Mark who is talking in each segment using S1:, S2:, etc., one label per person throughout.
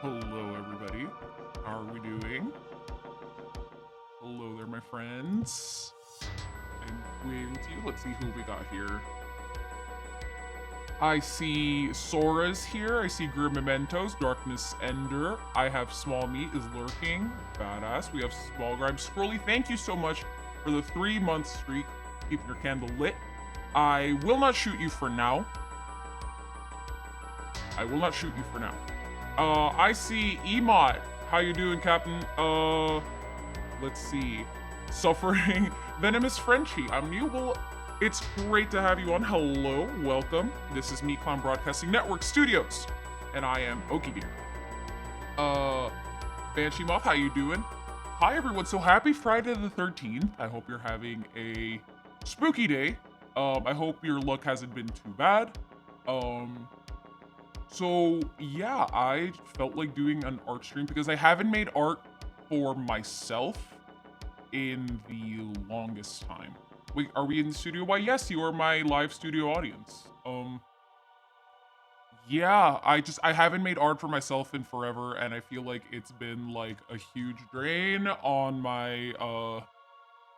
S1: Hello, everybody. How are we doing? Hello there, my friends. I'm with you. Let's see who we got here. I see Sora's here. I see Grim Mementos, Darkness Ender. I have Small Meat is lurking. Badass. We have Small Grime. Scrolly, thank you so much for the 3-month streak. Keeping your candle lit. I will not shoot you for now. I will not shoot you for now. I see Emot. How you doing, Captain? Let's see. Suffering Venomous Frenchie. It's great to have you on. Hello, welcome. This is Me Clown Broadcasting Network Studios, and I am Okie Deer. Banshee Moth, how you doing? Hi everyone, so happy Friday the 13th. I hope you're having a spooky day. I hope your luck hasn't been too bad. So yeah, I felt like doing an art stream because I haven't made art for myself in the longest time. Wait, are we in the studio? Why, yes, you are my live studio audience. Yeah, I haven't made art for myself in forever, and I feel like it's been like a huge drain on my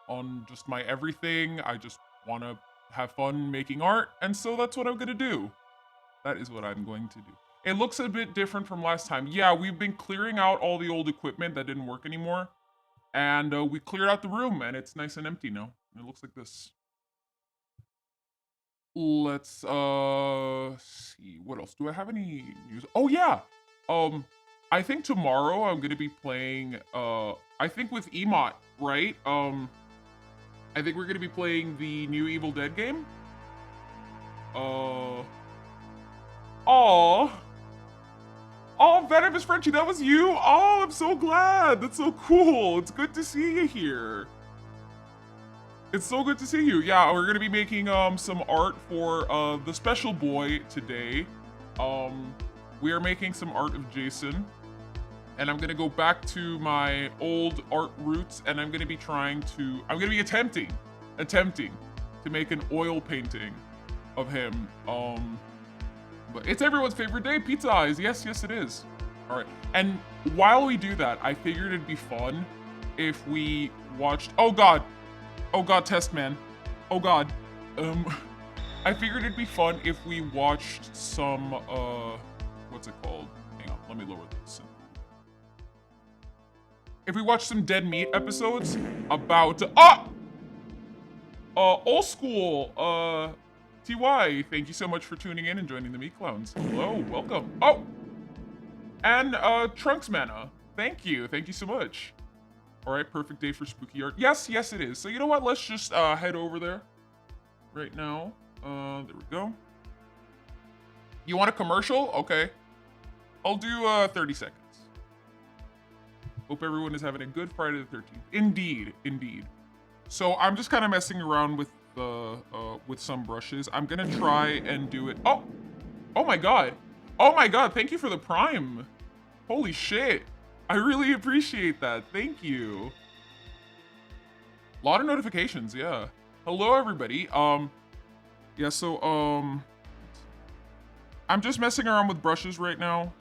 S1: on just my everything. I just want to have fun making art, and so that's what I'm gonna do. That is what I'm going to do. It looks a bit different from last time. Yeah, we've been clearing out all the old equipment that didn't work anymore, and we cleared out the room, and it's nice and empty now. It looks like this. Let's see, what else? Do I have any news? Oh yeah. I think tomorrow I'm gonna be playing I think with Emot, right? I think we're gonna be playing the new Evil Dead game. Oh, Venomous Frenchie, that was you? Oh, I'm so glad. That's so cool. It's good to see you here. It's so good to see you. Yeah, we're gonna be making some art for the special boy today. We are making some art of Jason, and I'm gonna go back to my old art roots, and I'm gonna be attempting to make an oil painting of him. But it's everyone's favorite day, pizza eyes. Yes, it is. All right, and while we do that, I figured it'd be fun if we watched. Oh God, test man. Oh God. I figured it'd be fun if we watched some, what's it called? Hang on, let me lower this. If we watched some Dead Meat episodes about, old school, TY, thank you so much for tuning in and joining the Meat Clowns. Hello, welcome. Oh! And, Trunks Mana, thank you so much. All right, perfect day for spooky art. Yes, it is. So you know what? Let's just head over there right now. There we go. You want a commercial? Okay. I'll do 30 seconds. Hope everyone is having a good Friday the 13th. Indeed. So I'm just kind of messing around with the with some brushes. I'm gonna try and do it. Oh my God. Thank you for the Prime. Holy shit. I really appreciate that. Thank you. A lot of notifications, yeah. Hello, everybody. Yeah, so, I'm just messing around with brushes right now.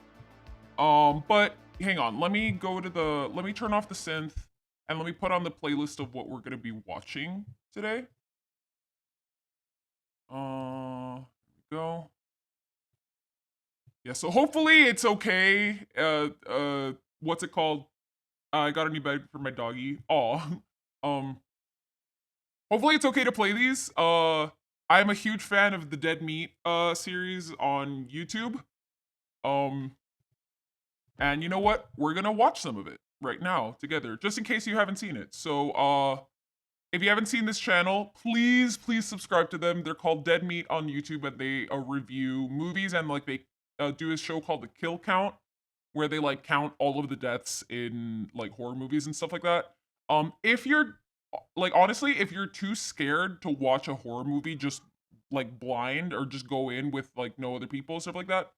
S1: But hang on. Let me turn off the synth, and let me put on the playlist of what we're going to be watching today. Here we go. Yeah, so hopefully it's okay. What's it called? I got a new bed for my doggy. Hopefully it's okay to play these. I'm a huge fan of the Dead Meat series on YouTube. And you know what? We're gonna watch some of it right now together, just in case you haven't seen it. So if you haven't seen this channel, please subscribe to them. They're called Dead Meat on YouTube, and they review movies, and like they do a show called The Kill Count, where they like count all of the deaths in like horror movies and stuff like that. If you're like, honestly, if you're too scared to watch a horror movie just like blind, or just go in with like no other people, stuff like that,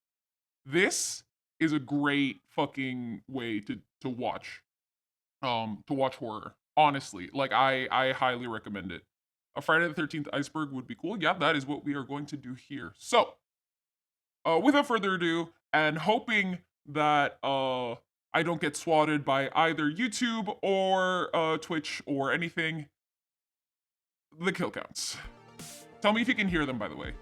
S1: this is a great fucking way to watch horror. Honestly, like I highly recommend it. A Friday the 13th iceberg would be cool. Yeah, that is what we are going to do here. So without further ado, and hoping that I don't get swatted by either YouTube or Twitch or anything, the kill counts. Tell me if you can hear them, by the way.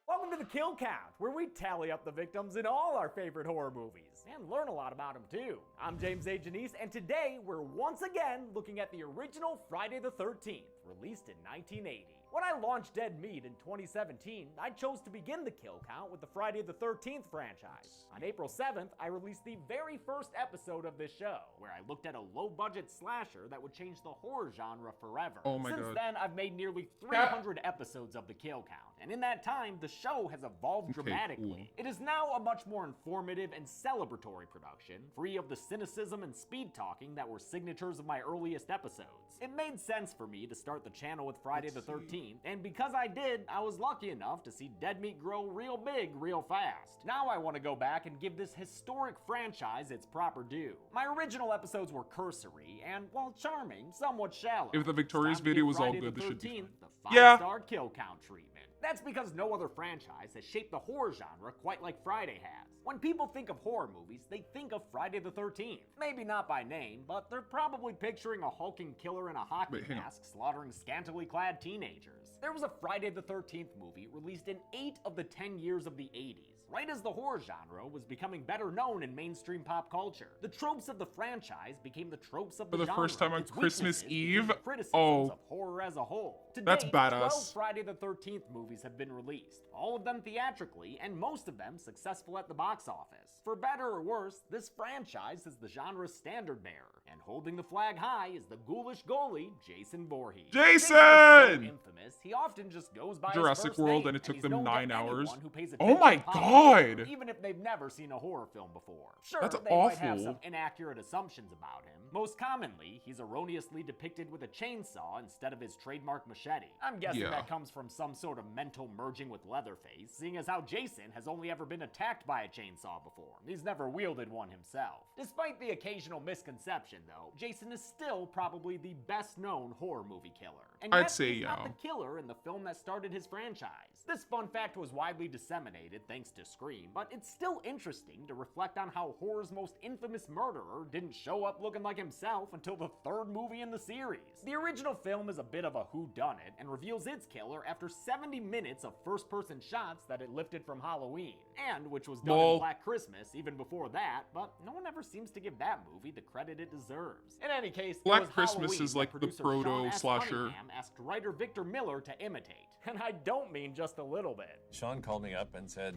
S2: Welcome to the Kill Count, where we tally up the victims in all our favorite horror movies, and learn a lot about them too. I'm James A. Janice, and today we're once again looking at the original Friday the 13th, released in 1980. When I launched Dead Meat in 2017, I chose to begin the kill count with the Friday the 13th franchise. On April 7th, I released the very first episode of this show, where I looked at a low-budget slasher that would change the horror genre forever.
S1: Oh my
S2: Since
S1: God.
S2: then, I've made nearly 300 episodes of the kill count, and in that time, the show has evolved dramatically. It is now a much more informative and celebratory production, free of the cynicism and speed-talking that were signatures of my earliest episodes. It made sense for me to start the channel with Friday the 13th, and because I did, I was lucky enough to see Dead Meat grow real big real fast. Now I want to go back and give this historic franchise its proper due. My original episodes were cursory, and while charming, somewhat shallow.
S1: If the Victorious
S2: It's time to
S1: video
S2: give
S1: was all
S2: Friday
S1: good,
S2: the
S1: this should be
S2: 13th
S1: fine.
S2: the
S1: Yeah.
S2: 5-star kill count treatment. That's because no other franchise has shaped the horror genre quite like Friday has. When people think of horror movies, they think of Friday the 13th. Maybe not by name, but they're probably picturing a hulking killer in a hockey
S1: Wait, hang on.
S2: mask slaughtering scantily clad teenagers. There was a Friday the 13th movie released in 8 of the 10 years of the 80s, right as the horror genre was becoming better known in mainstream pop culture. The tropes of the franchise became the tropes of the
S1: For the
S2: genre.
S1: first time on
S2: Its
S1: Christmas
S2: weaknesses became
S1: Eve?
S2: the criticisms
S1: Oh.
S2: of horror as a whole. To
S1: That's
S2: date,
S1: badass.
S2: 12 Friday the 13th movies have been released, all of them theatrically, and most of them successful at the box office. For better or worse, this franchise is the genre's standard bearer, and holding the flag high is the ghoulish goalie, Jason Voorhees.
S1: Jason!
S2: Is so infamous, he often just goes by
S1: Jurassic
S2: his first
S1: World,
S2: name,
S1: and it took
S2: he's
S1: them
S2: known to
S1: 9
S2: anyone
S1: hours.
S2: who pays
S1: Oh
S2: attention
S1: my
S2: to pop
S1: God!
S2: culture, even if they've never seen a horror film before. Sure,
S1: That's
S2: they might have
S1: awful.
S2: some inaccurate assumptions about him. Most commonly, he's erroneously depicted with a chainsaw instead of his trademark machete. I'm guessing
S1: Yeah.
S2: that comes from some sort of mental merging with Leatherface, seeing as how Jason has only ever been attacked by a chainsaw before. He's never wielded one himself. Despite the occasional misconception, though, Jason is still probably the best-known horror movie killer. And
S1: I'd
S2: yet,
S1: say,
S2: he's not
S1: yeah.
S2: the killer in the film that started his franchise. This fun fact was widely disseminated thanks to Scream, but it's still interesting to reflect on how horror's most infamous murderer didn't show up looking like himself until the third movie in the series. The original film is a bit of a whodunit and reveals its killer after 70 minutes of first-person shots that it lifted from Halloween, and which was done
S1: Lol.
S2: in Black Christmas even before that, but no one ever seems to give that movie the credit it deserves. In any case, it
S1: Black
S2: was
S1: Christmas
S2: Halloween
S1: is
S2: that
S1: like the
S2: producer
S1: proto
S2: Sean S.
S1: slasher.
S2: Cunningham asked writer Victor Miller to imitate. And I don't mean just a little bit.
S3: Sean called me up and said,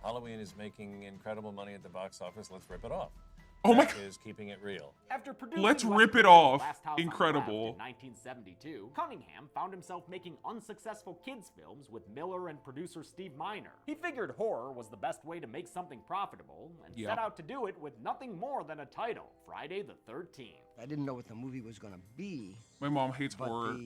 S3: Halloween is making incredible money at the box office. Let's rip it off.
S1: Oh my
S3: That
S1: God.
S3: is keeping it real.
S2: After producing
S1: Let's
S2: Wes
S1: rip it
S2: Craven's
S1: off.
S2: Last House on the
S1: Incredible.
S2: Left in 1972, Cunningham found himself making unsuccessful kids films with Miller and producer Steve Miner. He figured horror was the best way to make something profitable and
S1: Yeah.
S2: set out to do it with nothing more than a title, Friday the 13th.
S4: I didn't know what the movie was going to be,
S1: My mom hates
S4: but
S1: horror.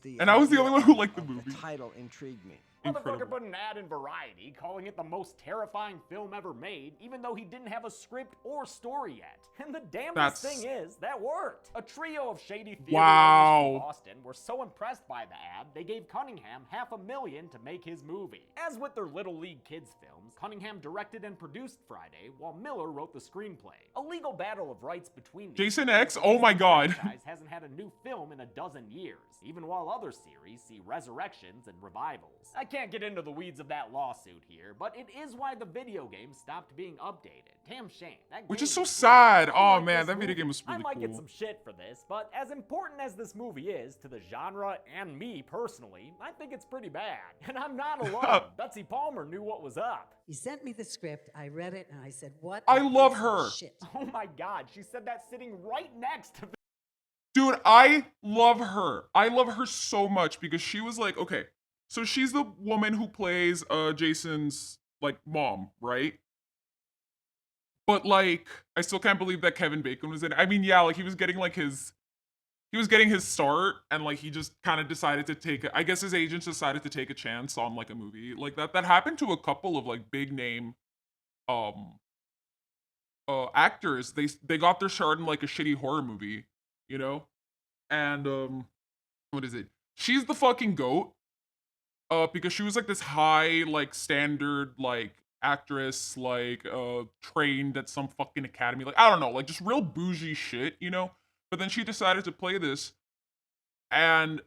S4: the
S1: And I was the
S4: idea
S1: only one who
S4: of-
S1: liked the
S4: of
S1: movie.
S4: The title intrigued me.
S2: Motherfucker
S1: Incredible.
S2: put an ad in Variety calling it the most terrifying film ever made, even though he didn't have a script or story yet. And the damnedest
S1: That's-
S2: thing is, that worked. A trio of shady theater
S1: Wow.
S2: owners from Boston were so impressed by the ad, they gave Cunningham $500,000 to make his movie. As with their Little League Kids films, Cunningham directed and produced Friday, while Miller wrote the screenplay. A legal battle of rights between these
S1: Jason
S2: two,
S1: X?
S2: the
S1: Oh my God.
S2: franchise hasn't had a new film in a dozen years, even while other series see resurrections and revivals. I can't get into the weeds of that lawsuit here, but it is why the video game stopped being updated. Damn shame. That
S1: Which
S2: game
S1: is so
S2: was
S1: sad.
S2: great. I
S1: Oh
S2: like
S1: man,
S2: this
S1: that video
S2: movie.
S1: game was really
S2: I might get
S1: cool.
S2: some shit for this, but as important as this movie is to the genre and me personally, I think it's pretty bad. And I'm not alone. Betsy Palmer knew what was up.
S5: He sent me the script. I read it and I said, "What?
S1: I
S5: a
S1: love
S5: piece of
S1: her.
S5: Shit."
S2: Oh my god, she said that sitting right next to
S1: Dude, I love her. I love her so much because she was like, okay, so she's the woman who plays Jason's like mom, right? But like, I still can't believe that Kevin Bacon was in it. I mean, yeah, like he was getting his start, and like he just kind of decided to take I guess his agents decided to take a chance on like a movie like that. That happened to a couple of like big name actors. They got their start in like a shitty horror movie, you know? And what is it? She's the fucking goat. Because she was like this high, like standard, like actress, like trained at some fucking academy. Like, I don't know, like just real bougie shit, you know? But then she decided to play this, and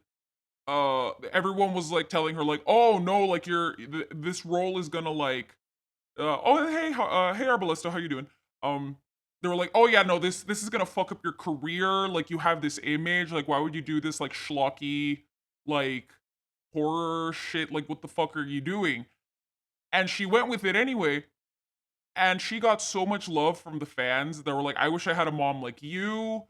S1: everyone was like telling her like, oh no, like this role is gonna like oh hey hey Arbalista, how you doing? They were like, oh yeah, no, this is gonna fuck up your career, like you have this image, like why would you do this like schlocky, like horror shit. Like, what the fuck are you doing? And she went with it anyway. And she got so much love from the fans that were like, I wish I had a mom like you.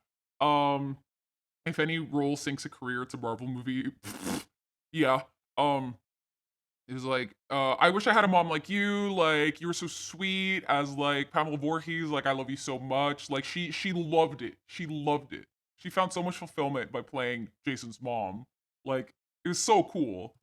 S1: If any role sinks a career, it's a Marvel movie. Yeah. It was like, I wish I had a mom like you. Like, you were so sweet as like Pamela Voorhees. Like, I love you so much. Like, she loved it. She loved it. She found so much fulfillment by playing Jason's mom. Like, it was so cool.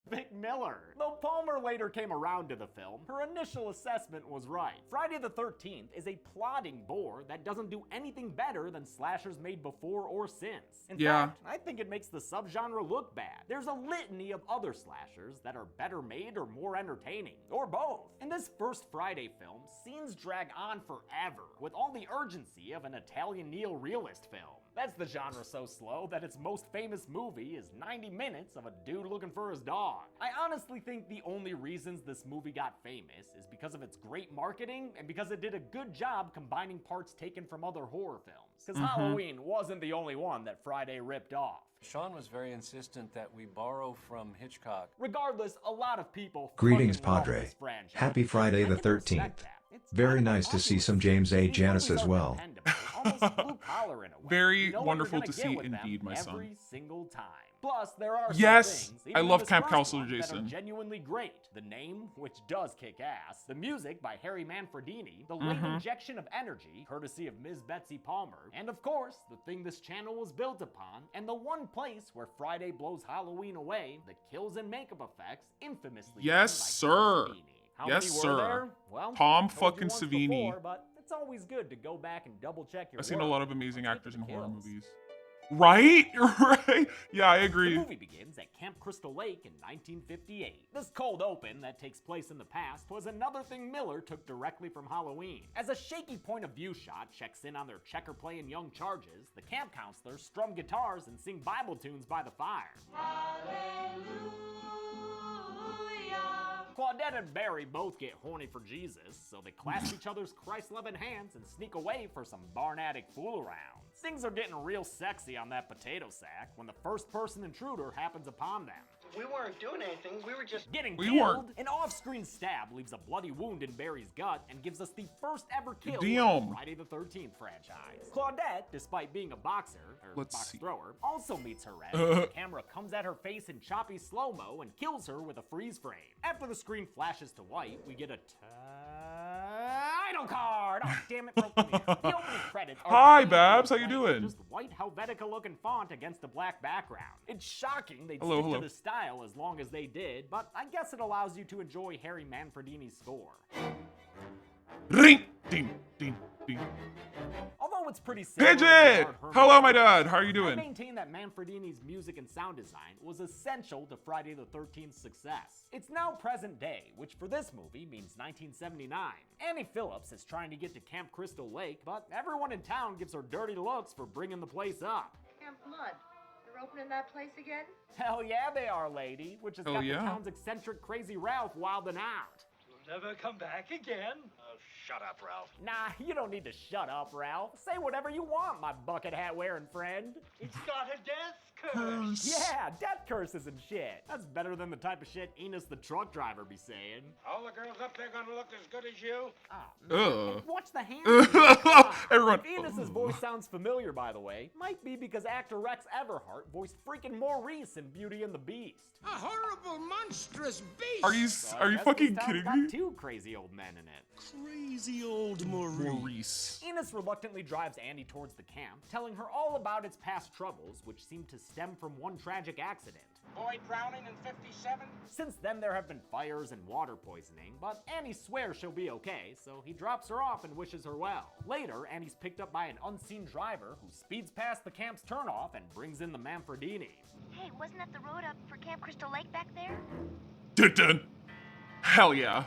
S2: Vic Miller. Though Palmer later came around to the film, her initial assessment was right. Friday the 13th is a plodding bore that doesn't do anything better than slashers made before or since. In fact, I think it makes the subgenre look bad. There's a litany of other slashers that are better made or more entertaining, or both. In this first Friday film, scenes drag on forever, with all the urgency of an Italian neo-realist film. That's the genre so slow that its most famous movie is 90 minutes of a dude looking for his dog. I honestly think the only reasons this movie got famous is because of its great marketing and because it did a good job combining parts taken from other horror films. Because Halloween wasn't the only one that Friday ripped off.
S3: Sean was very insistent that we borrow from Hitchcock.
S2: Regardless, a lot of people
S6: Greetings,
S2: fucking love
S6: Padre.
S2: this franchise.
S6: Happy Friday the
S2: I can respect
S6: 13th.
S2: that. It's
S6: Very
S2: kind of
S6: nice to see
S2: innocuous.
S6: some James A.
S2: These
S6: Janis
S2: movies
S6: as
S2: are
S6: well.
S2: dependable, almost blue-collar in a way.
S1: Very
S2: You know what
S1: wonderful
S2: you're
S1: to
S2: gonna
S1: see
S2: get with them
S1: indeed, my son.
S2: every single time. Plus, there are
S1: Yes,
S2: some things,
S1: I
S2: even in
S1: love
S2: this
S1: Camp
S2: first
S1: Counselor
S2: one, that are
S1: Jason.
S2: genuinely great. The name, which does kick ass, the music by Harry Manfredini, the late injection of energy, courtesy of Ms. Betsy Palmer, and of course, the thing this channel was built upon, and the one place where Friday blows Halloween away, the kills and makeup effects infamously
S1: Yes,
S2: done by Tom
S1: sir.
S2: Savini. How
S1: Yes,
S2: many
S1: sir.
S2: were there? Well,
S1: Tom
S2: I told you
S1: fucking
S2: once
S1: Savini.
S2: before, but it's always good to go back and double check your
S1: I've seen a
S2: work.
S1: lot of amazing
S2: Let's get
S1: actors
S2: to
S1: in
S2: the
S1: horror
S2: kills.
S1: movies. Right? Right? Yeah, I
S2: The
S1: agree.
S2: movie begins at Camp Crystal Lake in 1958. This cold open that takes place in the past was another thing Miller took directly from Halloween. As a shaky point of view shot checks in on their checker-playing young charges, the camp counselors strum guitars and sing Bible tunes by the fire. Claudette and Barry both get horny for Jesus, so they clasp each other's Christ-loving hands and sneak away for some barn attic fool-arounds. Things are getting real sexy on that potato sack when the first-person intruder happens upon them.
S7: We weren't doing anything. We were just...
S2: Getting
S1: We
S2: killed,
S1: weren't.
S2: an off-screen stab leaves a bloody wound in Barry's gut and gives us the first ever kill
S1: Damn.
S2: of the Friday the 13th franchise. Claudette, despite being a boxer, or
S1: Let's
S2: box
S1: see.
S2: thrower, also meets her end as the camera comes at her face in choppy slow-mo and kills her with a freeze frame. After the screen flashes to white, we get a title card! Oh, damn it, broke me. The opening credits are
S1: Hi,
S2: painfully
S1: Babs. How you
S2: plain,
S1: doing?
S2: Just white Helvetica-looking font against a black background. It's shocking they'd
S1: Hello,
S2: stick
S1: hello.
S2: to the style as long as they did, but I guess it allows you to enjoy Harry Manfredini's score.
S1: Ring! Ding, ding, ding.
S2: Although it's pretty similar to
S1: Pigeon!
S2: Bernard Herrmann's
S1: Hello, my
S2: score,
S1: dad. How are you
S2: I
S1: doing?
S2: maintain that Manfredini's music and sound design was essential to Friday the 13th's success. It's now present day, which for this movie means 1979. Annie Phillips is trying to get to Camp Crystal Lake, but everyone in town gives her dirty looks for bringing the place up.
S8: Camp Blood. They're opening that place again?
S2: Hell yeah, they are, lady, which has
S1: Hell
S2: got
S1: yeah.
S2: the town's eccentric crazy Ralph wildin' out.
S7: We'll never come back again. Oh, shut up, Ralph.
S2: Nah, you don't need to shut up, Ralph. Say whatever you want, my bucket hat wearing friend.
S7: It's got a death curse.
S2: Yeah, death curses and shit. That's better than the type of shit Enos the truck driver be saying.
S7: All the girls up there gonna look as good as you?
S1: Ugh.
S2: Watch the hands.
S1: Everyone.
S2: If Enos's voice sounds familiar, by the way, might be because actor Rex Everhart voiced freaking Maurice in Beauty and the Beast.
S9: A horrible, monstrous beast!
S1: Are you
S2: So I
S1: are you
S2: guess
S1: fucking
S2: this town's
S1: kidding
S2: got
S1: me?
S2: two crazy old men in it.
S9: Crazy old Maurice.
S1: Maurice.
S2: Enos reluctantly drives Andy towards the camp, telling her all about its past troubles, which seem to stem from one tragic accident.
S7: Boy drowning in 57?
S2: Since then, there have been fires and water poisoning, but Annie swears she'll be okay, so he drops her off and wishes her well. Later, Annie's picked up by an unseen driver who speeds past the camp's turnoff and brings in the Manfredinis.
S8: Hey, wasn't that the road up for Camp Crystal Lake back there?
S1: Dun, dun. Hell yeah.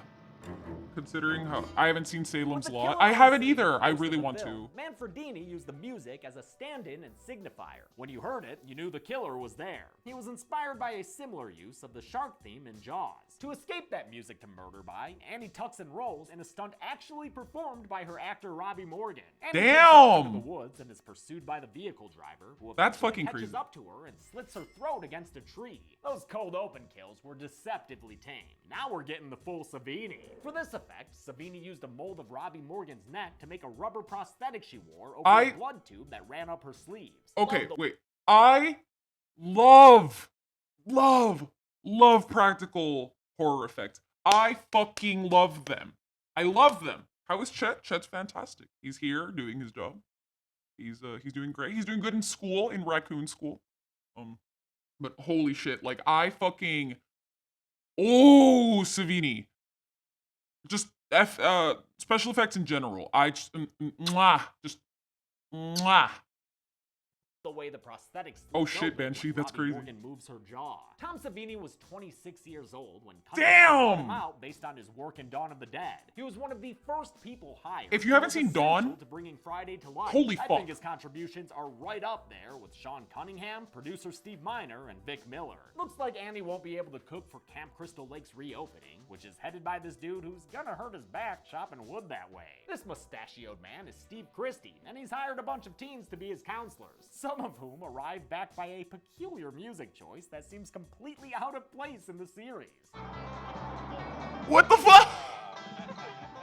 S1: Considering how I haven't seen Salem's
S2: With the
S1: Lot.
S2: killer
S1: I haven't
S2: scene
S1: either. I
S2: most of
S1: really
S2: the
S1: want
S2: film,
S1: to.
S2: Manfredini used the music as a stand-in and signifier. When you heard it, you knew the killer was there. He was inspired by a similar use of the shark theme in Jaws. To escape that music to murder by, Annie tucks and rolls in a stunt actually performed by her actor Robbie Morgan. Annie takes off into the woods and is pursued by the vehicle driver, who
S1: That's
S2: eventually
S1: fucking
S2: catches
S1: crazy.
S2: up to her and slits her throat against a tree. Those cold open kills were deceptively tame. Now we're getting the full Savini. For this effect, Savini used a mold of Robbie Morgan's neck to make a rubber prosthetic she wore over a blood tube that ran up her sleeves.
S1: Okay, wait. I love practical horror effects. I fucking love them. I love them. How is Chet? Chet's fantastic. He's here doing his job. He's doing great. He's doing good in school, in raccoon school. But holy shit, like I fucking Savini. Just special effects in general. I just mwah.
S2: The way the prosthetics
S1: Oh shit, Banshee, that's
S2: Robbie
S1: crazy.
S2: Morgan moves her jaw. Tom Savini was 26 years old when
S1: Damn!
S2: sought him out based on his work in Dawn of the Dead. He was one of the first people hired.
S1: If you haven't seen Dawn,
S2: to bringing Friday to life.
S1: holy
S2: I
S1: fuck.
S2: think his contributions are right up there with Sean Cunningham, producer Steve Miner, and Vic Miller. Looks like Annie won't be able to cook for Camp Crystal Lake's reopening, which is headed by this dude who's gonna hurt his back chopping wood that way. This mustachioed man is Steve Christie, and he's hired a bunch of teens to be his counselors, some of whom arrive backed by a peculiar music choice that seems completely out of place in the series.
S1: What the fuck?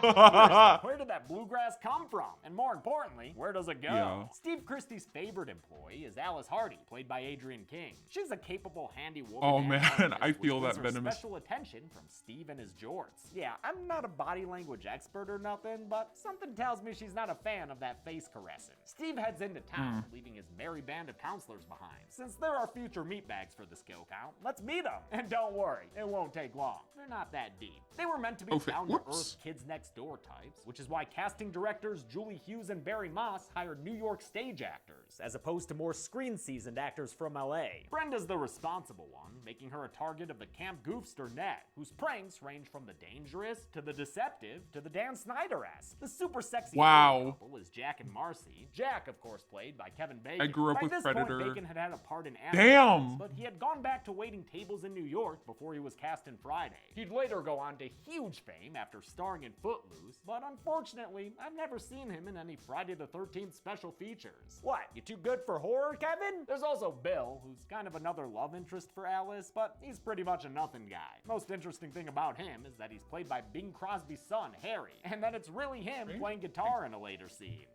S2: Where did that bluegrass come from? And more importantly, where does it go?
S1: Yeah.
S2: Steve Christie's favorite employee is Alice Hardy, played by Adrienne King. She's a capable, handy woman.
S1: Oh,
S2: and
S1: man,
S2: artist,
S1: I
S2: which
S1: feel
S2: wins
S1: that
S2: her
S1: venomous.
S2: Special attention from Steve and his jorts. Yeah, I'm not a body language expert or nothing, but something tells me she's not a fan of that face caressing. Steve heads into town, leaving his merry band of counselors behind. Since there are future meatbags for the skill count, let's meet them. And don't worry, it won't take long. They're not that deep. They were meant to be down-to-earth kids next door types, which is why casting directors Julie Hughes and Barry Moss hired New York stage actors, as opposed to more screen-seasoned actors from LA. Brenda's the responsible one, making her a target of the camp goofster Ned, whose pranks range from the dangerous to the deceptive to the Dan Snyder-esque. The super sexy couple is Jack and Marcy. Jack, of course, played by Kevin Bacon.
S1: I grew up
S2: By
S1: with
S2: this
S1: Predator.
S2: Point, Bacon had a part in
S1: Damn!
S2: Animals, but he had gone back to waiting tables in New York before he was cast in Friday. He'd later go on to huge fame after starring in Footloose, but unfortunately, I've never seen him in any Friday the 13th special features. What, you too good for horror, Kevin? There's also Bill, who's kind of another love interest for Alice, but he's pretty much a nothing guy. Most interesting thing about him is that he's played by Bing Crosby's son, Harry, and that it's really him playing guitar in a later scene.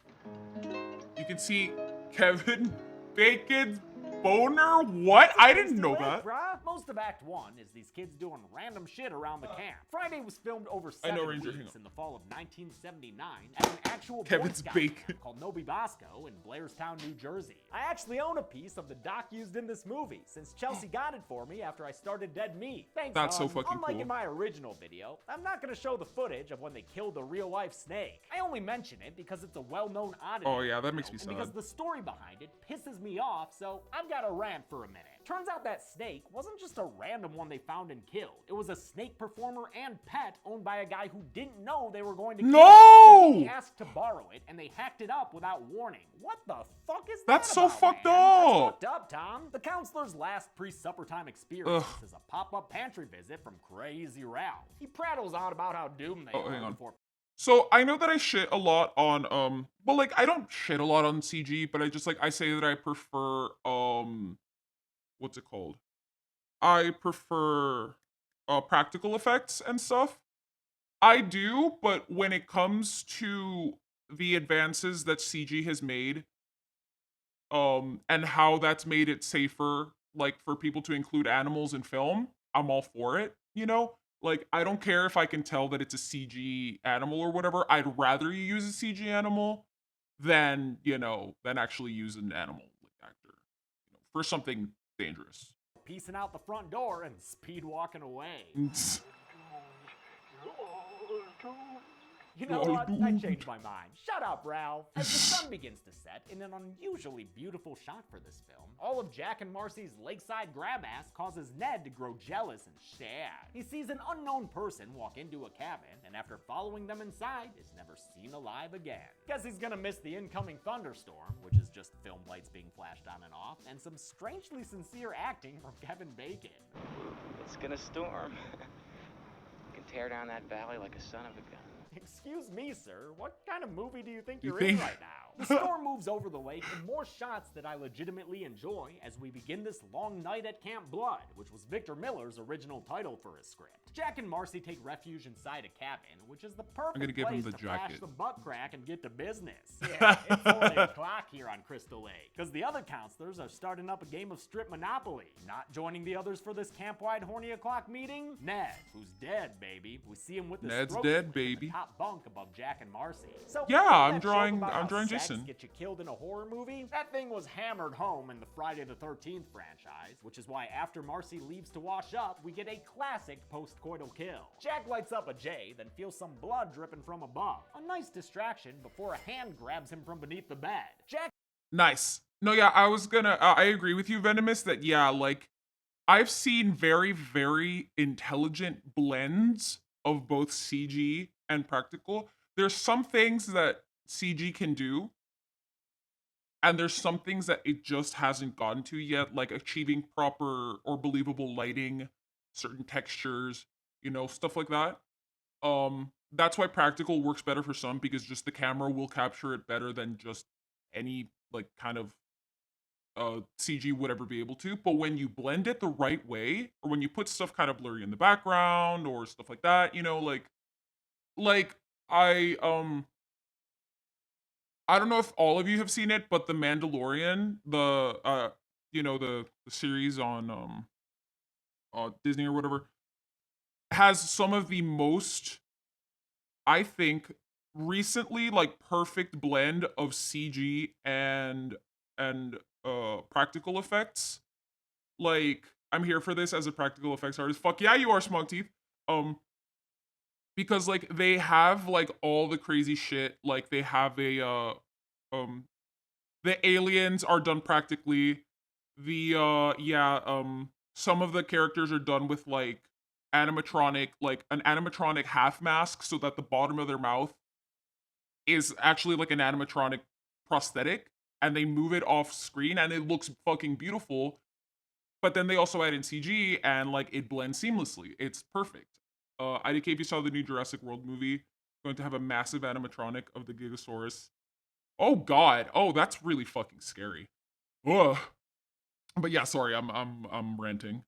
S1: You can see Kevin Bacon's boner? What? I didn't know that.
S2: Most of Act 1 is these kids doing random shit around the camp. Friday was filmed over 7
S1: Ranger,
S2: weeks in the fall of 1979 at an actual
S1: Kevin's
S2: Boy Scout
S1: Bacon.
S2: camp called Nobi Bosco in Blairstown, New Jersey. I actually own a piece of the doc used in this movie, since Chelsea got it for me after I started Dead Meat. Thanks,
S1: That's so fucking
S2: Unlike
S1: cool.
S2: in my original video, I'm not going to show the footage of when they killed the real-life snake. I only mention it because it's a well-known oddity.
S1: Oh yeah, that makes me
S2: And
S1: sad.
S2: because the story behind it pisses me off, so I've got to rant for a minute. Turns out that snake wasn't just a random one they found and killed. It was a snake performer and pet owned by a guy who didn't know they were going to kill it. He asked to borrow it, and they hacked it up without warning. What the fuck is that?
S1: That's so
S2: about,
S1: fucked
S2: man?
S1: up.
S2: That's fucked up, Tom. The counselor's last pre-supper time experience is a pop-up pantry visit from Crazy Ralph. He prattles on about how doomed they are
S1: hang on.
S2: before.
S1: So I know that I shit a lot on well, like I don't shit a lot on CG, but I just I say that I prefer what's it called? I prefer practical effects and stuff. I do, but when it comes to the advances that CG has made, and how that's made it safer, like for people to include animals in film, I'm all for it, you know? Like, I don't care if I can tell that it's a CG animal or whatever. I'd rather you use a CG animal than, than actually use an animal actor, for something dangerous.
S2: Peacing out the front door and speed walking away. You know what? I changed my mind. Shut up, Ralph. As the sun begins to set in an unusually beautiful shot for this film, all of Jack and Marcy's lakeside grab-ass causes Ned to grow jealous and sad. He sees an unknown person walk into a cabin, and after following them inside, is never seen alive again. Guess he's gonna miss the incoming thunderstorm, which is just film lights being flashed on and off, and some strangely sincere acting from Kevin Bacon.
S6: It's gonna storm. You can tear down that valley like a son of a gun.
S2: Excuse me, sir. What kind of movie do you think you're in right now? The storm moves over the lake in more shots that I legitimately enjoy as we begin this long night at Camp Blood, which was Victor Miller's original title for his script. Jack and Marcy take refuge inside a cabin, which is the perfect place to flash the butt crack and get to business. Yeah, it's 4 o'clock here on Crystal Lake, because the other counselors are starting up a game of strip Monopoly. Not joining the others for this camp-wide horny o'clock meeting? Ned, who's dead, baby. We see him with the
S1: Ned's dead, baby.
S2: Top bunk above Jack and Marcy. So
S1: yeah, I'm drawing Jason.
S2: Get you killed in a horror movie? That thing was hammered home in the Friday the 13th franchise, which is why after Marcy leaves to wash up, we get a classic post-coital kill. Jack lights up a J, then feels some blood dripping from above. A nice distraction before a hand grabs him from beneath the bed. Jack.
S1: Nice. No, yeah, I was gonna. I agree with you, Venomous. That yeah, like I've seen very, very intelligent blends of both CG and practical. There's some things that CG can do, and there's some things that it just hasn't gotten to yet, like achieving proper or believable lighting, certain textures, you know, stuff like that. That's why practical works better for some, because just the camera will capture it better than just any like kind of CG would ever be able to. But when you blend it the right way, or when you put stuff kind of blurry in the background or stuff like that, you know, like I don't know if all of you have seen it, but The Mandalorian, the series on Disney or whatever, has some of the most, I think, recently like perfect blend of CG and practical effects. Like, I'm here for this as a practical effects artist. Fuck yeah, you are, Smog Teeth. Because like they have like all the crazy shit. Like they have a the aliens are done practically. The some of the characters are done with like animatronic, like an animatronic half mask, so that the bottom of their mouth is actually like an animatronic prosthetic, and they move it off screen and it looks fucking beautiful. But then they also add in CG and like it blends seamlessly. It's perfect. IDK, if you saw the new Jurassic World movie, going to have a massive animatronic of the Gigasaurus. Oh god. Oh, that's really fucking scary. Ugh. But yeah, sorry, I'm ranting.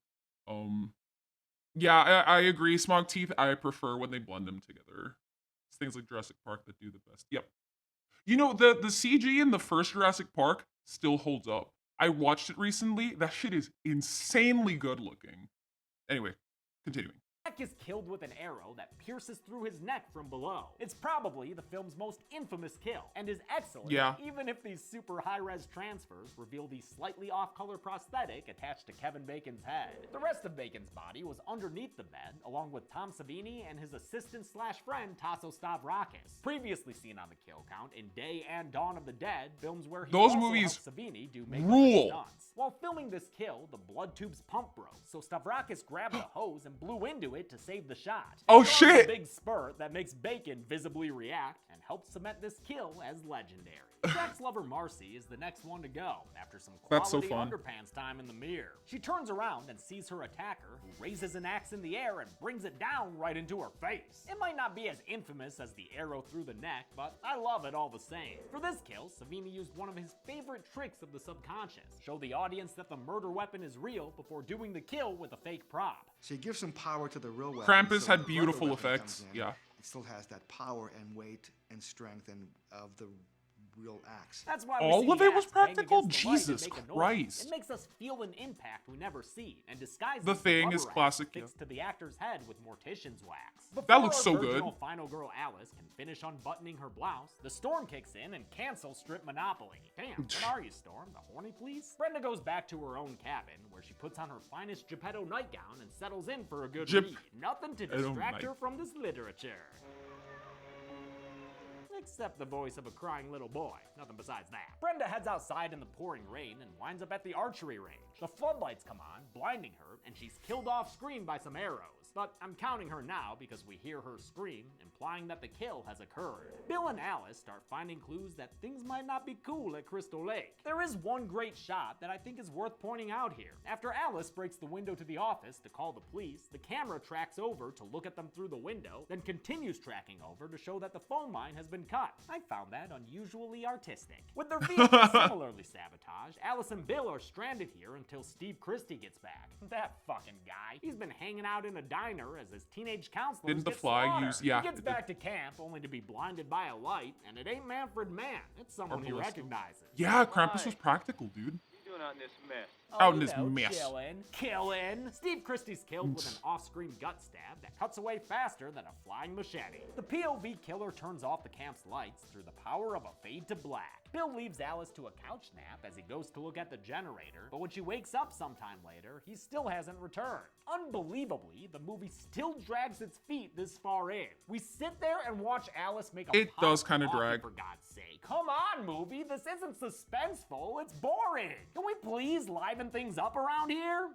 S1: Yeah, I agree. Smog Teeth, I prefer when they blend them together. It's things like Jurassic Park that do the best. Yep. You know, the CG in the first Jurassic Park still holds up. I watched it recently. That shit is insanely good looking. Anyway, continuing.
S2: Jack is killed with an arrow that pierces through his neck from below. It's probably the film's most infamous kill, and is excellent, even if these super high-res transfers reveal the slightly off-color prosthetic attached to Kevin Bacon's head. The rest of Bacon's body was underneath the bed, along with Tom Savini and his assistant/friend Tasso Stavrakis. Previously seen on the kill count in Day and Dawn of the Dead, films where he also helped Savini do makeup and stunts. While filming this kill, the blood tube's pump broke, so Stavrakis grabbed a hose and blew into it to save the shot.
S1: Oh shit!
S2: A big spurt that makes Bacon visibly react and helps cement this kill as legendary. Jack's lover Marcy is the next one to go after some quality underpants time in the mirror. She turns around and sees her attacker, who raises an axe in the air and brings it down right into her face. It might not be as infamous as the arrow through the neck, but I love it all the same. For this kill, Savini used one of his favorite tricks of the subconscious. Show the audience that the murder weapon is real before doing the kill with a fake prop.
S10: So you give some power to the real weapon.
S1: Krampus had beautiful effects. Yeah.
S10: It still has that power and weight and strength and of the real axe.
S2: That's why
S1: all of it was practical. Jesus Christ!
S2: It makes us feel an impact we never see, and disguises
S1: the thing is classic.
S2: Fixed to the actor's head with mortician's wax. Before
S1: that looks so good.
S2: Final girl Alice can finish unbuttoning her blouse, the Storm kicks in and cancels Strip Monopoly. Damn, what are you, Storm? The horny police? Brenda goes back to her own cabin, where she puts on her finest Geppetto nightgown and settles in for a good read. Nothing to distract her from this literature. except the voice of a crying little boy. Nothing besides that. Brenda heads outside in the pouring rain and winds up at the archery range. The floodlights come on, blinding her, and she's killed off screen by some arrows. But I'm counting her now because we hear her scream, implying that the kill has occurred. Bill and Alice start finding clues that things might not be cool at Crystal Lake. There is one great shot that I think is worth pointing out here. After Alice breaks the window to the office to call the police, the camera tracks over to look at them through the window, then continues tracking over to show that the phone line has been cut. I found that unusually artistic. With their vehicle similarly sabotaged, Alice and Bill are stranded here until Steve Christie gets back. That fucking guy. He's been hanging out in a diner as his teenage counselors
S1: Didn't the
S2: get
S1: fly
S2: slaughtered.
S1: use? Yeah.
S2: He gets back to camp only to be blinded by a light, and it ain't Manfred Mann. It's someone he recognizes.
S1: Yeah, Krampus was practical, dude.
S7: Doing on this mess?
S1: Out in this mess.
S2: Killing. Steve Christie's killed with an off-screen gut stab that cuts away faster than a flying machete. The POV killer turns off the camp's lights through the power of a fade to black. Bill leaves Alice to a couch nap as he goes to look at the generator, but when she wakes up sometime later, he still hasn't returned. Unbelievably, the movie still drags its feet this far in. We sit there and watch Alice make a
S1: It
S2: pot
S1: does
S2: of
S1: kinda
S2: coffee,
S1: drag.
S2: for God's sake. Come on, movie, this isn't suspenseful, it's boring. Can we please liven things up around here?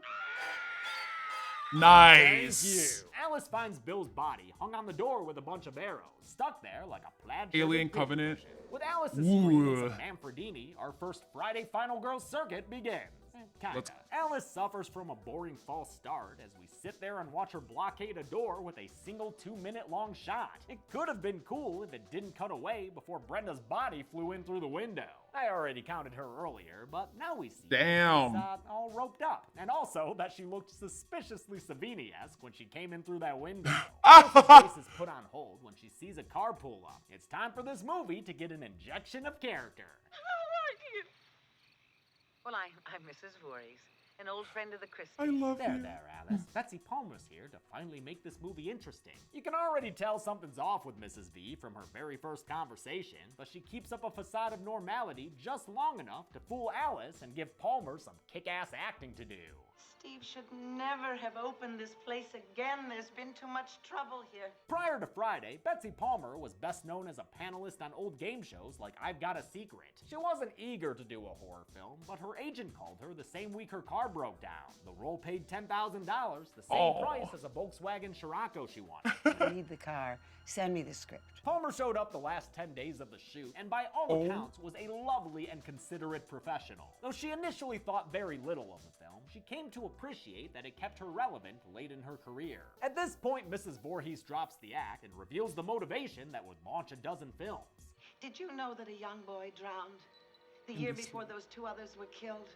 S1: Nice.
S2: Thank you. Alice finds Bill's body hung on the door with a bunch of arrows, stuck there like a plaid
S1: Alien Covenant.
S2: With Alice's
S1: Ooh.
S2: screams of Manfredini, our first Friday Final Girls circuit begins. Kinda.
S1: Let's-
S2: Alice suffers from a boring false start as we sit there and watch her blockade a door with a single 2-minute long shot. It could have been cool if it didn't cut away before Brenda's body flew in through the window. I already counted her earlier, but now we see
S1: Damn.
S2: she's all roped up. And also that she looked suspiciously Savini-esque when she came in through that window. Alice's face is put on hold when she sees a car pull up. It's time for this movie to get an injection of character.
S8: Well, I'm Mrs. Voorhees, an old friend of the Christies.
S1: I love
S2: There,
S1: you.
S2: there, Alice. Betsy Palmer's here to finally make this movie interesting. You can already tell something's off with Mrs. V from her very first conversation, but she keeps up a facade of normality just long enough to fool Alice and give Palmer some kick-ass acting to do.
S8: Steve should never have opened this place again. There's been too much trouble here.
S2: Prior to Friday, Betsy Palmer was best known as a panelist on old game shows like I've Got a Secret. She wasn't eager to do a horror film, but her agent called her the same week her car broke down. The role paid $10,000, the same price as a Volkswagen Scirocco she wanted.
S5: I need the car. Send me the script.
S2: Palmer showed up the last 10 days of the shoot, and by all accounts was a lovely and considerate professional. Though she initially thought very little of the film, she came to appreciate that it kept her relevant late in her career. At this point, Mrs. Voorhees drops the act and reveals the motivation that would launch a dozen films.
S8: Did you know that a young boy drowned the year before those two others were killed?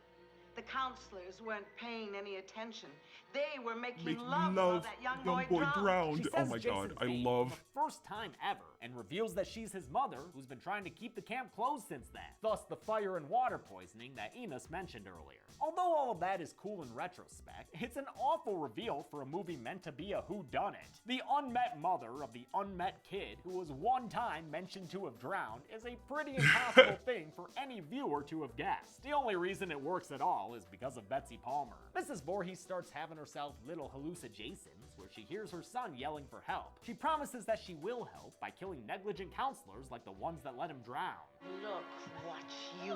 S8: The counselors weren't paying any attention. They were making love while that young boy drowned.
S2: She
S1: Oh
S2: says
S1: my
S2: Jason
S1: god, I
S2: Fate
S1: love.
S2: for the first time ever, and reveals that she's his mother, who's been trying to keep the camp closed since then. Thus, the fire and water poisoning that Enos mentioned earlier. Although all of that is cool in retrospect, it's an awful reveal for a movie meant to be a whodunit. The unmet mother of the unmet kid who was one time mentioned to have drowned is a pretty impossible thing for any viewer to have guessed. The only reason it works at all is because of Betsy Palmer. Mrs. Voorhees starts having herself little hallucinations where she hears her son yelling for help. She promises that she will help by killing negligent counselors like the ones that let him drown.
S8: Look what you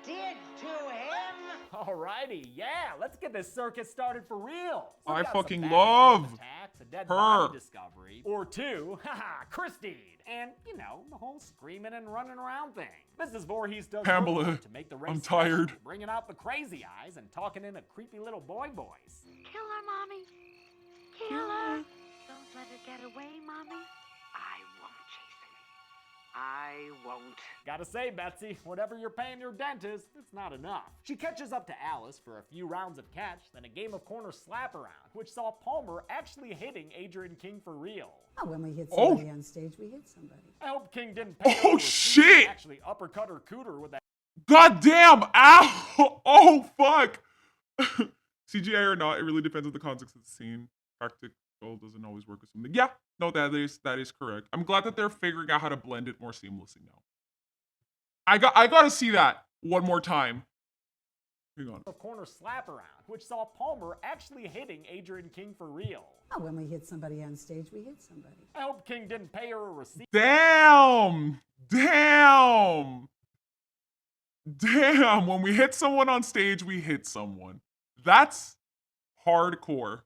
S8: did to him!
S2: Alrighty, yeah, let's get this circus started for real. So we
S1: I
S2: got some
S1: fucking
S2: bad
S1: love
S2: attacks, a dead
S1: her.
S2: body discovery, or two, haha, Christine, and you know the whole screaming and running around thing. Mrs. Voorhees does her
S1: Pamela,
S2: part to make the race
S1: I'm tired.
S2: special, bringing out the crazy eyes and talking in a creepy little boy voice.
S8: Kill her, Mommy. Kill her. Don't let her get away, Mommy. I won't, Jason. I won't.
S2: Gotta say, Betsy, whatever you're paying your dentist, it's not enough. She catches up to Alice for a few rounds of catch, then a game of corner slap around, which saw Palmer actually hitting Adrian King for real.
S5: Oh, when we hit somebody on stage, we hit somebody.
S2: I hope King didn't pay
S1: Oh,
S2: her to
S1: shit!
S2: actually uppercut her cooter with that.
S1: God damn! Ow! Oh fuck! CGI or not, it really depends on the context of the scene. Practical doesn't always work with something. Yeah, no, that is correct. I'm glad that they're figuring out how to blend it more seamlessly now. I gotta see that one more time. Hang on.
S2: of corner slap around, which saw Palmer actually hitting Adrian King for real.
S5: Oh, when we hit somebody on stage, we hit somebody.
S2: I hope King didn't pay her a receipt.
S1: Damn! Damn! Damn! When we hit someone on stage, we hit someone. That's hardcore.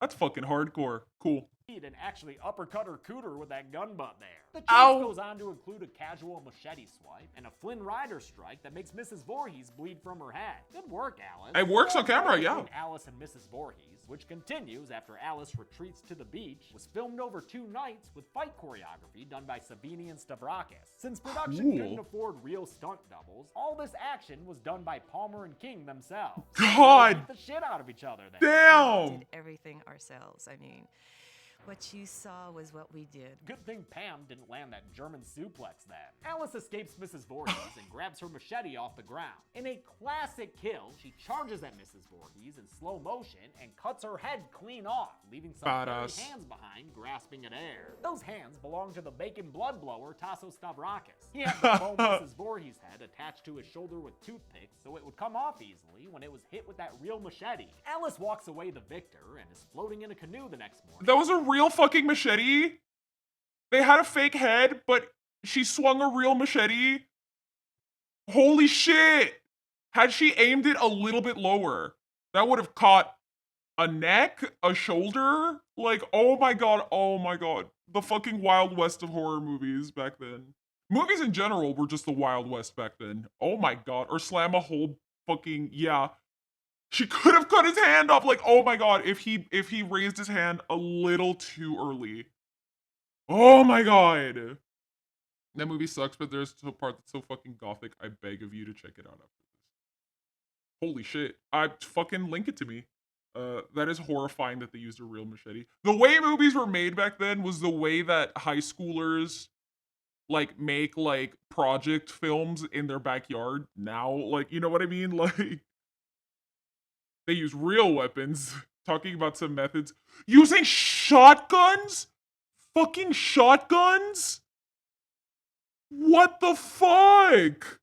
S1: That's fucking hardcore. Cool.
S2: And actually uppercut her cooter with that gun butt there. The chase
S1: Ow.
S2: goes on to include a casual machete swipe and a Flynn Rider strike that makes Mrs. Voorhees bleed from her head. Good work, Alice.
S1: It works on camera, yeah.
S2: Between Alice and Mrs. Voorhees, which continues after Alice retreats to the beach, was filmed over 2 nights with fight choreography done by Savini and Stavrakis. Since production
S1: Cool.
S2: couldn't afford real stunt doubles, all this action was done by Palmer and King themselves.
S1: God.
S2: They beat the shit out of each other there.
S1: Damn!
S11: Did everything ourselves. I mean, what you saw was what we did.
S2: Good thing Pam didn't land that German suplex then. Alice escapes Mrs. Voorhees and grabs her machete off the ground. In a classic kill, she charges at Mrs. Voorhees in slow motion and cuts her head clean off, leaving some hairy
S1: Badass.
S2: hands behind grasping at air. Those hands belong to the bacon blood blower Tasso Stavrakis. He had the foam Mrs. Voorhees' head attached to his shoulder with toothpicks so it would come off easily when it was hit with that real machete. Alice walks away the victor and is floating in a canoe the next morning.
S1: That was a real fucking machete? They had a fake head, but she swung a real machete? Holy shit! Had she aimed it a little bit lower, that would have caught a neck, a shoulder? Like, oh my god, oh my god. The fucking Wild West of horror movies back then. Movies in general were just the Wild West back then. Oh my god. Or slam a whole fucking, yeah. She could have cut his hand off. Like, oh my god, if he raised his hand a little too early. Oh my god. That movie sucks, but there's a part that's so fucking gothic. I beg of you to check it out after this. Holy shit. Fucking link it to me. That is horrifying that they used a real machete. The way movies were made back then was the way that high schoolers like make like project films in their backyard now. Like, you know what I mean? Like, they use real weapons. Talking about some methods. Using shotguns? Fucking shotguns? What the fuck?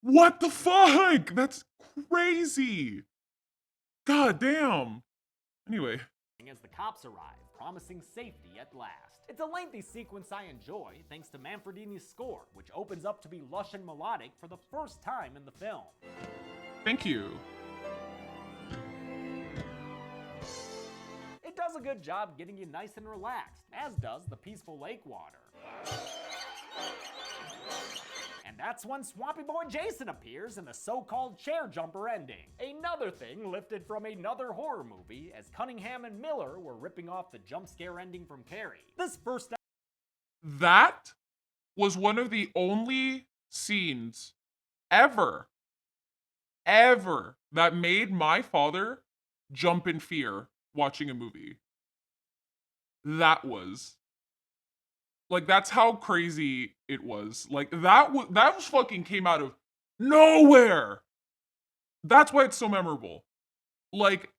S1: What the fuck? That's crazy. God damn. Anyway.
S2: As the cops arrive, promising safety at last. It's a lengthy sequence I enjoy, thanks to Manfredini's score, which opens up to be lush and melodic for the first time in the film.
S1: Thank you.
S2: It does a good job getting you nice and relaxed, as does the peaceful lake water. And that's when Swampy Boy Jason appears in the so-called chair jumper ending. Another thing lifted from another horror movie, as Cunningham and Miller were ripping off the jump scare ending from Carrie. This first...
S1: That was one of the only scenes ever that made my father jump in fear watching a movie. That was... Like, that's how crazy it was. Like, that was fucking came out of nowhere. That's why it's so memorable. Like,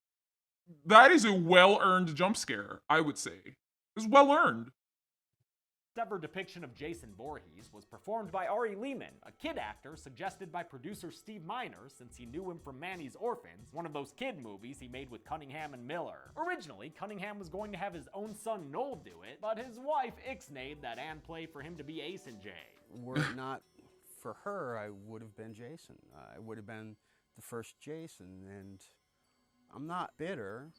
S1: that is a well-earned jump scare, I would say. It's well-earned.
S2: Ever depiction of Jason Voorhees was performed by Ari Lehman, a kid actor suggested by producer Steve Miner since he knew him from Manny's Orphans, one of those kid movies he made with Cunningham and Miller. Originally, Cunningham was going to have his own son Noel do it, but his wife ixnayed that and play for him to be Ace and Jay.
S12: Were it not for her, I would have been Jason. I would have been the first Jason, and I'm not bitter.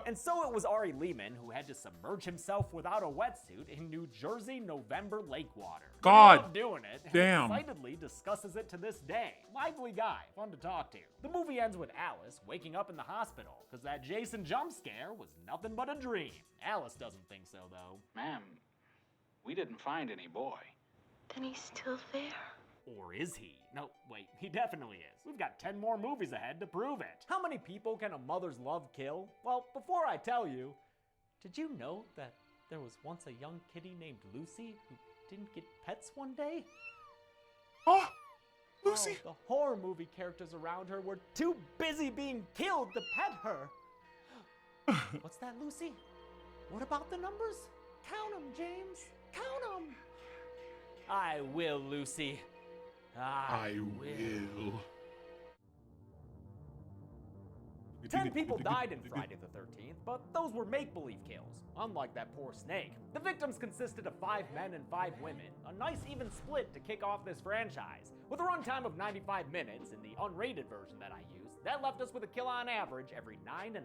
S2: And so it was Ari Lehman who had to submerge himself without a wetsuit in New Jersey November lake water.
S1: God
S2: He loved doing it,
S1: damn.
S2: and excitedly discusses it to this day. Lively guy, fun to talk to. The movie ends with Alice waking up in the hospital, because that Jason jump scare was nothing but a dream. Alice doesn't think so, though.
S7: Ma'am, we didn't find any boy.
S11: Then he's still there.
S2: Or is he? No, wait, he definitely is. We've got 10 more movies ahead to prove it. How many people can a mother's love kill? Well, before I tell you, did you know that there was once a young kitty named Lucy who didn't get pets one day?
S1: Oh, Lucy!
S2: Oh, the horror movie characters around her were too busy being killed to pet her. What's that, Lucy? What about the numbers? Count them, James. Count them. I will, Lucy.
S1: I will.
S2: 10 people died in Friday the 13th, but those were make-believe kills, unlike that poor snake. The victims consisted of 5 men and 5 women, a nice even split to kick off this franchise. With a runtime of 95 minutes in the unrated version that I used, that left us with a kill on average every 9.5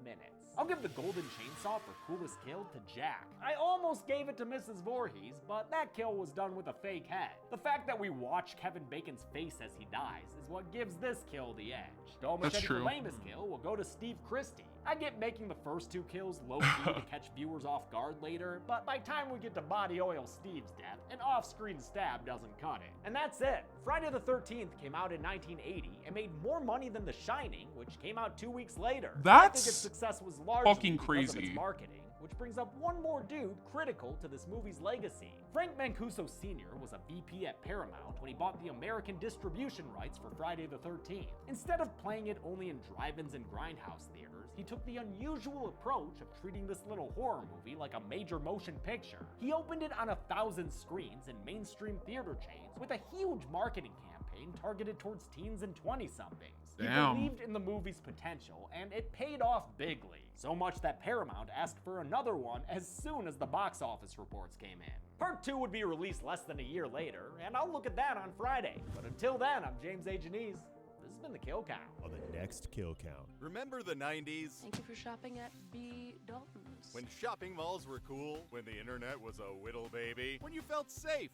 S2: minutes. I'll give the golden chainsaw for coolest kill to Jack. I almost gave it to Mrs. Voorhees, but that kill was done with a fake head. The fact that we watch Kevin Bacon's face as he dies is what gives this kill the edge. The almost famous kill will go to Steve Christie. I get making the first 2 kills low-key to catch viewers off guard later, but by the time we get to body oil Steve's death, an off-screen stab doesn't cut it. And that's it. Friday the 13th came out in 1980 and made more money than The Shining, which came out 2 weeks later.
S1: That's
S2: I think its success was largely
S1: fucking
S2: because of its
S1: crazy.
S2: marketing. Which brings up one more dude critical to this movie's legacy. Frank Mancuso Sr. was a VP at Paramount when he bought the American distribution rights for Friday the 13th. Instead of playing it only in drive-ins and grindhouse theaters, he took the unusual approach of treating this little horror movie like a major motion picture. He opened it on 1,000 screens in mainstream theater chains with a huge marketing campaign targeted towards teens and 20-somethings. He believed in the movie's potential, and it paid off bigly. So much that Paramount asked for another one as soon as the box office reports came in. Part 2 would be released less than a year later, and I'll look at that on Friday. But until then, I'm James A. Janice. This has been the Kill Count.
S13: On the next Kill Count.
S14: Remember the 90s?
S15: Thank you for shopping at B. Dalton's.
S14: When shopping malls were cool, when the internet was a whittle baby, when you felt safe.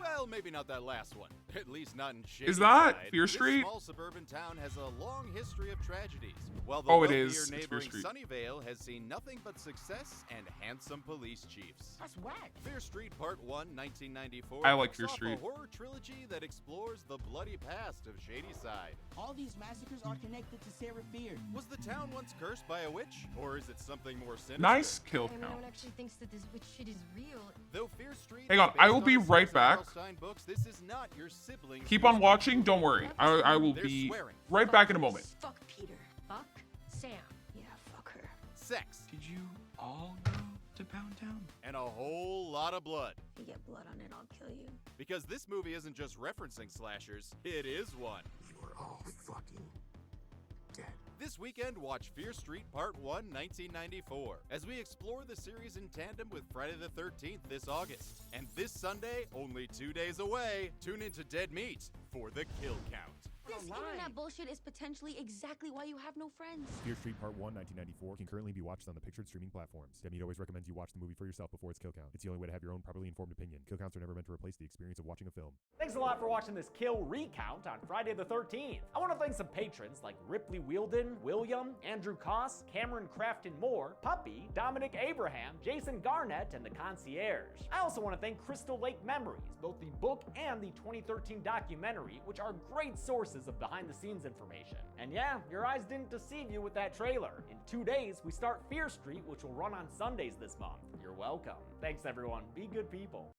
S14: Well, maybe not that last one. At least not in Shady
S1: Is that
S14: Side.
S1: Fear Street?
S14: This small suburban town has a long history of tragedies. While the
S1: Oh, it
S14: wealthier
S1: is. It's Fear
S14: neighboring
S1: Street.
S14: Sunnyvale has seen nothing but success and handsome police chiefs.
S15: That's whack.
S14: Fear Street Part 1, 1994.
S1: I like
S14: kicks
S1: Fear
S14: off
S1: Street.
S14: A horror trilogy that explores the bloody past of Shady Side.
S16: All these massacres are connected to Sarah Fear.
S14: Was the town once cursed by a witch? Or is it something more sinister?
S1: Nice kill
S15: I mean,
S1: count.
S15: no one actually thinks that this witch shit is real.
S14: Though Fear Street
S1: Hang on,
S14: is
S1: I
S14: based
S1: will be
S14: a
S1: right
S14: series of
S1: back.
S14: Charles Stein books, this is not your sibling's
S1: Keep
S14: Fear
S1: on
S14: Street.
S1: watching. Don't worry. I will be
S14: swearing.
S1: right back in a moment.
S15: Fuck Peter. Fuck Sam. Yeah, fuck her.
S14: Sex.
S17: Did you all go to Pound Town?
S14: And a whole lot of blood.
S15: If you get blood on it, I'll kill you.
S14: Because this movie isn't just referencing slashers, it is one.
S17: You are all fucking dead.
S14: This weekend, watch Fear Street Part 1, 1994, as we explore the series in tandem with Friday the 13th this August. And this Sunday, only 2 days away, tune into Dead Meat for the Kill Count.
S15: This internet bullshit is potentially exactly why you have no friends.
S13: Fear Street Part 1, 1994 can currently be watched on the pictured streaming platforms. Dead Meat always recommends you watch the movie for yourself before its kill count. It's the only way to have your own properly informed opinion. Kill counts are never meant to replace the experience of watching a film.
S2: Thanks a lot for watching this kill recount on Friday the 13th. I want to thank some patrons like Ripley Wielden, William, Andrew Koss, Cameron Crafton Moore, Puppy, Dominic Abraham, Jason Garnett, and the Concierge. I also want to thank Crystal Lake Memories, both the book and the 2013 documentary, which are great sources of behind-the-scenes information. And yeah, your eyes didn't deceive you with that trailer. In 2 days, we start Fear Street, which will run on Sundays this month. You're welcome. Thanks, everyone. Be good people.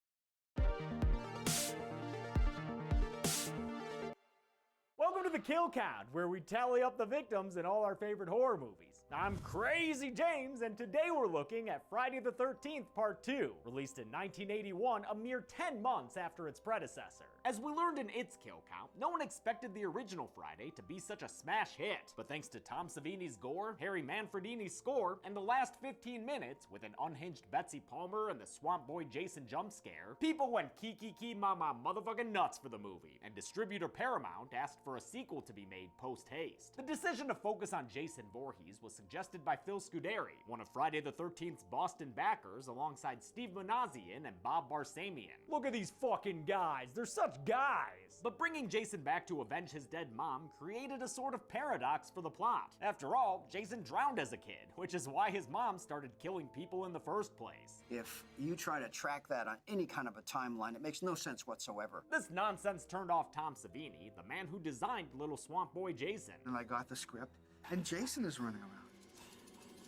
S2: Welcome to the Kill Count, where we tally up the victims in all our favorite horror movies. I'm Crazy James, and today we're looking at Friday the 13th Part 2, released in 1981, a mere 10 months after its predecessor. As we learned in its kill count, no one expected the original Friday to be such a smash hit, but thanks to Tom Savini's gore, Harry Manfredini's score, and the last 15 minutes with an unhinged Betsy Palmer and the Swamp Boy Jason jump scare, people went kiki mama motherfucking nuts for the movie, and distributor Paramount asked for a sequel to be made post-haste. The decision to focus on Jason Voorhees was suggested by Phil Scuderi, one of Friday the 13th's Boston backers, alongside Steve Manassian and Bob Barsamian. Look at these fucking guys, they're such guys! But bringing Jason back to avenge his dead mom created a sort of paradox for the plot. After all, Jason drowned as a kid, which is why his mom started killing people in the first place.
S4: If you try to track that on any kind of a timeline, it makes no sense whatsoever.
S2: This nonsense turned off Tom Savini, the man who designed Little Swamp Boy Jason.
S10: And I got the script, and Jason is running around.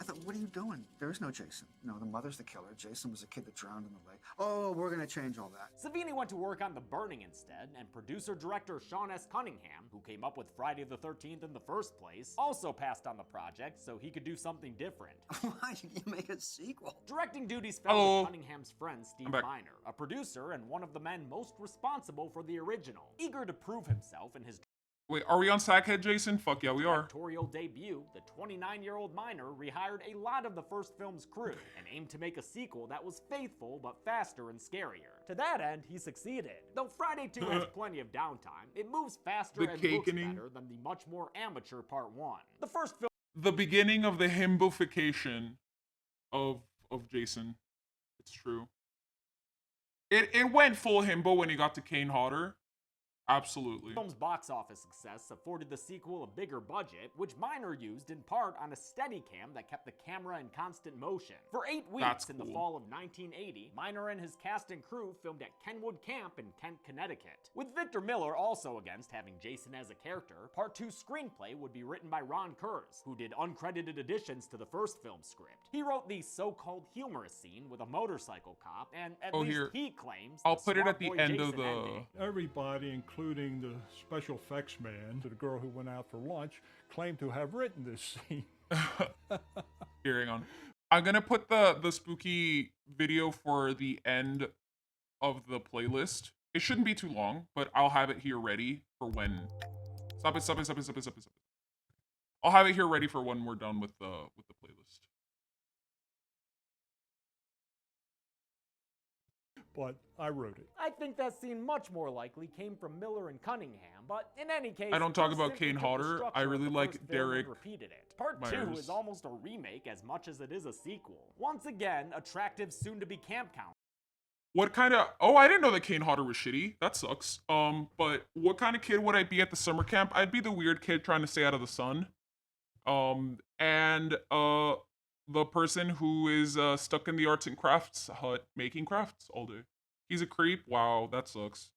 S4: I thought, what are you doing? There is no Jason. No, the mother's the killer. Jason was a kid that drowned in the lake. Oh, we're gonna change all that.
S2: Savini went to work on The Burning instead, and producer-director Sean S. Cunningham, who came up with Friday the 13th in the first place, also passed on the project so he could do something different.
S4: Why did you make a sequel?
S2: Directing duties fell to Cunningham's friend Steve Miner, a producer and one of the men most responsible for the original. Eager to prove himself in his
S1: Wait, are we on Sackhead, Jason? Fuck yeah, we are.
S2: directorial debut, the 29-year-old Miner rehired a lot of the first film's crew and aimed to make a sequel that was faithful but faster and scarier. To that end, he succeeded. Though Friday 2 has plenty of downtime, it moves faster and looks better than the much more amateur Part 1. The first film...
S1: The beginning of the himbification of Jason. It's true. It went full himbo when he got to Kane Hodder. Absolutely.
S2: The film's box office success afforded the sequel a bigger budget, which Miner used in part on a Steadicam that kept the camera in constant motion. For 8 weeks in the fall of 1980, Miner and his cast and crew filmed at Kenwood Camp in Kent, Connecticut. With Victor Miller also against having Jason as a character, Part 2's screenplay would be written by Ron Kurz, who did uncredited additions to the first film script. He wrote the so-called humorous scene with a motorcycle cop, and at least he claims
S1: I'll put it at the end of the...
S18: Everybody, including the special effects man, the girl who went out for lunch, claimed to have written this scene.
S1: Here, hang on. I'm gonna put the spooky video for the end of the playlist. It shouldn't be too long, but I'll have it here ready for when... Stop it. I'll have it here ready for when we're done with the playlist.
S18: But I wrote it.
S2: I think that scene much more likely came from Miller and Cunningham, but in any case...
S1: I don't talk about Kane Hodder. I really like Derek
S2: repeated it. Part 2 is almost a remake as much as it is a sequel. Once again, attractive soon-to-be camp count.
S1: What kind of... Oh, I didn't know that Kane Hodder was shitty. That sucks. But what kind of kid would I be at the summer camp? I'd be the weird kid trying to stay out of the sun. The person who is stuck in the arts and crafts hut making crafts all day. He's a creep. Wow, that sucks.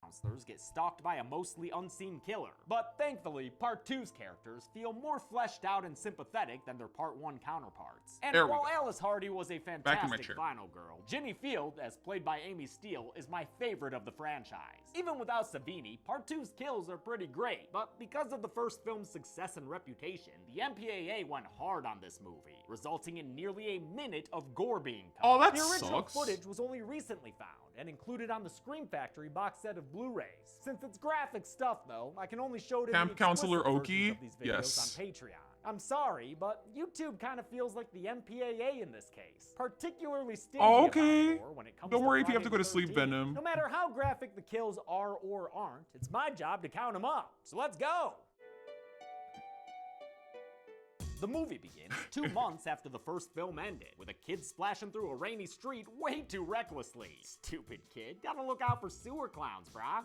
S2: Counselors get stalked by a mostly unseen killer. But thankfully, Part 2's characters feel more fleshed out and sympathetic than their Part 1 counterparts. And while Alice Hardy was a fantastic final girl, Ginny Field, as played by Amy Steele, is my favorite of the franchise. Even without Savini, Part 2's kills are pretty great, but because of the first film's success and reputation, the MPAA went hard on this movie, resulting in nearly a minute of gore being cut.
S1: Oh, that
S2: The original
S1: sucks.
S2: footage was only recently found and included on the Scream Factory box set of Blu-rays. Since it's graphic stuff, though, I can only show it in
S1: Camp
S2: the
S1: Counselor
S2: explicit
S1: Oki?
S2: versions of these videos
S1: Yes.
S2: on Patreon. I'm sorry, but YouTube kind of feels like the MPAA in this case. Particularly stingy about gore when it comes
S1: Don't worry if you have
S2: Friday
S1: to go to
S2: the
S1: sleep,
S2: 13th.
S1: Venom.
S2: No matter how graphic the kills are or aren't, it's my job to count them up. So let's go! The movie begins 2 months after the first film ended, with a kid splashing through a rainy street way too recklessly. Stupid kid, gotta look out for sewer clowns, brah.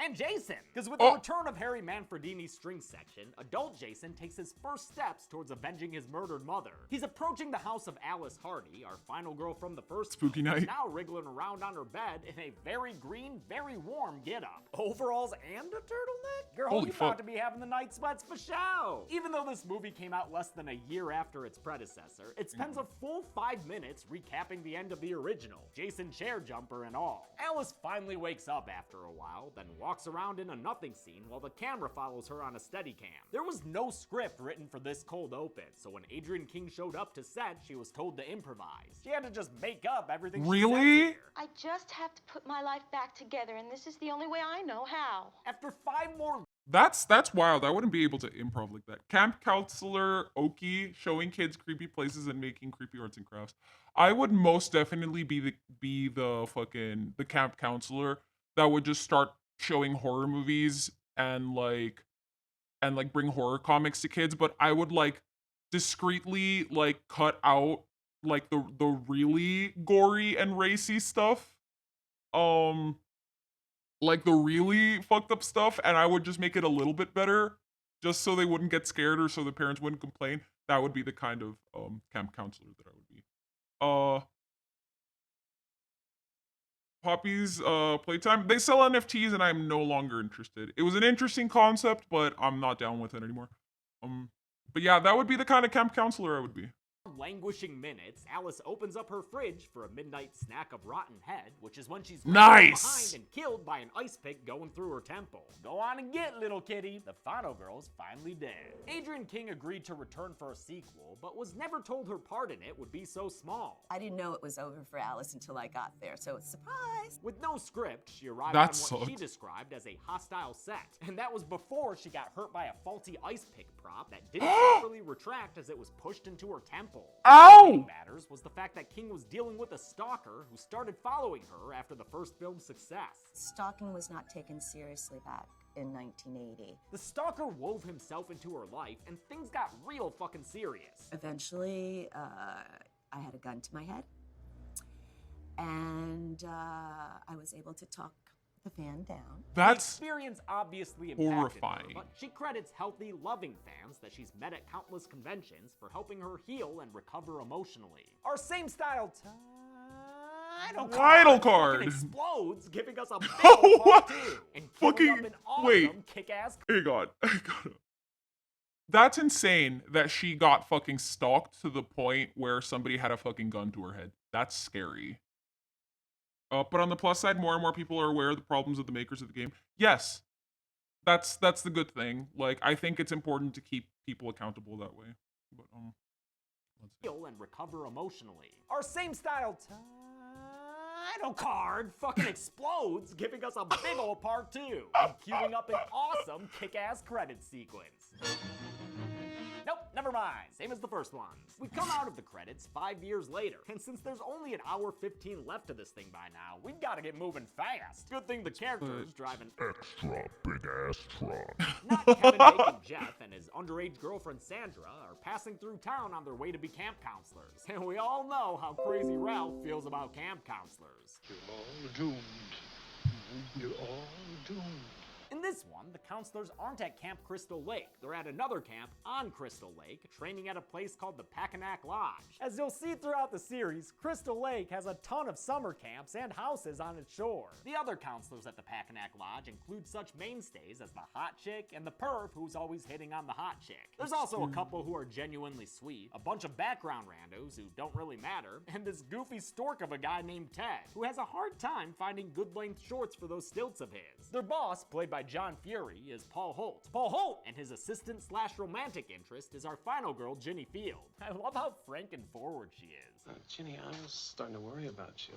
S2: And Jason, because with the return of Harry Manfredini's string section, adult Jason takes his first steps towards avenging his murdered mother. He's approaching the house of Alice Hardy, our final girl from the first
S1: Spooky
S2: film, who's
S1: night.
S2: now wriggling around on her bed in a very green, very warm get-up. Overalls and a turtleneck? Girl,
S1: Holy
S2: you
S1: fuck.
S2: about to be having the night sweats for show. Even though this movie came out less than a year after its predecessor, it spends a full 5 minutes recapping the end of the original, Jason chair jumper and all. Alice finally wakes up after a while, then walks around in a nothing scene while the camera follows her on a Steadicam. There was no script written for this cold open, so when Adrian King showed up to set, she was told to improvise. She had to just make up everything she said here.
S15: I just have to put my life back together, and this is the only way I know how.
S2: After 5 more
S1: That's wild. I wouldn't be able to improv like that. Camp Counselor Oki showing kids creepy places and making creepy arts and crafts. I would most definitely be the camp counselor that would just start showing horror movies and bring horror comics to kids, but I would discreetly cut out the really gory and racy stuff. The really fucked up stuff, and I would just make it a little bit better, just so they wouldn't get scared or so the parents wouldn't complain. That would be the kind of camp counselor that I would be. Poppy's playtime. They sell NFTs, and I'm no longer interested. It was an interesting concept, but I'm not down with it anymore. But yeah, that would be the kind of camp counselor I would be.
S2: Languishing minutes, Alice opens up her fridge for a midnight snack of rotten head, which is when she's
S1: Nice!
S2: behind and killed by an ice pick going through her temple. Go on and get, little kitty. The final girl's finally dead. Adrienne King agreed to return for a sequel, but was never told her part in it would be so small.
S11: I didn't know it was over for Alice until I got there, so it's surprise.
S2: With no script, she arrived
S1: That
S2: on what
S1: sucked.
S2: she described as a hostile set, and that was before she got hurt by a faulty ice pick prop that didn't properly retract as it was pushed into her temple.
S1: Ow!
S2: What matters was the fact that King was dealing with a stalker who started following her after the first film's success.
S11: Stalking was not taken seriously back in 1980.
S2: The stalker wove himself into her life, and things got real fucking serious.
S11: Eventually, I had a gun to my head, and I was able to talk the fan down.
S1: That's
S2: the experience obviously impacted
S1: horrifying.
S2: her, but she credits healthy, loving fans that she's met at countless conventions for helping her heal and recover emotionally. Our same style
S1: title card
S2: explodes, giving us a big part 2 and killing up an awesome kick-ass.
S1: Hang on. That's insane that she got fucking stalked to the point where somebody had a fucking gun to her head. That's scary. But on the plus side, more and more people are aware of the problems of the makers of the game. Yes, that's the good thing. Like, I think it's important to keep people accountable that way. But let's
S2: heal and recover emotionally. Our same style title card fucking explodes, giving us a big ol' part 2 and queuing up an awesome kick-ass credit sequence. Nope, never mind. Same as the first ones. We come out of the credits 5 years later, and since there's only an hour 15 left of this thing by now, we've got to get moving fast. Good thing the characters drive an
S9: extra big ass truck.
S2: Not Kevin Bacon Jeff and his underage girlfriend Sandra are passing through town on their way to be camp counselors. And we all know how crazy Ralph feels about camp counselors.
S7: You're all doomed. You're all doomed.
S2: In this one, the counselors aren't at Camp Crystal Lake. They're at another camp on Crystal Lake, training at a place called the Packanack Lodge. As you'll see throughout the series, Crystal Lake has a ton of summer camps and houses on its shore. The other counselors at the Packanack Lodge include such mainstays as the hot chick and the perv who's always hitting on the hot chick. There's also a couple who are genuinely sweet, a bunch of background randos who don't really matter, and this goofy stork of a guy named Ted, who has a hard time finding good length shorts for those stilts of his. Their boss, played by John Fury, is Paul Holt. Paul Holt! And his assistant/romantic interest is our final girl, Ginny Field. I love how frank and forward she is.
S6: Ginny, I was starting to worry about you.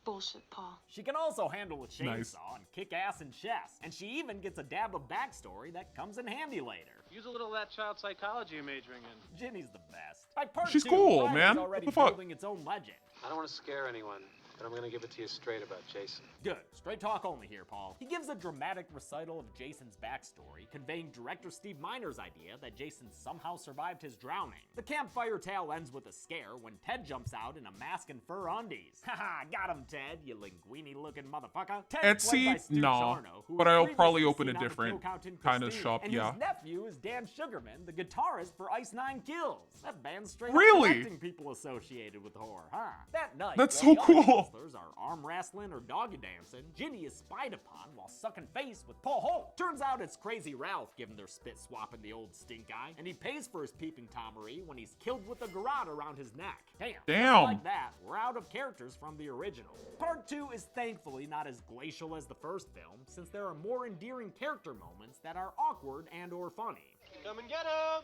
S15: Bullshit, Paul.
S2: She can also handle a chainsaw
S1: Nice.
S2: and kick ass in chess, and she even gets a dab of backstory that comes in handy later.
S6: Use a little of that child psychology you're majoring in.
S2: Ginny's the best. By part
S1: She's
S2: 2,
S1: cool,
S2: Ryan's
S1: man.
S2: already
S1: What the fuck?
S2: building its own legend.
S6: I don't want to scare anyone, but I'm going to give it to you straight about Jason.
S2: Good. Straight talk only here, Paul. He gives a dramatic recital of Jason's backstory, conveying director Steve Miner's idea that Jason somehow survived his drowning. The campfire tale ends with a scare when Ted jumps out in a mask and fur undies. Haha, got him, Ted, you linguini-looking motherfucker. Ted's played by
S1: Etsy?
S2: Stu
S1: No.
S2: Charno, who
S1: But
S2: was
S1: I'll
S2: previously
S1: probably open
S2: seen
S1: a
S2: on the
S1: different
S2: Kill Count in
S1: kind of
S2: Prestige,
S1: shop,
S2: and
S1: yeah.
S2: his nephew is Dan Sugarman, the guitarist for Ice Nine Kills. That band's straight
S1: Really?
S2: up collecting people associated with horror, huh? That night,
S1: That's
S2: while
S1: so
S2: the other
S1: cool.
S2: counselors are arm wrestling or doggy dancing, Ginny is spied upon while sucking face with Paul Holt. Turns out it's Crazy Ralph giving their spit swapping the old stink eye, and he pays for his peeping Tomery when he's killed with a garrote around his neck. Damn.
S1: Damn.
S2: Just like that, we're out of characters from the original. Part 2 is thankfully not as glacial as the first film, since there are more endearing character moments that are awkward and or funny.
S6: Come and get him!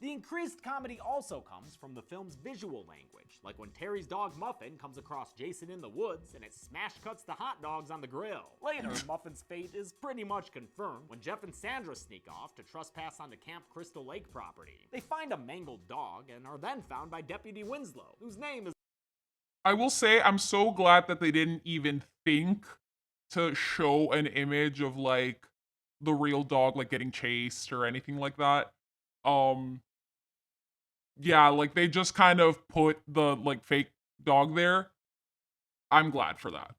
S2: The increased comedy also comes from the film's visual language, like when Terry's dog Muffin comes across Jason in the woods and it smash cuts the hot dogs on the grill. Later, Muffin's fate is pretty much confirmed when Jeff and Sandra sneak off to trespass onto Camp Crystal Lake property. They find a mangled dog and are then found by Deputy Winslow, whose name is
S1: I will say I'm so glad that they didn't even think to show an image of like the real dog like getting chased or anything like that. Yeah, like they just kind of put the like fake dog there. I'm glad for that.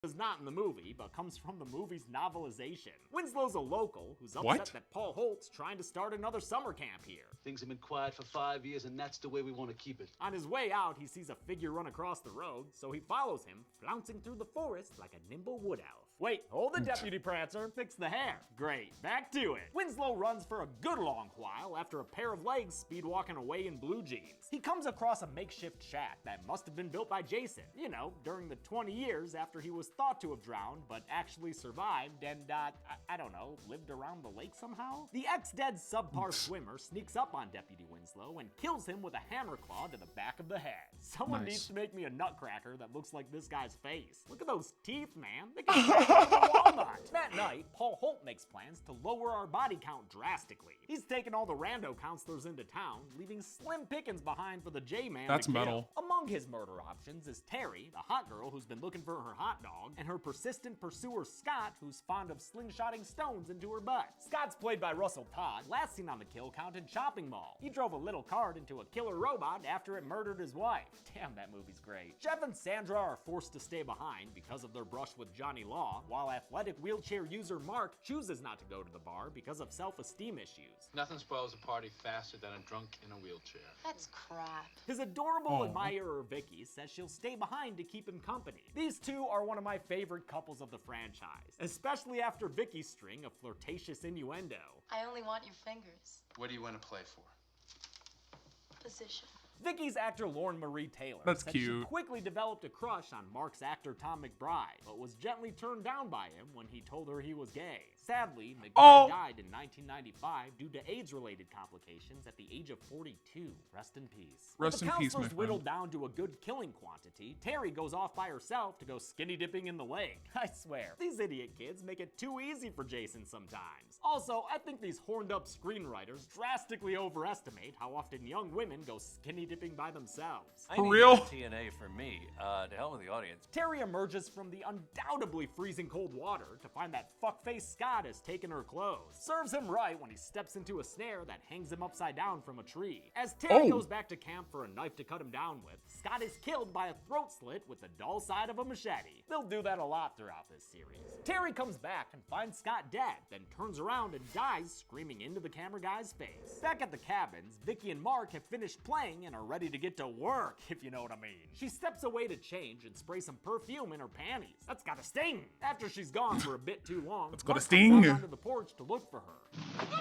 S2: is not in the movie, but comes from the movie's novelization. Winslow's a local who's upset
S1: What?
S2: that Paul Holt's trying to start another summer camp here.
S7: Things have been quiet for 5 years, and that's the way we want to keep it.
S2: On his way out, he sees a figure run across the road, so he follows him, flouncing through the forest like a nimble wood elf. Wait, hold the Deputy Prancer, fix the hair. Great, back to it. Winslow runs for a good long while after a pair of legs speed walking away in blue jeans. He comes across a makeshift shack that must have been built by Jason, you know, during the 20 years after he was thought to have drowned, but actually survived and, I don't know, lived around the lake somehow? The ex-dead subpar swimmer sneaks up on Deputy Winslow and kills him with a hammer claw to the back of the head. Someone needs to make me a nutcracker that looks like this guy's face. Look at those teeth, man. They can a walnut. That night, Paul Holt makes plans to lower our body count drastically. He's taken all the rando counselors into town, leaving slim pickings behind for the J-Man
S1: That's
S2: to kill.
S1: metal.
S2: Among his murder options is Terry, the hot girl who's been looking for her hot dog, and her persistent pursuer Scott, who's fond of slingshotting stones into her butt. Scott's played by Russell Todd, last seen on the kill count in Shopping Mall. He drove a little cart into a killer robot after it murdered his wife. Damn, that movie's great. Jeff and Sandra are forced to stay behind because of their brush with Johnny Law, while athletic wheelchair user Mark chooses not to go to the bar because of self-esteem issues.
S19: Nothing spoils a party faster than a drunk in a wheelchair.
S15: That's crap.
S2: His adorable admirer Vicky says she'll stay behind to keep him company. These two are one of my favorite couples of the franchise, especially after Vicky's string of flirtatious innuendo.
S15: I only want your fingers.
S19: What do you want to play for?
S15: Position.
S2: Vicky's actor Lauren Marie Taylor
S1: That's
S2: said she
S1: cute.
S2: quickly developed a crush on Mark's actor Tom McBride, but was gently turned down by him when he told her he was gay. Sadly, McBride died in 1995 due to AIDS-related complications at the age of 42. Rest in peace.
S1: Rest in peace, my
S2: With the counselors
S1: friend.
S2: whittled down to a good killing quantity, Terry goes off by herself to go skinny dipping in the lake. I swear, these idiot kids make it too easy for Jason sometimes. Also, I think these horned-up screenwriters drastically overestimate how often young women go skinny dipping by themselves.
S3: I need TNA for me. To hell with the audience.
S2: Terry emerges from the undoubtedly freezing cold water to find that fuckface Scott has taken her clothes. Serves him right when he steps into a snare that hangs him upside down from a tree. As Terry goes back to camp for a knife to cut him down with, Scott is killed by a throat slit with the dull side of a machete. They'll do that a lot throughout this series. Terry comes back and finds Scott dead, then turns around and dies screaming into the camera guy's face. Back at the cabins, Vicky and Mark have finished playing and are ready to get to work, if you know what I mean. She steps away to change and spray some perfume in her panties. That's gotta sting. After she's gone for a bit too long,
S1: That's gotta
S2: Mark
S1: sting.
S2: comes out onto the porch to look for her.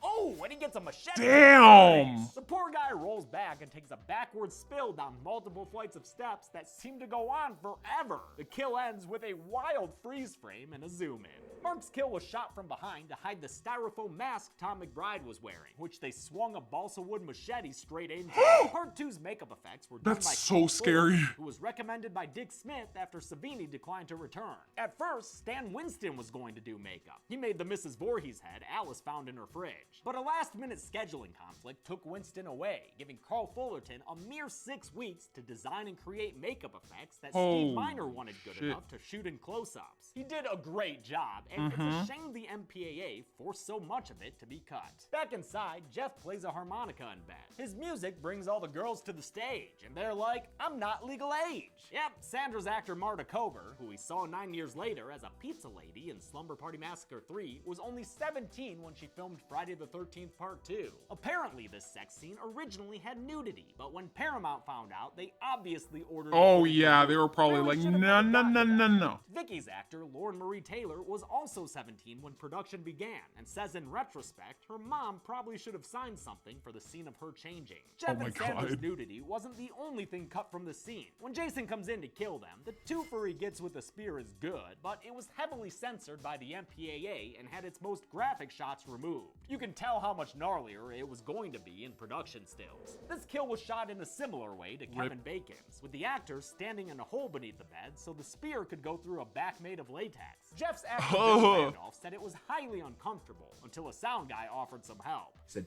S2: Oh, and he gets a machete.
S1: Damn.
S2: The poor guy rolls back and takes a backward spill down multiple flights of steps that seem to go on forever. The kill ends with a wild freeze frame and a zoom in. Mark's kill was shot from behind to hide the styrofoam mask Tom McBride was wearing, which they swung a balsa wood machete straight into. Part 2's makeup effects were done
S1: That's
S2: by
S1: so
S2: Cole
S1: scary.
S2: Fuller, who was recommended by Dick Smith after Savini declined to return. At first, Stan Winston was going to do makeup. He made the Mrs. Voorhees head Alice found in her fridge. But a last-minute scheduling conflict took Winston away, giving Carl Fullerton a mere 6 weeks to design and create makeup effects that Steve Miner wanted good enough to shoot in close-ups. He did a great job, and it's a shame the MPAA forced so much of it to be cut. Back inside, Jeff plays a harmonica in bed. His music brings all the girls to the stage, and they're like, I'm not legal age. Yep, Sandra's actor Marta Kober, who we saw 9 years later as a pizza lady in Slumber Party Massacre 3, was only 17 when she filmed Friday the 13th Part 2. Apparently, this sex scene originally had nudity, but when Paramount found out, they obviously ordered
S1: Oh yeah, they were probably like, no, no, no, no, no.
S2: Vicky's actor, Lauren Marie Taylor, was also 17 when production began, and says in retrospect, her mom probably should have signed something for the scene of her changing. Jeff and Sandra's nudity wasn't the only thing cut from the scene. When Jason comes in to kill them, the twofer he gets with the spear is good, but it was heavily censored by the MPAA and had its most graphic shots removed. You can tell how much gnarlier it was going to be in production stills. This kill was shot in a similar way to Kevin Bacon's, with the actor standing in a hole beneath the bed so the spear could go through a back made of latex. Jeff's actor Bill Randolph said it was highly uncomfortable until a sound guy offered some help.
S20: He said,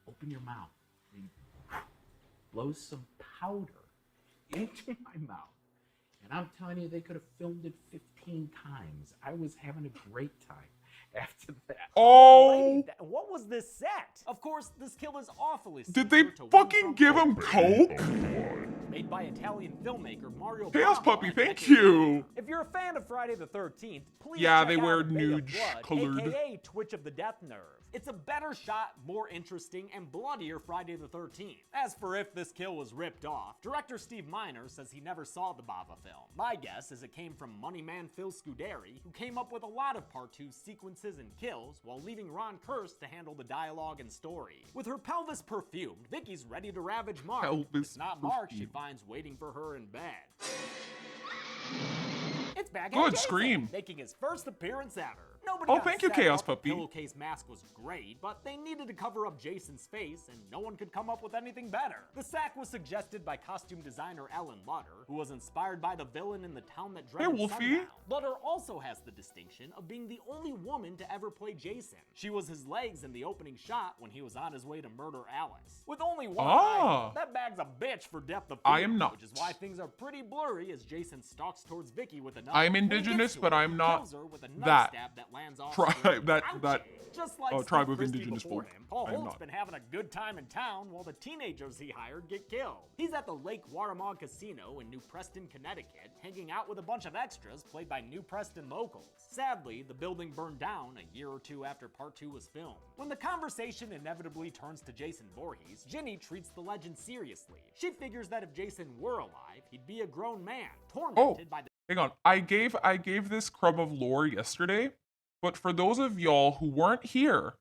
S20: open your mouth. And he blows some powder into my mouth. And I'm telling you, they could have filmed it 15 times. I was having a great time. after that.
S1: Oh!
S2: What was this set? Of course, this kill is awfully
S1: Did they
S2: similar to
S1: fucking give him coke?
S2: made by Italian filmmaker Mario
S1: Chaos
S2: Bava
S1: Puppy,
S2: a
S1: thank
S2: decade
S1: you.
S2: ago. If you're a fan of Friday the 13th, please
S1: Yeah,
S2: check
S1: they
S2: out
S1: wear
S2: A Bay of
S1: nude
S2: Blood,
S1: colored.
S2: aka Twitch of the Death Nerve. It's a better shot, more interesting, and bloodier Friday the 13th. As for if this kill was ripped off, director Steve Miner says he never saw the Bava film. My guess is it came from money man Phil Scuderi, who came up with a lot of Part 2 sequences and kills while leaving Ron Kurst to handle the dialogue and story. With her pelvis perfumed, Vicky's ready to ravage Mark.
S1: Pelvis
S2: If not Mark, she
S1: perfumed.
S2: finds waiting for her in bed. It's Baghead
S1: Good
S2: Jason,
S1: scream.
S2: making his first appearance ever. Nobody
S1: Oh,
S2: got
S1: thank you,
S2: sad
S1: Chaos
S2: about the
S1: Puppy.
S2: Pillowcase mask was great, but they needed to cover up Jason's face, and no one could come up with anything better. The sack was suggested by costume designer Ellen Lutter, who was inspired by the villain in The Town That Dreaded
S1: Wolfie.
S2: Sundown. Lutter also has the distinction of being the only woman to ever play Jason. She was his legs in the opening shot when he was on his way to murder Alice. With only one eye, that bag's a bitch for depth of field,
S1: I am not.
S2: which is why things are pretty blurry as Jason stalks towards Vicky with a knife.
S1: I'm
S2: When he
S1: indigenous,
S2: gets to
S1: but
S2: her,
S1: I'm
S2: he
S1: not
S2: kills her with a knife
S1: that.
S2: stab that lands off
S1: Tribe,
S2: screen.
S1: that
S2: Just like Steve
S1: tribe of
S2: Christie
S1: indigenous
S2: before
S1: folk.
S2: him, Paul
S1: I am
S2: Holt's
S1: not.
S2: been having a good time in town while the teenagers he hired get killed. He's at the Lake Warramog Casino in New Preston, Connecticut, hanging out with a bunch of extras played by New Preston locals. Sadly, the building burned down a year or two after Part 2 was filmed. When the conversation inevitably turns to Jason Voorhees, Ginny treats the legend seriously. She figures that if Jason were alive, he'd be a grown man, tormented by the
S1: Hang on. I gave this crumb of lore yesterday, but for those of y'all who weren't here,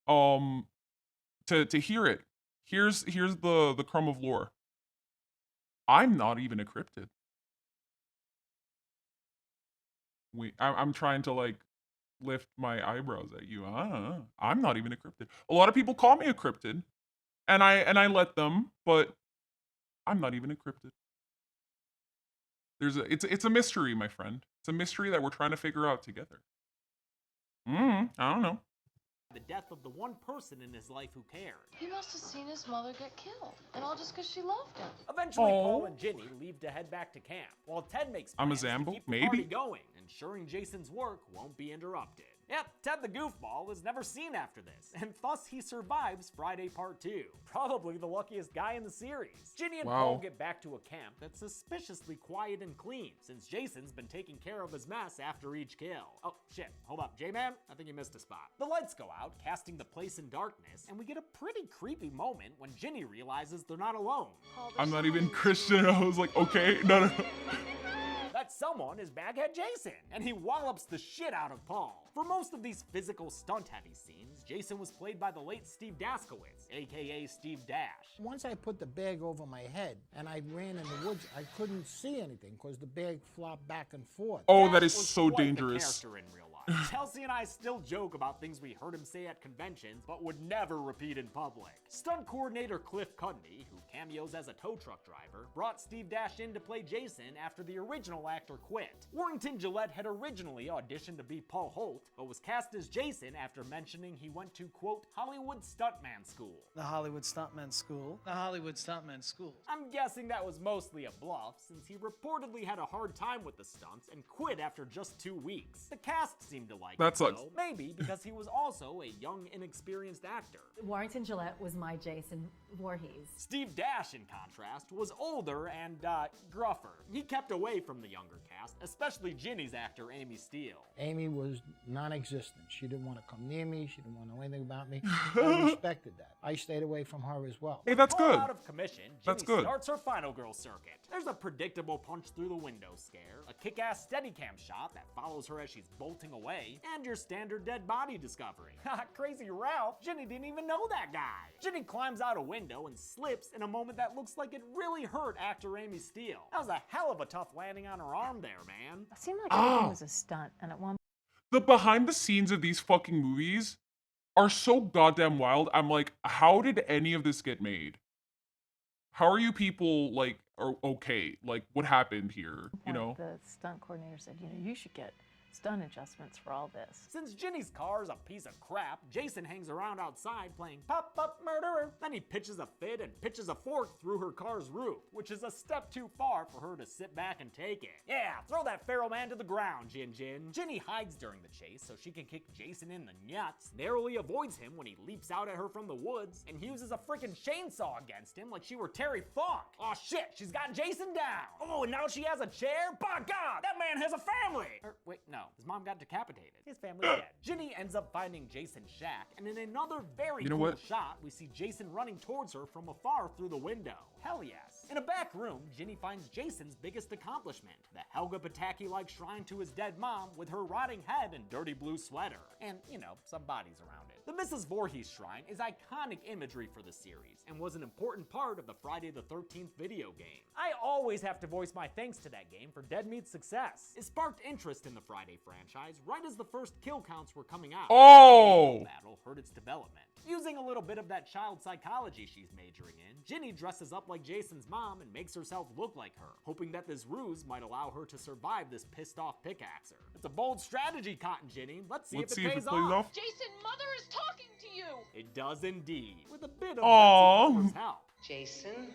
S1: to hear it, here's the crumb of lore. I'm not even a cryptid. I'm trying to like lift my eyebrows at you. I'm not even a cryptid. A lot of people call me a cryptid, and I let them, but I'm not even a cryptid. It's a mystery, my friend. It's a mystery that we're trying to figure out together. I don't know.
S2: the death of the one person in his life who cared.
S15: He must have seen his mother get killed, and all just because she loved him.
S2: Eventually, Paul and Ginny leave to head back to camp, while Ted makes
S1: I'm a
S2: plans to
S1: Zambo,
S2: keep the
S1: maybe.
S2: party going, ensuring Jason's work won't be interrupted. Yep, Ted the Goofball is never seen after this, and thus he survives Friday Part 2. Probably the luckiest guy in the series. Ginny and Paul get back to a camp that's suspiciously quiet and clean, since Jason's been taking care of his mess after each kill. Oh, shit, hold up, J-Man, I think you missed a spot. The lights go out, casting the place in darkness, and we get a pretty creepy moment when Ginny realizes they're not alone.
S1: I'm not even Christian. I was like, okay, no.
S2: That someone is Baghead Jason, and he wallops the shit out of Paul. For most of these physical stunt-heavy scenes, Jason was played by the late Steve Daskowitz, aka Steve Dash.
S21: Once I put the bag over my head and I ran in the woods, I couldn't see anything because the bag flopped back and forth.
S1: Oh,
S2: Dash
S1: that is
S2: was
S1: so
S2: quite the
S1: dangerous.
S2: character in real life. Chelsea and I still joke about things we heard him say at conventions, but would never repeat in public. Stunt coordinator Cliff Cudney, who cameos as a tow truck driver, brought Steve Dash in to play Jason after the original actor quit. Warrington Gillette had originally auditioned to be Paul Holt, but was cast as Jason after mentioning he went to, quote, Hollywood Stuntman School.
S22: The Hollywood Stuntman School. The Hollywood Stuntman School.
S2: I'm guessing that was mostly a bluff, since he reportedly had a hard time with the stunts and quit after just 2 weeks. The cast seemed to like
S1: That
S2: him,
S1: sucks.
S2: though, maybe because he was also a young, inexperienced actor.
S23: Warrington Gillette was my Jason Voorhees.
S2: Steve Dash, in contrast, was older and, gruffer. He kept away from the younger cast, especially Ginny's actor, Amy Steele.
S21: Amy was non-existent. She didn't want to come near me. She didn't want to know anything about me. I respected that. I stayed away from her as well.
S1: Hey, that's
S2: Paul
S1: good.
S2: Out of commission,
S1: That's
S2: Ginny
S1: good.
S2: starts her final girl circuit. There's a predictable punch through the window scare, a kick-ass Steadicam shot that follows her as she's bolting away, and your standard dead body discovery. Ha, crazy Ralph, Ginny didn't even know that guy. Ginny climbs out a window and slips in a moment that looks like it really hurt actor Amy Steele. That was a hell of a tough landing on her arm there, man.
S23: It seemed like everything was a stunt, and at one
S1: The behind the scenes of these fucking movies are so goddamn wild. I'm like, how did any of this get made? How are you people like are okay? Like, what happened here? You know?
S23: the stunt coordinator said, you know, you should get stunt adjustments for all this.
S2: Since Ginny's car is a piece of crap, Jason hangs around outside playing pop-up murderer. Then he pitches a fit and pitches a fork through her car's roof, which is a step too far for her to sit back and take it. Yeah, throw that feral man to the ground, Gin. Ginny hides during the chase so she can kick Jason in the nuts, narrowly avoids him when he leaps out at her from the woods, and uses a freaking chainsaw against him like she were Terry Funk. Aw shit, she's got Jason down. Oh, and now she has a chair? By God, that man has a family! Wait, no, his mom got decapitated. His family's dead. Ginny ends up finding Jason's shack, and in another very cool shot, we see Jason running towards her from afar through the window. Hell yes. In a back room, Ginny finds Jason's biggest accomplishment, the Helga Pataki-like shrine to his dead mom with her rotting head and dirty blue sweater. And, you know, some bodies around it. The Mrs. Voorhees shrine is iconic imagery for the series, and was an important part of the Friday the 13th video game. I always have to voice my thanks to that game for Dead Meat's success. It sparked interest in the Friday franchise right as the first kill counts were coming out.
S1: Oh!
S2: The battle hurt its development. Using a little bit of that child psychology she's majoring in, Ginny dresses up like Jason's mom and makes herself look like her, hoping that this ruse might allow her to survive this pissed-off pickaxer. It's a bold strategy, Cotton Ginny. Let's see if it pays off.
S15: Jason, Mother is talking to you!
S2: It does indeed, with a bit of
S1: Aww.
S2: help.
S5: Jason,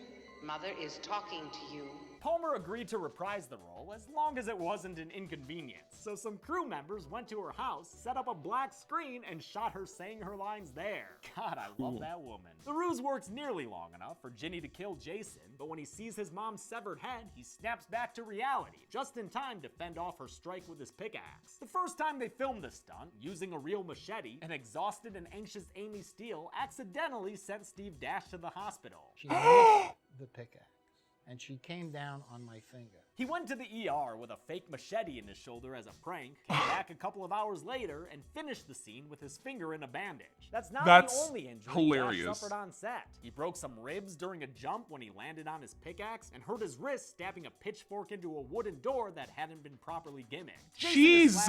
S5: Mother is talking to you.
S2: Palmer agreed to reprise the role as long as it wasn't an inconvenience, so some crew members went to her house, set up a black screen, and shot her saying her lines there. God, I love that woman. The ruse works nearly long enough for Ginny to kill Jason, but when he sees his mom's severed head, he snaps back to reality, just in time to fend off her strike with his pickaxe. The first time they filmed this stunt, using a real machete, an exhausted and anxious Amy Steele accidentally sent Steve Dash to the hospital.
S21: She missed the pickaxe, and she came down on my finger.
S2: He went to the ER with a fake machete in his shoulder as a prank, came back a couple of hours later, and finished the scene with his finger in a bandage. That's not the only injury Dash suffered on set. He broke some ribs during a jump when he landed on his pickaxe, and hurt his wrist stabbing a pitchfork into a wooden door that hadn't been properly gimmicked.
S1: Jesus!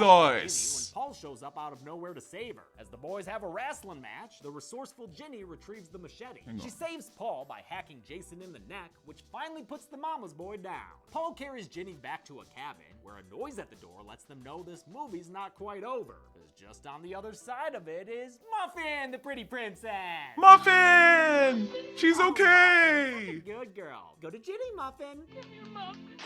S2: When Paul shows up out of nowhere to save her. As the boys have a wrestling match, the resourceful Ginny retrieves the machete. She saves Paul by hacking Jason in the neck, which finally puts the mama's boy down. Paul carries Ginny back to a cabin, where a noise at the door lets them know this movie's not quite over. Because just on the other side of it is Muffin, the pretty princess.
S1: Muffin! She's okay!
S2: Good girl. Go to Ginny, Muffin. Give me a muffin.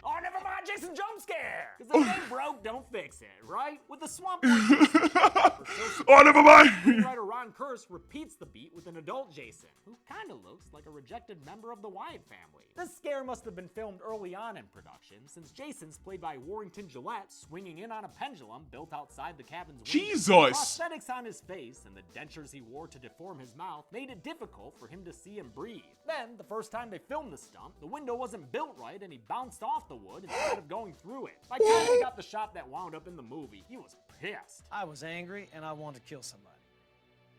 S2: Oh, never mind, Jason jump scare. Because if it broke, don't fix it, right? With the swamp
S1: oh, never mind.
S2: Screenwriter Ron Kurz repeats the beat with an adult Jason, who kind of looks like a rejected member of the Wyatt family. This scare must have been filmed early on in production, since Jason's played by Warrington Gillette swinging in on a pendulum built outside the cabin's window.
S1: Jesus!
S2: Prosthetics on his face and the dentures he wore to deform his mouth made it difficult for him to see and breathe. Then, the first time they filmed the stunt, the window wasn't built right and he bounced off the wood instead of going through it. By the time he got the shot that wound up in the movie, he was pissed.
S22: I was angry and I wanted to kill somebody.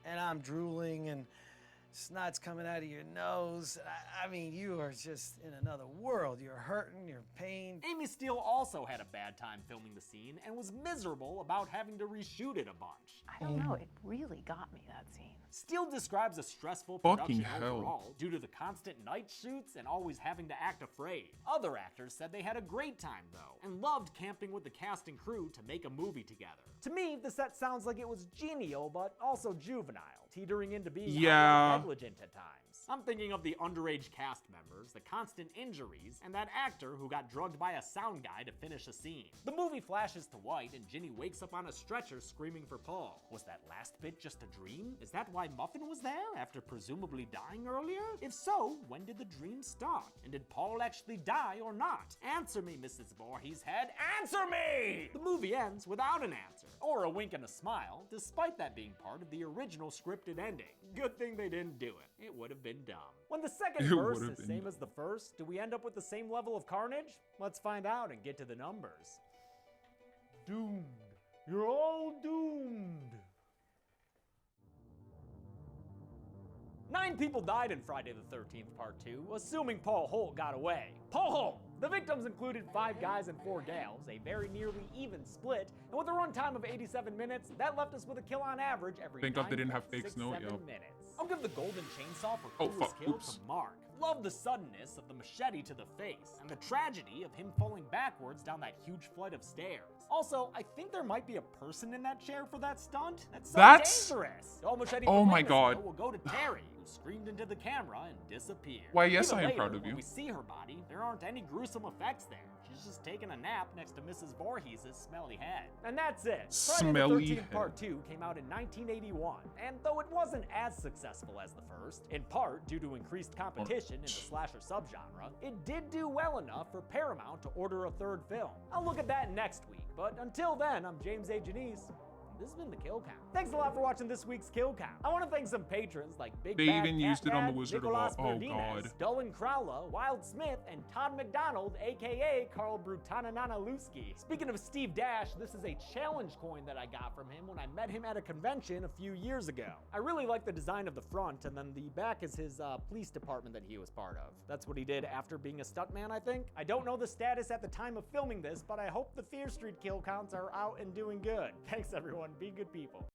S22: And I'm drooling and snot's coming out of your nose. I mean, you are just in another world. You're hurting, you're in pain.
S2: Amy Steele also had a bad time filming the scene and was miserable about having to reshoot it a bunch.
S23: I don't know, it really got me, that scene.
S2: Steele describes a stressful
S1: Fucking
S2: production
S1: hell.
S2: overall due to the constant night shoots and always having to act afraid. Other actors said they had a great time though, and loved camping with the cast and crew to make a movie together. To me, the set sounds like it was genial, but also juvenile, teetering into being negligent at times. I'm thinking of the underage cast members, the constant injuries, and that actor who got drugged by a sound guy to finish a scene. The movie flashes to white and Ginny wakes up on a stretcher screaming for Paul. Was that last bit just a dream? Is that why Muffin was there after presumably dying earlier? If so, when did the dream start? And did Paul actually die or not? Answer me, Mrs. Voorhees head. Answer me! The movie ends without an answer, or a wink and a smile, despite that being part of the original scripted ending. Good thing they didn't do it. It would have been dumb. When the second verse is same as the first, do we end up with the same level of carnage? Let's find out and get to the numbers. Doomed. You're all doomed. 9 people died in Friday the 13th Part 2, assuming Paul Holt got away. Paul Holt! The victims included 5 guys and 4 gals, a very nearly even split, and with a runtime of 87 minutes, that left us with a kill on average every
S1: Thank God they didn't have fake snow,
S2: 7
S1: yo.
S2: minutes. I'll give the golden chainsaw for
S1: Oh,
S2: coolest
S1: fuck.
S2: kill
S1: Oops.
S2: to Mark. Love the suddenness of the machete to the face, and the tragedy of him falling backwards down that huge flight of stairs. Also, I think there might be a person in that chair for that stunt. That's so dangerous. All machete
S1: Oh
S2: from
S1: my
S2: Lambus,
S1: God.
S2: though, will go to Terry, who screamed into the camera and disappeared.
S1: Why, yes,
S2: Even
S1: I am
S2: later,
S1: proud of
S2: when
S1: you.
S2: we see her body, there aren't any gruesome effects there. She's just taking a nap next to Mrs. Voorhees' smelly head. And that's it. Friday the
S1: Smelly
S2: 13th
S1: head.
S2: Part 2 came out in 1981, and though it wasn't as successful as the first, in part due to increased competition in the slasher subgenre, it did do well enough for Paramount to order a third film. I'll look at that next week, but until then, I'm James A. Janice. This has been the Kill Count. Thanks a lot for watching this week's Kill Count. I want to thank some patrons like Big
S1: They
S2: Bad
S1: even used it on the Wizard of
S2: Nicolas
S1: Oz. Oh,
S2: Berdinez,
S1: God.
S2: Dolan Crowla, Wild Smith, and Todd McDonald, aka Carl Brutanananaluski. Speaking of Steve Dash, this is a challenge coin that I got from him when I met him at a convention a few years ago. I really like the design of the front, and then the back is his police department that he was part of. That's what he did after being a stuntman, I think. I don't know the status at the time of filming this, but I hope the Fear Street kill counts are out and doing good. Thanks everyone, be good people.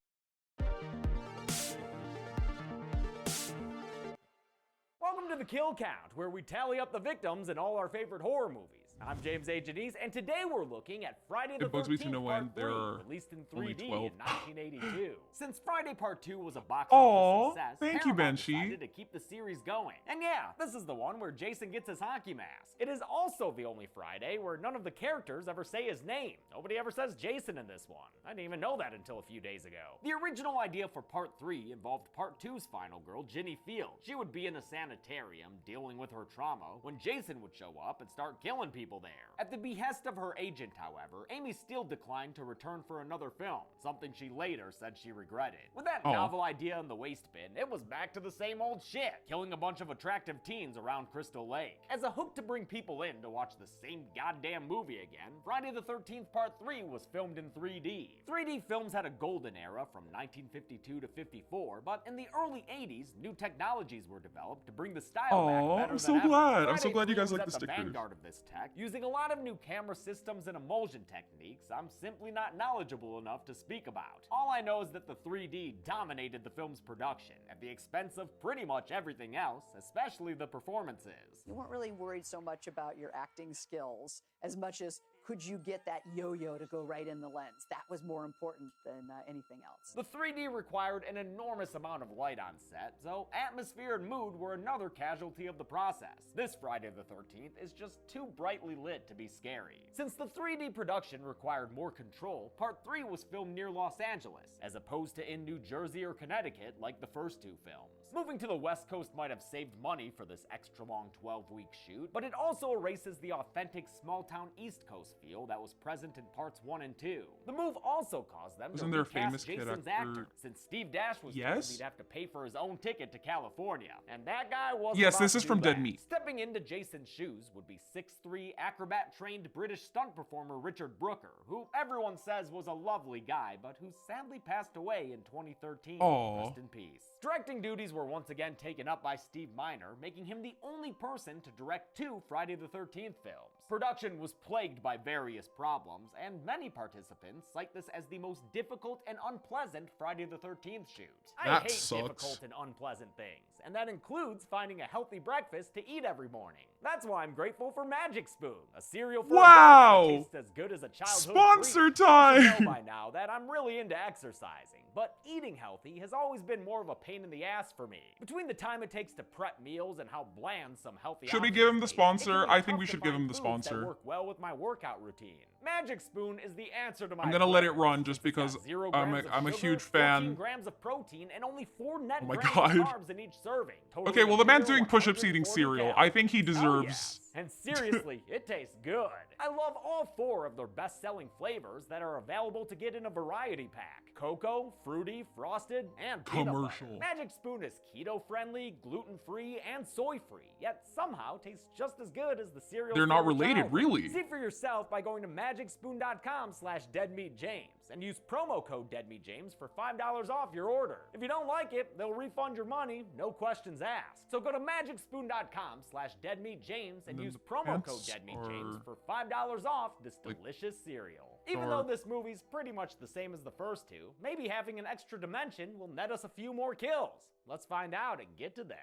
S2: Welcome to the Kill Count, where we tally up the victims in all our favorite horror movies. I'm James A. Janice, and today we're looking at Friday the 13th
S1: bugs me to no end
S2: Part
S1: there
S2: 3,
S1: are
S2: released in
S1: only
S2: 3D
S1: 12.
S2: in 1982. Since Friday Part 2 was a box
S1: Aw,
S2: office success,
S1: thank you,
S2: Paramount
S1: Banshee.
S2: decided to keep the series going. And yeah, this is the one where Jason gets his hockey mask. It is also the only Friday where none of the characters ever say his name. Nobody ever says Jason in this one. I didn't even know that until a few days ago. The original idea for Part 3 involved Part 2's final girl, Ginny Field. She would be in a sanitarium dealing with her trauma when Jason would show up and start killing people there. At the behest of her agent, however, Amy Steele declined to return for another film, something she later said she regretted. With that novel idea in the waste bin, it was back to the same old shit, killing a bunch of attractive teens around Crystal Lake. As a hook to bring people in to watch the same goddamn movie again, Friday the 13th Part 3 was filmed in 3D. 3D films had a golden era from 1952 to 54, but in the early 80s, new technologies were developed to bring the style back better
S1: I'm so
S2: than ever.
S1: glad. I'm so
S2: Friday
S1: glad you
S2: 3
S1: guys
S2: was
S1: like
S2: at
S1: the stickers.
S2: vanguard of this tech, using a lot of new camera systems and emulsion techniques I'm simply not knowledgeable enough to speak about. All I know is that the 3D dominated the film's production at the expense of pretty much everything else, especially the performances.
S8: You weren't really worried so much about your acting skills as much as could you get that yo-yo to go right in the lens. That was more important than anything else.
S2: The 3D required an enormous amount of light on set, so atmosphere and mood were another casualty of the process. This Friday the 13th is just too brightly lit to be scary. Since the 3D production required more control, Part 3 was filmed near Los Angeles, as opposed to in New Jersey or Connecticut like the first two films. Moving to the West Coast might have saved money for this extra long 12-week shoot, but it also erases the authentic small-town East Coast feel that was present in Parts 1 and 2. The move also caused them
S1: Wasn't
S2: to
S1: there a
S2: recast
S1: famous kid
S2: Jason's
S1: actor?
S2: actor, since Steve Dash was told
S1: Yes?
S2: he'd have to pay for his own ticket to California, and that guy wasn't
S1: Yes,
S2: about
S1: this
S2: to
S1: is
S2: do
S1: from Dead
S2: that.
S1: Meat.
S2: Stepping into Jason's shoes would be 6'3" acrobat-trained British stunt performer Richard Brooker, who everyone says was a lovely guy, but who sadly passed away in 2013.
S1: Aw.
S2: Rest in peace. Directing duties were once again taken up by Steve Miner, making him the only person to direct 2 Friday the 13th films. Production was plagued by various problems, and many participants cite this as the most difficult and unpleasant Friday the 13th shoot. I
S1: That
S2: hate
S1: sucks.
S2: difficult and unpleasant things, and that includes finding a healthy breakfast to eat every morning. That's why I'm grateful for Magic Spoon, a cereal for
S1: Wow!
S2: adults that tastes as good as a childhood
S1: Sponsor
S2: treat.
S1: time!
S2: You should know by now that I'm really into exercising, but eating healthy has always been more of a pain in the ass for me. Between the time it takes to prep meals and how bland some healthy
S1: Should we
S2: options
S1: give him the
S2: taste, it
S1: sponsor?
S2: can be
S1: I
S2: tough
S1: think we
S2: to
S1: should give
S2: find
S1: him the
S2: foods that
S1: sponsor.
S2: work well with my workout routine. Magic Spoon is the answer to my
S1: I'm gonna let it
S2: quest.
S1: run just
S2: It's got
S1: because
S2: 0
S1: I'm
S2: grams
S1: a
S2: of sugar,
S1: huge
S2: 14
S1: fan.
S2: grams of protein, and only 4 net
S1: Oh my
S2: grams
S1: God.
S2: of carbs in each serving.
S1: Okay, well, the man's
S2: totaling
S1: doing push-ups
S2: 140
S1: eating cereal.
S2: calories.
S1: I think he
S2: Oh,
S1: deserves...
S2: yes. And seriously, it tastes good. I love all 4 of their best-selling flavors that are available to get in a variety pack. Cocoa, fruity, frosted, and peanut
S1: Commercial.
S2: butter. Magic Spoon is keto-friendly, gluten-free, and soy-free, yet somehow tastes just as good as the cereal.
S1: They're not related, really.
S2: See for yourself by going to magicspoon.com/deadmeatjames and use promo code deadmeatjames for $5 off your order. If you don't like it, they'll refund your money, no questions asked. So go to magicspoon.com/deadmeatjames and use promo code deadmeatjames for $5 off this delicious cereal. Even though this movie's pretty much the same as the first 2, maybe having an extra dimension will net us a few more kills. Let's find out and get to them.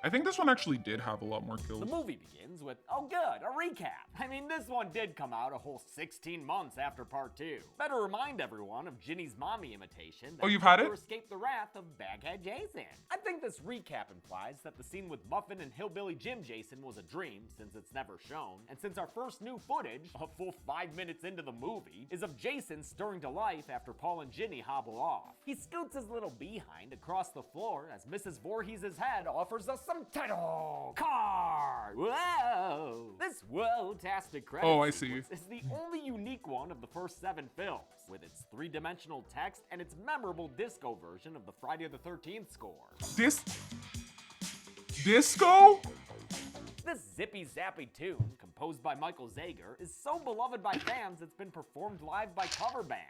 S1: I think this one actually did have a lot more kills.
S2: The movie begins with, oh good, a recap. I mean, this one did come out a whole 16 months after part 2. Better remind everyone of Ginny's mommy imitation that
S1: you've had it?
S2: escaped the wrath of Baghead Jason. I think this recap implies that the scene with Muffin and Hillbilly Jim Jason was a dream, since it's never shown, and since our first new footage, a full 5 minutes into the movie, is of Jason stirring to life after Paul and Ginny hobble off. He scoots his little behind across the floor as Mrs. Voorhees' head offers us some title card. Whoa! This whoa-tastic credit sequence is the only unique one of the first 7 films, with its 3-dimensional text and its memorable disco version of the Friday the 13th score.
S1: Disco?
S2: This zippy-zappy tune, composed by Michael Zager, is so beloved by fans it's been performed live by cover bands.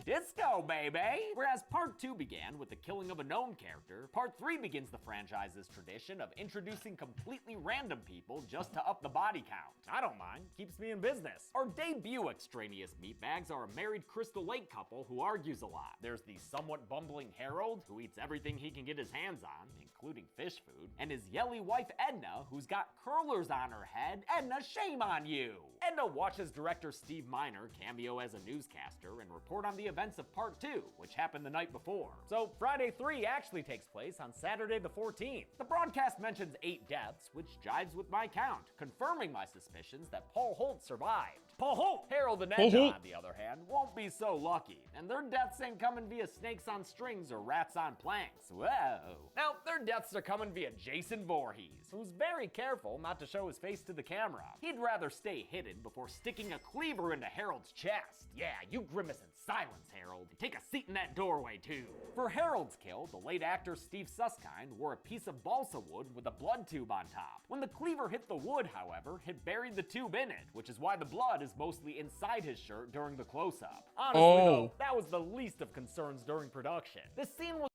S2: Disco, baby! Whereas part 2 began with the killing of a gnome character, part 3 begins the franchise's tradition of introducing completely random people just to up the body count. I don't mind, keeps me in business. Our debut extraneous meatbags are a married Crystal Lake couple who argues a lot. There's the somewhat bumbling Harold, who eats everything he can get his hands on, including fish food, and his yelly wife Edna, who's got curlers on her head. Edna, shame on you! Edna watches director Steve Miner cameo as a newscaster and report on the events of part 2, which happened the night before. So Friday 3 actually takes place on Saturday the 14th. The broadcast mentions 8 deaths, which jives with my count, confirming my suspicions that Paul Holt survived. Paul Holt! Harold and Edna, on the other hand, won't be so lucky, and their deaths ain't coming via snakes on strings or rats on planks. Whoa! Now, their deaths are coming via Jason Voorhees, who's very careful not to show his face to the camera. He'd rather stay hidden before sticking a cleaver into Harold's chest. Yeah, you grimace in silence, Harold. Take a seat in that doorway, too. For Harold's kill, the late actor Steve Susskind wore a piece of balsa wood with a blood tube on top. When the cleaver hit the wood, however, it buried the tube in it, which is why the blood is mostly inside his shirt during the close-up. Honestly, though, that was the least of concerns during production. This scene was—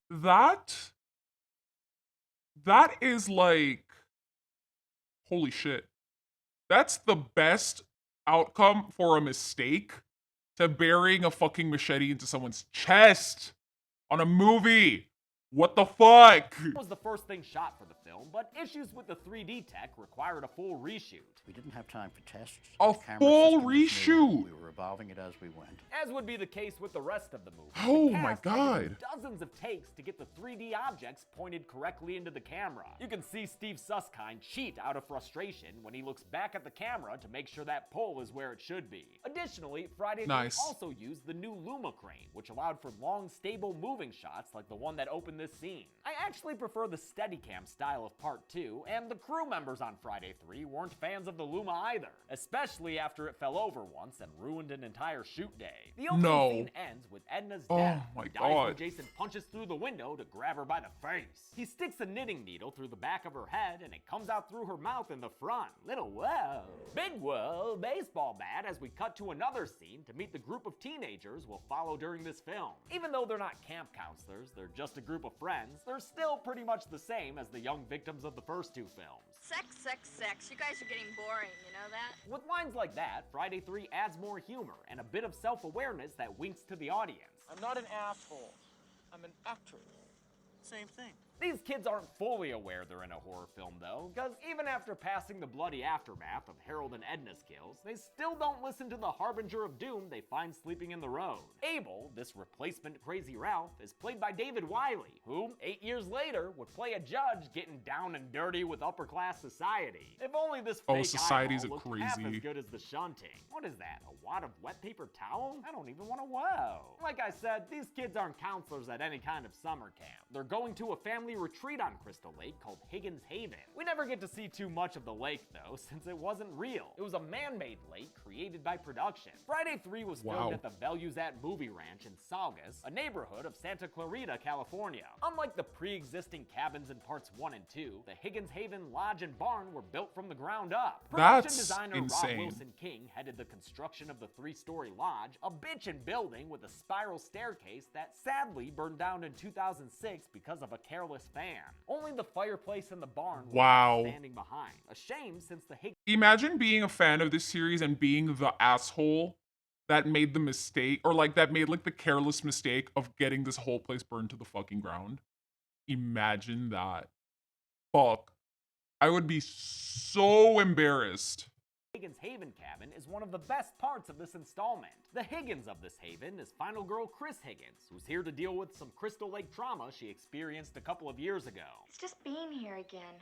S1: That is like... Holy shit. That's the best outcome for a mistake, to burying a fucking machete into someone's chest on a movie. What the fuck?
S2: Was the first thing shot for the film, but issues with the 3D tech required a full reshoot.
S12: We didn't have time for tests.
S1: A full reshoot.
S12: We were evolving it as we went.
S2: As would be the case with the rest of the movie.
S1: Oh
S2: the
S1: my
S2: cast had to do
S1: god.
S2: dozens of takes to get the 3D objects pointed correctly into the camera. You can see Steve Susskind cheat out of frustration when he looks back at the camera to make sure that pole is where it should be. Additionally, Friday
S1: Nice.
S2: also used the new Luma crane, which allowed for long, stable moving shots like the one that opened this scene. I actually prefer the Steadicam style of part 2, and the crew members on Friday 3 weren't fans of the Luma either, especially after it fell over once and ruined an entire shoot day. The opening scene ends with Edna's death.
S1: Oh my
S2: Who dies when
S1: god.
S2: Jason punches through the window to grab her by the face. He sticks a knitting needle through the back of her head and it comes out through her mouth in the front. Little whoa. Big whoa baseball bat as we cut to another scene to meet the group of teenagers we'll follow during this film. Even though they're not camp counselors, they're just a group of friends, they're still pretty much the same as the young victims of the first 2 films.
S16: Sex, sex, sex. You guys are getting boring, you know that?
S2: With lines like that, Friday 3 adds more humor and a bit of self-awareness that winks to the audience.
S17: I'm not an asshole. I'm an actor. Same thing.
S2: These kids aren't fully aware they're in a horror film, though, because even after passing the bloody aftermath of Harold and Edna's kills, they still don't listen to the harbinger of doom they find sleeping in the road. Abel, this replacement Crazy Ralph, is played by David Wiley, who, 8 years later, would play a judge getting down and dirty with upper-class society. If only this fake
S1: society's
S2: eyeball looked half
S1: crazy.
S2: as good as the shunting. What is that, a wad of wet paper towel? I don't even want to whoa. Like I said, these kids aren't counselors at any kind of summer camp. They're going to a family retreat on Crystal Lake called Higgins Haven. We never get to see too much of the lake, though, since it wasn't real. It was a man-made lake created by production. Friday 3 was filmed at the Veluzat Movie Ranch in Saugus, a neighborhood of Santa Clarita, California. Unlike the pre-existing cabins in parts 1 and 2, the Higgins Haven Lodge and Barn were built from the ground up. Production
S1: That's
S2: designer
S1: insane.
S2: Rob Wilson King headed the construction of the 3-story lodge, a bitchin' building with a spiral staircase that sadly burned down in 2006 because of a careless fan. Only the fireplace in the barn
S1: Wow.
S2: was standing behind. A shame since the Higgins
S1: Imagine being a fan of this series and being the asshole that made the mistake, or like that made like the careless mistake of getting this whole place burned to the fucking ground. Imagine that. Fuck. I would be so embarrassed.
S2: Higgins' Haven cabin is one of the best parts of this installment. The Higgins of this haven is final girl Chris Higgins, who's here to deal with some Crystal Lake trauma she experienced a couple of years ago.
S10: It's just being here again.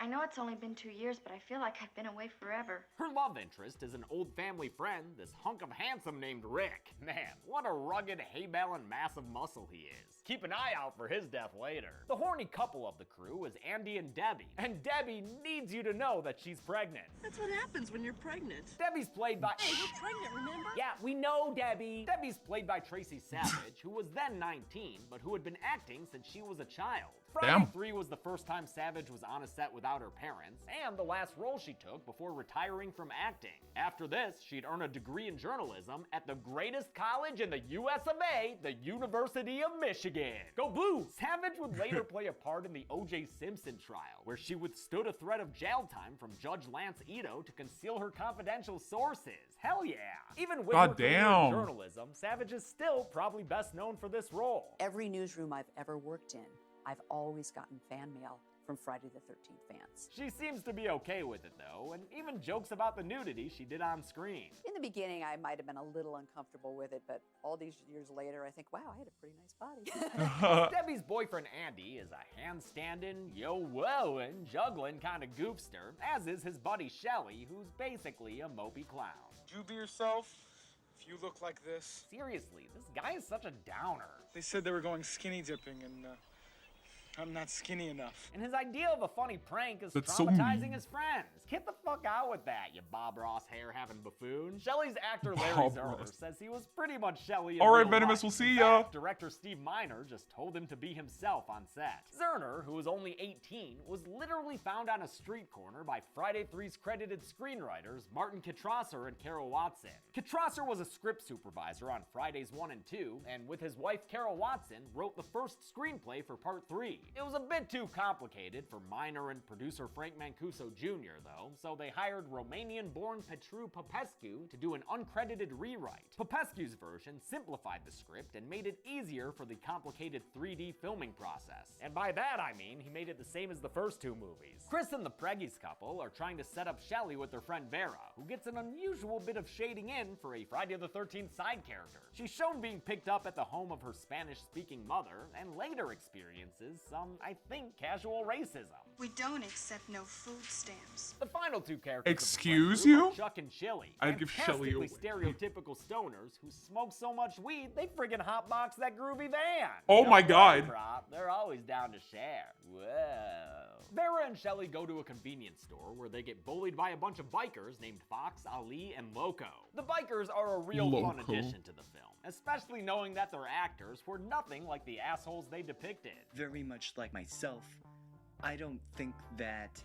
S10: I know it's only been 2 years, but I feel like I've been away forever.
S2: Her love interest is an old family friend, this hunk of handsome named Rick. Man, what a rugged, hay-baling mass of muscle he is. Keep an eye out for his death later. The horny couple of the crew is Andy and Debbie, and Debbie needs you to know that she's pregnant.
S13: That's what happens when you're pregnant.
S2: Debbie's played by—
S13: Hey, you're pregnant, remember?
S2: Yeah, we know Debbie. Debbie's played by Tracy Savage, who was then 19, but who had been acting since she was a child. Friday 3 was the first time Savage was on a set without her parents, and the last role she took before retiring from acting. After this, she'd earn a degree in journalism at the greatest college in the US of A, the University of Michigan. Go Blue! Savage would later play a part in the O.J. Simpson trial, where she withstood a threat of jail time from Judge Lance Ito to conceal her confidential sources. Hell yeah! Even with her career in journalism, Savage is still probably best known for this role.
S8: Every newsroom I've ever worked in, I've always gotten fan mail from Friday the 13th fans.
S2: She seems to be okay with it though, and even jokes about the nudity she did on screen.
S8: In the beginning, I might have been a little uncomfortable with it, but all these years later, I think, wow, I had a pretty nice body.
S2: Debbie's boyfriend Andy is a handstanding, yo-woing, juggling kind of goofster, as is his buddy Shelly, who's basically a mopey clown.
S14: You be yourself if you look like this.
S2: Seriously, this guy is such a downer.
S14: They said they were going skinny dipping, and I'm not skinny enough.
S2: And his idea of a funny prank is
S1: That's so
S2: traumatizing
S1: mean.
S2: his friends. Get the fuck out with that, you Bob Ross hair-having buffoon. Shelley's actor Larry
S1: Bob
S2: Zerner
S1: Ross.
S2: says he was pretty much Shelley in
S1: All right,
S2: real
S1: Venomous,
S2: life.
S1: we'll see
S2: In
S1: ya.
S2: fact, director Steve Miner just told him to be himself on set. Zerner, who was only 18, was literally found on a street corner by Friday 3's credited screenwriters Martin Kitrosser and Carol Watson. Kitrosser was a script supervisor on Fridays 1 and 2, and with his wife Carol Watson, wrote the first screenplay for Part 3. It was a bit too complicated for Miner and producer Frank Mancuso Jr., though, so they hired Romanian-born Petru Popescu to do an uncredited rewrite. Popescu's version simplified the script and made it easier for the complicated 3D filming process. And by that I mean he made it the same as the first two movies. Chris and the Preggy's couple are trying to set up Shelley with their friend Vera, who gets an unusual bit of shading in for a Friday the 13th side character. She's shown being picked up at the home of her Spanish-speaking mother, and later experiences some, I think, casual racism.
S10: We don't accept no food stamps.
S2: The final two characters
S1: Excuse
S2: of the friend group
S1: you?
S2: are Chuck and Chili.
S1: I'd give Shelley away.
S2: Stereotypical stoners who smoke so much weed they friggin' hotbox that groovy van.
S1: Oh my God.
S2: They're always down to share. Whoa. Vera and Shelley go to a convenience store where they get bullied by a bunch of bikers named Fox, Ali, and Loco. The bikers are a real fun
S1: Loco.
S2: addition to the film, especially knowing that their actors were nothing like the assholes they depicted.
S24: Very much like myself, I don't think that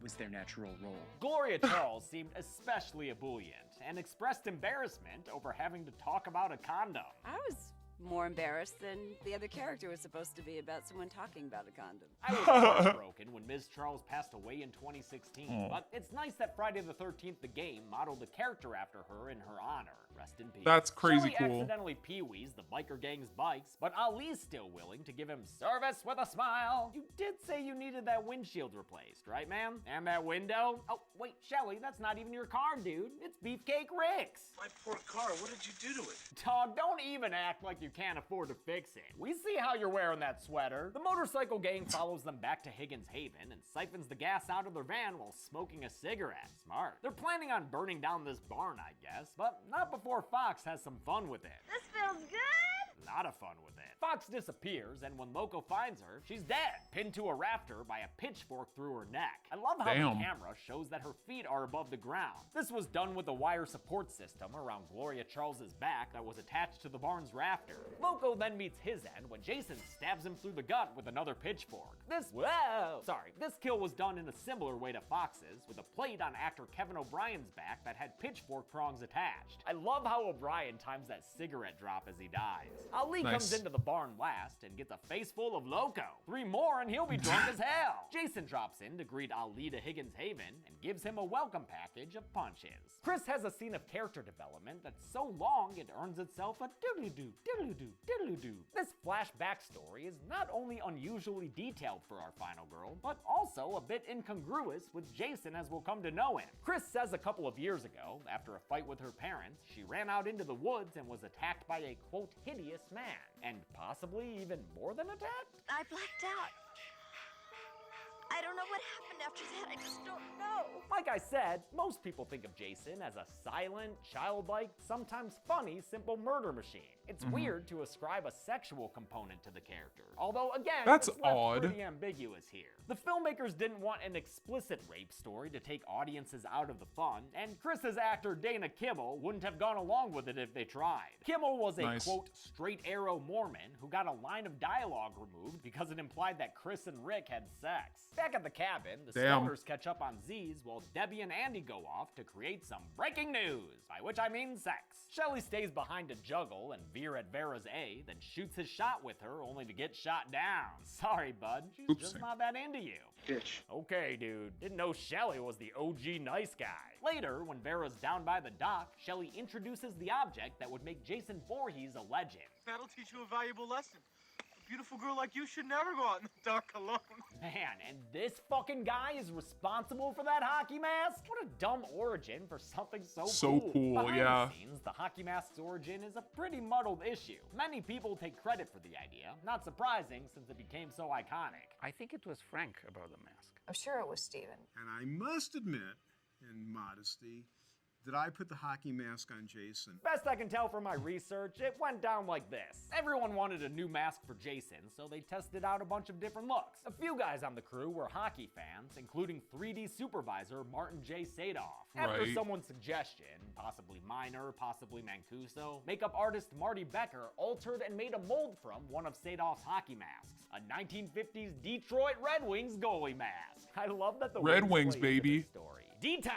S24: was their natural role.
S2: Gloria Charles seemed especially ebullient and expressed embarrassment over having to talk about a condom.
S25: I was more embarrassed than the other character was supposed to be about someone talking about a condom.
S2: I was heartbroken when Ms. Charles passed away in 2016, but it's nice that Friday the 13th the game modeled a character after her in her honor. Rest in peace.
S1: That's crazy
S2: Shelley
S1: cool.
S2: accidentally pee-wees the biker gang's bikes, but Ali's still willing to give him service with a smile. You did say you needed that windshield replaced, right, ma'am? And that window? Oh, wait, Shelley, that's not even your car, dude. It's Beefcake Rick's.
S14: My poor car, what did you do to it?
S2: Dog, don't even act like you can't afford to fix it. We see how you're wearing that sweater. The motorcycle gang follows them back to Higgins Haven and siphons the gas out of their van while smoking a cigarette. Smart. They're planning on burning down this barn, I guess, but not before Fox has some fun with it.
S16: This feels good.
S2: Lot of fun with it. Fox disappears, and when Loco finds her, she's dead, pinned to a rafter by a pitchfork through her neck. I love how the camera shows that her feet are above the ground. This was done with a wire support system around Gloria Charles's back that was attached to the barn's rafter. Loco then meets his end when Jason stabs him through the gut with another pitchfork. This kill was done in a similar way to Fox's, with a plate on actor Kevin O'Brien's back that had pitchfork prongs attached. I love how O'Brien times that cigarette drop as he dies. Ali
S1: Nice.
S2: comes into the barn last and gets a face full of loco. 3 more and he'll be drunk as hell. Jason drops in to greet Ali to Higgins Haven and gives him a welcome package of punches. Chris has a scene of character development that's so long it earns itself a doodly-doo, doodly-doo, doodly-doo. This flashback story is not only unusually detailed for our final girl, but also a bit incongruous with Jason as we'll come to know him. Chris says a couple of years ago, after a fight with her parents, she ran out into the woods and was attacked by a quote hideous man. And possibly even more than attacked?
S16: I blacked out. I don't know what happened after that. I just don't know.
S2: Like I said, most people think of Jason as a silent, childlike, sometimes funny, simple murder machine. It's weird to ascribe a sexual component to the character. Although, again,
S1: That's
S2: it's left
S1: odd.
S2: pretty ambiguous here. The filmmakers didn't want an explicit rape story to take audiences out of the fun, and Chris's actor Dana Kimmel wouldn't have gone along with it if they tried. Kimmel was a, quote, straight arrow Mormon who got a line of dialogue removed because it implied that Chris and Rick had sex. Back at the cabin, the Stoners catch up on Z's while Debbie and Andy go off to create some breaking news, by which I mean sex. Shelley stays behind to juggle and veer at Vera's A, then shoots his shot with her only to get shot down. Sorry, bud, she's just not that into you.
S14: Bitch.
S2: Okay, dude, didn't know Shelley was the OG nice guy. Later, when Vera's down by the dock, Shelley introduces the object that would make Jason Voorhees a legend.
S14: That'll teach you a valuable lesson. A beautiful girl like you should never go out in the dark alone.
S2: Man, and this fucking guy is responsible for that hockey mask? What a dumb origin for something so cool. Behind
S1: yeah.
S2: the scenes, the hockey mask's origin is a pretty muddled issue. Many people take credit for the idea, not surprising since it became so iconic.
S4: I think it was Frank about the mask.
S6: I'm sure it was Steven.
S9: And I must admit, in modesty, that I put the hockey mask on Jason.
S2: Best I can tell from my research, it went down like this. Everyone wanted a new mask for Jason, so they tested out a bunch of different looks. A few guys on the crew were hockey fans, including 3D supervisor Martin J. Sadoff. After someone's suggestion, possibly Minor, possibly Mancuso, makeup artist Marty Becker altered and made a mold from one of Sadoff's hockey masks, a 1950s Detroit Red Wings goalie mask. I love that the
S1: Red Wings, baby.
S2: Story. D-Town!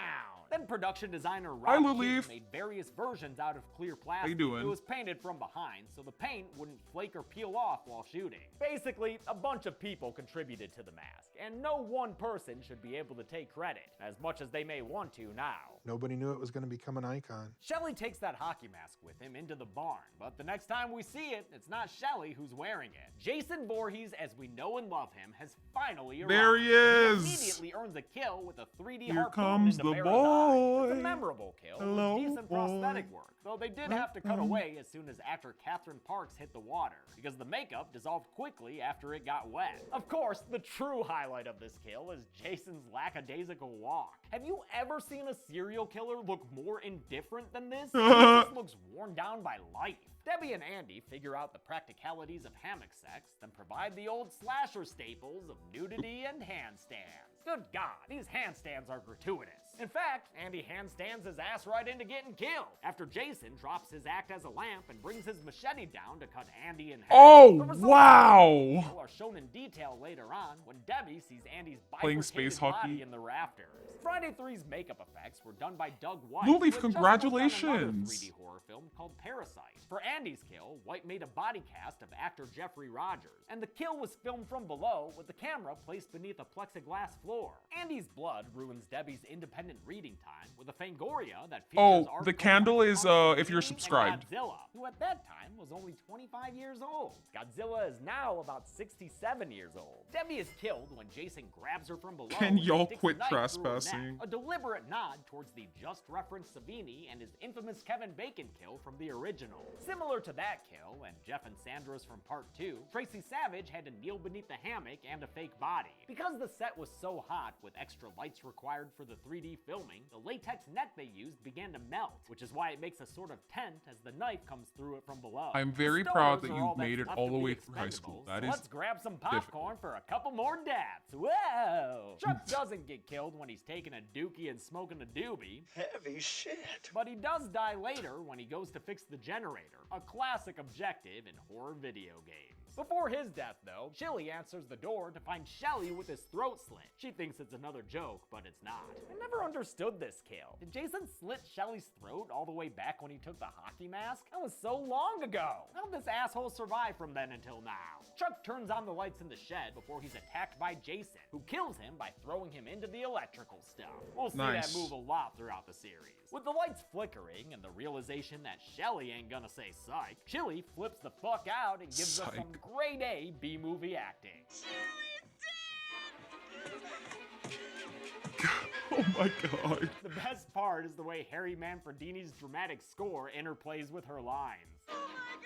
S2: Then production designer
S1: Hi,
S2: Rob
S1: Lilief.
S2: made various versions out of clear plastic.
S1: How you doing?
S2: It was painted from behind, so the paint wouldn't flake or peel off while shooting. Basically, a bunch of people contributed to the mask, and no one person should be able to take credit, as much as they may want to now.
S11: Nobody knew it was going to become an icon.
S2: Shelley takes that hockey mask with him into the barn, but the next time we see it, it's not Shelley who's wearing it. Jason Voorhees, as we know and love him, has finally arrived.
S1: There he is.
S2: Immediately earns a kill with a 3D
S1: Here
S2: harpoon
S1: comes
S2: into
S1: the
S2: Vera's
S1: boy.
S2: eye. It's a memorable kill
S1: Hello,
S2: with decent
S1: boy.
S2: prosthetic work, though they did have to cut away as soon as actor Catherine Parks hit the water, because the makeup dissolved quickly after it got wet. Of course, the true highlight of this kill is Jason's lackadaisical walk. Have you ever seen a serial killer look more indifferent than this? He just looks worn down by life. Debbie and Andy figure out the practicalities of hammock sex, then provide the old slasher staples of nudity and handstands. Good God, these handstands are gratuitous. In fact, Andy handstands his ass right into getting killed, after Jason drops his act as a lamp and brings his machete down to cut Andy in half.
S1: Oh,
S2: The results
S1: wow.
S2: of the kill are shown in detail later on when Debbie sees Andy's
S1: Playing
S2: bifurcated
S1: space
S2: body
S1: hockey.
S2: in the rafters. Friday 3's makeup effects were done by Doug White.
S1: Lilief,
S2: who had just worked on another
S1: congratulations.
S2: 3D horror film called Parasite. For Andy's kill, White made a body cast of actor Jeffrey Rogers, and the kill was filmed from below with the camera placed beneath a plexiglass floor. Andy's blood ruins Debbie's independent reading time with a Fangoria that features
S1: Oh,
S2: art
S1: the
S2: from
S1: candle
S2: Mark
S1: is
S2: Hamill
S1: if you're
S2: and
S1: subscribed.
S2: Godzilla, who at that time was only 25 years old. Godzilla is now about 67 years old. Debbie is killed when Jason grabs her from below.
S1: Can
S2: and
S1: y'all
S2: sticks a
S1: quit
S2: knife through her neck,
S1: trespassing?
S2: a deliberate nod towards the just referenced Savini and his infamous Kevin Bacon kill from the original. Similar to that kill and Jeff and Sandra's from part 2, Tracy Savage had to kneel beneath the hammock and a fake body. Because the set was so hot with extra lights required for the 3D filming, the latex net they used began to melt, which is why it makes a sort of tent as the knife comes through it from below.
S1: I'm very
S2: The
S1: proud that
S2: stoners are
S1: you
S2: all
S1: made it
S2: that's
S1: all
S2: left
S1: the
S2: to
S1: way
S2: be
S1: through high school.
S2: expendables,
S1: That
S2: so
S1: is
S2: let's grab some popcorn for a couple more dads. Whoa! Chuck doesn't get killed when he's taking a dookie and smoking a doobie.
S14: Heavy shit.
S2: But he does die later when he goes to fix the generator, a classic objective in horror video games. Before his death, though, Chili answers the door to find Shelly with his throat slit. She thinks it's another joke, but it's not. I never understood this kill. Did Jason slit Shelly's throat all the way back when he took the hockey mask? That was so long ago. How'd this asshole survive from then until now? Chuck turns on the lights in the shed before he's attacked by Jason, who kills him by throwing him into the electrical stuff. We'll see that move a lot throughout the series. With the lights flickering and the realization that Shelly ain't gonna say psych, Chili flips the fuck out and gives us some grade A B-movie acting.
S1: Oh my god.
S2: The best part is the way Harry Manfredini's dramatic score interplays with her lines. Oh my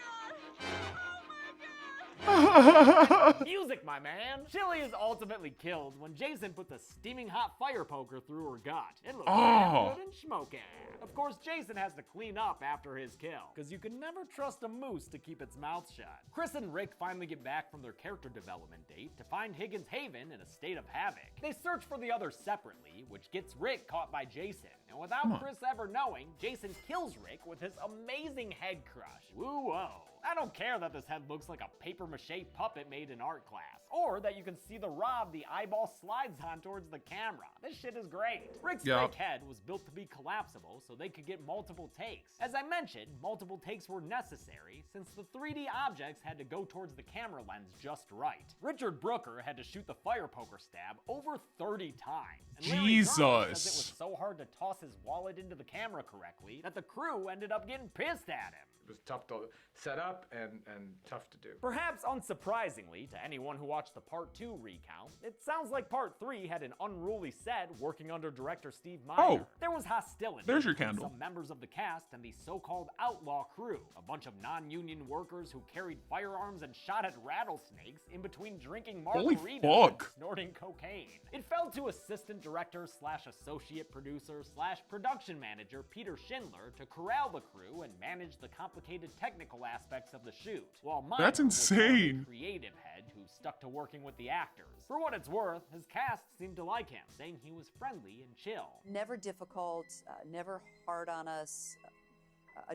S2: god! Music, my man! Chili is ultimately killed when Jason puts a steaming hot fire poker through her gut. It looks damn good and smoky. Of course, Jason has to clean up after his kill, because you can never trust a moose to keep its mouth shut. Chris and Rick finally get back from their character development date to find Higgins Haven in a state of havoc. They search for the others separately, which gets Rick caught by Jason. And without Chris ever knowing, Jason kills Rick with his amazing head crush. Woo-whoa. I don't care that this head looks like a papier-mâché puppet made in art class, or that you can see the rod the eyeball slides on towards the camera. This shit is great. Rick's fake head was built to be collapsible so they could get multiple takes. As I mentioned, multiple takes were necessary since the 3D objects had to go towards the camera lens just right. Richard Brooker had to shoot the fire poker stab over 30 times. And Larry Jarvis says it was so hard to toss his wallet into the camera correctly that the crew ended up getting pissed at him.
S3: It was tough to set up and tough to do.
S2: Perhaps unsurprisingly to anyone who watched the Part 2 recount, it sounds like Part 3 had an unruly set working under director Steve Miner.
S1: Oh,
S2: there was hostility
S1: there's your
S2: between
S1: candle.
S2: Some members of the cast and the so-called outlaw crew, a bunch of non-union workers who carried firearms and shot at rattlesnakes in between drinking margaritas and snorting cocaine. It fell to assistant director slash associate producer slash production manager Peter Schindler to corral the crew and manage the complicated technical aspects of the shoot, while Miner
S1: That's insane.
S2: was the creative head who stuck to working with the actors. For what it's worth, his cast seemed to like him, saying he was friendly and chill.
S8: Never difficult, never hard on us,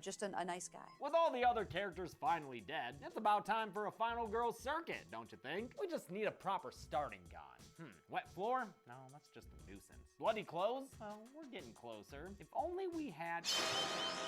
S8: just a nice guy.
S2: With all the other characters finally dead, it's about time for a final girls circuit, don't you think? We just need a proper starting gun. Wet floor? No, that's just a nuisance. Bloody clothes? Well, we're getting closer. If only we had...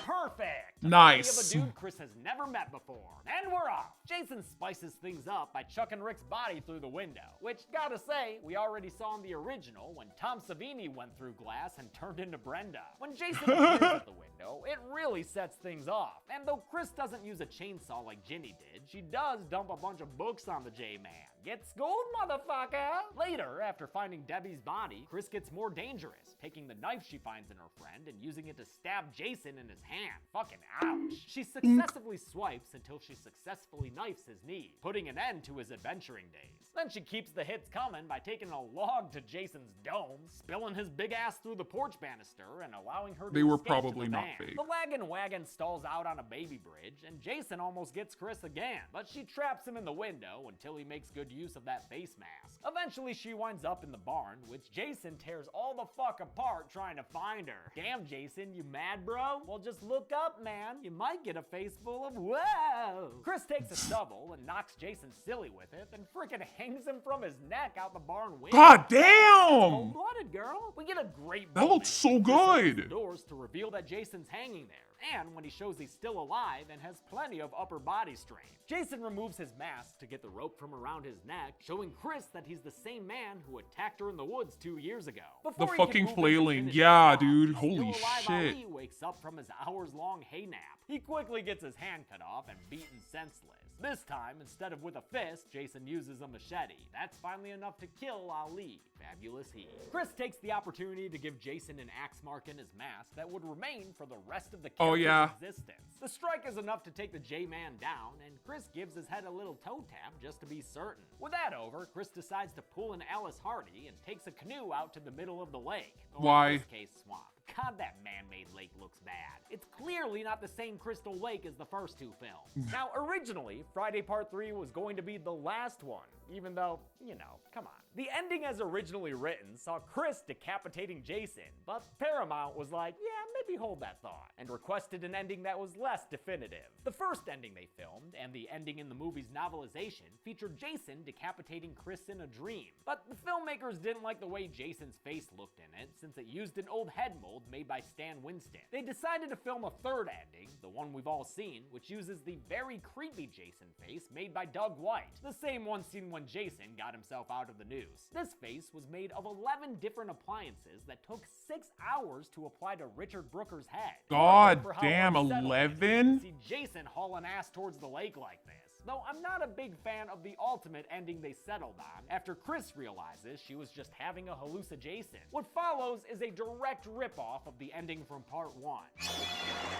S2: Perfect!
S1: Nice.
S2: The body of a dude Chris has never met before. And we're off! Jason spices things up by chucking Rick's body through the window, which, gotta say, we already saw in the original when Tom Savini went through glass and turned into Brenda. When Jason appears at the window, it really sets things off. And though Chris doesn't use a chainsaw like Ginny did, she does dump a bunch of books on the J-Man. Get schooled, motherfucker! Later, after finding Debbie's body, Chris gets more dangerous, taking the knife she finds in her friend and using it to stab Jason in his hand. Fucking ouch. She successively swipes until she successfully knifes his knee, putting an end to his adventuring days. Then she keeps the hits coming by taking a log to Jason's dome, spilling his big ass through the porch banister, and allowing her to
S1: They were
S2: escape
S1: probably
S2: to the
S1: not
S2: van.
S1: fake.
S2: The wagon stalls out on a baby bridge, and Jason almost gets Chris again, but she traps him in the window until he makes good use of that face mask. Eventually, she winds up in the barn, which Jason tears all the fuck apart trying to find her. Damn, Jason, you mad, bro? Well, just look up, man. You might get a face full of whoa. Chris takes a shovel and knocks Jason silly with it, and frickin' hangs him from his neck out the barn window.
S1: God damn!
S2: Cold-blooded, girl. We get a great
S1: That looks so good.
S2: doors to reveal that Jason's hanging there, and when he shows he's still alive and has plenty of upper body strength. Jason removes his mask to get the rope from around his neck, showing Chris that he's the same man who attacked her in the woods 2 years ago.
S1: The
S2: Before he can
S1: fucking
S2: move him to
S1: flailing.
S2: finish
S1: Yeah,
S2: his job,
S1: dude.
S2: the
S1: Holy
S2: still alive
S1: shit.
S2: Ali wakes up from his hours-long hay nap. He quickly gets his hand cut off and beaten senseless. This time, instead of with a fist, Jason uses a machete. That's finally enough to kill Ali. Fabulous he. Chris takes the opportunity to give Jason an axe mark in his mask that would remain for the rest of the character's existence. The strike is enough to take the J-Man down, and Chris gives his head a little toe tap just to be certain. With that over, Chris decides to pull an Alice Hardy and takes a canoe out to the middle of the lake. Or
S1: Why?
S2: in this case, swamp. God, that man-made lake looks bad. it's clearly not the same Crystal Lake as the first two films. Now, originally, Friday Part 3 was going to be the last one, even though, you know, come on. The ending as originally written saw Chris decapitating Jason, but Paramount was like, yeah, maybe hold that thought, and requested an ending that was less definitive. The first ending they filmed, and the ending in the movie's novelization, featured Jason decapitating Chris in a dream. But the filmmakers didn't like the way Jason's face looked in it, since it used an old head mold made by Stan Winston. They decided to film a third ending, the one we've all seen, which uses the very creepy Jason face made by Doug White, the same one seen when Jason got himself out of the news. This face was made of 11 different appliances that took 6 hours to apply to Richard Brooker's head.
S1: God damn, 11?
S2: See Jason hauling ass towards the lake like this. Though I'm not a big fan of the ultimate ending they settled on, after Chris realizes she was just having a hallucination. What follows is a direct ripoff of the ending from part 1.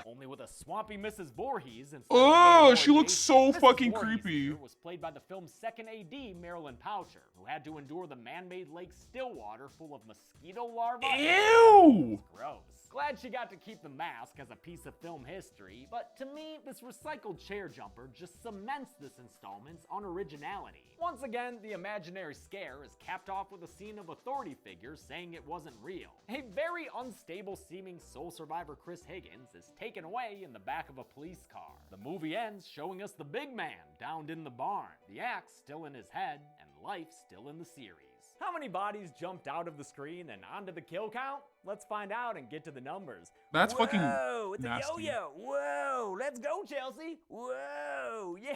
S2: Only with a swampy Mrs. Voorhees instead of
S1: Oh, she looks
S2: Jason.
S1: so
S2: Mrs.
S1: fucking
S2: Voorhees
S1: creepy.
S2: here was played by the film's second AD, Marilyn Poucher, who had to endure the man-made lake Stillwater full of mosquito larvae.
S1: Ew!
S2: Gross. Glad she got to keep the mask as a piece of film history, but to me, this recycled chair jumper just cements this installment's unoriginality. Once again, the imaginary scare is capped off with a scene of authority figures saying it wasn't real. A very unstable-seeming sole survivor Chris Higgins is taken away in the back of a police car. The movie ends showing us the big man downed in the barn, the axe still in his head, and life still in the series. How many bodies jumped out of the screen and onto the kill count? Let's find out and get to the numbers.
S1: That's fucking
S2: Whoa, it's
S1: nasty.
S2: a yo-yo. Whoa, let's go, Chelsea. Whoa, yeah.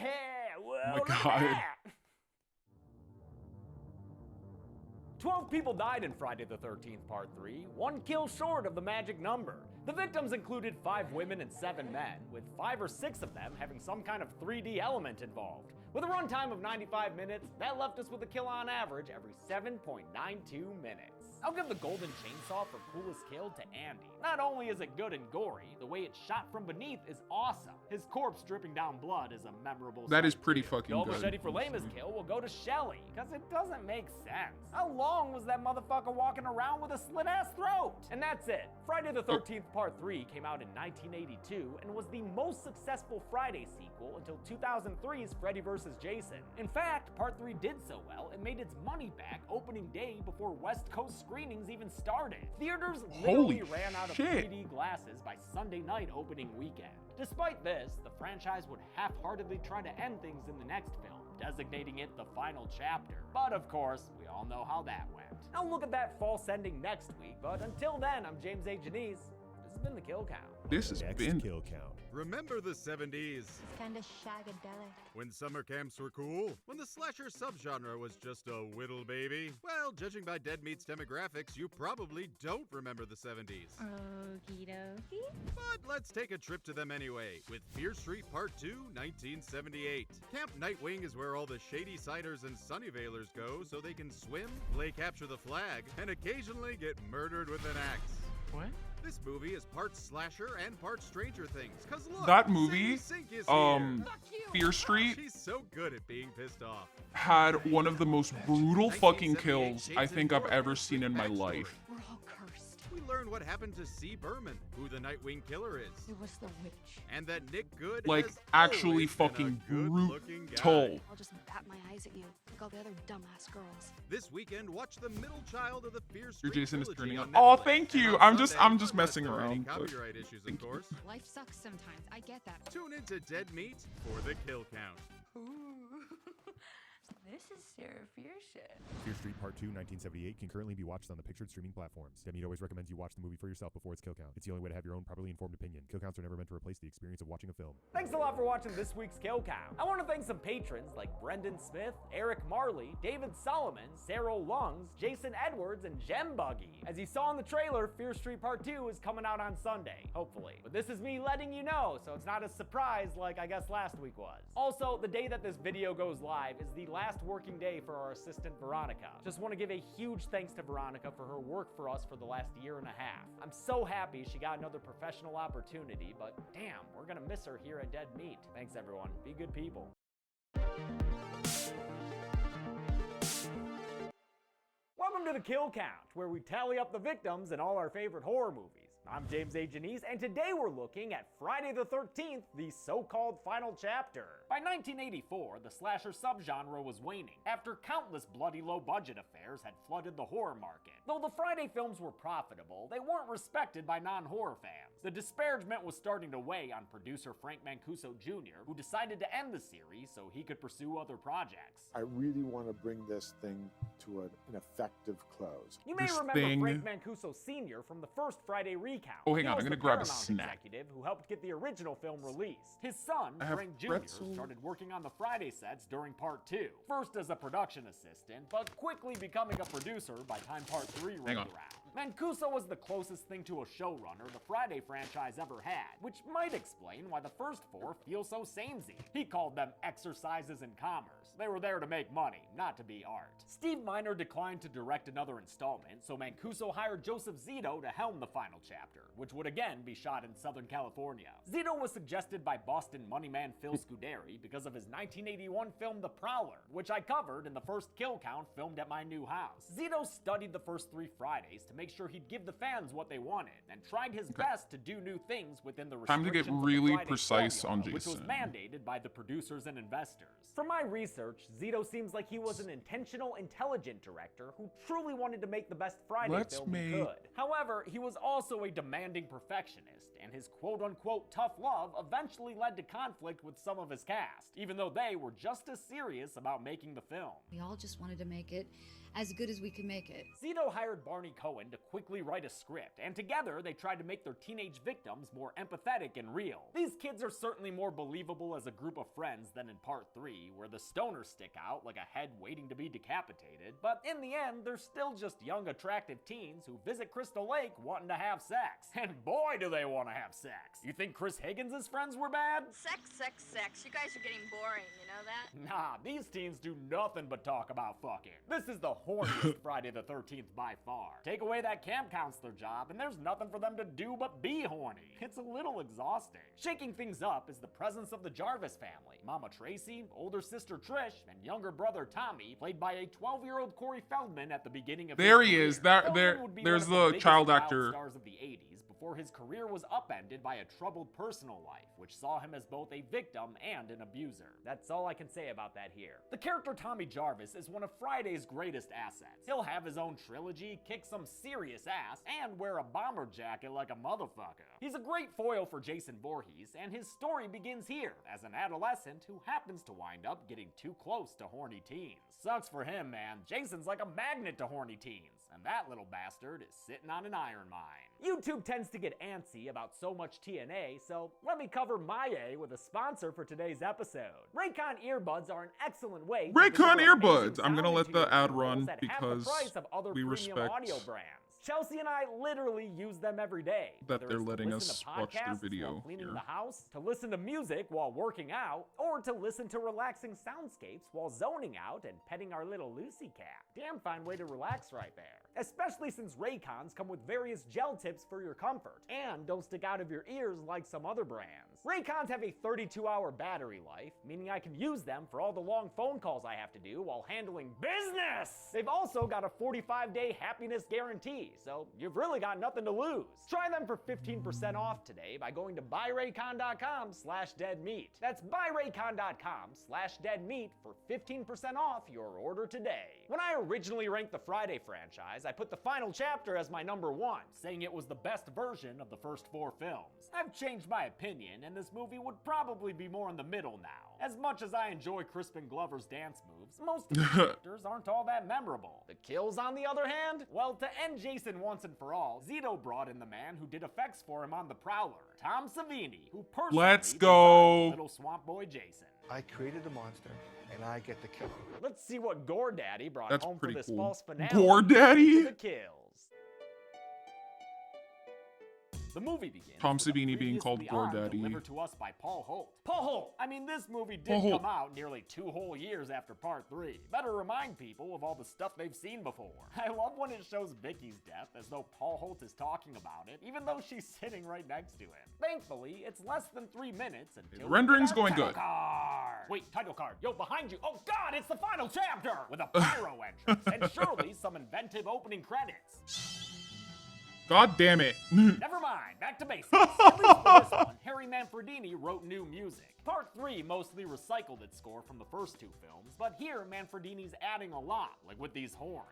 S2: Whoa,
S1: Oh my
S2: look at
S1: God.
S2: that. 12 people died in Friday the 13th Part 3, 1 kill short of the magic number. The victims included 5 women and 7 men, with 5 or 6 of them having some kind of 3D element involved. With a runtime of 95 minutes, that left us with a kill on average every 7.92 minutes. I'll give the golden chainsaw for coolest kill to Andy. Not only is it good and gory, the way it's shot from beneath is awesome. His corpse dripping down blood is a memorable
S1: That is
S2: sight.
S1: pretty fucking
S2: Gold
S1: good.
S2: machete for lamest kill will go to Shelly, because it doesn't make sense. How long was that motherfucker walking around with a slit-ass throat? And that's it. Friday the 13th Part 3 came out in 1982 and was the most successful Friday sequel until 2003's Freddy vs. Jason. In fact, Part 3 did so well, it made its money back opening day before West Coast screenings even started. Theaters literally
S1: Holy
S2: ran out of
S1: shit.
S2: 3D glasses by Sunday night opening weekend. Despite this, the franchise would half-heartedly try to end things in the next film, designating it the final chapter. But of course, we all know how that went. I'll look at that false ending next week, but until then, I'm James A. Janice. This has been The Kill Count.
S1: This has
S6: Next
S1: been
S6: kill count.
S7: Remember the 70s?
S10: Kinda shagadelic.
S7: When summer camps were cool? When the slasher subgenre was just a whittle baby? Well, judging by Dead Meat's demographics, you probably don't remember the 70s.
S10: Okie dokie.
S7: But let's take a trip to them anyway, with Fear Street Part 2, 1978. Camp Nightwing is where all the shady siders and Sunnyvalers go so they can swim, play capture the flag, and occasionally get murdered with an axe.
S1: What?
S7: This movie is part slasher and part Stranger Things. Cause look,
S1: That movie,
S7: Sadie Sink is
S1: Fear Street,
S7: She's so good at being pissed off.
S1: had one of the most brutal fucking kills I think I've ever seen in my life.
S10: We're all cursed.
S7: We learn what happened to C. Berman, who the Nightwing killer is,
S10: It was the witch.
S7: and that Nick Good
S1: Like,
S7: has
S1: actually
S7: always been a
S1: fucking
S7: good-looking guy.
S1: brutal.
S10: I'll just bat my eyes at you, like all the other dumbass girls.
S7: This weekend, watch the middle child of the Fear
S1: Your
S7: Street
S1: Jason is
S7: trilogy
S1: turning on.
S7: on
S1: Oh,
S7: Netflix.
S1: thank
S7: And
S1: you.
S7: on
S1: I'm just
S7: Sunday,
S1: messing
S7: unless there are any
S1: around. but
S7: Copyright issues, of course.
S10: Life sucks sometimes. I get that.
S7: Tune into Dead Meat for the kill count.
S10: Ooh. This is Sarah Fear shit.
S6: Fear Street Part 2, 1978 can currently be watched on the pictured streaming platforms. Demi always recommends you watch the movie for yourself before its kill count. It's the only way to have your own properly informed opinion. Kill counts are never meant to replace the experience of watching a film.
S2: Thanks a lot for watching this week's Kill Count. I want to thank some patrons like Brendan Smith, Eric Marley, David Solomon, Sarah Lungs, Jason Edwards, and Gem Buggy. As you saw in the trailer, Fear Street Part 2 is coming out on Sunday, hopefully. But this is me letting you know, so it's not a surprise like I guess last week was. Also, the day that this video goes live is the last working day for our assistant Veronica. Just want to give a huge thanks to Veronica for her work for us for the last year and a half. I'm so happy she got another professional opportunity, but damn, we're gonna miss her here at Dead Meat. Thanks everyone, be good people. Welcome to the Kill Count, where we tally up the victims in all our favorite horror movies. I'm James A. Janice, and today we're looking at Friday the 13th, the so-called final chapter. By 1984, the slasher subgenre was waning, after countless bloody low-budget affairs had flooded the horror market. Though the Friday films were profitable, they weren't respected by non-horror fans. The disparagement was starting to weigh on producer Frank Mancuso Jr., who decided to end the series so he could pursue other projects.
S5: I really want to bring this thing to an effective close.
S2: You may remember Frank Mancuso Sr. from the first Friday recount.
S1: Oh, hang on, I'm
S2: He was
S1: gonna
S2: the
S1: grab a
S2: Paramount
S1: snack.
S2: executive who helped get the original film released. His son,
S1: I have
S2: Frank Jr.,
S1: pretzel.
S2: started working on the Friday sets during Part 2. First as a production assistant, but quickly becoming a producer by time Part 3 rolled around. Mancuso was the closest thing to a showrunner the Friday franchise ever had, which might explain why the first four feel so samey. He called them exercises in commerce. They were there to make money, not to be art. Steve Miner declined to direct another installment, so Mancuso hired Joseph Zito to helm the final chapter, which would again be shot in Southern California. Zito was suggested by Boston moneyman Phil Scuderi because of his 1981 film The Prowler, which I covered in the first Kill Count filmed at my new house. Zito studied the first 3 Fridays to make sure he'd give the fans what they wanted, and tried his best to do new things within the
S1: Time to get
S2: restrictions of the
S1: really
S2: Friday
S1: precise
S2: formula,
S1: on
S2: which was
S1: Jason.
S2: mandated by the producers and investors. From my research, Zito seems like he was an intentional, intelligent director who truly wanted to make the best Friday film he could. However, he was also a demanding perfectionist, and his quote-unquote tough love eventually led to conflict with some of his cast, even though they were just as serious about making the film.
S15: We all just wanted to make it as good as we could make it.
S2: Zito hired Barney Cohen to quickly write a script, and together they tried to make their teenage victims more empathetic and real. These kids are certainly more believable as a group of friends than in Part 3, where the stoners stick out like a head waiting to be decapitated, but in the end, they're still just young, attractive teens who visit Crystal Lake wanting to have sex. And boy, do they want to have sex. You think Chris Higgins' friends were bad?
S16: Sex, sex, sex. You guys are getting boring, you know that?
S2: Nah, these teens do nothing but talk about fucking. This is the horniest Friday the 13th by far. Take away that camp counselor job and there's nothing for them to do but be horny. It's a little exhausting. Shaking things up is the presence of the Jarvis family. Mama Tracy, older sister Trish, and younger brother Tommy, played by a 12-year-old Corey Feldman at the beginning of
S1: There
S2: his
S1: he
S2: career.
S1: is. There's
S2: One of
S1: the
S2: biggest
S1: child actor.
S2: stars of the 80s before his career was upended by a troubled personal life, which saw him as both a victim and an abuser. That's all I can say about that here. The character Tommy Jarvis is one of Friday's greatest assets. He'll have his own trilogy, kick some serious ass, and wear a bomber jacket like a motherfucker. He's a great foil for Jason Voorhees, and his story begins here, as an adolescent who happens to wind up getting too close to horny teens. Sucks for him, man. Jason's like a magnet to horny teens, and that little bastard is sitting on an iron mine. YouTube tends to get antsy about so much TNA, so let me cover my A with a sponsor for today's episode. Raycon earbuds are an excellent way to
S1: Raycon
S2: deliver amazing
S1: earbuds. I'm gonna
S2: sound
S1: let
S2: into your
S1: the ad
S2: earbuds
S1: run
S2: at half the
S1: because
S2: price of other
S1: we
S2: premium
S1: respect
S2: audio brands. Chelsea and I literally use them every day.
S1: that
S2: whether
S1: they're
S2: it's to
S1: letting
S2: listen
S1: us
S2: to
S1: watch their
S2: podcasts
S1: video
S2: while cleaning
S1: here.
S2: the house, to listen to music while working out, or to listen to relaxing soundscapes while zoning out and petting our little Lucy cat. Damn fine way to relax right there. Especially since Raycons come with various gel tips for your comfort, and don't stick out of your ears like some other brands. Raycons have a 32-hour battery life, meaning I can use them for all the long phone calls I have to do while handling business! They've also got a 45-day happiness guarantee, so you've really got nothing to lose. Try them for 15% off today by going to buyraycon.com/deadmeat. That's buyraycon.com/deadmeat for 15% off your order today. When I originally ranked the Friday franchise, I put the final chapter as my number 1, saying it was the best version of the first 4 films. I've changed my opinion, and this movie would probably be more in the middle now. As much as I enjoy Crispin Glover's dance moves, most of the characters aren't all that memorable. The kills, on the other hand? Well, to end Jason once and for all, Zito brought in the man who did effects for him on The Prowler, Tom Savini, who personally
S1: Let's
S2: designed
S1: go.
S2: Little Swamp Boy Jason.
S11: I created the monster, and I get to kill him.
S2: Let's see what Gore Daddy brought
S1: That's
S2: home for
S1: pretty
S2: this
S1: cool.
S2: false finale.
S1: Gore Daddy?
S2: To the kills. The movie begins
S1: Tom
S2: with a
S1: Savini being called
S2: previously
S1: Gore
S2: on
S1: Daddy.
S2: delivered to us by Paul Holt. Paul Holt! I mean, this movie did
S1: Paul Holt.
S2: come out nearly 2 whole years after Part 3. Better remind people of all the stuff they've seen before. I love when it shows Vicky's death as though Paul Holt is talking about it, even though she's sitting right next to him. Thankfully, it's less than 3 minutes until
S1: The rendering's
S2: we get our
S1: going
S2: title
S1: good.
S2: card. Wait, title card. Yo, behind you. Oh God, it's the final chapter! With a pyro entrance and surely some inventive opening credits.
S1: God damn it.
S2: Never mind. back to basics. At least for this one, Harry Manfredini wrote new music. Part 3 mostly recycled its score from the first 2 films, but here Manfredini's adding a lot, like with these horns.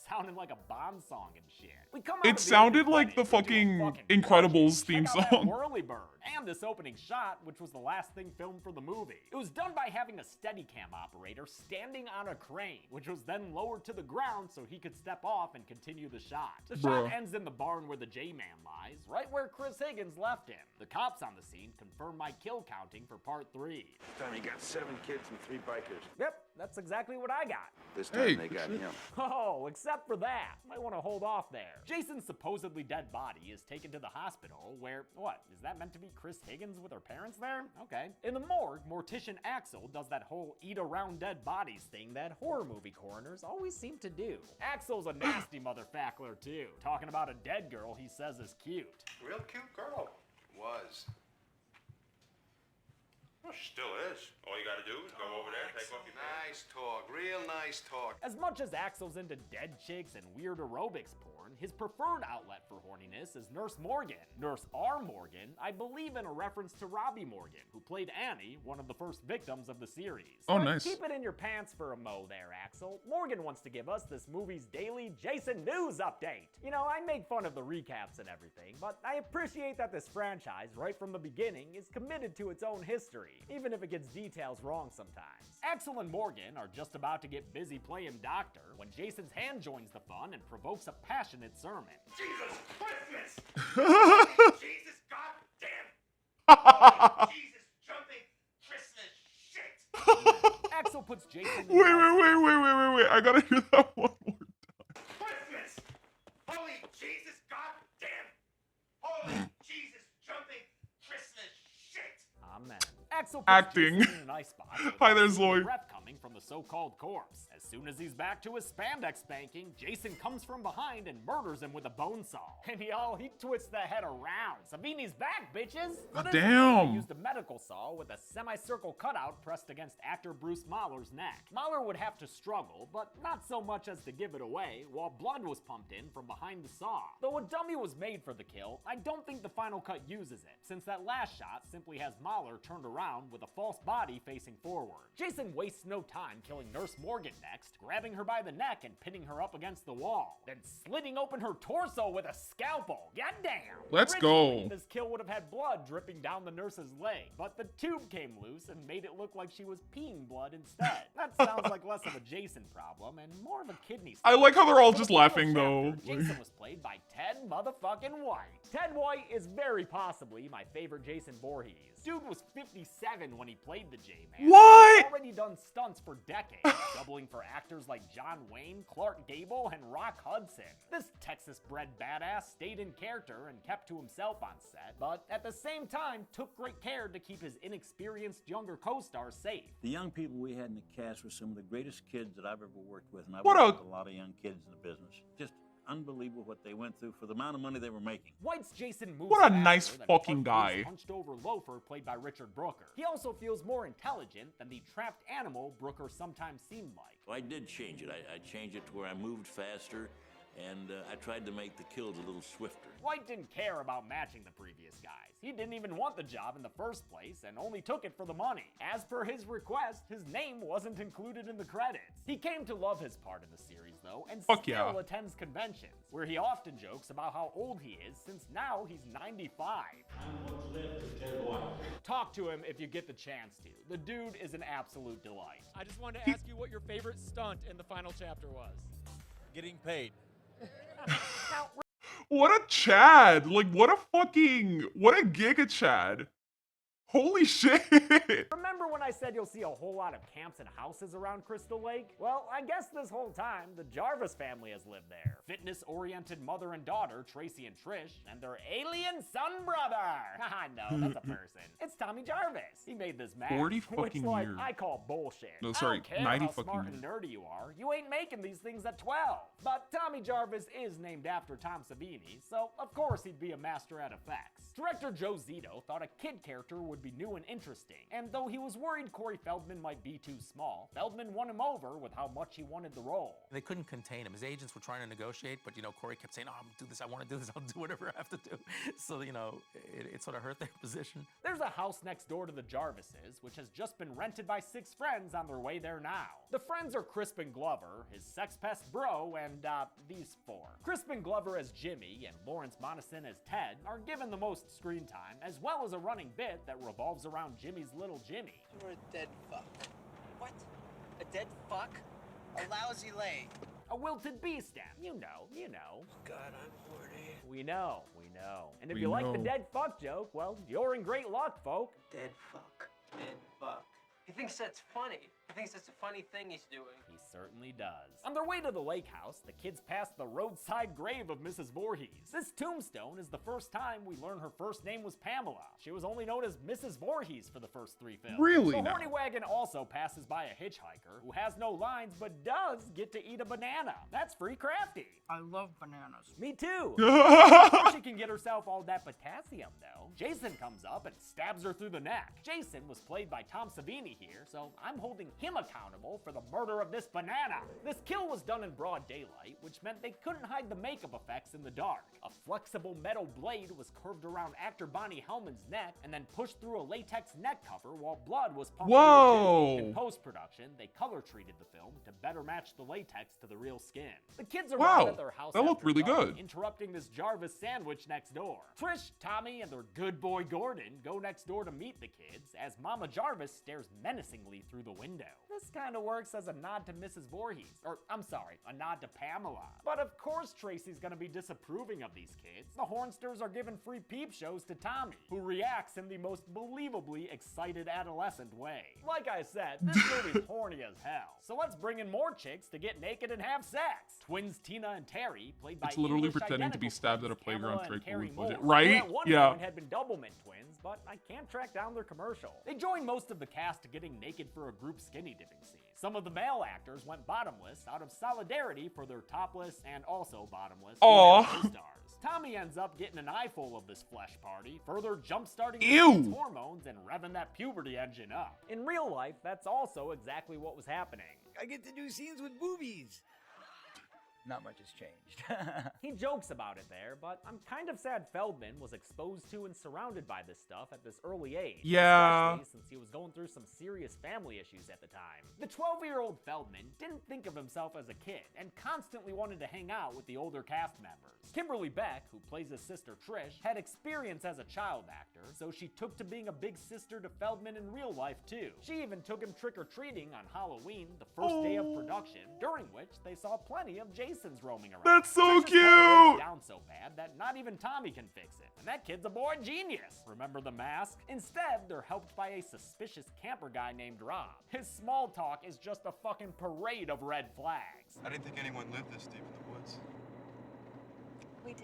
S2: Sounding like a Bond song and shit. We come out
S1: It
S2: of the
S1: sounded
S2: opening
S1: like the
S2: credits
S1: fucking
S2: into a
S1: Incredibles theme
S2: Check out that
S1: song.
S2: whirly bird. And this opening shot, which was the last thing filmed for the movie. It was done by having a Steadicam operator standing on a crane, which was then lowered to the ground so he could step off and continue the shot. The shot ends in the barn where the J-Man lies, right where Chris Higgins left him. The cops on the scene confirmed my kill counting for part 3.
S18: This time you got 7 kids and 3 bikers.
S2: Yep, that's exactly what I got.
S18: This time they got him.
S2: Oh, except for that. Might want to hold off there. Jason's supposedly dead body is taken to the hospital where, what, is that meant to be Chris Higgins with her parents there? Okay. In the morgue, mortician Axel does that whole eat around dead bodies thing that horror movie coroners always seem to do. Axel's a nasty motherfucker too, talking about a dead girl he says is cute.
S18: Real cute girl. Was. Well, she still is. All you gotta do is go over there and take off your pants. Nice talk. Real nice talk.
S2: As much as Axel's into dead chicks and weird aerobics porn, his preferred outlet for horniness is Nurse Morgan. Nurse R. Morgan, I believe in a reference to Robbie Morgan, who played Annie, one of the first victims of the series.
S1: Oh,
S2: But
S1: nice.
S2: keep it in your pants for a mo there, Axel. Morgan wants to give us this movie's daily Jason news update. You know, I make fun of the recaps and everything, but I appreciate that this franchise, right from the beginning, is committed to its own history, even if it gets details wrong sometimes. Axel and Morgan are just about to get busy playing doctor when Jason's hand joins the fun and provokes a passionate sermon.
S18: Jesus Christmas! Jesus goddamn! Jesus jumping Christmas shit!
S2: Axel puts Jason in
S1: Wait. I gotta hear that one more.
S18: Christmas! Holy Jesus goddamn! Holy Jesus jumping Christmas shit!
S2: Amen. Axel puts
S1: Acting.
S2: Jason in an ice box with
S1: Hi
S2: a
S1: there,
S2: steamy
S1: Zoe.
S2: breath coming from the so-called corpse. As soon as he's back to his spandex spanking, Jason comes from behind and murders him with a bone saw. And he twists the head around. Savini's back, bitches! For this
S1: Damn.
S2: He used a medical saw with a semicircle cutout pressed against actor Bruce Mahler's neck. Mahler would have to struggle, but not so much as to give it away, while blood was pumped in from behind the saw. Though a dummy was made for the kill, I don't think the final cut uses it, since that last shot simply has Mahler turned around with a false body facing forward. Jason wastes no time killing Nurse Morgan next, grabbing her by the neck and pinning her up against the wall, then slitting open her torso with a scalpel. Goddamn!
S1: Let's
S2: Originally,
S1: go.
S2: This kill would have had blood dripping down the nurse's leg, but the tube came loose and made it look like she was peeing blood instead. That sounds like less of a Jason problem and more of a kidney
S1: I
S2: stone.
S1: like how they're all
S2: For
S1: just
S2: the final
S1: laughing though.
S2: chapter, Jason was played by Ted motherfucking White. Ted White is very possibly my favorite Jason Voorhees. Dude was 57 when he played the J-Man.
S1: What?
S2: He's already done stunts for decades, doubling for actors like John Wayne, Clark Gable, and Rock Hudson. This Texas-bred badass stayed in character and kept to himself on set, but at the same time took great care to keep his inexperienced younger co-stars safe.
S19: The young people we had in the cast were some of the greatest kids that I've ever worked with, and I've
S1: What
S19: worked
S1: a-
S19: with a lot of young kids in the business. Just unbelievable what they went through for the amount of money they were making.
S2: White's Jason moves
S1: What a
S2: faster
S1: nice
S2: than
S1: fucking
S2: Part
S1: guy.
S2: Three's hunched-over loafer played by Richard Brooker. He also feels more intelligent than the trapped animal Brooker sometimes seemed like.
S20: So I did change it. I changed it to where I moved faster, and I tried to make the kills a little swifter.
S2: White didn't care about matching the previous guys. He didn't even want the job in the first place and only took it for the money. As per his request, his name wasn't included in the credits. He came to love his part in the series though, and
S1: Fuck
S2: still
S1: yeah.
S2: attends conventions, where he often jokes about how old he is since now he's 95. Talk to him if you get the chance to. The dude is an absolute delight.
S21: I just wanted to ask you what your favorite stunt in the final chapter was.
S22: Getting paid.
S1: What a Chad. Like, what a Giga Chad. Holy shit.
S2: Remember when I said you'll see a whole lot of camps and houses around Crystal Lake? Well, I guess this whole time, the Jarvis family has lived there. Fitness-oriented mother and daughter, Tracy and Trish, and their alien son brother. Haha, no, that's a person. It's Tommy Jarvis. He made this map.
S1: 40
S2: which,
S1: fucking
S2: like,
S1: years.
S2: I call bullshit.
S1: No, sorry,
S2: I don't care
S1: 90
S2: how
S1: fucking
S2: smart
S1: years.
S2: and nerdy you are. You ain't making these things at 12. But Tommy Jarvis is named after Tom Savini, so of course he'd be a master at effects. Director Joe Zito thought a kid character would would be new and interesting. And though he was worried Corey Feldman might be too small, Feldman won him over with how much he wanted the role.
S12: They couldn't contain him. His agents were trying to negotiate, but, you know, Corey kept saying, oh, I'm gonna do this, I want to do this, I'll do whatever I have to do. So, you know, it sort of hurt their position.
S2: There's a house next door to the Jarvises, which has just been rented by 6 friends on their way there now. The friends are Crispin Glover, his sex pest bro, and, these 4. Crispin Glover as Jimmy and Lawrence Monason as Ted are given the most screen time, as well as a running bit that revolves around Jimmy's little Jimmy.
S13: You're a dead fuck. What? A dead fuck? A lousy lay.
S2: A wilted bee stem. You know.
S13: God, I'm horny.
S2: We know. And if you like the dead fuck joke, well, you're in great luck, folk.
S13: Dead fuck. Dead fuck. He thinks that's funny. He thinks that's a funny thing he's doing.
S2: He certainly does. On their way to the lake house, the kids pass the roadside grave of Mrs. Voorhees. This tombstone is the first time we learn her first name was Pamela. She was only known as Mrs. Voorhees for the first 3 films.
S1: Really?
S2: The horny wagon also passes by a hitchhiker who has no lines but does get to eat a banana. That's free crafty.
S13: I love bananas.
S2: Me too. Before she can get herself all that potassium, though, Jason comes up and stabs her through the neck. Jason was played by Tom Savini here, so I'm holding him accountable for the murder of this banana. This kill was done in broad daylight, which meant they couldn't hide the makeup effects in the dark. A flexible metal blade was curved around actor Bonnie Hellman's neck and then pushed through a latex neck cover while blood was pumped through it. In post-production, they color treated the film to better match the latex to the real skin. The kids arrive at their house
S1: that looked
S2: after
S1: really
S2: dark,
S1: good.
S2: interrupting this Jarvis sandwich next door. Trish, Tommy, and their good boy Gordon go next door to meet the kids as Mama Jarvis stares menacingly through the window. This kind of works as a nod to Mrs. Voorhees, or I'm sorry, a nod to Pamela. But of course Tracy's gonna be disapproving of these kids. The Hornsters are giving free peep shows to Tommy, who reacts in the most believably excited adolescent way. Like I said, this movie's horny as hell. So let's bring in more chicks to get naked and have sex. Twins Tina and Terry, played by
S1: It's literally
S2: English
S1: pretending to be stabbed at a
S2: Pamela
S1: playground
S2: and
S1: trick.
S2: Carrie Moore,
S1: Right?
S2: who at one
S1: Yeah.
S2: point had been Doublemint twins, but I can't track down their commercial. They joined most of the cast getting naked for a group skinny dipping scene. Some of the male actors went bottomless out of solidarity for their topless and also bottomless female co-stars. Tommy ends up getting an eyeful of this flesh party, further jump-starting his hormones and revving that puberty engine up. In real life, that's also exactly what was happening.
S13: I get to do scenes with boobies. Not much has changed.
S2: He jokes about it there, but I'm kind of sad Feldman was exposed to and surrounded by this stuff at this early age.
S1: Yeah.
S2: Especially since he was going through some serious family issues at the time. The 12-year-old Feldman didn't think of himself as a kid and constantly wanted to hang out with the older cast members. Kimberly Beck, who plays his sister Trish, had experience as a child actor, so she took to being a big sister to Feldman in real life too. She even took him trick-or-treating on Halloween, the first day of production, during which they saw plenty of Jasons roaming around.
S1: That's so
S2: Trish's
S1: cute!
S2: car breaks down so bad that not even Tommy can fix it, and that kid's a boy genius. Remember the mask? Instead, they're helped by a suspicious camper guy named Rob. His small talk is just a fucking parade of red flags.
S17: I didn't think anyone lived this deep in the woods.
S16: We do.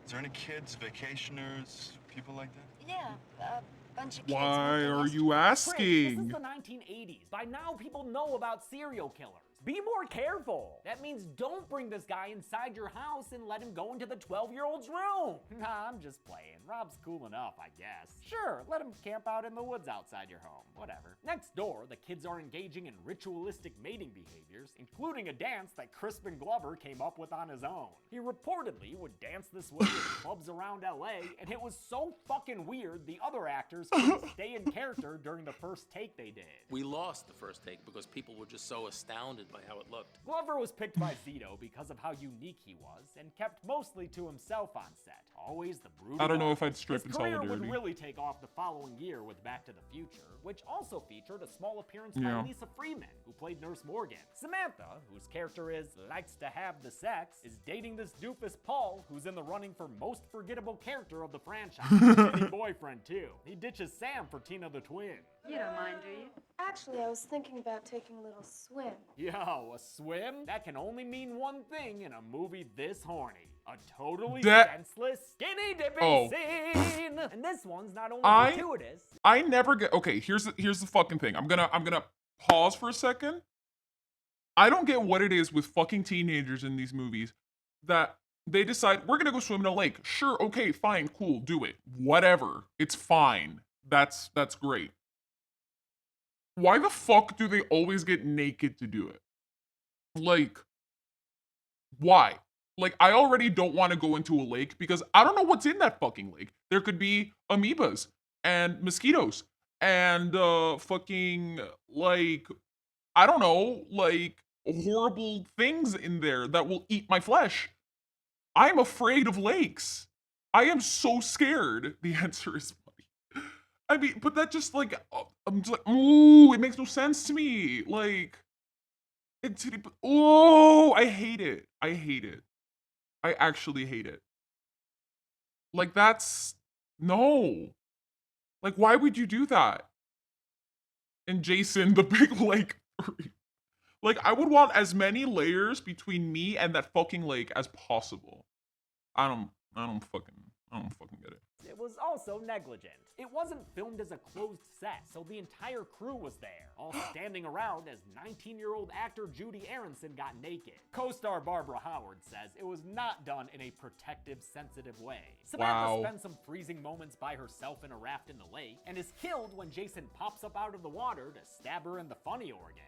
S17: Is there any kids, vacationers, people like that?
S16: Yeah, a bunch of kids.
S1: Why are you
S2: Chris, this is
S1: asking?
S2: the 1980s. By now, people know about serial killers. Be more careful. That means don't bring this guy inside your house and let him go into the 12-year-old's room. Nah, I'm just playing. Rob's cool enough, I guess. Sure, let him camp out in the woods outside your home. Whatever. Next door, the kids are engaging in ritualistic mating behaviors, including a dance that Crispin Glover came up with on his own. He reportedly would dance this way in clubs around LA, and it was so fucking weird the other actors couldn't stay in character during the first take they did.
S12: We lost the first take because people were just so astounded by how it looked.
S2: Glover was picked by Zito because of how unique he was, and kept mostly to himself on set. Always the brooding.
S1: I don't know if I'd strip in
S2: His career
S1: solidarity.
S2: would really take off the following year with Back to the Future, which also featured a small appearance
S1: Yeah.
S2: by Lisa Freeman, who played Nurse Morgan. Samantha, whose character is likes to have the sex, is dating this doofus Paul, who's in the running for most forgettable character of the franchise. Shitty boyfriend too. He ditches Sam for Tina the twin.
S10: You don't mind, do you? Actually, I was thinking about taking a little swim.
S2: Yo, a swim? That can only mean one thing in a movie this horny. A totally
S1: That-
S2: senseless skinny dipping
S1: Oh.
S2: scene. And this one's not only
S1: I
S2: gratuitous.
S1: I never get. Okay, here's the fucking thing. I'm gonna pause for a second. I don't get what it is with fucking teenagers in these movies that they decide we're gonna go swim in a lake. Sure, okay, fine, cool, do it. Whatever, it's fine. That's great. Why the fuck do they always get naked to do it? Like, why? Like, I already don't want to go into a lake because I don't know what's in that fucking lake. There could be amoebas and mosquitoes and fucking, like, I don't know, like, horrible things in there that will eat my flesh. I'm afraid of lakes. I am so scared. The answer is money. I mean, but that just like, I'm just like, ooh, it makes no sense to me. Like, oh, I hate it. I hate it. I actually hate it. Like, that's, no. Like, why would you do that? And Jason, the big lake. Like, I would want as many layers between me and that fucking lake as possible. I don't fucking get it.
S2: It was also negligent. It wasn't filmed as a closed set, so the entire crew was there, all standing around as 19-year-old actor Judy Aronson got naked. Co-star Barbara Howard says it was not done in a protective, sensitive way. Samantha spends some freezing moments by herself in a raft in the lake, and is killed when Jason pops up out of the water to stab her in the funny organ.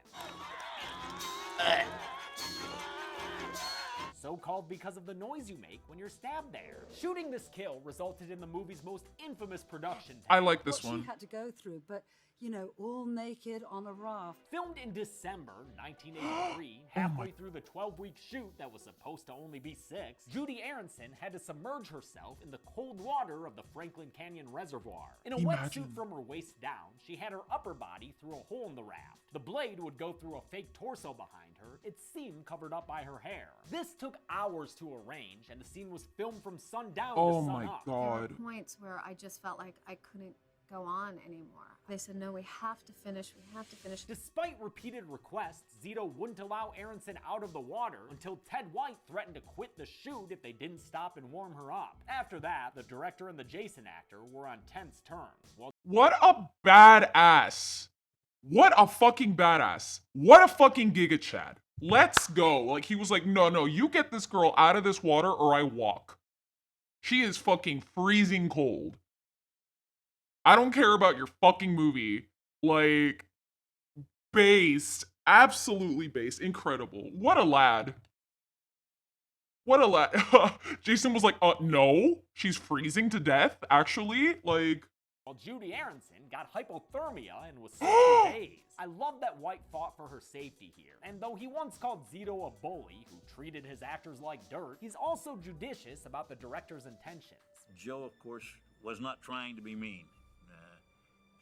S2: So called because of the noise you make when you're stabbed there. Shooting this kill resulted in the movie's most infamous production.
S1: I like this
S4: what
S1: one.
S4: She had to go through, but you know, all naked on a raft.
S2: Filmed in December 1983, halfway through the 12-week shoot that was supposed to only be 6, Judy Aronson had to submerge herself in the cold water of the Franklin Canyon Reservoir. In a wetsuit from her waist down, she had her upper body through a hole in the raft. The blade would go through a fake torso behind her, its seam covered up by her hair. This took hours to arrange, and the scene was filmed from sundown to sun up.
S1: Oh my god.
S22: There were points where I just felt like I couldn't go on anymore. They said, no, we have to finish.
S2: Despite repeated requests, Zito wouldn't allow Aronson out of the water until Ted White threatened to quit the shoot if they didn't stop and warm her up. After that, the director and the Jason actor were on tense terms.
S1: What a badass. What a fucking badass. What a fucking Giga Chad. Let's go. Like, he was like, no, you get this girl out of this water or I walk. She is fucking freezing cold. I don't care about your fucking movie. Like, based. Absolutely based. Incredible. What a lad. What a lad. Jason was like, no. She's freezing to death, actually. Like.
S2: While Judy Aronson got hypothermia and was sick for days. I love that White fought for her safety here. And though he once called Zito a bully who treated his actors like dirt, he's also judicious about the director's intentions.
S19: Joe, of course, was not trying to be mean.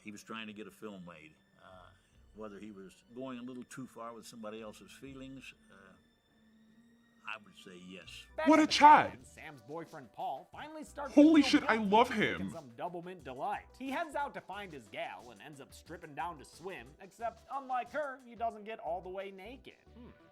S19: He was trying to get a film made. Whether he was going a little too far with somebody else's feelings, I would say yes.
S1: What a Chad!
S2: Sam's boyfriend Paul finally starts.
S1: Holy shit, I love him.
S2: Some Doublemint delight. He heads out to find his gal and ends up stripping down to swim. Except, unlike her, he doesn't get all the way naked.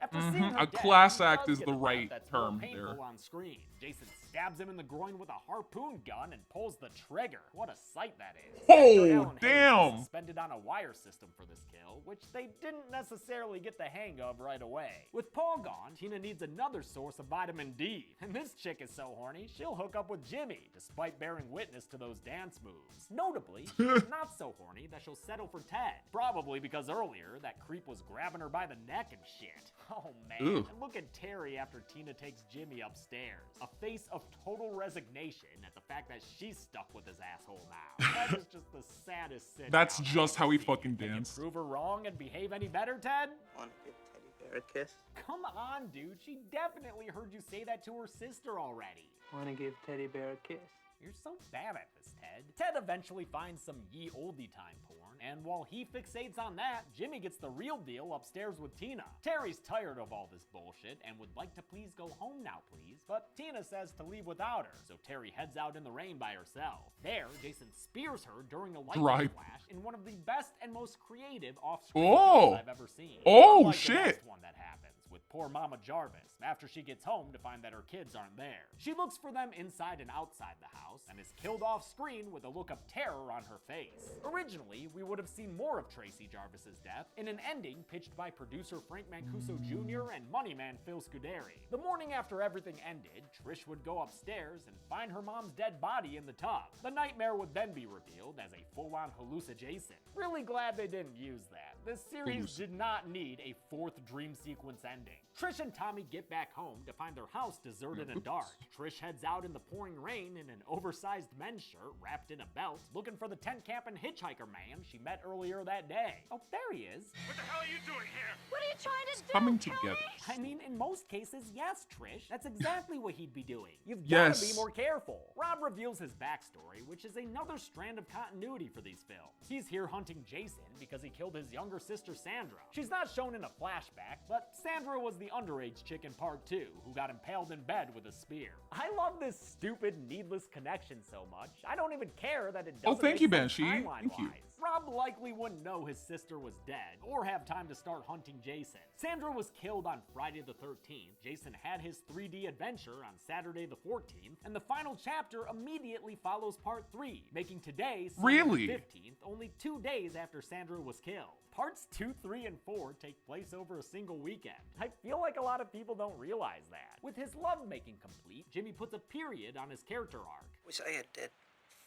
S2: After seeing her
S1: A
S2: death,
S1: class
S2: he
S1: act
S2: does
S1: is
S2: get
S1: the
S2: part
S1: right
S2: that's more
S1: term
S2: painful
S1: there.
S2: on screen. Jason stabs him in the groin with a harpoon gun and pulls the trigger. What a sight that is.
S1: Oh, damn!
S2: Suspended on a wire system for this kill, which they didn't necessarily get the hang of right away. With Paul gone, Tina needs another source of vitamin D, and this chick is so horny, she'll hook up with Jimmy, despite bearing witness to those dance moves. Notably, she's not so horny that she'll settle for Ted, probably because earlier, that creep was grabbing her by the neck and shit. Oh man, and look at Terry after Tina takes Jimmy upstairs. A face of total resignation at the fact that she's stuck with his asshole now. That is just the saddest sit.
S1: That's just how he fucking
S2: Can you
S1: danced.
S2: prove her wrong and behave any better, Ted?
S13: Want to give Teddy Bear a kiss?
S2: Come on, dude. She definitely heard you say that to her sister already.
S13: Want to give Teddy Bear a kiss?
S2: You're so bad at this, Ted. Ted eventually finds some ye olde time porn, and while he fixates on that, Jimmy gets the real deal upstairs with Tina. Terry's tired of all this bullshit and would like to please go home now, please, but Tina says to leave without her, so Terry heads out in the rain by herself. There, Jason spears her during a lightning flash in one of the best and most creative off-screen kills I've ever seen.
S1: Oh,
S2: Unlike
S1: shit.
S2: The next one that happens, with poor Mama Jarvis after she ggets home to find that her kids aren't there. She looks for them inside and outside the house and is killed off screen with a look of terror on her face. Originally, we would have seen more of Tracy Jarvis's death in an ending pitched by producer Frank Mancuso Jr. and moneyman Phil Scuderi. The morning after everything ended, Trish would go upstairs and find her mom's dead body in the tub. The nightmare would then be revealed as a full-on hallucination. Really glad they didn't use that. This series did not need a fourth dream sequence ending. Trish and Tommy get back home to find their house deserted and dark. Trish heads out in the pouring rain in an oversized men's shirt wrapped in a belt, looking for the tent camp and hitchhiker man she met earlier that day. Oh, there he is.
S18: What the hell are you doing here?
S16: What are you trying to do?
S1: Coming together.
S2: I mean, in most cases, yes, Trish. That's exactly what he'd be doing. You've got to be more careful. Rob reveals his backstory, which is another strand of continuity for these films. He's here hunting Jason because he killed his younger sister, Sandra. She's not shown in a flashback, but Sandra was the underage chick in part 2 who got impaled in bed with a spear. I love this stupid, needless connection so much. I don't even care that it doesn't
S1: thank you,
S2: make sense
S1: Banshee.
S2: timeline-wise.
S1: Thank you.
S2: Rob likely wouldn't know his sister was dead or have time to start hunting Jason. Sandra was killed on Friday the 13th. Jason had his 3D adventure on Saturday the 14th, and the final chapter immediately follows part 3, making today, Sunday the 15th, only 2 days after Sandra was killed. Parts 2, 3, and 4 take place over a single weekend. I feel like a lot of people don't realize that. With his lovemaking complete, Jimmy puts a period on his character arc.
S13: Was I a dead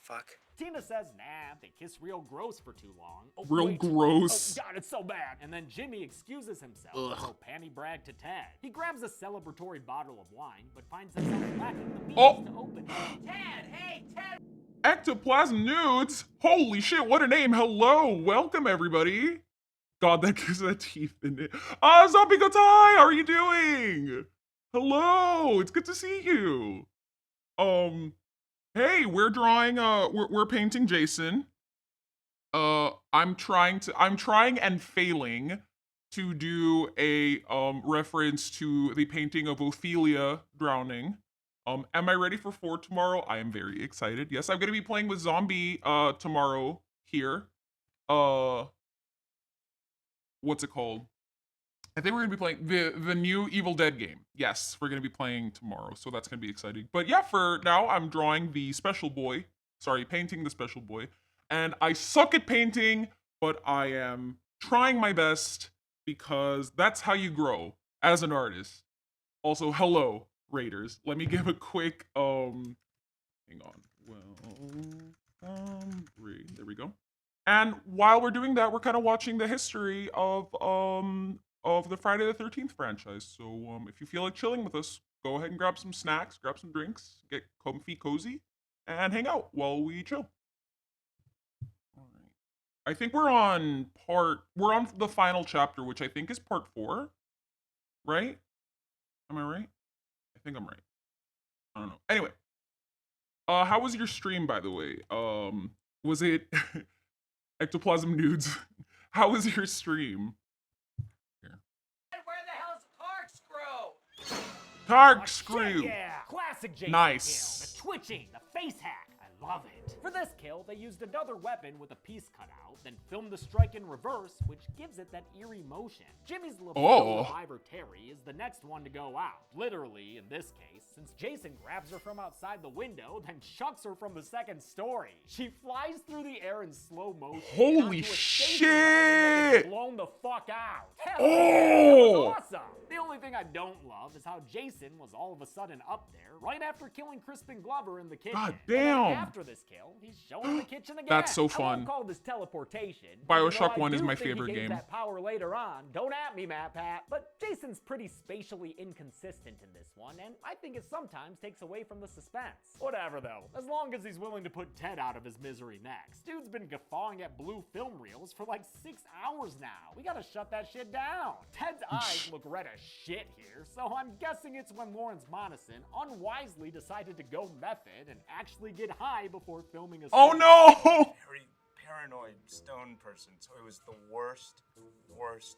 S13: fuck?
S2: Tina says, nah, they kiss real gross for too long. Oh,
S1: Real
S2: wait.
S1: gross.
S2: Oh, God, it's so bad. And then Jimmy excuses himself to go panty brag to Ted. He grabs a celebratory bottle of wine, but finds himself lacking the means to open it.
S13: Ted, hey, Ted!
S1: Ectoplasm Nudes. Holy shit, what a name. Hello, welcome everybody. God, that gives that teeth in it. Zombie Gotai, how are you doing? Hello, it's good to see you. Hey, we're drawing, we're painting Jason. I'm trying and failing to do a, reference to the painting of Ophelia drowning. Am I ready for 4 tomorrow? I am very excited. Yes, I'm gonna be playing with Zombie, tomorrow here. What's it called? I think we're gonna be playing the new Evil Dead game. Yes, we're gonna be playing tomorrow, so that's gonna be exciting. But yeah, for now, I'm drawing the special boy. Sorry, painting the special boy. And I suck at painting, but I am trying my best because that's how you grow as an artist. Also, hello, Raiders. Let me give a quick, hang on. There we go. And while we're doing that, we're kind of watching the history of the Friday the 13th franchise. So if you feel like chilling with us, go ahead and grab some snacks, grab some drinks, get comfy, cozy, and hang out while we chill. All right. I think we're on the final chapter, which I think is part 4, right? Am I right? I think I'm right. I don't know. Anyway, how was your stream, by the way? Was it Ectoplasm Nudes? How was your stream?
S13: Where the hell's Corkscrew?
S1: Corkscrew!
S2: Yeah, classic Jason
S1: Nice.
S2: kill. The twitching, the face hack. I love it. For this kill, they used another weapon with a piece cut out, then filmed the strike in reverse, which gives it that eerie motion. Jimmy's reviver Terry is the next one to go out. Literally, in this case, since Jason grabs her from outside the window, then chucks her from the second story. She flies through the air in slow motion.
S1: Holy shit!
S2: Blown the fuck out. Hell
S1: Oh!
S2: yeah, that was awesome. The only thing I don't love is how Jason was all of a sudden up there right after killing Crispin Glover in the kitchen.
S1: God
S2: And then
S1: damn.
S2: after this kill, he's showing the kitchen again.
S1: That's so
S2: I
S1: fun.
S2: won't call this teleportation.
S1: BioShock
S2: even though
S1: 1 is
S2: I do
S1: my
S2: think he
S1: favorite
S2: gains
S1: game.
S2: That power later on. Don't at me, Matt Pat. But Jason's pretty spatially inconsistent in this one, and I think it sometimes takes away from the suspense. Whatever though, as long as he's willing to put Ted out of his misery next. Dude's been guffawing at blue film reels for like 6 hours now. We gotta shut that shit down. Ted's eyes look red as shit here, so I'm guessing it's when Lawrence Monison unwisely decided to go method and actually get high before filming a
S1: Oh
S2: scene.
S1: no!
S9: paranoid stone person, so it was the worst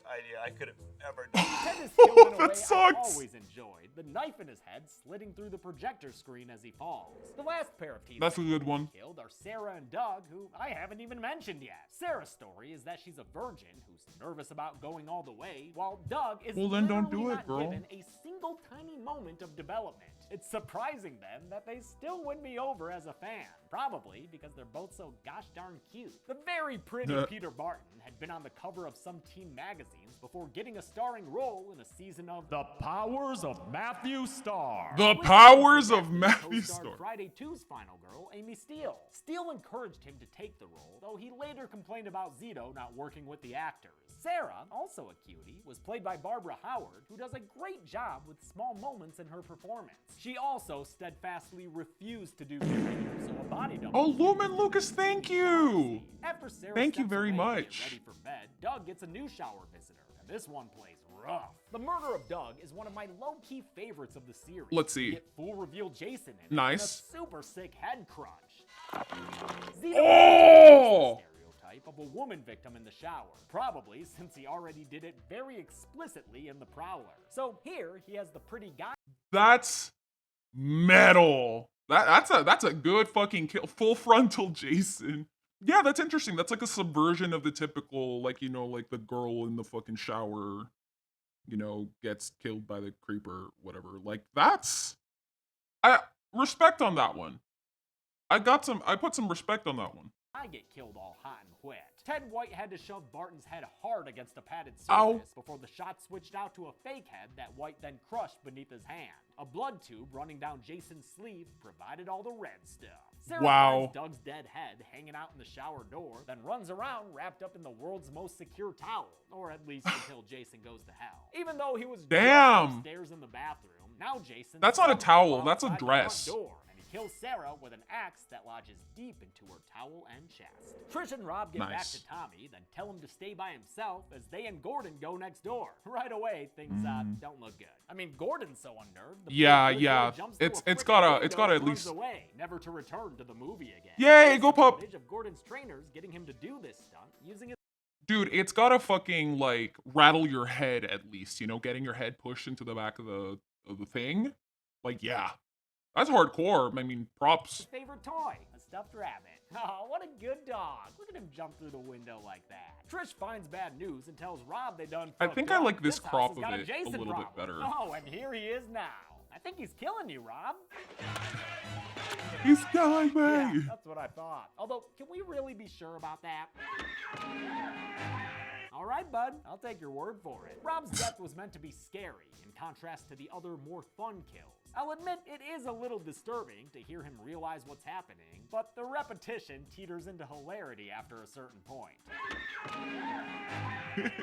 S9: idea I could have ever done.
S2: Ted is killed in a way
S1: That sucks.
S2: I've always enjoyed. The knife in his head slitting through the projector screen as he falls. The last pair of teens
S1: That's a good one.
S2: killed are Sarah and Doug, who I haven't even mentioned yet. Sarah's story is that she's a virgin who's nervous about going all the way, while Doug is
S1: Well, then don't
S2: literally
S1: do it,
S2: not
S1: girl.
S2: given a single tiny moment of development. It's surprising then that they still win me over as a fan, probably because they're both so gosh darn cute. The very pretty Peter Barton had been on the cover of some teen magazines before getting a starring role in a season of The Powers of Matthew Starr.
S1: The Powers of Matthew
S2: Co-starred
S1: Starr.
S2: Friday 2's final girl, Amy Steele. Steele encouraged him to take the role, though he later complained about Zito not working with the actors. Sarah, also a cutie, was played by Barbara Howard, who does a great job with small moments in her performance. She also steadfastly refused to do video, so a body double.
S1: Oh, Lumen Lucas, thank you.
S2: After Sarah
S1: Thank you
S2: steps
S1: very
S2: away to
S1: much.
S2: get ready for bed, Doug gets a new shower visitor, and this one plays rough. The Murder of Doug is one of my low-key favorites of the series.
S1: Let's see.
S2: We get full reveal Jason in it,
S1: Nice.
S2: and a super sick head crunch. Zito
S1: Oh!
S2: stereotype of a woman victim in the shower, probably since he already did it very explicitly in The Prowler. So here he has the pretty guy.
S1: That's metal. That's a good fucking kill. Full frontal Jason. Yeah, that's interesting. That's like a subversion of the typical, like, you know, like the girl in the fucking shower, you know, gets killed by the creeper, whatever. Like, that's... I respect on that one. I put some respect on that one.
S2: I get killed all hot and wet. Ted White had to shove Barton's head hard against a padded surface
S1: Ow.
S2: before the shot switched out to a fake head that White then crushed beneath his hand. A blood tube running down Jason's sleeve provided all the red stuff. Sarah
S1: Wow.
S2: finds Doug's dead head hanging out in the shower door, then runs around wrapped up in the world's most secure towel, or at least until Jason goes to hell. Even though he was
S1: Damn.
S2: just upstairs in the bathroom, now Jason
S1: That's not a towel,
S2: somehow
S1: that's a
S2: outside the
S1: dress.
S2: front door. Kills Sarah with an axe that lodges deep into her towel and chest. Trish and Rob get back
S1: Nice.
S2: to Tommy, then tell him to stay by himself as they and Gordon go next door. Right away, things don't look good. I mean, Gordon's so unnerved. The
S1: Yeah,
S2: poor little
S1: yeah.
S2: girl jumps through
S1: It's
S2: a frickin'
S1: gotta
S2: window
S1: at
S2: and
S1: least.
S2: runs away, never to return to the movie again.
S1: Yay,
S2: Here's
S1: go
S2: some
S1: pup.
S2: footage of Gordon's trainers getting him to do this stunt using his
S1: Dude, it's gotta fucking like rattle your head at least, you know, getting your head pushed into the back of the thing. Like, yeah. That's hardcore. I mean, props.
S2: favorite toy, a stuffed rabbit. Oh, what a good dog. Look at him jump through the window like that. Trish finds bad news and tells Rob they done
S1: I
S2: fucked
S1: think I
S2: up.
S1: like this
S2: house
S1: crop
S2: has
S1: of
S2: got
S1: it a
S2: Jason
S1: little bit
S2: problem.
S1: better.
S2: Oh, and here he is now. I think he's killing you, Rob.
S1: He's killing me.
S2: Yeah, that's what I thought. Although, can we really be sure about that? All right, bud. I'll take your word for it. Rob's death was meant to be scary, in contrast to the other, more fun kills. I'll admit it is a little disturbing to hear him realize what's happening, but the repetition teeters into hilarity after a certain point.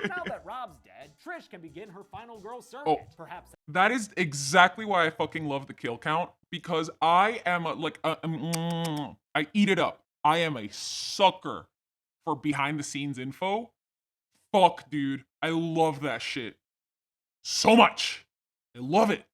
S2: Now that Rob's dead, Trish can begin her final girl circuit.
S1: Oh.
S2: Perhaps
S1: That is exactly why I fucking love the kill count, because I am I eat it up. I am a sucker for behind the scenes info. Fuck, dude. I love that shit so much. I love it.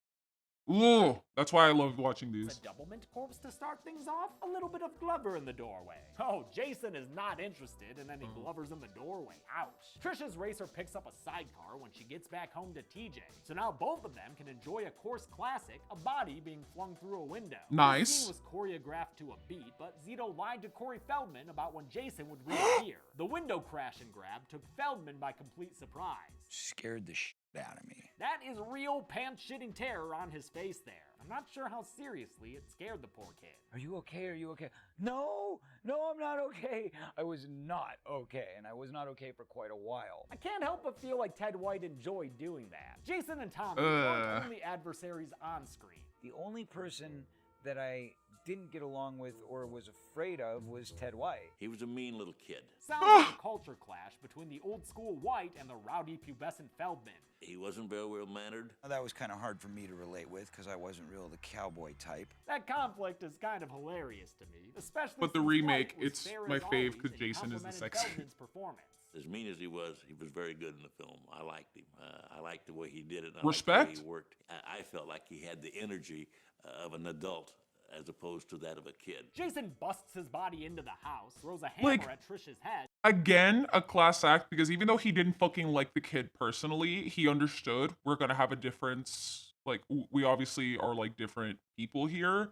S1: Ooh, that's why I love watching these.
S2: a doublemint corpse to start things off. A little bit of Glover in the doorway. Oh, Jason is not interested in any Glovers in the doorway. Ouch. Trisha's racer picks up a sidecar when she gets back home to TJ. So now both of them can enjoy a course classic, a body being flung through a window.
S1: Nice.
S2: The scene was choreographed to a beat, but Zito lied to Corey Feldman about when Jason would reappear. The window crash and grab took Feldman by complete surprise.
S14: Scared the shit out of me.
S2: That is real pants-shitting terror on his face there. I'm not sure how seriously it scared the poor kid.
S14: Are you okay? Are you okay? No, I'm not okay. I was not okay, and I was not okay for quite a while.
S2: I can't help but feel like Ted White enjoyed doing that. Jason and Tommy weren't only adversaries on screen.
S14: The only person that I didn't get along with or was afraid of was Ted White.
S20: He was a mean little kid.
S2: Sounds like a culture clash between the old school White and the rowdy pubescent Feldman.
S20: He wasn't very well mannered.
S14: That was kind of hard for me to relate with because I wasn't real the cowboy type.
S2: That conflict is kind of hilarious to me, especially
S1: But the
S2: since
S1: remake,
S2: White was
S1: it's
S2: fair
S1: my
S2: as
S1: fave
S2: always
S1: because
S2: and
S1: Jason is the
S2: complimented
S1: sexy.
S2: Feldman's performance.
S20: As mean as he was very good in the film. I liked him. I liked the way he did it. I liked
S1: Respect.
S20: the way he worked. I felt like he had the energy of an adult as opposed to that of a kid.
S2: Jason busts his body into the house, throws a hammer at Trish's head.
S1: Again, a class act, because even though he didn't fucking like the kid personally, he understood we're gonna have a difference. Like, we obviously are like different people here,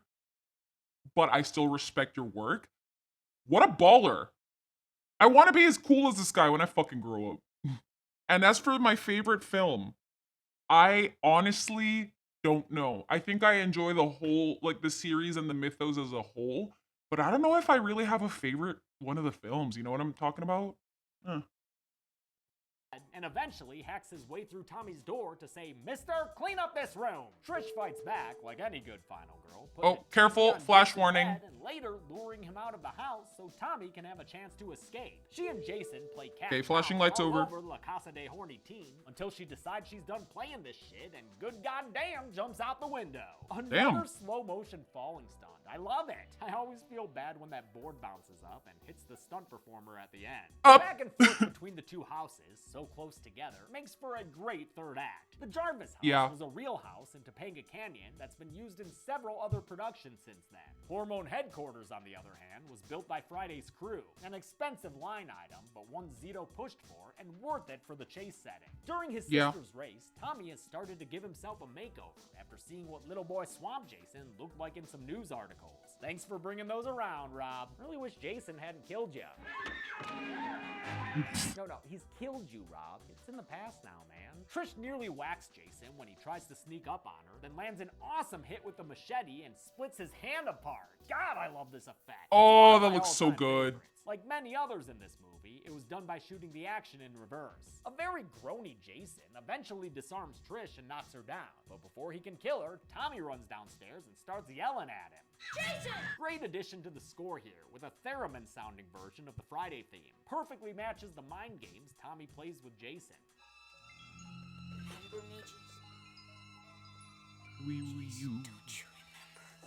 S1: but I still respect your work. What a baller. I want to be as cool as this guy when I fucking grow up. And as for my favorite film, I honestly don't know. I think I enjoy the whole, like the series and the mythos as a whole, but I don't know if I really have a favorite one of the films. You know what I'm talking about?
S2: And eventually hacks his way through Tommy's door to say, "Mister, clean up this room." Trish fights back like any good final girl.
S1: Oh, careful, flash warning.
S2: And later luring him out of the house so Tommy can have a chance to escape. She and Jason play cat
S1: Okay, flashing lights
S2: all
S1: over.
S2: La Casa de Horny Teen until she decides she's done playing this shit and good goddamn jumps out the window. Another slow motion falling stunt. I love it. I always feel bad when that board bounces up and hits the stunt performer at the end. Back and forth between the two houses, so close together, makes for a great third act. The Jarvis house was a real house in Topanga Canyon that's been used in several other productions since then. Hormone Headquarters, on the other hand, was built by Friday's crew. An expensive line item, but one Zito pushed for and worth it for the chase setting. During his sister's race, Tommy has started to give himself a makeover after seeing what little boy Swamp Jason looked like in some news articles. Thanks for bringing those around, Rob. Really wish Jason hadn't killed you. No, he's killed you, Rob. It's in the past now, man. Trish nearly whacks Jason when he tries to sneak up on her, then lands an awesome hit with the machete and splits his hand apart. God, I love this effect.
S1: Oh, that looks so good.
S2: Like many others in this movie, it was done by shooting the action in reverse. A very groany Jason eventually disarms Trish and knocks her down, but before he can kill her, Tommy runs downstairs and starts yelling at him. Jason! Great addition to the score here, with a theremin-sounding version of the Friday theme. Perfectly matches the mind games Tommy plays with Jason.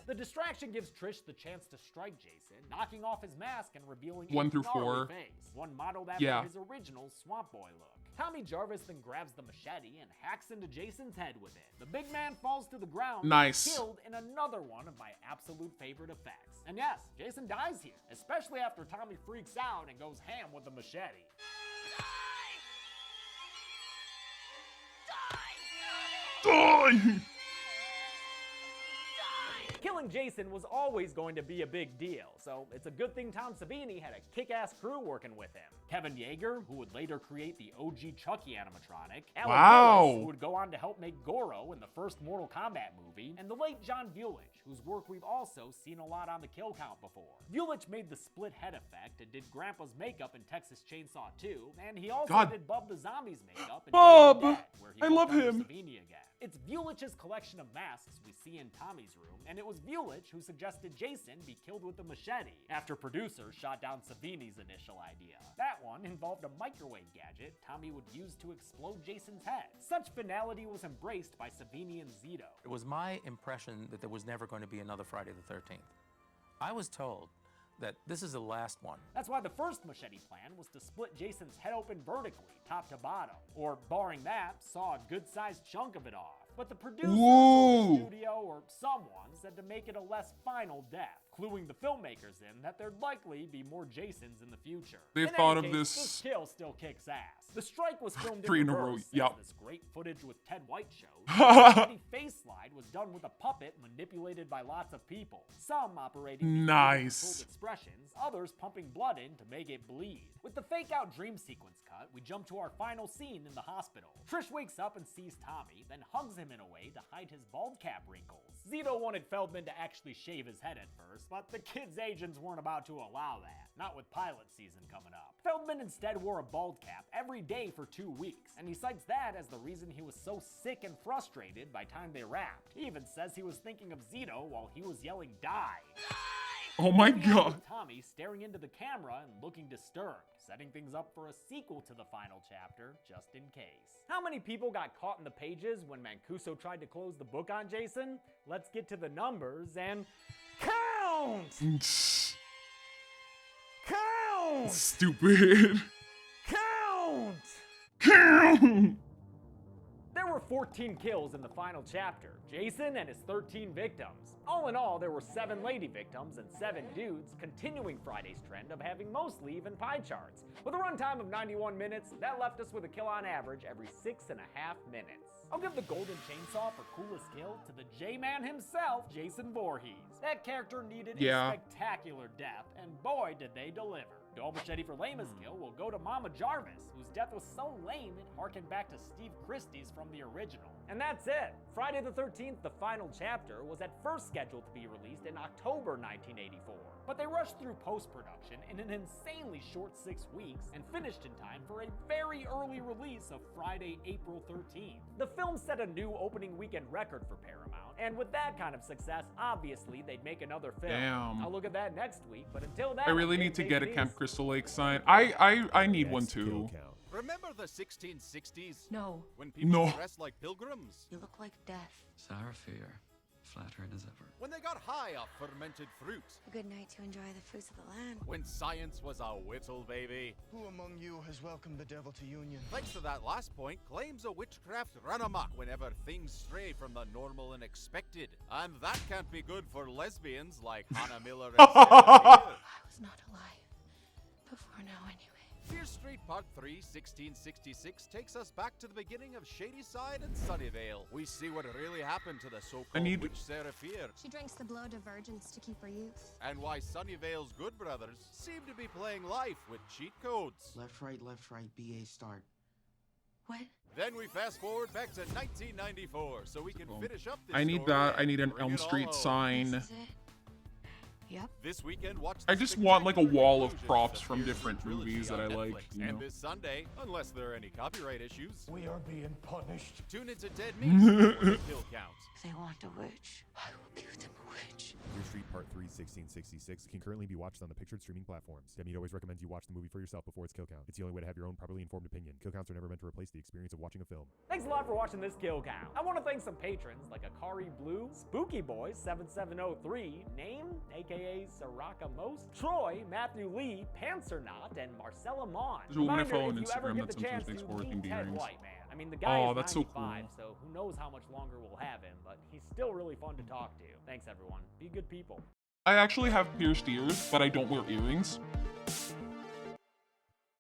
S2: The distraction gives Trish the chance to strike Jason, knocking off his mask and revealing
S1: 1 through
S2: a gnarly
S1: 4.
S2: face, one modeled after his original Swamp Boy look. Tommy Jarvis then grabs the machete and hacks into Jason's head with it. The big man falls to the ground, killed in another one of my absolute favorite effects. And yes, Jason dies here, especially after Tommy freaks out and goes ham with the machete.
S1: Die!
S2: Killing Jason was always going to be a big deal, so it's a good thing Tom Savini had a kick-ass crew working with him. Kevin Yeager, who would later create the OG Chucky animatronic, Alec Gillis, who would go on to help make Goro in the first Mortal Kombat movie, and the late John Vulich, whose work we've also seen a lot on the Kill Count before. Vulich made the split head effect and did Grandpa's makeup in Texas Chainsaw 2, and he also did Bub the Zombie's makeup in
S1: Bob!
S2: Dead, where he
S1: I love
S2: worked under
S1: him.
S2: Savini again. It's Vulich's collection of masks we see in Tommy's room, and it was Vulich who suggested Jason be killed with a machete, after producers shot down Savini's initial idea. That one involved a microwave gadget Tommy would use to explode Jason's head. Such finality was embraced by Savini and Zito.
S12: It was my impression that there was never going to be another Friday the 13th. I was told that this is the last one.
S2: That's why the first machete plan was to split Jason's head open vertically, top to bottom, or barring that, saw a good-sized chunk of it off. But the producer, or the studio, or someone said to make it a less final death, cluing the filmmakers in that there'd likely be more Jasons in the future.
S1: They
S2: In
S1: thought
S2: any
S1: of
S2: case,
S1: this
S2: kill still kicks ass. The strike was filmed
S1: 3 in a
S2: reverse,
S1: row,
S2: as this great footage with Ted White shows. The machete face slide was done with a puppet manipulated by lots of people. Some operating
S1: Nice.
S2: expressions, others pumping blood in to make it bleed. With the fake-out dream sequence cut, we jump to our final scene in the hospital. Trish wakes up and sees Tommy, then hugs him in a way to hide his bald cap wrinkles. Zito wanted Feldman to actually shave his head at first, but the kid's agents weren't about to allow that, not with pilot season coming up. Feldman instead wore a bald cap every day for 2 weeks, and he cites that as the reason he was so sick and frustrated by time they wrapped. He even says he was thinking of Zito while he was yelling, "Die!"
S1: Oh my
S2: Moving on
S1: god.
S2: with Tommy staring into the camera and looking disturbed, setting things up for a sequel to the final chapter, just in case. How many people got caught in the pages when Mancuso tried to close the book on Jason? Let's get to the numbers and count! Count!
S1: Stupid.
S2: Count!
S1: Count!
S2: There were were 14 kills in the final chapter, Jason and his 13 victims. All in all, there were 7 lady victims and 7 dudes, continuing Friday's trend of having mostly even pie charts. With a runtime of 91 minutes, that left us with a kill on average every 6.5 minutes. I'll give the golden chainsaw for coolest kill to the J-Man himself, Jason Voorhees. That character needed a spectacular death, and boy did they deliver. Dual machete for lamest kill will go to Mama Jarvis, whose death was so lame it harkened back to Steve Christie's from the original. And that's it. Friday the 13th, the final chapter, was at first scheduled to be released in October 1984. But they rushed through post-production in an insanely short 6 weeks and finished in time for a very early release of Friday, April 13th. The film set a new opening weekend record for Paramount, and with that kind of success, obviously they'd make another film.
S1: Damn.
S2: I'll look at that next week, but until then,
S1: I really need to get a Camp Crystal Lake sign. I need one too.
S7: Remember the 1660s?
S3: No.
S7: When people dressed like pilgrims?
S3: You look like death.
S8: Sour fear, flattering as ever.
S7: When they got high off fermented fruit?
S3: A good night to enjoy the fruits of the land.
S7: When science was a whittle baby?
S11: Who among you has welcomed the devil to union?
S7: Thanks to that last point, claims of witchcraft run amok whenever things stray from the normal and expected. And that can't be good for lesbians like Hannah Miller and Sarah Beer.
S3: I was not alive before now anyway.
S7: Fear Street Part 3, 1666 takes us back to the beginning of Shadyside and Sunnyvale. We see what really happened to the so-called witch Sarah Fear.
S22: She drinks the blood of virgins to keep her youth.
S7: And why Sunnyvale's good brothers seem to be playing life with cheat codes.
S23: Left, right, BA start.
S3: What?
S7: Then we fast forward back to 1994 so we can finish up this
S1: I need
S7: story
S1: that. I
S7: and
S1: need an
S7: bring
S1: Elm
S7: it all
S1: Street
S7: home.
S1: sign.
S3: Yep.
S7: This weekend, watch
S1: I just want like a wall of props from different movies that I like. You know.
S7: And this Sunday, unless there are any copyright issues,
S11: We are being punished.
S7: tune into Dead Meat for the kill count.
S3: If they want a witch, I will give them a witch.
S6: Fear Street Part 3, 1666 can currently be watched on the pictured streaming platforms. Demi always recommends you watch the movie for yourself before its kill count. It's the only way to have your own properly informed opinion. Kill counts are never meant to replace the experience of watching a film.
S2: Thanks a lot for watching this kill count. I want to thank some patrons like Akari Blue, Spooky Boy 7703, Name, aka Soraka Most, Troy, Matthew Lee, Panzernaut, and Marcella Mon.
S1: There's a woman I
S2: Reminder,
S1: follow on
S2: if you ever
S1: Instagram
S2: get
S1: that
S2: the chance
S1: sometimes makes
S2: to
S1: horror
S2: meet
S1: themed
S2: Ted
S1: earrings.
S2: White, man. I mean, the guy
S1: Oh,
S2: is
S1: that's so
S2: 95,
S1: cool.
S2: so who knows how much longer we'll have him, but he's still really fun to talk to. Thanks, everyone. Be good people.
S1: I actually have pierced ears, but I don't wear earrings.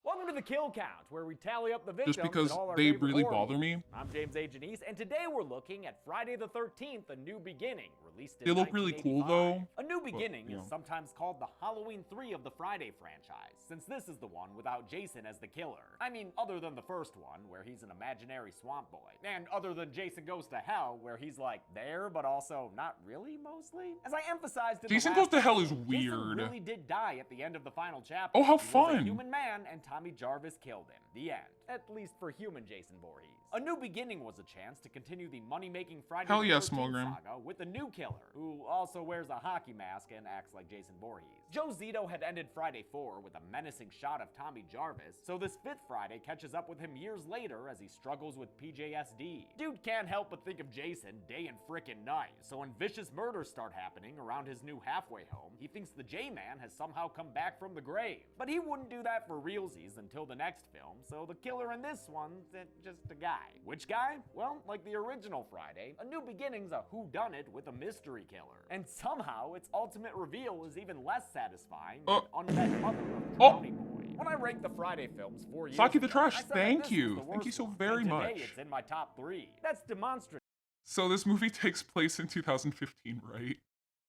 S2: Welcome to the kill count, where we tally up the victims
S1: Just because
S2: in all our
S1: they
S2: favorite
S1: really
S2: horror
S1: bother
S2: movies.
S1: me.
S2: I'm James A. Janice, and today we're looking at Friday the 13th, A New Beginning, released in
S1: They look really cool though.
S2: A New Beginning
S1: you know.
S2: is sometimes called the Halloween 3 of the Friday franchise, since this is the one without Jason as the killer. I mean, other than the first one, where he's an imaginary swamp boy, and other than Jason Goes to Hell, where he's like there, but also not really, mostly. As I emphasized in
S1: Jason
S2: the last
S1: Goes to Hell is
S2: episode,
S1: weird.
S2: Jason really did die at the end of the final chapter.
S1: Oh, how
S2: He was a
S1: fun.
S2: human man, and Tommy Jarvis killed him. The end. At least for human Jason Voorhees. A New Beginning was a chance to continue the money-making Friday
S1: Hell
S2: the
S1: yeah,
S2: 13th
S1: Smallgram.
S2: saga with a new killer, who also wears a hockey mask and acts like Jason Voorhees. Joe Zito had ended Friday 4 with a menacing shot of Tommy Jarvis, so this 5th Friday catches up with him years later as he struggles with PJSD. Dude can't help but think of Jason day and frickin' night, so when vicious murders start happening around his new halfway home, he thinks the J-Man has somehow come back from the grave. But he wouldn't do that for realsies until the next film, so the killer in this one's just a guy. Which guy? Well, like the original Friday, A New Beginning's a whodunit with a mystery killer. And somehow, its ultimate reveal is even less satisfying than Unmet Mother of Brownie Boy. When I ranked the Friday films 4 years
S1: Saki the
S2: ago,
S1: Trash,
S2: I said that
S1: thank
S2: this
S1: you.
S2: was the
S1: Thank you
S2: worst
S1: so
S2: one,
S1: very
S2: and today
S1: much.
S2: it's in my top 3. That's demonstrative.
S1: So this movie takes place in 2015, right?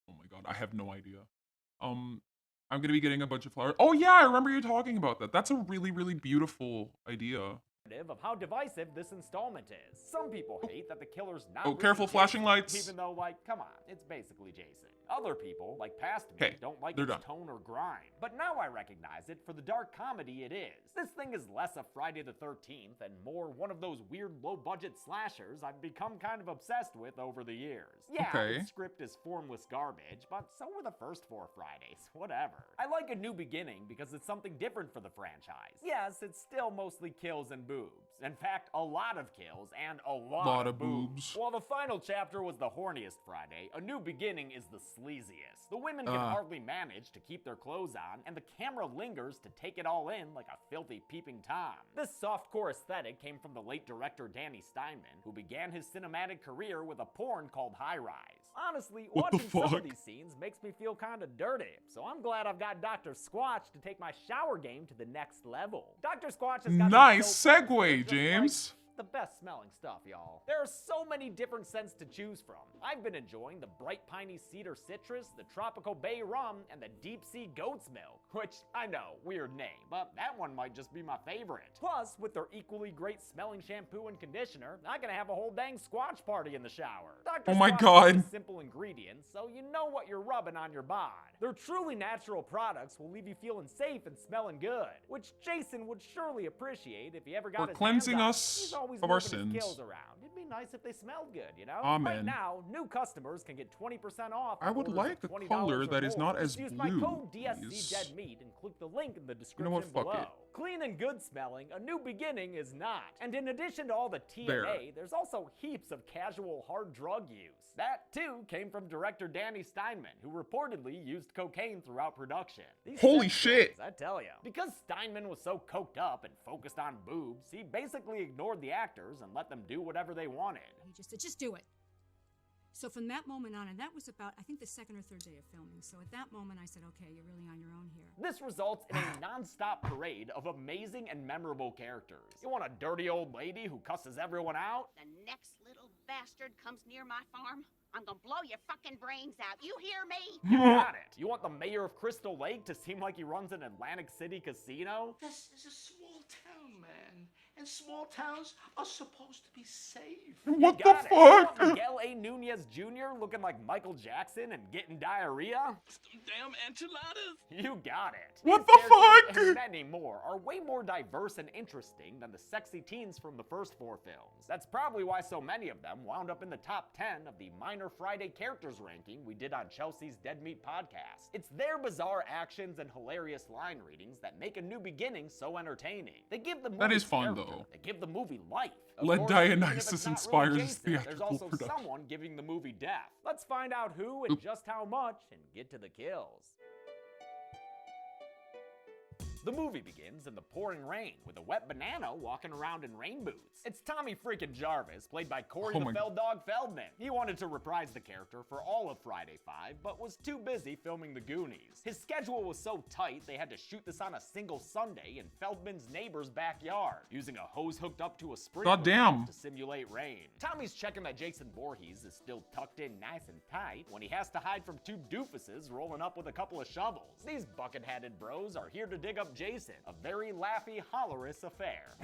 S1: Oh my god, I have no idea. I'm gonna be getting a bunch of flowers. Oh yeah, I remember you talking about that. That's a really, really beautiful idea.
S2: Of how divisive this installment is. Some people hate that the killer's not
S1: Oh,
S2: really
S1: careful,
S2: Jason,
S1: flashing lights.
S2: even though, like, come on, it's basically Jason. Other people, like past me,
S1: Okay,
S2: don't like
S1: they're
S2: its
S1: done.
S2: tone or grind. But now I recognize it for the dark comedy it is. This thing is less a Friday the 13th and more one of those weird low-budget slashers I've become kind of obsessed with over the years. Yeah,
S1: Okay.
S2: its script is formless garbage, but so were the first 4 Fridays. Whatever. I like A New Beginning because it's something different for the franchise. Yes, it's still mostly kills and boobs. In fact, a lot of kills and a lot
S1: Lot
S2: of
S1: of
S2: boobs.
S1: boobs.
S2: While the final chapter was the horniest Friday, A New Beginning is the sleaziest. The women can hardly manage to keep their clothes on, and the camera lingers to take it all in like a filthy peeping Tom. This softcore aesthetic came from the late director Danny Steinman, who began his cinematic career with a porn called High Rise. Honestly, watching some of these scenes makes me feel kinda dirty, so I'm glad I've got Dr. Squatch to take my shower game to the next level. Dr. Squatch has got
S1: nice segue, James.
S2: the best smelling stuff, y'all. There are so many different scents to choose from. I've been enjoying the bright piney cedar citrus, the tropical bay rum, and the deep sea goat's milk, which I know, weird name, but that one might just be my favorite. Plus, with their equally great smelling shampoo and conditioner, I can have a whole dang Squatch party in the shower. Dr.
S1: Oh my
S2: Squatch
S1: God.
S2: uses simple ingredients, so you know what you're rubbing on your bod. Their truly natural products will leave you feeling safe and smelling good, which Jason would surely appreciate if he ever got
S1: For
S2: his
S1: cleansing
S2: hands on
S1: us
S2: it. He's always
S1: of our
S2: moving his
S1: sins.
S2: skills around. It'd be nice if they smelled good, you know?
S1: Amen.
S2: Right now, new customers can get 20% off.
S1: I would
S2: orders
S1: like
S2: of
S1: a
S2: $20
S1: color
S2: or
S1: that is
S2: more.
S1: not as
S2: Just use my
S1: blue,
S2: code
S1: please.
S2: DSCDeadMeat and click the link in the
S1: You
S2: description
S1: know what? Fuck
S2: below.
S1: it.
S2: Clean and good smelling, a new beginning is not. And in addition to all the TNA,
S1: There.
S2: there's also heaps of casual hard drug use. That too came from director Danny Steinman, who reportedly used cocaine throughout production. These
S1: Holy
S2: sex
S1: shit.
S2: scenes, I tell ya. Because Steinman was so coked up and focused on boobs, he basically ignored the actors and let them do whatever they wanted.
S5: He just said, just do it. So from that moment on, and that was about, I think, the second or third day of filming. So at that moment, I said, okay, you're really on your own here.
S2: This results in a non-stop parade of amazing and memorable characters. You want a dirty old lady who cusses everyone out?
S15: The next little bastard comes near my farm, I'm gonna blow your fucking brains out. You hear me?
S2: You got it. You want the mayor of Crystal Lake to seem like he runs an Atlantic City casino?
S11: This is a small town, man. And small towns are supposed to be safe.
S1: What the
S2: Got it. You
S1: fuck?
S2: want Miguel A. Nunez Jr. looking like Michael Jackson and getting diarrhea?
S11: Damn enchiladas.
S2: You got it.
S1: What
S2: These
S1: the
S2: characters
S1: fuck?
S2: And many more are way more diverse and interesting than the sexy teens from the first 4 films. That's probably why so many of them wound up in the top 10 of the Minor Friday characters ranking we did on Chelsea's Dead Meat podcast. It's their bizarre actions and hilarious line readings that make A New Beginning so entertaining. They give the movie
S1: That is fun,
S2: character.
S1: though.
S2: They give the movie life. Of
S1: Let
S2: course, even if
S1: Dionysus
S2: it's not
S1: inspire
S2: really
S1: his
S2: Jason, there's
S1: theatrical
S2: also
S1: production.
S2: someone giving the movie death. Let's find out who and just how much and get to the kills. The movie begins in the pouring rain with a wet banana walking around in rain boots. It's Tommy freaking Jarvis, played by Corey
S1: Oh
S2: the
S1: my-
S2: Fell Dog Feldman. He wanted to reprise the character for all of Friday 5, but was too busy filming The Goonies. His schedule was so tight they had to shoot this on a single Sunday in Feldman's neighbor's backyard, using a hose hooked up to a sprinkler
S1: Goddamn.
S2: to simulate rain. Tommy's checking that Jason Voorhees is still tucked in nice and tight when he has to hide from 2 doofuses rolling up with a couple of shovels. These bucket-hatted bros are here to dig up Jason, a very laughy, hollerous affair.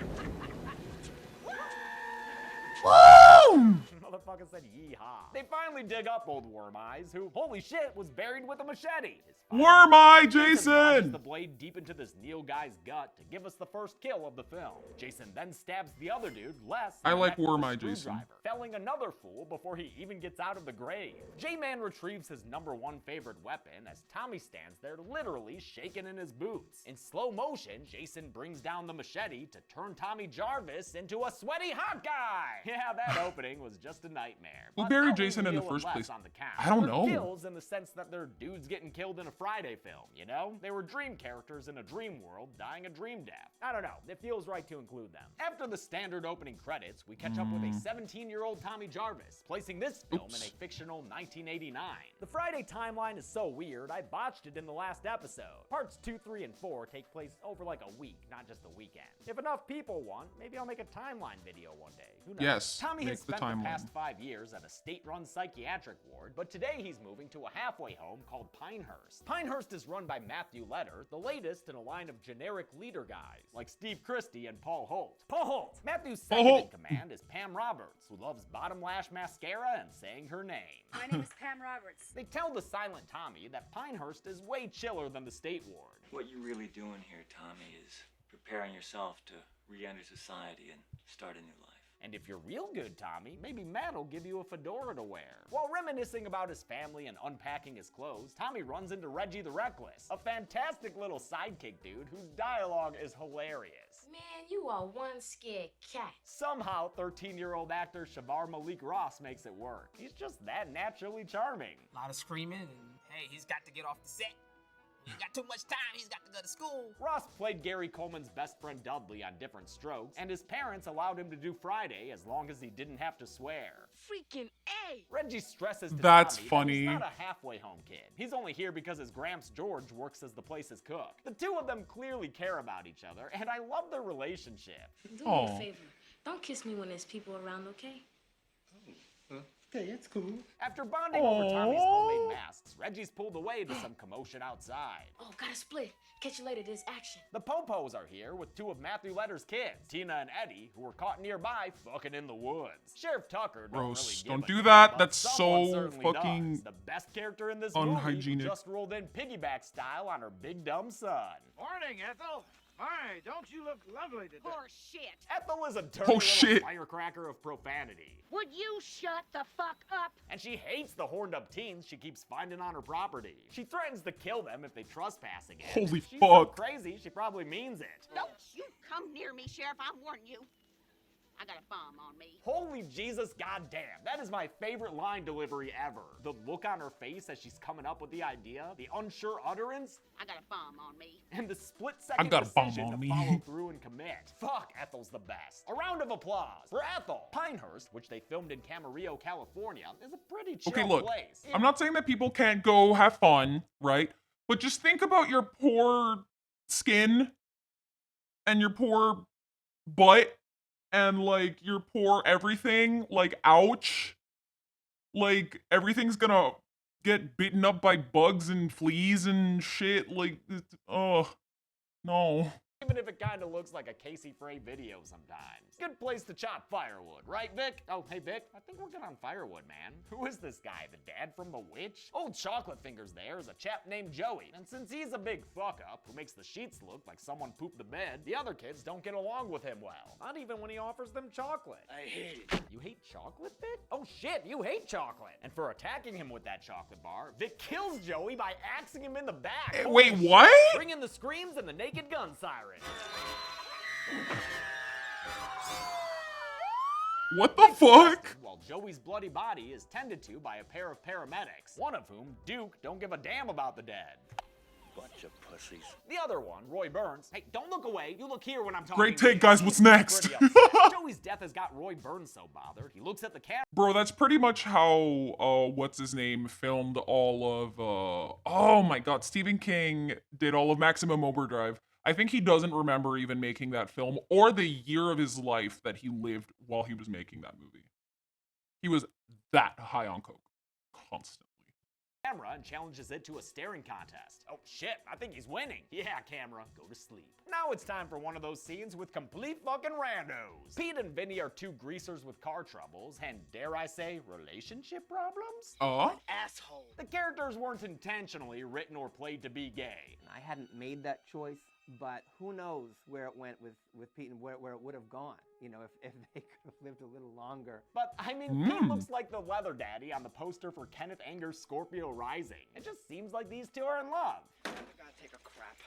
S1: Woo!
S2: Motherfucker said yeehaw. They finally dig up old Worm Eyes, who, holy shit, was buried with a machete.
S1: Worm Eye
S2: plunges
S1: Jason!
S2: the blade deep into this Neil guy's gut to give us the first kill of the film. Jason then stabs the other dude, Les,
S1: I
S2: in the
S1: like
S2: neck with
S1: Worm
S2: a
S1: Eye Jason.
S2: screwdriver, felling another fool before he even gets out of the grave. J-Man retrieves his #1 favorite weapon as Tommy stands there literally shaking in his boots. In slow motion, Jason brings down the machete to turn Tommy Jarvis into a sweaty hot guy. Yeah, that opening was just a nightmare.
S1: Who
S2: But
S1: buried
S2: I'll leave
S1: Jason in the
S2: Neil and
S1: first
S2: Les
S1: place?
S2: on the count.
S1: I don't
S2: They're
S1: know.
S2: kills in the sense that they're dudes getting killed in a Friday film, you know? They were dream characters in a dream world dying a dream death. I don't know, it feels right to include them. After the standard opening credits, we catch up with a 17-year-old Tommy Jarvis, placing this film in a fictional 1989. The Friday timeline is so weird, I botched it in the last episode. Parts 2, 3, and 4 take place over like a week, not just a weekend. If enough people want, maybe I'll make a timeline video one day. Who knows?
S1: Yes,
S2: Tommy has
S1: make the
S2: spent the
S1: timeline.
S2: past 5 years at a state-run psychiatric ward, but today he's moving to a halfway home called Pinehurst. Pinehurst is run by Matthew Letter, the latest in a line of generic leader guys, like Steve Christie and Paul Holt. Paul Holt! Matthew's second in command is Pam Roberts, who loves bottom lash mascara and saying her name.
S21: My name is Pam Roberts.
S2: They tell the silent Tommy that Pinehurst is way chiller than the state ward.
S8: What you're really doing here, Tommy, is preparing yourself to re-enter society and start a new life.
S2: And if you're real good, Tommy, maybe Matt'll give you a fedora to wear. While reminiscing about his family and unpacking his clothes, Tommy runs into Reggie the Reckless, a fantastic little sidekick dude whose dialogue is hilarious.
S10: Man, you are one scared cat.
S2: Somehow, 13-year-old actor Shavar Malik Ross makes it work. He's just that naturally charming.
S17: A lot of screaming, and hey, he's got to get off the set. He ain't got too much time, he's got to go to school.
S2: Ross played Gary Coleman's best friend Dudley on Different Strokes, and his parents allowed him to do Friday as long as he didn't have to swear.
S10: Freaking A!
S2: Reggie stresses to
S1: That's
S2: Tommy
S1: funny.
S2: that he's not a halfway home kid. He's only here because his gramps George works as the place's cook. The two of them clearly care about each other, and I love their relationship.
S10: Do me a favor. Don't kiss me when there's people around, okay?
S11: Okay, it's cool.
S2: After bonding over Tommy's homemade masks, Reggie's pulled away to some commotion outside.
S10: Oh, gotta split. Catch you later, there's action.
S2: The Popos are here with two of Matthew Letter's kids, Tina and Eddie, who were caught nearby fucking in the woods. Sheriff Tucker don't
S1: Gross.
S2: really
S1: Don't
S2: give
S1: do
S2: a
S1: that.
S2: shit,
S1: That's
S2: but someone
S1: so
S2: certainly
S1: fucking
S2: does. The best character in this movie who
S1: unhygienic.
S2: just rolled in piggyback style on her big dumb son.
S21: Morning, Ethel. Hi, don't you look lovely today?
S15: Poor shit.
S2: Ethel is a dirty little firecracker of profanity.
S15: Would you shut the fuck up?
S2: And she hates the horned-up teens she keeps finding on her property. She threatens to kill them if they trespass again.
S1: Holy
S2: She's
S1: fuck.
S2: so crazy, she probably means it.
S15: Don't you come near me, Sheriff. I warn you. I got a bomb on me.
S2: Holy Jesus goddamn, that is my favorite line delivery ever. The look on her face as she's coming up with the idea, the unsure utterance,
S15: I got a bomb on me.
S2: and the split-second
S1: got a bomb
S2: decision
S1: on
S2: to
S1: me.
S2: follow through and commit. Fuck, Ethel's the best. A round of applause for Ethel. Pinehurst, which they filmed in Camarillo, California, is a pretty chill
S1: Okay, look,
S2: place.
S1: I'm not saying that people can't go have fun, right? But just think about your poor skin and your poor butt and like your poor everything. Like, ouch. Like, everything's gonna get bitten up by bugs and fleas and shit. Like, oh, no.
S2: Even if it kind of looks like a Casey Frey video sometimes. Good place to chop firewood, right, Vic? Oh, hey, Vic, I think we're good on firewood, man. Who is this guy, the dad from The Witch? Old Chocolate Fingers there is a chap named Joey, and since he's a big fuck-up who makes the sheets look like someone pooped the bed, the other kids don't get along with him well. Not even when he offers them chocolate. I hate it. You hate chocolate, Vic? Oh shit, you hate chocolate. And for attacking him with that chocolate bar, Vic kills Joey by axing him in the back.
S1: Wait,
S2: Holy
S1: what?
S2: shit. Bring in the screams and the naked gun siren.
S1: What the fuck?
S2: While Joey's bloody body is tended to by a pair of paramedics, one of whom, Duke, don't give a damn about the dead.
S19: Bunch of pussies.
S2: The other one, Roy Burns, hey, don't look away, you look here when I'm talking.
S1: Great take, guys. What's next?
S2: Joey's death has got Roy Burns so bothered, he looks at the camera.
S1: Bro, that's pretty much how, what's his name, filmed all of, oh my god, Stephen King did all of Maximum Overdrive. I think he doesn't remember even making that film or the year of his life that he lived while he was making that movie. He was that high on coke, constantly.
S2: Camera and challenges it to a staring contest. Oh shit, I think he's winning. Yeah, camera, go to sleep. Now it's time for one of those scenes with complete fucking randos. Pete and Vinny are two greasers with car troubles and, dare I say, relationship problems?
S1: What
S2: asshole. The characters weren't intentionally written or played to be gay.
S13: I hadn't made that choice, but who knows where it went with Pete and where it would have gone, you know, if they could have lived a little longer.
S2: But, I mean, Pete looks like the leather daddy on the poster for Kenneth Anger's Scorpio Rising. It just seems like these two are in love.
S13: I gotta take a crap.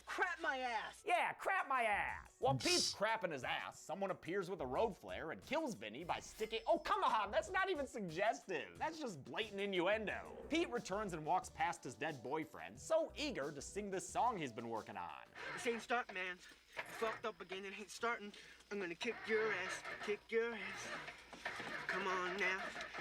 S13: Crap my ass!
S2: Yeah, crap my ass! While Pete's crapping his ass, someone appears with a road flare and kills Vinny by sticking— oh, come on, that's not even suggestive. That's just blatant innuendo. Pete returns and walks past his dead boyfriend, so eager to sing this song he's been working on.
S11: This ain't starting, man. Fucked up again, it ain't starting. I'm gonna kick your ass, kick your ass. Come on now.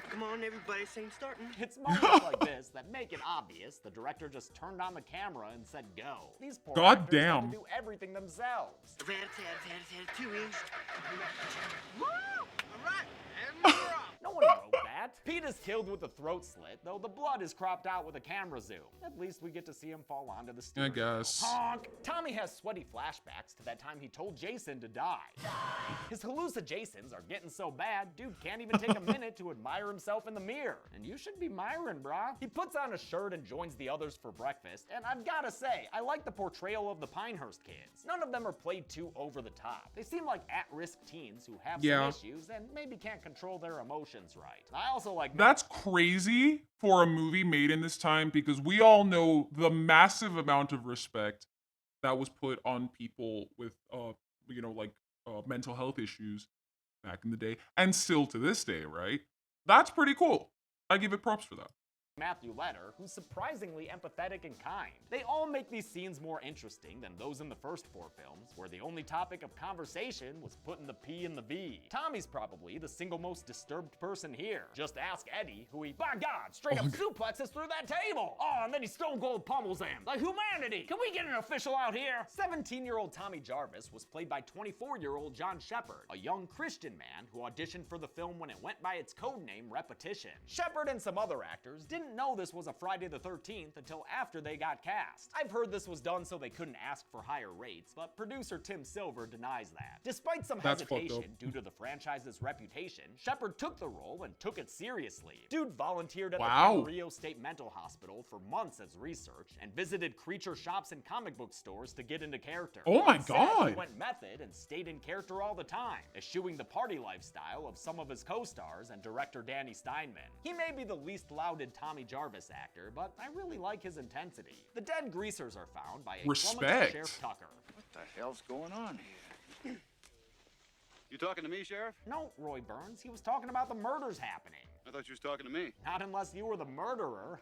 S11: Come on, everybody, this ain't starting.
S2: It's moments like this that make it obvious the director just turned on the camera and said go. These poor actors have to do everything themselves.
S11: Rat-a-tat-tat-tat-2-inch.
S15: Woo!
S11: right, and we're off.
S2: No one wrote that. Pete is killed with a throat slit, though the blood is cropped out with a camera zoom. At least we get to see him fall onto the steering
S1: I guess.
S2: wheel. Honk! Tommy has sweaty flashbacks to that time he told Jason to die. His hallucinations are getting so bad, dude can't even take a minute to admire himself in the mirror. And you should be miring, brah. He puts on a shirt and joins the others for breakfast, and I've gotta say, I like the portrayal of the Pinehurst kids. None of them are played too over the top. They seem like at-risk teens who have some issues and maybe can't control their emotions right. I also like
S1: That's crazy for a movie made in this time, because we all know the massive amount of respect that was put on people with, mental health issues back in the day, and still to this day, right? That's pretty cool. I give it props for that.
S2: Matthew Letter, who's surprisingly empathetic and kind. They all make these scenes more interesting than those in the first 4 films, where the only topic of conversation was putting the P in the V. Tommy's probably the single most disturbed person here. Just ask Eddie, who he, by God, straight up suplexes through that table. Oh, and then he stone cold pummels him. Like humanity. Can we get an official out here? 17-year-old Tommy Jarvis was played by 24-year-old John Shepard, a young Christian man who auditioned for the film when it went by its codename Repetition. Shepard and some other actors didn't know this was a Friday the 13th until after they got cast. I've heard this was done so they couldn't ask for higher rates, but producer Tim Silver denies that. Despite some hesitation due to the franchise's reputation, Shepard took the role and took it seriously. Dude volunteered at the Camarillo State Mental Hospital for months as research and visited creature shops and comic book stores to get into character.
S1: Oh my God!
S2: He went method and stayed in character all the time, eschewing the party lifestyle of some of his co-stars and director Danny Steinman. He may be the least lauded Tommy Jarvis actor, but I really like his intensity. The dead greasers are found by a flummoxed Sheriff Tucker.
S4: What the hell's going on here? You talking to me, Sheriff?
S2: No, Roy Burns. He was talking about the murders happening.
S4: I thought you was talking to me.
S2: Not unless you were the murderer.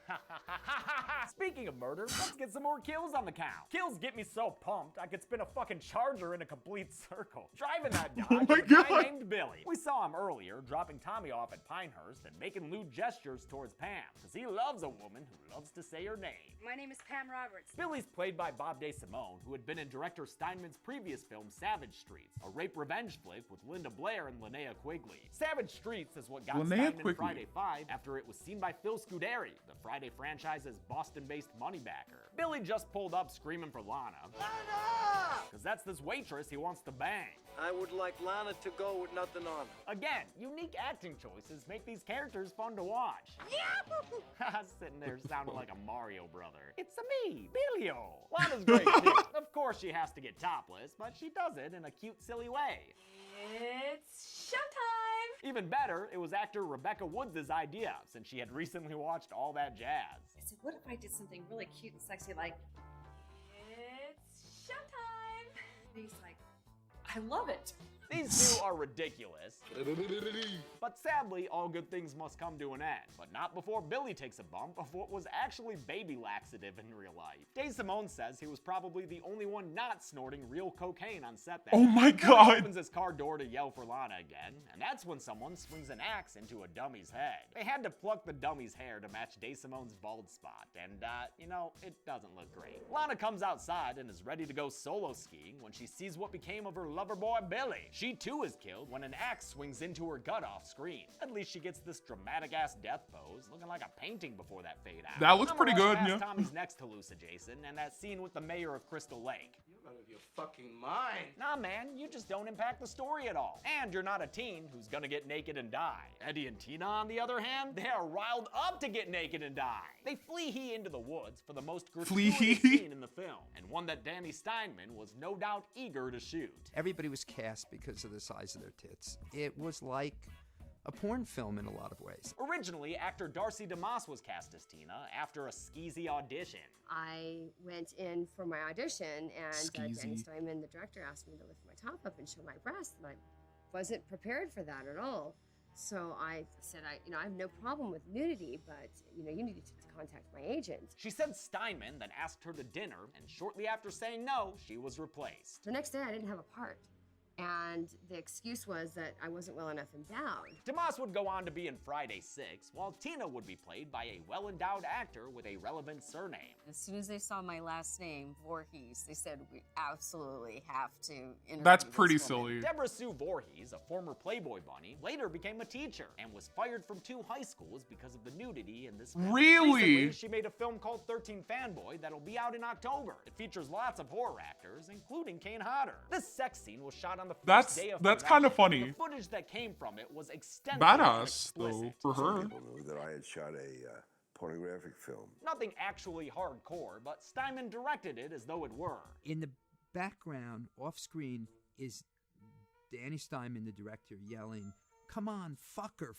S2: Speaking of murder, let's get some more kills on the count. Kills get me so pumped, I could spin a fucking charger in a complete circle. Driving that dog was a guy named Billy. We saw him earlier, dropping Tommy off at Pinehurst and making lewd gestures towards Pam, because he loves a woman who loves to say her name.
S16: My name is Pam Roberts.
S2: Billy's played by Bob DeSimone, who had been in director Steinman's previous film, Savage Streets, a rape revenge flick with Linda Blair and Linnea Quigley. Savage Streets is what got Steinman Friday 5 after it was seen by Phil Scuderi, the Friday franchise's Boston-based moneybacker. Billy just pulled up screaming for Lana. Lana! Because that's this waitress he wants to bang.
S11: I would like Lana to go with nothing on.
S2: Again, unique acting choices make these characters fun to watch. Yeah! Sitting there sounding like a Mario brother. It's me, Billy-o. Lana's great too. Of course she has to get topless, but she does it in a cute, silly way.
S16: It's showtime!
S2: Even better, it was actor Rebecca Woods' idea, since she had recently watched All That Jazz.
S16: I said, what if I did something really cute and sexy like, it's showtime? And he's like, I love it.
S2: These two are ridiculous. But sadly, all good things must come to an end. But not before Billy takes a bump of what was actually baby laxative in real life. DeSimone says he was probably the only one not snorting real cocaine on set that
S1: Oh my God!
S2: He opens his car door to yell for Lana again, and that's when someone swings an axe into a dummy's head. They had to pluck the dummy's hair to match DeSimone's bald spot, and it doesn't look great. Lana comes outside and is ready to go solo skiing when she sees what became of her lover boy Billy. She too is killed when an axe swings into her gut off screen. At least she gets this dramatic ass death pose, looking like a painting before that fade out.
S1: That looks pretty good, yeah.
S2: Tommy's next hallucination and that scene with the mayor of Crystal Lake.
S11: You're out of your fucking mind.
S2: Nah, man, you just don't impact the story at all. And you're not a teen who's gonna get naked and die. Eddie and Tina, on the other hand, they are riled up to get naked and die. They flee into the woods for the most gratuitous scene in the film, and one that Danny Steinman was no doubt eager to shoot.
S18: Everybody was cast because of the size of their tits. It was like a porn film in a lot of ways.
S2: Originally, actor Darcy DeMoss was cast as Tina after a skeezy audition.
S24: I went in for my audition, and Danny Steinman, the director, asked me to lift my top up and show my breasts, and I wasn't prepared for that at all. So I said, I have no problem with nudity, but you need to contact my agent.
S2: She said Steinman then asked her to dinner, and shortly after saying no, she was replaced.
S24: The next day, I didn't have a part. And the excuse was that I wasn't well enough endowed.
S2: Tomas would go on to be in Friday 6, while Tina would be played by a well-endowed actor with a relevant surname.
S3: As soon as they saw my last name, Voorhees, they said we absolutely have to interview
S1: That's
S3: this
S1: pretty
S3: woman.
S1: silly.
S2: Deborah Sue Voorhees, a former Playboy bunny, later became a teacher and was fired from 2 high schools because of the nudity in this film.
S1: Really?
S2: Recently, she made a film called 13 Fanboy that'll be out in October. It features lots of horror actors, including Kane Hodder. This sex scene was shot on the first day of
S1: That's kind of
S2: production.
S1: funny.
S2: The footage that came from it was extensive.
S1: Badass, though, for her.
S9: People knew that I had shot a pornographic film.
S2: Nothing actually hardcore, but Steinman directed it as though it were.
S18: In the background, off screen, is Danny Steinman, the director, yelling, "Come on, fuck her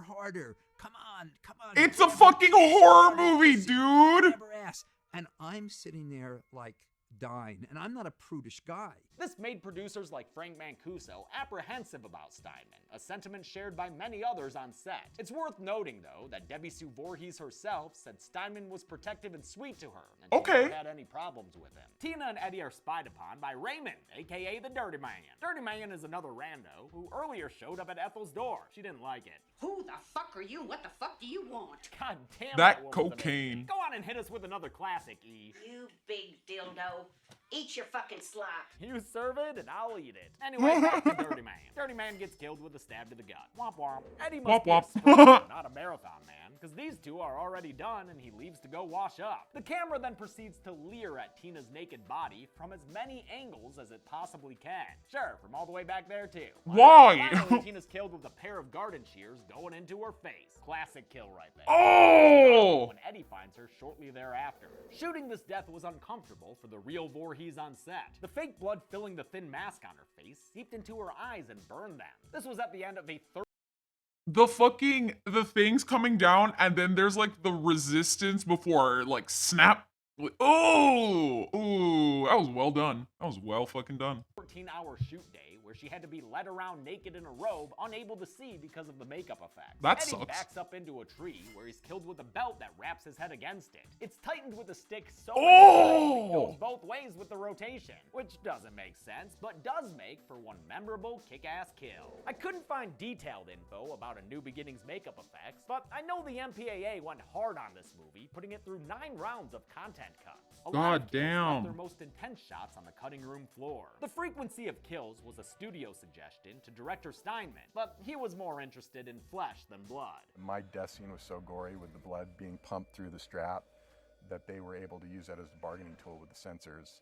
S18: harder. Come on.
S1: It's a fucking horror movie, dude!
S18: Never ask." And I'm sitting there like dying, and I'm not a prudish guy.
S2: This made producers like Frank Mancuso apprehensive about Steinman, a sentiment shared by many others on set. It's worth noting, though, that Debbie Sue Voorhees herself said Steinman was protective and sweet to her, and she never had any problems with him. Tina and Eddie are spied upon by Raymond, aka the Dirty Man. Dirty Man is another rando who earlier showed up at Ethel's door. She didn't like it.
S15: Who the fuck are you? What the fuck do you want?
S2: God damn
S1: That
S2: woman's
S1: cocaine.
S2: amazing. Go on and hit us with another classic, E.
S15: You big dildo. Eat your fucking slop.
S2: You serve it and I'll eat it. Anyway, back to Dirty Man. Dirty Man gets killed with a stab to the gut. Womp womp. Eddie must be a sprinter, not a marathon man, because these two are already done and he leaves to go wash up. The camera then proceeds to leer at Tina's naked body from as many angles as it possibly can. Sure, from all the way back there too.
S1: Why?
S2: Finally, Tina's killed with a pair of garden shears going into her face. Classic kill right there.
S1: Oh!
S2: When Eddie finds her shortly thereafter. Shooting this death was uncomfortable for the real Voorhees on set. The fake blood filling the thin mask on her face seeped into her eyes and burned them. This was at the end of a
S1: The things coming down, and then there's like the resistance before like snap. Oh, ooh, that was well done. That was well fucking done.
S2: 14-hour shoot day where she had to be led around naked in a robe, unable to see because of the makeup effects.
S1: That
S2: Eddie
S1: sucks.
S2: backs up into a tree where he's killed with a belt that wraps his head against it. It's tightened with a stick so it goes both ways with the rotation, which doesn't make sense, but does make for one memorable kick-ass kill. I couldn't find detailed info about A New Beginning's makeup effects, but I know the MPAA went hard on this movie, putting it through 9 rounds of content cuts. A lot of kills left their most intense shots on the cutting room floor. The frequency of kills was a studio suggestion to director Steinman, but he was more interested in flesh than blood.
S12: My death scene was so gory with the blood being pumped through the strap that they were able to use that as a bargaining tool with the censors,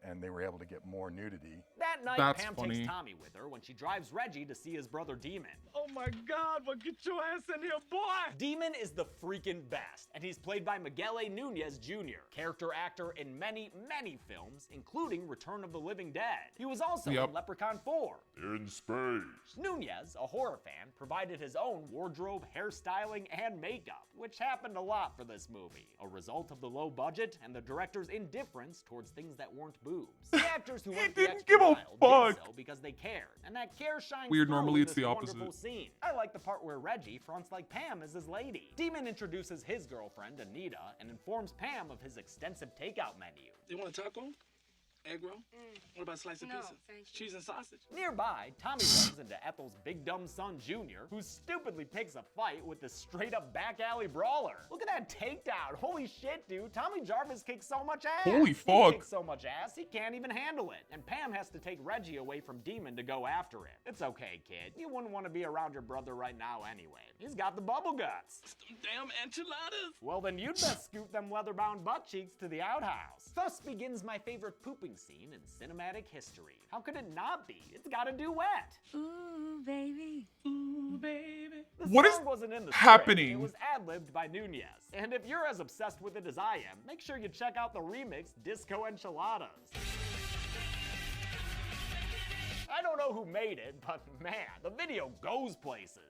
S12: and they were able to get more nudity.
S2: That night,
S12: That's
S2: Pam
S12: funny.
S2: takes Tommy with her when she drives Reggie to see his brother Demon.
S21: Oh my God, well get your ass in here, boy!
S2: Demon is the freaking best, and he's played by Miguel A. Nunez Jr., character actor in many, many films, including Return of the Living Dead. He was also in Leprechaun 4.
S14: In space.
S2: Nunez, a horror fan, provided his own wardrobe, hairstyling, and makeup, which happened a lot for this movie, a result of the low budget and the director's indifference towards things that weren't boobs. The actors who went the
S1: didn't
S2: extra
S1: give a
S2: mile did
S1: fuck.
S2: so because they cared, and that care shines
S1: Weird,
S2: through
S1: normally
S2: in
S1: it's
S2: this
S1: the
S2: wonderful
S1: opposite.
S2: scene. I like the part where Reggie fronts like Pam is his lady. Demon introduces his girlfriend, Anita, and informs Pam of his extensive takeout menu.
S21: You want a taco? Egg roll? What about a slice of
S22: No,
S21: pizza?
S22: thank you.
S21: Cheese and sausage?
S2: Nearby, Tommy runs into Ethel's big dumb son, Junior, who stupidly picks a fight with this straight-up back alley brawler. Look at that takedown. Holy shit, dude. Tommy Jarvis kicks so much ass.
S1: Holy
S2: He
S1: fuck.
S2: kicks so much ass, he can't even handle it. And Pam has to take Reggie away from Demon to go after him. It's okay, kid. You wouldn't want to be around your brother right now anyway. He's got the bubble guts.
S21: Damn enchiladas!
S2: Well, then you'd best scoot them leather-bound butt cheeks to the outhouse. Thus begins my favorite pooping scene in cinematic history. How could it not be? It's got a duet.
S3: Ooh, baby.
S21: Ooh, baby.
S2: The
S1: What is
S2: song wasn't in the
S1: happening?
S2: script. It was ad-libbed by Nunez. And if you're as obsessed with it as I am, make sure you check out the remix, Disco Enchiladas. I don't know who made it, but man, the video goes places.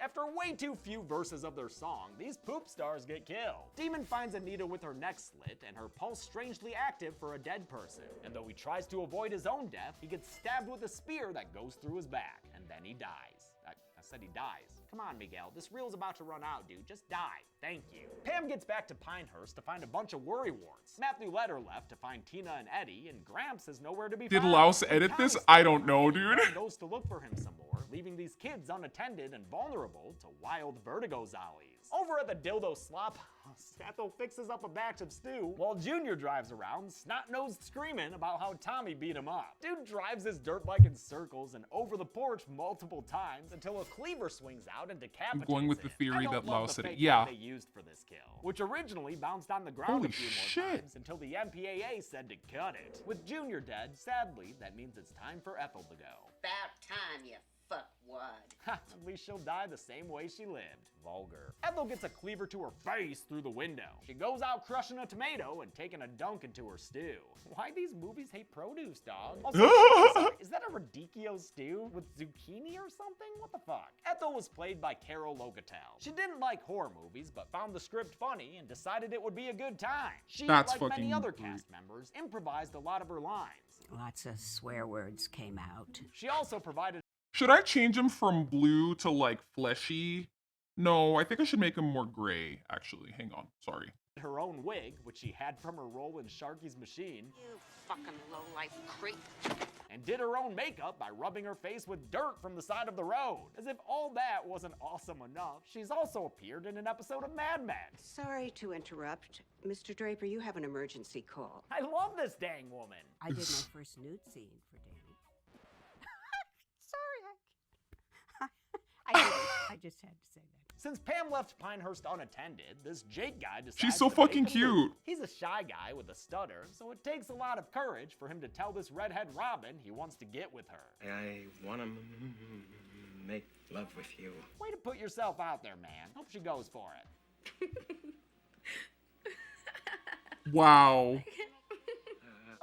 S2: After way too few verses of their song, these poop stars get killed. Demon finds Anita with her neck slit and her pulse strangely active for a dead person. And though he tries to avoid his own death, he gets stabbed with a spear that goes through his back, and then he dies. A said he dies. Come on, Miguel, this reel's about to run out, dude. Just die. Thank you. Pam gets back to Pinehurst to find a bunch of worrywarts. Matthew led her left to find Tina and Eddie, and Gramps is nowhere to be found.
S1: Did Louse edit this? I don't know, dude.
S2: Pam goes to look for him some more, leaving these kids unattended and vulnerable to wild vertigo zollies. Over at the dildo slop house, Ethel fixes up a batch of stew while Junior drives around, snot-nosed screaming about how Tommy beat him up. Dude drives his dirt bike in circles and over the porch multiple times until a cleaver swings out and decapitates
S1: I'm going with the theory that Louse said it. Yeah.
S2: They used for this kill, which originally bounced on the ground
S1: Holy
S2: a few
S1: shit.
S2: more times until the MPAA said to cut it. With Junior dead, sadly, that means it's time for Ethel to go.
S15: About time, you fuckwad.
S2: Ha, at least she'll die the same way she lived. Vulgar. Ethel gets a cleaver to her face through the window. She goes out crushing a tomato and taking a dunk into her stew. Why these movies hate produce, dog? Also, sorry, is that a radicchio stew with zucchini or something? What the fuck? Ethel was played by Carol Logatel. She didn't like horror movies, but found the script funny and decided it would be a good time. She,
S1: That's
S2: like many
S1: fucking
S2: other
S1: great.
S2: cast members, improvised a lot of her lines.
S7: Lots of swear words came out.
S2: She also provided
S1: Should I change him from blue to like fleshy? No, I think I should make him more gray, actually. Hang on, sorry.
S2: her own wig, which she had from her role in Sharky's Machine.
S15: You fucking low-life creep.
S2: And did her own makeup by rubbing her face with dirt from the side of the road. As if all that wasn't awesome enough, she's also appeared in an episode of Mad Men.
S14: Sorry to interrupt. Mr. Draper, you have an emergency call.
S2: I love this dang woman.
S7: I did my first nude scene for Danny. Sorry, I just had to say that.
S2: Since Pam left Pinehurst unattended, this Jake guy decides
S1: She's so
S2: to
S1: fucking
S2: make a move.
S1: cute.
S2: He's a shy guy with a stutter, so it takes a lot of courage for him to tell this redhead Robin he wants to get with her.
S20: I want to make love with you.
S2: Way to put yourself out there, man. Hope she goes for it.
S1: Wow.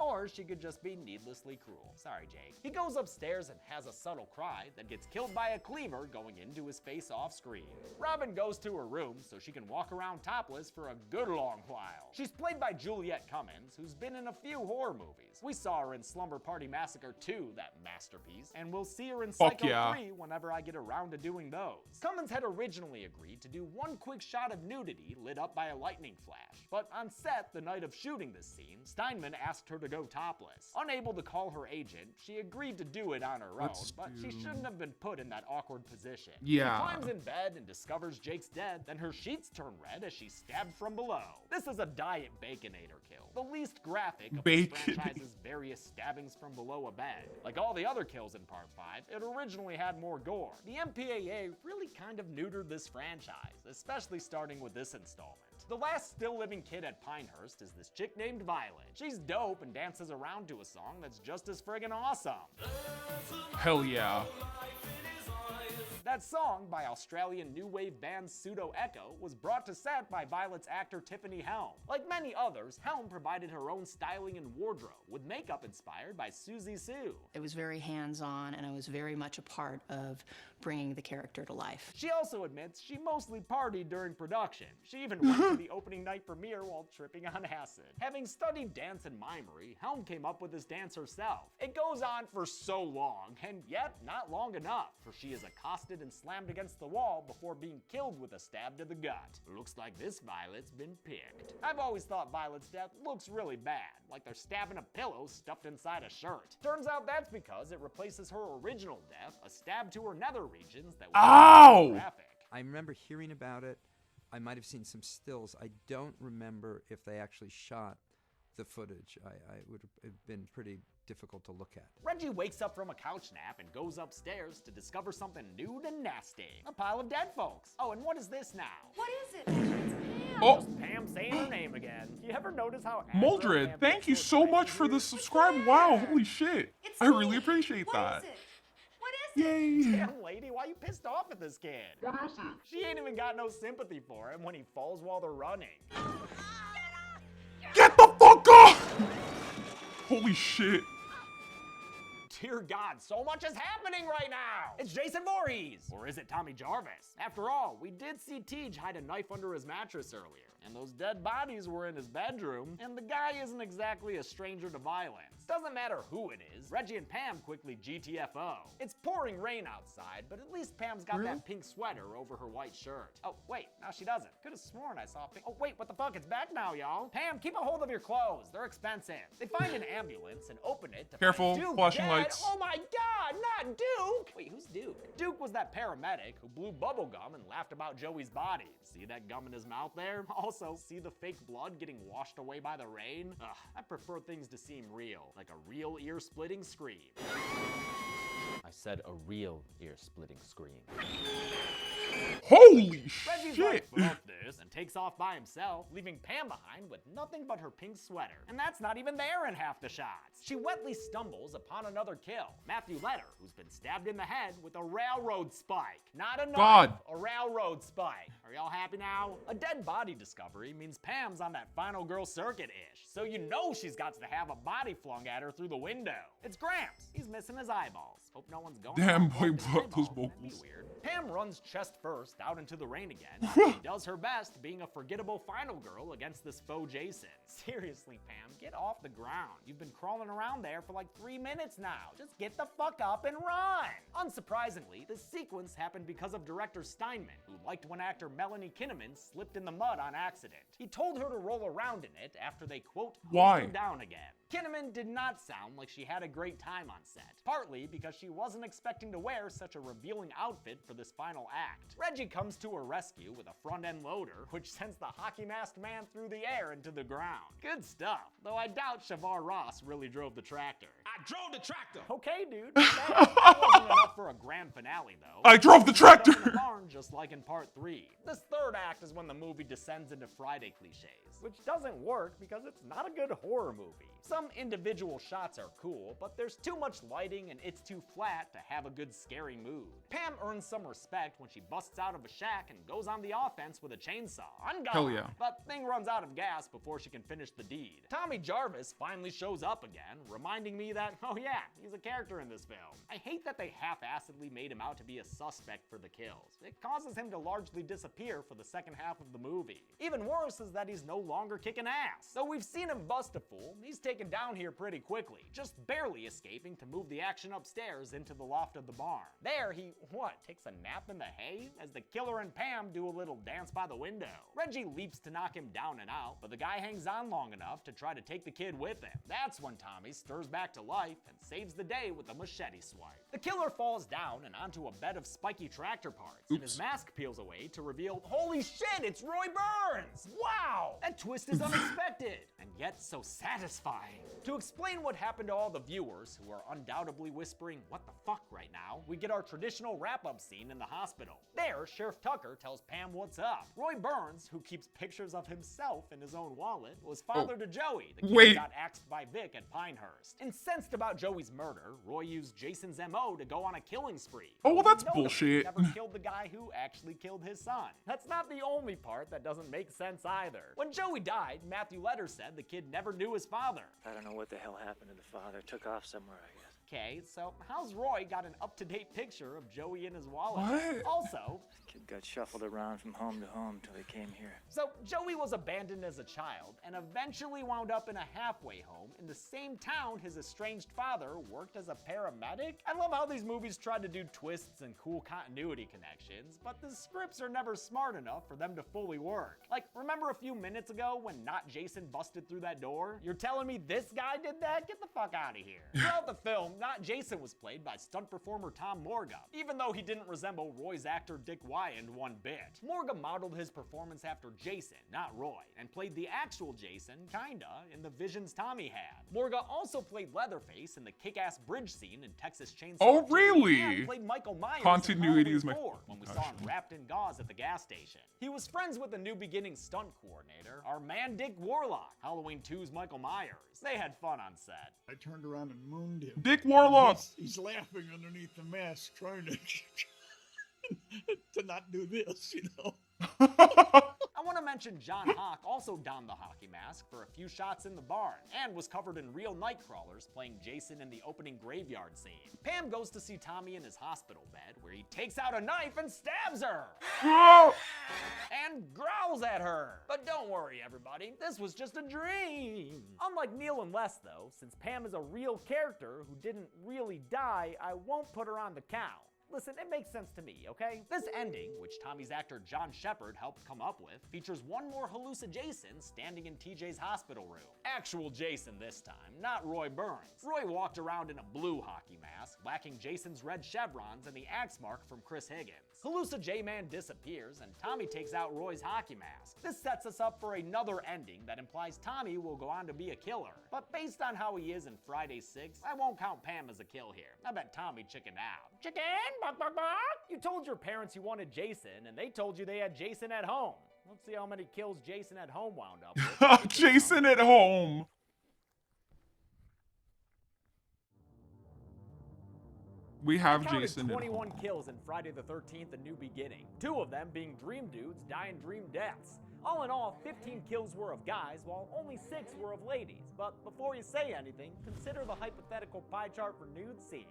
S2: Or she could just be needlessly cruel. Sorry, Jake. He goes upstairs and has a subtle cry that gets killed by a cleaver going into his face off screen. Robin goes to her room so she can walk around topless for a good long while. She's played by Juliette Cummins, who's been in a few horror movies. We saw her in Slumber Party Massacre 2, that masterpiece, and we'll see her in
S1: Fuck
S2: Psycho
S1: yeah.
S2: 3 whenever I get around to doing those. Cummins had originally agreed to do one quick shot of nudity lit up by a lightning flash, but on set the night of shooting this scene, Steinman asked her to go topless. Unable to call her agent, she agreed to do it on her own, but she shouldn't have been put in that awkward position.
S1: Yeah.
S2: She climbs in bed and discovers Jake's dead, then her sheets turn red as she's stabbed from below. This is a diet Baconator kill, the least graphic of the franchise's various stabbings from below a bed. Like all the other kills in Part 5, it originally had more gore. The MPAA really kind of neutered this franchise, especially starting with this installment. The last still living kid at Pinehurst is this chick named Violet. She's dope and dances around to a song that's just as friggin' awesome.
S1: Hell yeah.
S2: That song, by Australian new wave band Pseudo Echo, was brought to set by Violet's actor Tiffany Helm. Like many others, Helm provided her own styling and wardrobe, with makeup inspired by Susie Sue.
S23: It was very hands-on, and I was very much a part of bringing the character to life.
S2: She also admits she mostly partied during production. She even went to the opening night premiere while tripping on acid. Having studied dance and mimery, Helm came up with this dance herself. It goes on for so long, and yet not long enough, for she is accosted and slammed against the wall before being killed with a stab to the gut. Looks like this Violet's been picked. I've always thought Violet's death looks really bad, like they're stabbing a pillow stuffed inside a shirt. Turns out that's because it replaces her original death, a stab to her nether regions that was graphic.
S18: I remember hearing about it. I might have seen some stills. I don't remember if they actually shot the footage. I would have been pretty difficult to look at.
S2: Reggie wakes up from a couch nap and goes upstairs to discover something nude and nasty. A pile of dead folks. Oh, and what is this now?
S22: What is it? It's Pam.
S1: Oh.
S2: Just Pam saying her name again. You ever notice how
S1: Moldred, thank you so much for the subscribe. Wow, holy shit. I really appreciate that. Yay.
S2: Damn lady, why you pissed off at this kid? She ain't even got no sympathy for him when he falls while they're running.
S1: Get the fuck off! Holy shit.
S2: dear God, so much is happening right now! It's Jason Voorhees! Or is it Tommy Jarvis? After all, we did see Tej hide a knife under his mattress earlier, and those dead bodies were in his bedroom, and the guy isn't exactly a stranger to violence. Doesn't matter who it is, Reggie and Pam quickly GTFO. It's pouring rain outside, but at least Pam's got that pink sweater over her white shirt. Oh, wait, now she doesn't. Could have sworn I saw pink. Oh, wait, what the fuck? It's back now, y'all. Pam, keep a hold of your clothes. They're expensive. They find an ambulance and open it to
S1: Careful,
S2: find Duke
S1: flashing
S2: dead.
S1: lights.
S2: Oh my God, not Duke! Wait, who's Duke? Duke was that paramedic who blew bubble gum and laughed about Joey's body. See that gum in his mouth there? Also, see the fake blood getting washed away by the rain? Ugh, I prefer things to seem real, like a real ear-splitting scream. I said a real ear-splitting scream.
S1: Holy
S2: Reggie's
S1: shit!
S2: like, fuck this, and takes off by himself, leaving Pam behind with nothing but her pink sweater. And that's not even there in half the shots. She wetly stumbles upon another kill. Matthew Letter, who's been stabbed in the head with a railroad spike. Not a knife,
S1: God.
S2: a railroad spike. Are y'all happy now? A dead body discovery means Pam's on that final girl circuit-ish, so you know she's got to have a body flung at her through the window. It's Gramps. He's missing his eyeballs. Hope no one's going
S1: Damn,
S2: out
S1: boy,
S2: with his
S1: brought those
S2: eyeball. That'd be
S1: vocals.
S2: weird. Pam runs chest first out into the rain again. She does her best being a forgettable final girl against this faux Jason. Seriously, Pam, get off the ground. You've been crawling around there for like 3 minutes now. Just get the fuck up and run. Unsurprisingly, this sequence happened because of director Steinman, who liked when actor Melanie Kinnaman slipped in the mud on accident. He told her to roll around in it after they, quote,
S1: Why?
S2: hosed her down again. Kinnaman did not sound like she had a great time on set, partly because she wasn't expecting to wear such a revealing outfit for this final act. Reggie comes to her rescue with a front-end loader, which sends the hockey-masked man through the air into the ground. Good stuff, though I doubt Shavar Ross really drove the tractor.
S20: I drove the tractor.
S2: Okay, dude, that wasn't enough for a grand finale, though.
S1: I drove the tractor.
S2: In the barn, just like in part 3. This third act is when the movie descends into Friday cliches, which doesn't work because it's not a good horror movie. Some individual shots are cool, but there's too much lighting and it's too flat to have a good scary mood. Pam earns some respect when she busts out of a shack and goes on the offense with a chainsaw. On God.
S1: Hell yeah.
S2: But thing runs out of gas before she can finish the deed. Tommy Jarvis finally shows up again, reminding me that, oh yeah, he's a character in this film. I hate that they half-assedly made him out to be a suspect for the kills. It causes him to largely disappear for the second half of the movie. Even worse is that he's no longer kicking ass. Though we've seen him bust a fool, he's taken down here pretty quickly, just barely escaping to move the action upstairs into the loft of the barn. There he, takes a nap in the hay? As the killer and Pam do a little dance by the window. Reggie leaps to knock him down and out, but the guy hangs on long enough to try to take the kid with him. That's when Tommy stirs back to life and saves the day with a machete swipe. The killer falls down and onto a bed of spiky tractor parts, and his mask peels away to reveal, holy shit, it's Roy Burns! Wow! That twist is unexpected, and yet so satisfying. To explain what happened to all the viewers, who are undoubtedly whispering, what the fuck right now, we get our traditional wrap-up scene in the hospital. There, Sheriff Tucker tells Pam what's up. Roy Burns, who keeps pictures of himself in his own wallet, was father to Joey, the kid who got axed by Vic at Pinehurst. Incensed about Joey's murder, Roy used Jason's MO to go on a killing spree.
S1: Oh, well, that's
S2: Notably,
S1: bullshit.
S2: Never killed the guy who actually killed his son. That's not the only part that doesn't make sense either. When Joey died, Matthew Letter said the kid never knew his father.
S5: I don't know what the hell happened to the father. Took off somewhere, I guess.
S2: Okay, so how's Roy got an up-to-date picture of Joey in his wallet?
S1: What?
S2: Also,
S5: Kid got shuffled around from home to home till he came here.
S2: so Joey was abandoned as a child and eventually wound up in a halfway home in the same town his estranged father worked as a paramedic? I love how these movies try to do twists and cool continuity connections, but the scripts are never smart enough for them to fully work. Like, remember a few minutes ago when not Jason busted through that door? You're telling me this guy did that? Get the fuck out of here. Throughout the film, not Jason was played by stunt performer Tom Morga, even though he didn't resemble Roy's actor Dick Wyand one bit. Morga modeled his performance after Jason, not Roy, and played the actual Jason, kinda, in the visions Tommy had. Morga also played Leatherface in the kick-ass bridge scene in Texas Chainsaw.
S1: Oh,
S2: 2,
S1: really?
S2: And played Michael Myers
S1: Continuity
S2: in
S1: is my
S2: Halloween 4, when we saw him wrapped in gauze at the gas station. He was friends with the New Beginning stunt coordinator, our man Dick Warlock, Halloween 2's Michael Myers. They had fun on set.
S6: I turned around and mooned him.
S1: Dick Warlock.
S6: He's laughing underneath the mask, trying to to not do this, you know.
S2: I want to aforementioned John Hawk also donned the hockey mask for a few shots in the barn and was covered in real night crawlers playing Jason in the opening graveyard scene. Pam goes to see Tommy in his hospital bed where he takes out a knife and stabs her. And growls at her. But don't worry everybody, this was just a dream. Unlike Neil and Les though, since Pam is a real character who didn't really die, I won't put her on the count. Listen, it makes sense to me, okay? This ending, which Tommy's actor John Shepard helped come up with, features one more hallucination Jason standing in TJ's hospital room. Actual Jason this time, not Roy Burns. Roy walked around in a blue hockey mask, lacking Jason's red chevrons and the axe mark from Chris Higgins. Hallucination J-Man disappears, and Tommy takes out Roy's hockey mask. This sets us up for another ending that implies Tommy will go on to be a killer. But based on how he is in Friday 6, I won't count Pam as a kill here. I bet Tommy chickened out. Chicken? Bark, bark, bark. You told your parents you wanted Jason, and they told you they had Jason at home. Let's see how many kills Jason at home wound up with.
S1: Jason at home. We have Jason
S2: 21 kills in Friday the 13th, A New Beginning. 2 of them being dream dudes dying dream deaths. All in all, 15 kills were of guys, while only 6 were of ladies. But before you say anything, consider the hypothetical pie chart for nude scenes.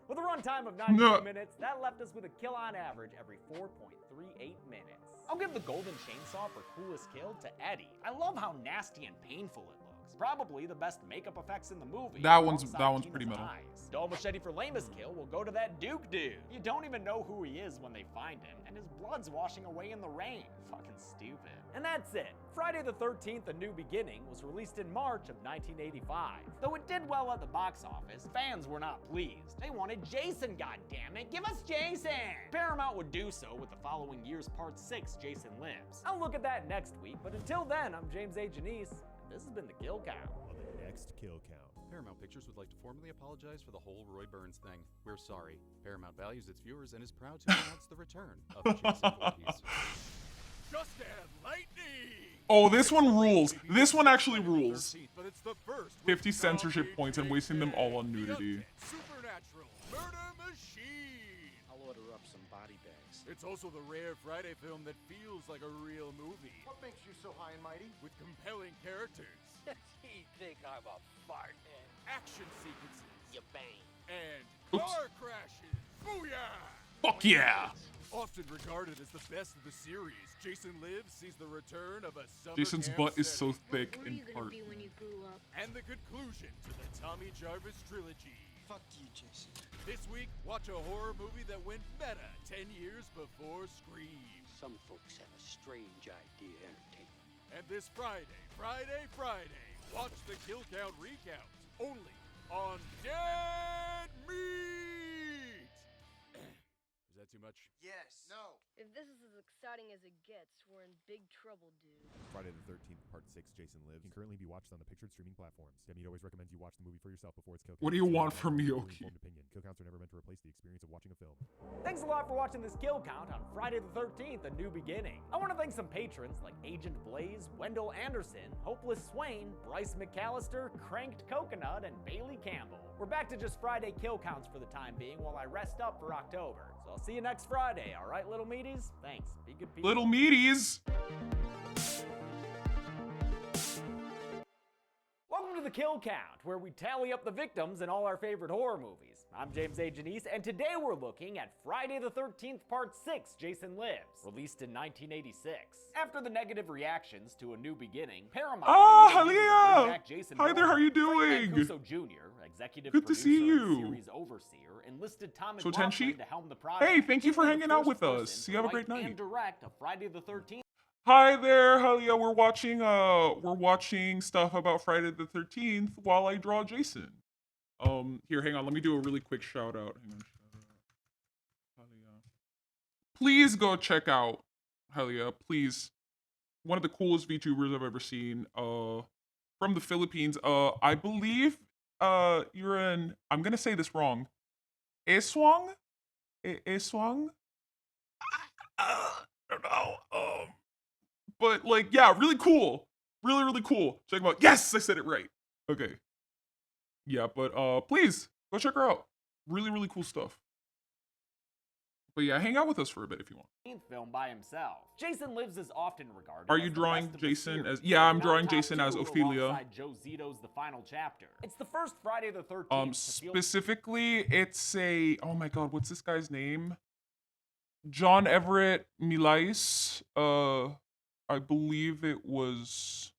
S2: With a runtime of 92 minutes, that left us with a kill on average every 4.38 minutes. I'll give the golden chainsaw for coolest kill to Eddie. I love how nasty and painful it looks. Probably the best makeup effects in the movie.
S1: That one's pretty metal.
S2: Dull machete for lamest kill will go to that Duke dude. You don't even know who he is when they find him, and his blood's washing away in the rain. Fucking stupid. And that's it. Friday the 13th, A New Beginning was released in March of 1985. Though it did well at the box office, fans were not pleased. They wanted Jason, goddammit. Give us Jason! Paramount would do so with the following year's Part 6, Jason Lives. I'll look at that next week, but until then, I'm James A. Janice. This has been the Kill Count.
S8: On the next Kill Count. Paramount Pictures would like to formally apologize for the whole Roy Burns thing. We're sorry. Paramount values its viewers and is proud to announce the return of Jason Voorhees.
S10: Just add lightning!
S1: Oh, this one rules. This one actually rules.
S10: But it's the first
S1: 50 censorship points and wasting them all on nudity.
S10: Supernatural Murder Machine!
S20: I'll order up some body bags.
S10: It's also the rare Friday film that feels like a real movie.
S20: What makes you so high and mighty?
S10: With compelling characters.
S20: You think I'm a fart head?
S10: Action sequences.
S20: You bang.
S10: And
S1: Oops.
S10: car crashes. Booyah!
S1: Fuck yeah!
S10: Often regarded as the best of the series, Jason Lives sees the return of a summer
S1: Jason's
S10: camp
S1: butt is so
S10: setting.
S1: thick
S22: What
S1: in
S22: are you gonna
S1: part.
S22: be when you grew up?
S10: And the conclusion to the Tommy Jarvis trilogy.
S11: Fuck you, Jason.
S10: This week, watch a horror movie that went meta 10 years before Scream.
S20: Some folks have a strange idea of entertainment.
S10: And this Friday, watch the Kill Count recount. Only on Dead Meat! Is that too much?
S11: Yes. No.
S22: If this is as exciting as it gets, we're in big trouble, dude.
S8: Friday the 13th, Part 6, Jason Lives, can currently be watched on the pictured streaming platforms. Demi always recommends you watch the movie for yourself before it's Kill Count.
S1: What do you want from me,
S8: Fully
S1: Oki?
S8: informed opinion. Kill Counts are never meant to replace the experience of watching a film.
S2: Thanks a lot for watching this Kill Count on Friday the 13th, A New Beginning. I want to thank some patrons like Agent Blaze, Wendell Anderson, Hopeless Swain, Bryce McAllister, Cranked Coconut, and Bailey Campbell. We're back to just Friday Kill Counts for the time being while I rest up for October. So I'll see you next Friday, alright, little meaties? Thanks. Be good people.
S1: Little meaties.
S2: Welcome to the Kill Count, where we tally up the victims in all our favorite horror movies. I'm James A. Janice, and today we're looking at Friday the 13th Part 6, Jason Lives, released in 1986. After the negative reactions to A New Beginning, Paramount
S1: hell
S2: needed to
S1: yeah!
S2: bring back Jason
S1: Hi there, how you
S2: Frank
S1: doing?
S2: Mancuso Jr., executive
S1: Good to
S2: producer
S1: see
S2: and
S1: you.
S2: series overseer, enlisted Tom
S1: So
S2: McLaughlin
S1: Tenchi?
S2: to helm the project.
S1: Hey, thank you for
S2: He was
S1: hanging
S2: the
S1: out
S2: first
S1: with us.
S2: person
S1: See,
S2: to
S1: have a
S2: write
S1: great night.
S2: and direct a Friday the 13th.
S1: Hi there, hell yeah, we're watching stuff about Friday the 13th while I draw Jason. Here, hang on, let me do a really quick shout out. Hang on, hell yeah. Please go check out, hell yeah, please. One of the coolest VTubers I've ever seen, from the Philippines. I believe, you're in, I'm gonna say this wrong. Eswang? Eswang? I don't know, but like, yeah, really cool. Really, really cool. Check them out. Yes, I said it right. Okay. Yeah, but please go check her out. Really, really cool stuff. But yeah, hang out with us for a bit if you want.
S2: Film by himself. Jason Lives is often regarded
S1: Are you
S2: as the
S1: drawing
S2: best of the
S1: Jason
S2: series,
S1: as... Yeah, I'm
S2: if not
S1: drawing
S2: top
S1: Jason as
S2: two
S1: Ophelia.
S2: alongside Joe Zito's The Final Chapter. It's the first Friday the 13th.
S1: Specifically, it's a... Oh my god, what's this guy's name? John Everett Milais. I believe it was...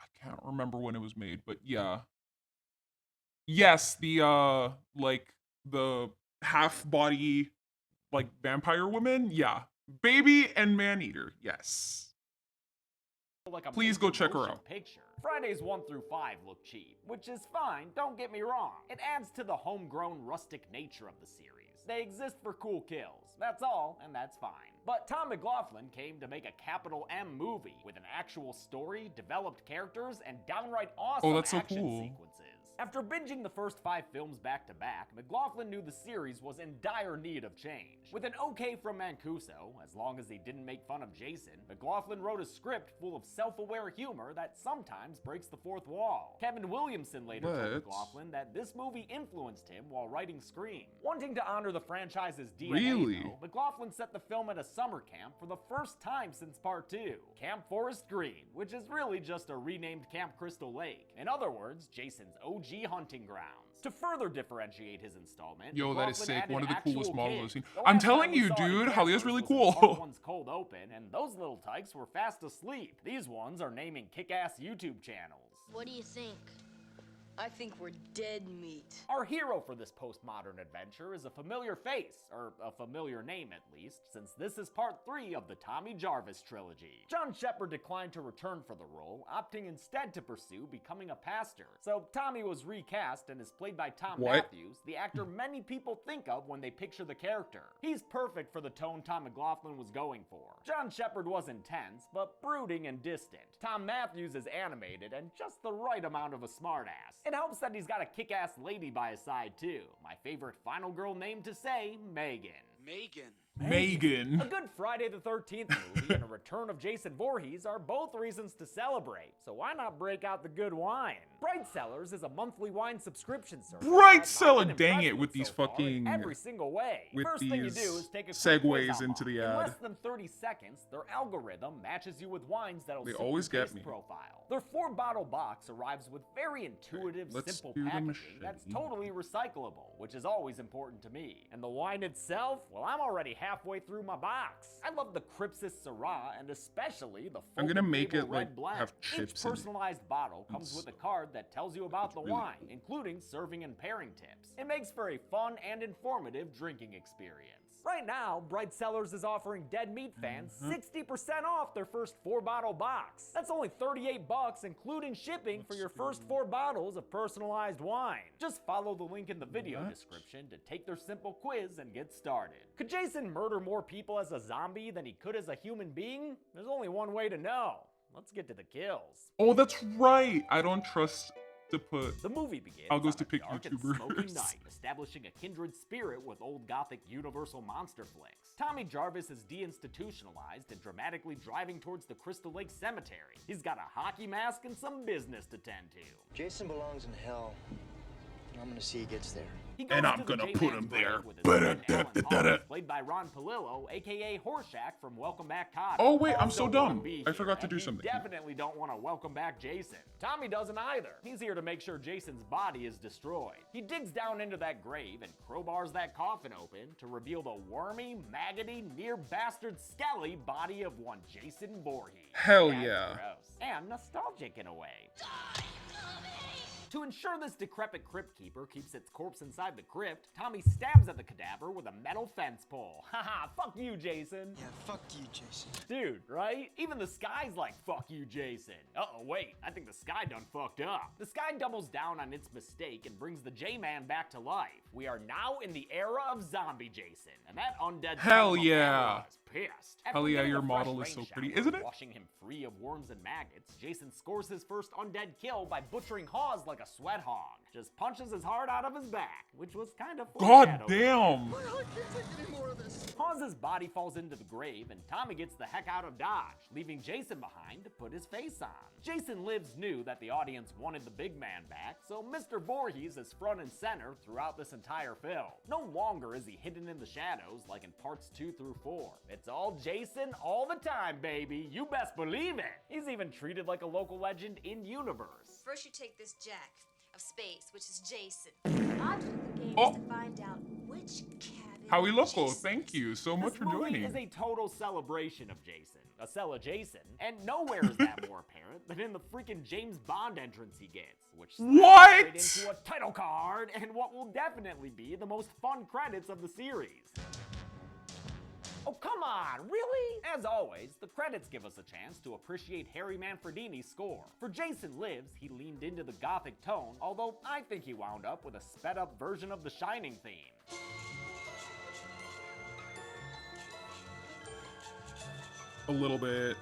S1: I can't remember when it was made, but yeah. Yes, the, like, the half-body, like, vampire woman? Yeah. Baby and Man-Eater, yes.
S2: Like a
S1: Please go check her out.
S2: Picture. Fridays 1 through 5 look cheap, which is fine, don't get me wrong. It adds to the homegrown rustic nature of the series. They exist for cool kills, that's all, and that's fine. But Tom McLaughlin came to make a capital M movie with an actual story, developed characters, and downright awesome action sequences. After binging the first 5 films back to back, McLaughlin knew the series was in dire need of change. With an okay from Mancuso, as long as he didn't make fun of Jason, McLaughlin wrote a script full of self-aware humor that sometimes breaks the fourth wall. Kevin Williamson later told McLaughlin that this movie influenced him while writing Scream. Wanting to honor the franchise's DNA, though, McLaughlin set the film at a summer camp for the first time since Part 2, Camp Forest Green, which is really just a renamed Camp Crystal Lake. In other words, Jason's OG hunting grounds. To further differentiate his installment,
S1: Yo, that is sick. One of the coolest models I've seen.
S2: The
S1: I'm
S2: last
S1: telling
S2: time we
S1: you,
S2: saw
S1: dude,
S2: in
S1: Halia's
S2: Campers
S1: really
S2: was in
S1: cool.
S2: Part 1's Cold Open, and those little tykes were fast asleep. These ones are naming kick-ass YouTube channels.
S4: What do you think? I think we're dead meat.
S2: Our hero for this postmodern adventure is a familiar face, or a familiar name at least, since this is part 3 of the Tommy Jarvis trilogy. John Shepard declined to return for the role, opting instead to pursue becoming a pastor. So Tommy was recast and is played by Tom Matthews, the actor many people think of when they picture the character. He's perfect for the tone Tom McLaughlin was going for. John Shepard was intense, but brooding and distant. Tom Matthews is animated and just the right amount of a smartass. It helps that he's got a kick-ass lady by his side too. My favorite final girl name to say, Megan.
S1: Megan.
S2: A good Friday the 13th movie and a return of Jason Voorhees are both reasons to celebrate, so why not break out the good wine? Bright Cellars is a monthly wine subscription service.
S1: Bright Cellar, dang it, with these fucking...
S2: every single way.
S1: With
S2: First thing you do is take a
S1: segues into the
S2: In
S1: ad.
S2: less than 30 seconds, their algorithm matches you with wines that'll
S1: They
S2: suit
S1: always
S2: your
S1: get
S2: taste
S1: me.
S2: profile. Their 4-bottle box arrives with very intuitive,
S1: let's
S2: simple
S1: do the
S2: packaging
S1: machete.
S2: that's totally recyclable, which is always important to me. And the wine itself, well, I'm already halfway through my box. I love the Crypsis Syrah and especially the
S1: I'm gonna make
S2: Table
S1: it
S2: Red
S1: like
S2: blend.
S1: have
S2: Each
S1: chips in it.
S2: personalized bottle comes with a card that tells you about the
S1: really
S2: wine, including serving and pairing tips. It makes for a fun and informative drinking experience. Right now, Bright Cellars is offering Dead Meat fans 60% off their first 4-bottle box. That's only $38, including shipping for your first 4 bottles of personalized wine. Just follow the link in the video description to take their simple quiz and get started. Could Jason murder more people as a zombie than he could as a human being? There's only one way to know. Let's get to the kills.
S1: Oh, that's right. I don't trust to put...
S2: The movie begins
S1: I'll
S2: to pick dark and smoky night, establishing a kindred spirit with old gothic Universal monster flicks. Tommy Jarvis is deinstitutionalized and dramatically driving towards the Crystal Lake Cemetery. He's got a hockey mask and some business to tend to.
S13: Jason belongs in hell. I'm gonna see he gets there.
S1: And I'm gonna put him there.
S2: Played by Ron Palillo, aka Horshack from Welcome Back Kotter.
S1: Oh wait, I'm so
S2: Don't
S1: dumb.
S2: wanna be
S1: I
S2: here,
S1: forgot to
S2: and
S1: do
S2: you
S1: something.
S2: Definitely don't want to welcome back Jason. Tommy doesn't either. He's here to make sure Jason's body is destroyed. He digs down into that grave and crowbars that coffin open to reveal the wormy, maggoty, near bastard skelly body of one Jason Voorhees.
S1: Hell
S2: That's
S1: yeah.
S2: gross. And nostalgic in a way. To ensure this decrepit crypt keeper keeps its corpse inside the crypt, Tommy stabs at the cadaver with a metal fence pole. Haha, fuck you, Jason.
S13: Yeah, fuck you, Jason.
S2: Dude, right? Even the sky's like, fuck you, Jason. Uh-oh, wait, I think the sky done fucked up. The sky doubles down on its mistake and brings the J-Man back to life. We are now in the era of zombie Jason, and that undead
S1: Hell
S2: son of a
S1: yeah.
S2: man is pissed.
S1: Hell yeah,
S2: getting
S1: your
S2: a fresh
S1: model is
S2: rain
S1: so pretty,
S2: shower,
S1: isn't it?
S2: Washing him free of worms and maggots, Jason scores his first undead kill by butchering Hawes like a sweat hog. Just punches his heart out of his back, which was kind of
S1: God damn.
S2: Hawes his body falls into the grave and Tommy gets the heck out of Dodge, leaving Jason behind to put his face on. Jason Lives knew that the audience wanted the big man back, so Mr. Voorhees is front and center throughout this entire film. No longer is he hidden in the shadows like in parts 2 through 4. It's all Jason all the time, baby. You best believe it. He's even treated like a local legend in universe.
S16: First you take this Jack of space, which is Jason. The object of the game is to find out which cabin
S1: Howie Loco,
S16: Jason
S1: thank you so much for joining.
S2: This movie is a total celebration of Jason, a cella Jason, and nowhere is that more apparent than in the freaking James Bond entrance he gets, which
S1: What?
S2: straight into a title card and what will definitely be the most fun credits of the series. Oh, come on, really? As always, the credits give us a chance to appreciate Harry Manfredini's score. For Jason Lives, he leaned into the gothic tone, although I think he wound up with a sped-up version of the Shining theme.
S1: A little bit.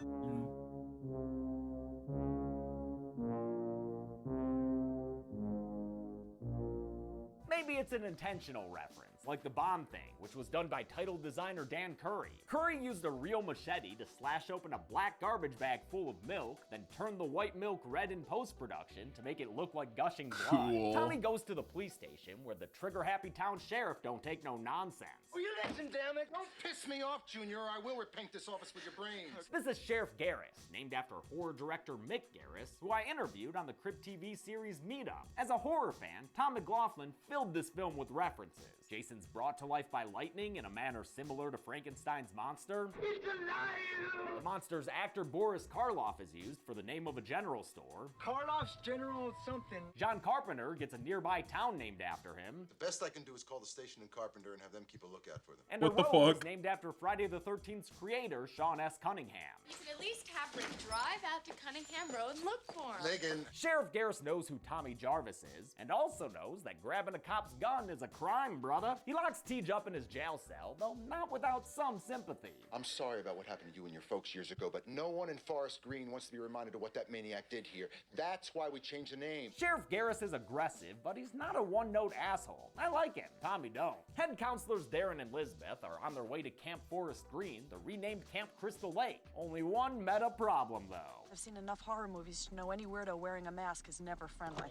S2: Maybe it's an intentional reference, like the bomb thing, which was done by title designer Dan Curry. Curry used a real machete to slash open a black garbage bag full of milk, then turn the white milk red in post-production to make it look like gushing blood.
S1: Cool.
S2: Tommy goes to the police station where the trigger-happy town sheriff don't take no nonsense.
S17: Will you listen, damn it? Don't piss me off, Junior, or I will repaint this office with your brains.
S2: This is Sheriff Garris, named after horror director Mick Garris, who I interviewed on the Crypt TV series Meetup. As a horror fan, Tom McLaughlin filled this film with references. Jason's brought to life by lightning in a manner similar to Frankenstein's monster.
S17: He's alive!
S2: The monster's actor Boris Karloff is used for the name of a general store.
S17: Karloff's General something.
S2: John Carpenter gets a nearby town named after him.
S19: The best I can do is call the station in Carpenter and have them keep a lookout for them.
S2: And
S1: What
S2: the
S1: the
S2: road is
S1: fuck?
S2: named after Friday the 13th's creator, Sean S. Cunningham.
S16: You should at least have Rick drive out to Cunningham Road and look for him.
S19: Megan.
S2: Sheriff Garris knows who Tommy Jarvis is, and also knows that grabbing a cop's gun is a crime, brother. He locks Tej up in his jail cell, though not without some sympathy.
S19: I'm sorry about what happened to you and your folks years ago, but no one in Forest Green wants to be reminded of what that maniac did here. That's why we changed the name.
S2: Sheriff Garris is aggressive, but he's not a one-note asshole. I like him. Tommy don't. Head counselors Darren and Lisbeth are on their way to Camp Forest Green, the renamed Camp Crystal Lake. Only one meta problem, though.
S24: I've seen enough horror movies to know any weirdo wearing a mask is never friendly.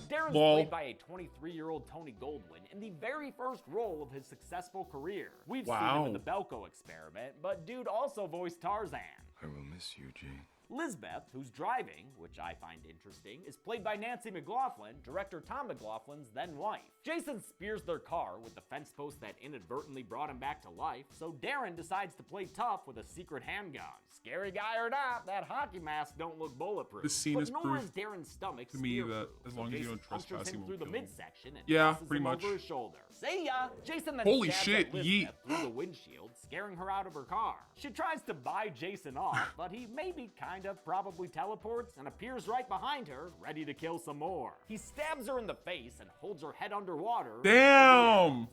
S2: Darren's
S1: Lol.
S2: played by a 23-year-old Tony Goldwyn in the very first role of his successful career. We've seen him in the Belko Experiment, but dude also voiced Tarzan.
S19: I will miss you, Jane.
S2: Lisbeth, who's driving, which I find interesting, is played by Nancy McLaughlin, director Tom McLaughlin's then wife. Jason spears their car with the fence post that inadvertently brought him back to life, so Darren decides to play tough with a secret handgun. Scary guy or not, that hockey mask don't look bulletproof.
S1: This scene
S2: but
S1: is
S2: nor
S1: proof
S2: is Darren's stomach
S1: to me that
S2: spear-proof,
S1: as
S2: so
S1: long as you
S2: Jason
S1: don't
S2: punctures
S1: trespass, he
S2: him
S1: won't
S2: through the
S1: kill you.
S2: midsection and
S1: Yeah,
S2: tosses
S1: pretty
S2: him
S1: much.
S2: over his shoulder. See ya! Jason then
S1: Holy
S2: stabs
S1: shit,
S2: at Lisbeth
S1: yeet.
S2: through the windshield, scaring her out of her car. She tries to buy Jason off, but he maybe kind of probably teleports and appears right behind her, ready to kill some more. He stabs her in the face and holds her head underwater.
S1: Damn!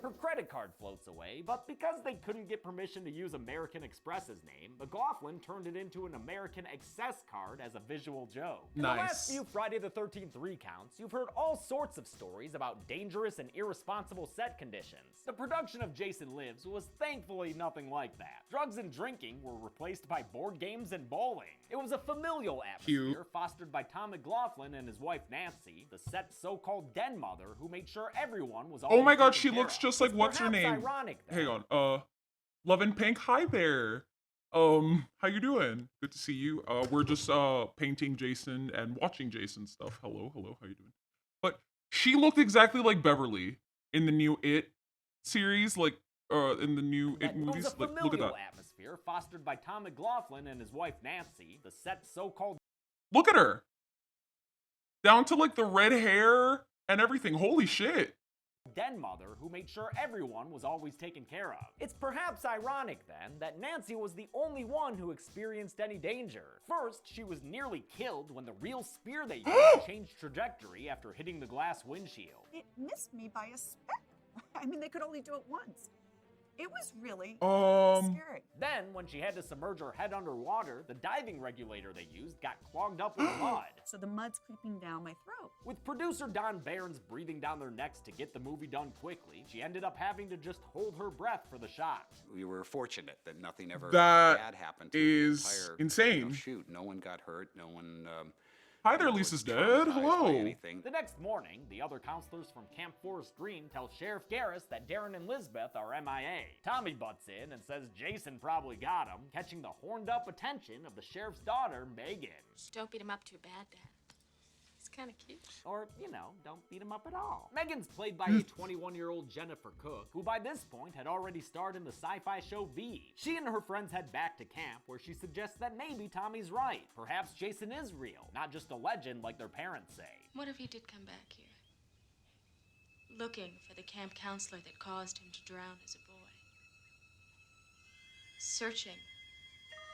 S2: Her credit card floats away, but because they couldn't get permission to use American Express's name, McLaughlin turned it into an American Access card as a visual joke. In the last few Friday the 13th recounts, you've heard all sorts of stories about dangerous and irresponsible set conditions. The production of Jason Lives was thankfully nothing like that. Drugs and drinking were replaced by board games and bowling. It was a familial atmosphere fostered by Tom McLaughlin and his wife Nancy, the set's so-called den mother who made sure everyone was always
S1: Oh my god,
S2: taken
S1: she
S2: care
S1: looks
S2: of.
S1: just like,
S2: It's
S1: what's her
S2: perhaps
S1: name?
S2: ironic,
S1: Hang on, Love and Pink, hi there. How you doing? Good to see you. We're just, painting Jason and watching Jason stuff. Hello, how you doing? But she looked exactly like Beverly in the new It series, like, in the new It movies.
S2: It was a
S1: Like, look at
S2: familial
S1: that.
S2: atmosphere fostered by Tom McLaughlin and his wife Nancy, the set's so-called
S1: Look at her. Down to, like, the red hair and everything. Holy shit.
S2: den mother who made sure everyone was always taken care of. It's perhaps ironic, then, that Nancy was the only one who experienced any danger. First, she was nearly killed when the real spear they used changed trajectory after hitting the glass windshield.
S25: It missed me by a speck. I mean, they could only do it once. It
S24: It was really scary.
S2: Then, when she had to submerge her head underwater, the diving regulator they used got clogged up with mud.
S24: So the mud's creeping down my throat.
S2: With producer Don Barron's breathing down their necks to get the movie done quickly, she ended up having to just hold her breath for the shot.
S3: We were fortunate that nothing ever
S1: That
S3: bad happened to
S1: is
S3: the entire
S1: insane.
S3: shoot. No one got hurt. No one.
S1: Hi there, Lisa's dead. Hello.
S2: The next morning, the other counselors from Camp Forest Green tell Sheriff Garris that Darren and Lisbeth are MIA. Tommy butts in and says Jason probably got him, catching the horned-up attention of the sheriff's daughter, Megan.
S16: Don't beat him up too bad, Dad. He's kind of cute.
S2: Or, don't beat him up at all. Megan's played by a 21-year-old Jennifer Cook, who by this point had already starred in the sci-fi show V. She and her friends head back to camp, where she suggests that maybe Tommy's right. Perhaps Jason is real, not just a legend like their parents say.
S16: What if he did come back here? Looking for the camp counselor that caused him to drown as a boy. Searching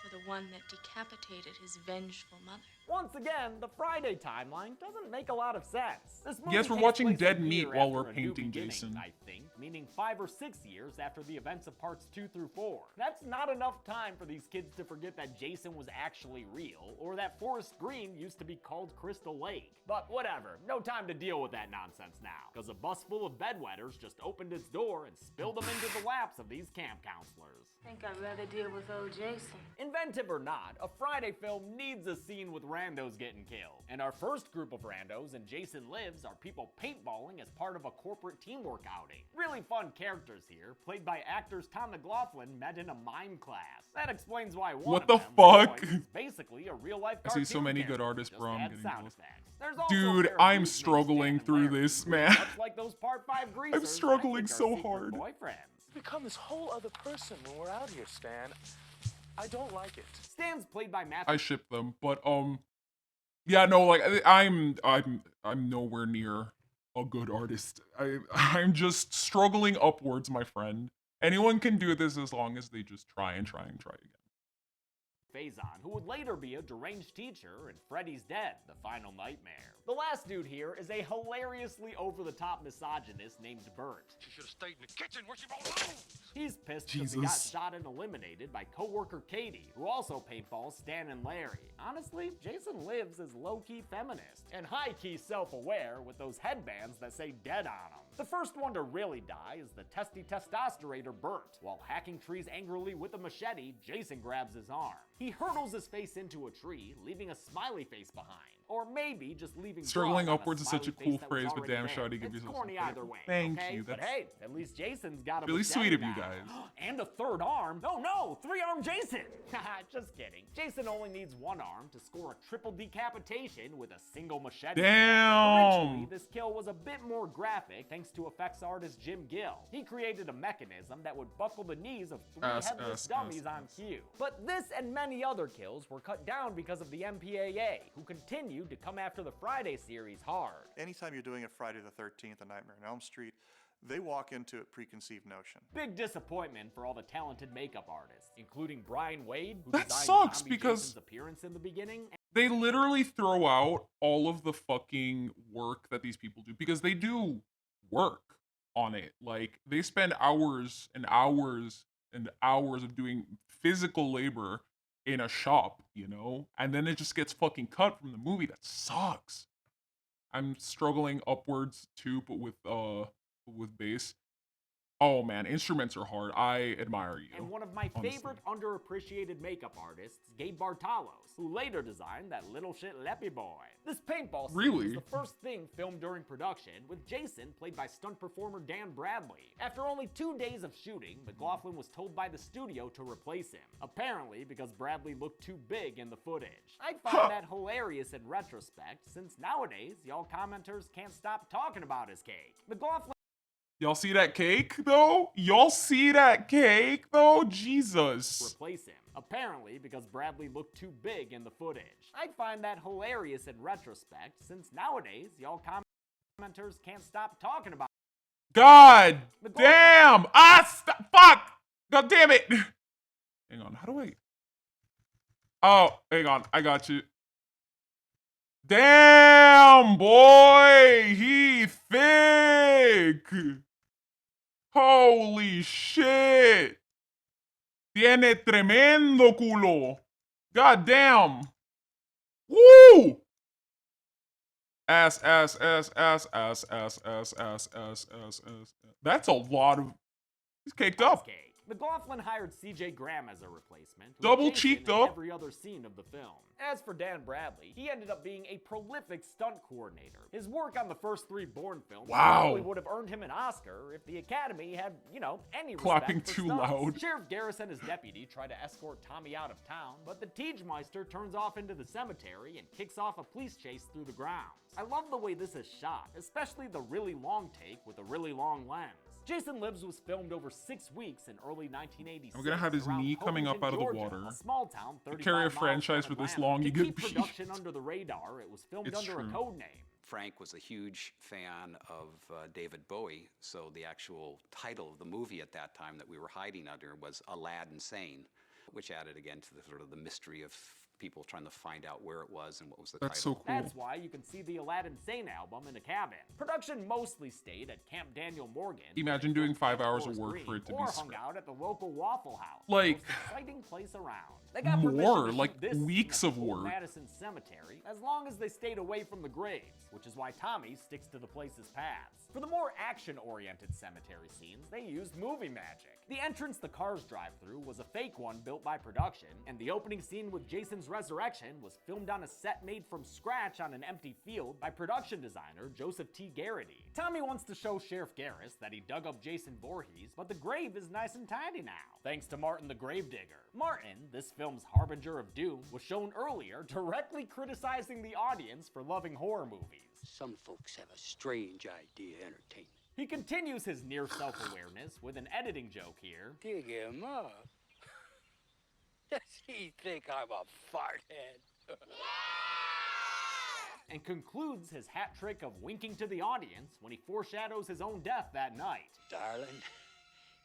S16: for the one that decapitated his vengeful mother.
S2: Once again, the Friday timeline doesn't make a lot of sense. This movie
S1: Yes, we're
S2: takes
S1: watching
S2: place
S1: Dead
S2: a
S1: Meat
S2: year
S1: while
S2: after
S1: we're
S2: a new
S1: painting
S2: beginning,
S1: Jason.
S2: I think, meaning 5 or 6 years after the events of parts 2 through 4. That's not enough time for these kids to forget that Jason was actually real, or that Forest Green used to be called Crystal Lake. But whatever, no time to deal with that nonsense now, because a bus full of bedwetters just opened its door and spilled them into the laps of these camp counselors.
S9: Think I'd rather deal with old Jason.
S2: Inventive or not, a Friday film needs a scene with randos getting killed. And our first group of randos in Jason Lives are people paintballing as part of a corporate teamwork outing. Really fun characters here, played by actors Tom McLaughlin met in a mime class. That explains why one
S1: What
S2: of
S1: the
S2: them,
S1: fuck?
S2: Roy, is basically a real-life
S1: I see so
S2: cartoon
S1: many
S2: character,
S1: good artists,
S2: just
S1: bro. I'm
S2: add
S1: getting
S2: sound
S1: close.
S2: effects. There's also a
S1: Dude,
S2: pair of
S1: I'm
S2: booze
S1: struggling
S2: mates,
S1: through
S2: Larry,
S1: this,
S2: who,
S1: man.
S2: much like those part 5 greasers,
S1: I'm struggling
S2: I think are
S1: so
S2: secret
S1: hard.
S2: boyfriends.
S12: Become this whole other person when we're out here, Stan. I don't like it.
S2: Stan's played by Matthew.
S1: I ship them, but yeah, no, like I'm nowhere near a good artist. I'm just struggling upwards, my friend. Anyone can do this as long as they just try and try and try again.
S2: Faison, who would later be a deranged teacher in Freddy's Dead, The Final Nightmare. The last dude here is a hilariously over-the-top misogynist named Bert.
S10: She should have stayed in the kitchen where she belongs.
S2: He's pissed because he got shot and eliminated by coworker Katie, who also paintballs Stan and Larry. Honestly, Jason Lives is low-key feminist and high-key self-aware with those headbands that say dead on them. The first one to really die is the testy testosteronator Bert. While hacking trees angrily with a machete, Jason grabs his arm. He hurtles his face into a tree, leaving a smiley face behind. Or maybe just leaving
S1: Struggling
S2: blood on
S1: upwards is such a
S2: smiley
S1: cool
S2: face that was
S1: phrase, but
S2: already
S1: damn,
S2: there.
S1: shawty, give
S2: It's
S1: yourself
S2: corny
S1: some
S2: either
S1: credit.
S2: way,
S1: Thank
S2: okay?
S1: you.
S2: But
S1: That's
S2: hey, at least Jason's got a
S1: really
S2: machete
S1: sweet of you
S2: now.
S1: guys.
S2: And a third arm. Oh no, 3-arm Jason. Just kidding. Jason only needs 1 arm to score a triple decapitation with a single machete.
S1: Damn.
S2: Originally, this kill was a bit more graphic thanks to effects artist Jim Gill. He created a mechanism that would buckle the knees of 3 headless dummies on cue. But this and many other kills were cut down because of the MPAA, who continued to come after the Friday series hard.
S21: Anytime you're doing a Friday the 13th, A Nightmare on Elm Street, they walk into a preconceived notion.
S2: Big disappointment for all the talented makeup artists, including Brian Wade, who
S1: That
S2: designed
S1: sucks
S2: Zombie
S1: because
S2: Jason's appearance in the beginning.
S1: They literally throw out all of the fucking work that these people do because they do work on it. Like, they spend hours and hours and hours of doing physical labor in a shop, you know? And then it just gets fucking cut from the movie. That sucks. I'm struggling upwards too, but with bass. Oh man, instruments are hard. I admire you.
S2: And one of my
S1: honestly.
S2: favorite underappreciated makeup artists, Gabe Bartalos, who later designed that little shit Leppy Boy. This paintball scene
S1: Really?
S2: was the first thing filmed during production, with Jason played by stunt performer Dan Bradley. After only 2 days of shooting, McLaughlin was told by the studio to replace him, apparently because Bradley looked too big in the footage. I find that hilarious in retrospect, since nowadays, y'all commenters can't stop talking about his cake. McLaughlin
S1: Y'all see that cake though? Y'all see that cake though? Jesus.
S2: replace him, apparently because Bradley looked too big in the footage. I find that hilarious in retrospect, since nowadays, y'all commenters can't stop talking about
S1: God damn! Fuck! God damn it! Hang on, how do I? Oh, hang on, I got you. Damn, boy, he thick. Holy shit! Tiene tremendo culo. God damn. Woo! Ass. That's a lot of. He's caked up.
S2: McLaughlin hired C.J. Graham as a replacement, who
S1: Double
S2: Jason
S1: cheeked
S2: in
S1: up.
S2: every other scene of the film. As for Dan Bradley, he ended up being a prolific stunt coordinator. His work on the first 3 Bourne films probably would have earned him an Oscar if the Academy had, any
S1: Clapping
S2: respect for
S1: too
S2: stunts.
S1: loud.
S2: Sheriff Garris and his deputy try to escort Tommy out of town, but the Tiegemeister turns off into the cemetery and kicks off a police chase through the grounds. I love the way this is shot, especially the really long take with a really long lens. Jason Lives was filmed over 6 weeks in early 1986.
S1: I'm gonna have his knee coming up out of the water.
S2: A small town,
S1: to carry a franchise for this long, you get beat.
S2: Production under the radar, it was filmed under a code name.
S3: Frank was a huge fan of David Bowie, so the actual title of the movie at that time that we were hiding under was Aladdin Sane, which added again to the sort of the mystery of people trying to find out where it was and what was the title.
S1: That's so cool.
S2: That's why you can see the Aladdin Sane album in a cabin. Production mostly stayed at Camp Daniel Morgan.
S1: Imagine doing 5 hours of work for it to be
S2: or hung out at the local Waffle House.
S1: Like,
S2: the most exciting place around. They got
S1: more,
S2: to
S1: like
S2: this
S1: weeks of work.
S2: Madison Cemetery, as long as they stayed away from the graves, which is why Tommy sticks to the place's paths. For the more action-oriented cemetery scenes, they used movie magic. The entrance the cars drive through was a fake one built by production, and the opening scene with Jason's resurrection was filmed on a set made from scratch on an empty field by production designer Joseph T. Garrity. Tommy wants to show Sheriff Garris that he dug up Jason Voorhees, but the grave is nice and tidy now, thanks to Martin the Gravedigger. Martin, this film's harbinger of doom, was shown earlier directly criticizing the audience for loving horror movies.
S7: Some folks have a strange idea of entertainment.
S2: He continues his near self-awareness with an editing joke here.
S7: Dig him up. Does he think I'm a farthead?
S2: And concludes his hat trick of winking to the audience when he foreshadows his own death that night.
S7: Darling,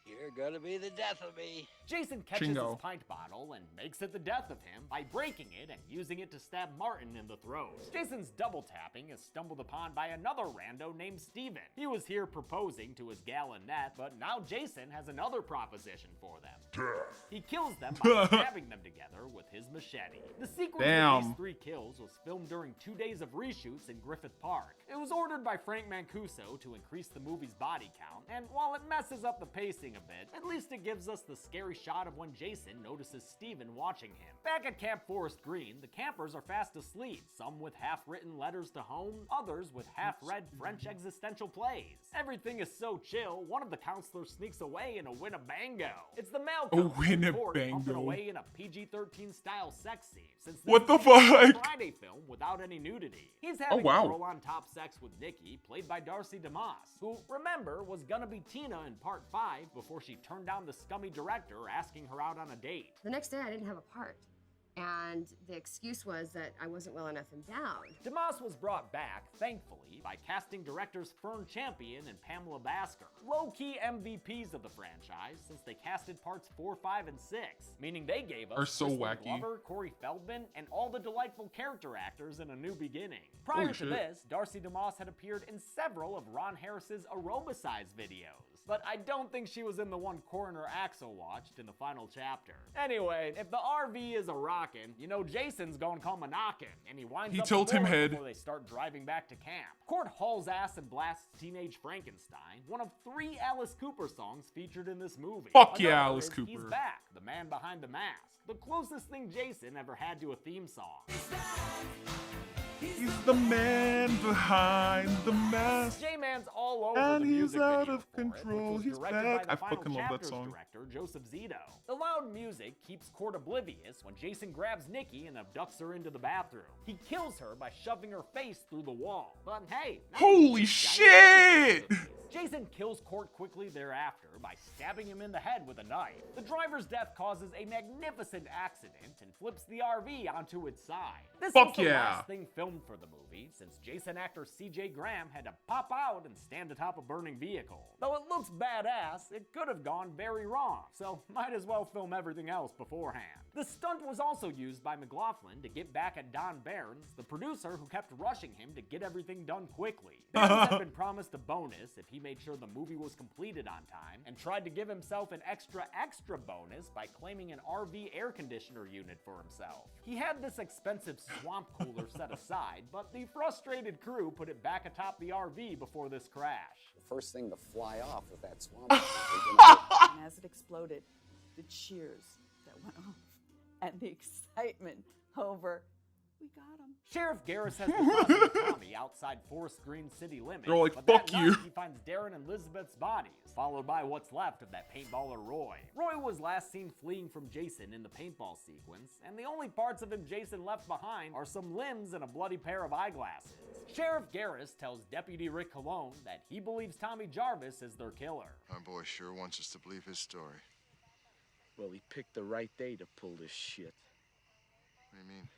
S7: you're gonna be the death of me.
S2: Jason catches his pint bottle and makes it the death of him by breaking it and using it to stab Martin in the throat. Jason's double tapping is stumbled upon by another rando named Steven. He was here proposing to his gal Annette, but now Jason has another proposition for them. He kills them by stabbing them together with his machete. The sequence of these 3 kills was filmed during 2 days of reshoots in Griffith Park. It was ordered by Frank Mancuso to increase the movie's body count, and while it messes up the pacing a bit, at least it gives us the scary shot of when Jason notices Steven watching him. Back at Camp Forest Green, the campers are fast asleep, some with half-written letters to home, others with half-read French existential plays. Everything is so chill, one of the counselors sneaks away in a Winnebago. It's the male pumping away in a PG-13 style sex scene, since this is a Friday film without any nudity. He's having girl-on-top sex with Nikki, played by Darcy DeMoss, who, remember, was gonna be Tina in part 5 before she turned down the scummy director asking her out on a date.
S22: The next day, I didn't have a part. And the excuse was that I wasn't well enough endowed.
S2: DeMoss was brought back, thankfully, by casting directors Fern Champion and Pamela Basker, low-key MVPs of the franchise since they casted parts 4, 5, and 6, meaning they gave us Crispin Glover, Corey Feldman, and all the delightful character actors in A New Beginning. Prior to this, Darcy DeMoss had appeared in several of Ron Harris's aerobicize videos, but I don't think she was in the one Coroner Axel watched in the final chapter. Anyway, if the RV is a rockin', you know Jason's gonna come a knockin', and he winds up
S1: tilts him head
S2: before they start driving back to camp. Court hauls ass and blasts Teenage Frankenstein, one of 3 Alice Cooper songs featured in this movie.
S1: Fuck yeah, Alice Cooper.
S2: He's back, the man behind the mask, the closest thing Jason ever had to a theme song.
S1: He's the man behind the mask.
S2: J-Man's all over
S1: and
S2: the
S1: he's
S2: music
S1: out
S2: video
S1: of control.
S2: He's back. I fucking love that song. Director Joseph Zito. The loud music keeps Court oblivious when Jason grabs Nikki and abducts her into the bathroom. He kills her by shoving her face through the wall. But hey,
S1: holy shit!
S2: Jason kills Court quickly thereafter by stabbing him in the head with a knife. The driver's death causes a magnificent accident and flips the RV onto its side. This was the last thing filmed for the movie, since Jason actor C.J. Graham had to pop out and stand atop a burning vehicle. Though it looks badass, it could have gone very wrong, so might as well film everything else beforehand. The stunt was also used by McLaughlin to get back at Don Barnes, the producer who kept rushing him to get everything done quickly. Barnes had been promised a bonus if he he made sure the movie was completed on time and tried to give himself an extra bonus by claiming an RV air conditioner unit for himself. He had this expensive swamp cooler set aside, but the frustrated crew put it back atop the RV before this crash.
S3: The first thing to fly off with that swamp.
S24: And as it exploded, the cheers that went off and the excitement over, we got him.
S2: Sheriff Garris has deposited Tommy outside Forest Green city limits.
S1: They're like,
S2: but
S1: fuck
S2: that
S1: you.
S2: night, he finds Darren and Elizabeth's bodies, followed by what's left of that paintballer Roy. Roy was last seen fleeing from Jason in the paintball sequence, and the only parts of him Jason left behind are some limbs and a bloody pair of eyeglasses. Sheriff Garris tells Deputy Rick Colon that he believes Tommy Jarvis is their killer.
S14: My boy sure wants us to believe his story.
S20: Well, he picked the right day to pull this shit.
S14: What do you mean?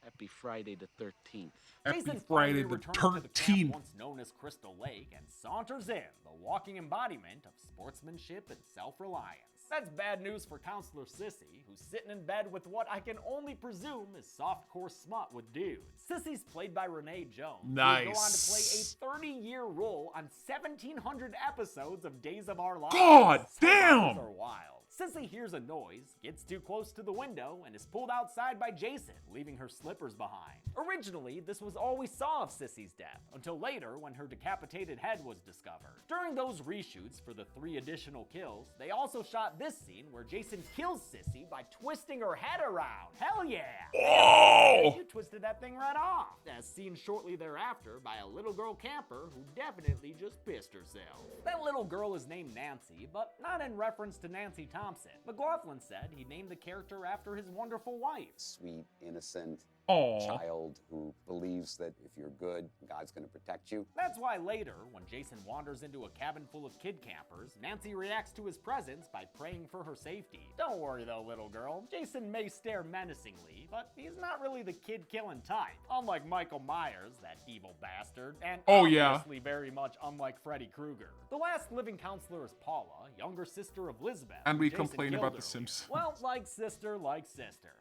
S20: Happy Friday the 13th.
S1: Happy
S2: Jason
S1: Friday
S2: finally
S1: the
S2: returns to the camp
S1: 13th.
S2: once known as Crystal Lake and saunters in, the walking embodiment of sportsmanship and self-reliance. That's bad news for Counselor Sissy, who's sitting in bed with what I can only presume is softcore smut with dudes. Sissy's played by Renee Jones, who would go on to play a 30-year role on 1,700 episodes of Days of Our Lives.
S1: God
S2: Some
S1: damn!
S2: numbers are wild. Sissy hears a noise, gets too close to the window, and is pulled outside by Jason, leaving her slippers behind. Originally, this was all we saw of Sissy's death, until later when her decapitated head was discovered. During those reshoots for the 3 additional kills, they also shot this scene where Jason kills Sissy by twisting her head around. Hell yeah!
S1: Oh!
S2: You twisted that thing right off. As seen shortly thereafter by a little girl camper who definitely just pissed herself. That little girl is named Nancy, but not in reference to Nancy Thompson. McLaughlin said he named the character after his wonderful wife.
S3: Sweet, innocent
S1: Aw.
S3: child who believes that if you're good, God's going to protect you.
S2: That's why later, when Jason wanders into a cabin full of kid campers, Nancy reacts to his presence by praying for her safety. Don't worry though, little girl. Jason may stare menacingly, but he's not really the kid-killing type. Unlike Michael Myers, that evil bastard, and obviously very much unlike Freddy Krueger. The last living counselor is Paula, younger sister of Lisbeth.
S1: And
S2: who
S1: we
S2: Jason
S1: complain
S2: killed
S1: about The
S2: earlier.
S1: Sims.
S2: Well, like sister,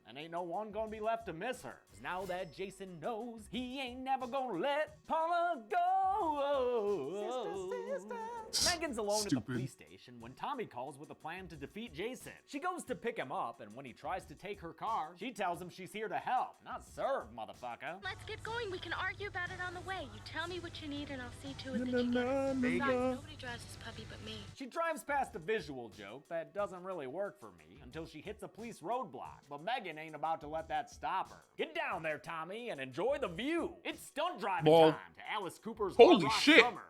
S2: and ain't no one gonna be left to miss her. 'Cause now that Jason knows, he ain't never gonna let Paula go. Sister. Megan's alone at the police station when Tommy calls with a plan to defeat Jason. She goes to pick him up, and when he tries to take her car, she tells him she's here to help, not serve, motherfucker.
S9: Let's get going. We can argue about it on the way. You tell me what you need and I'll see to it that you get it. Besides, nobody drives this puppy but me.
S2: She drives past a visual joke that doesn't really work for me until she hits a police roadblock, but Megan ain't about to let that stop her. Get down there, Tommy, and enjoy the view. It's stunt driving
S1: Well,
S2: time to Alice Cooper's
S1: holy
S2: Hard Rock
S1: shit.
S2: Summer.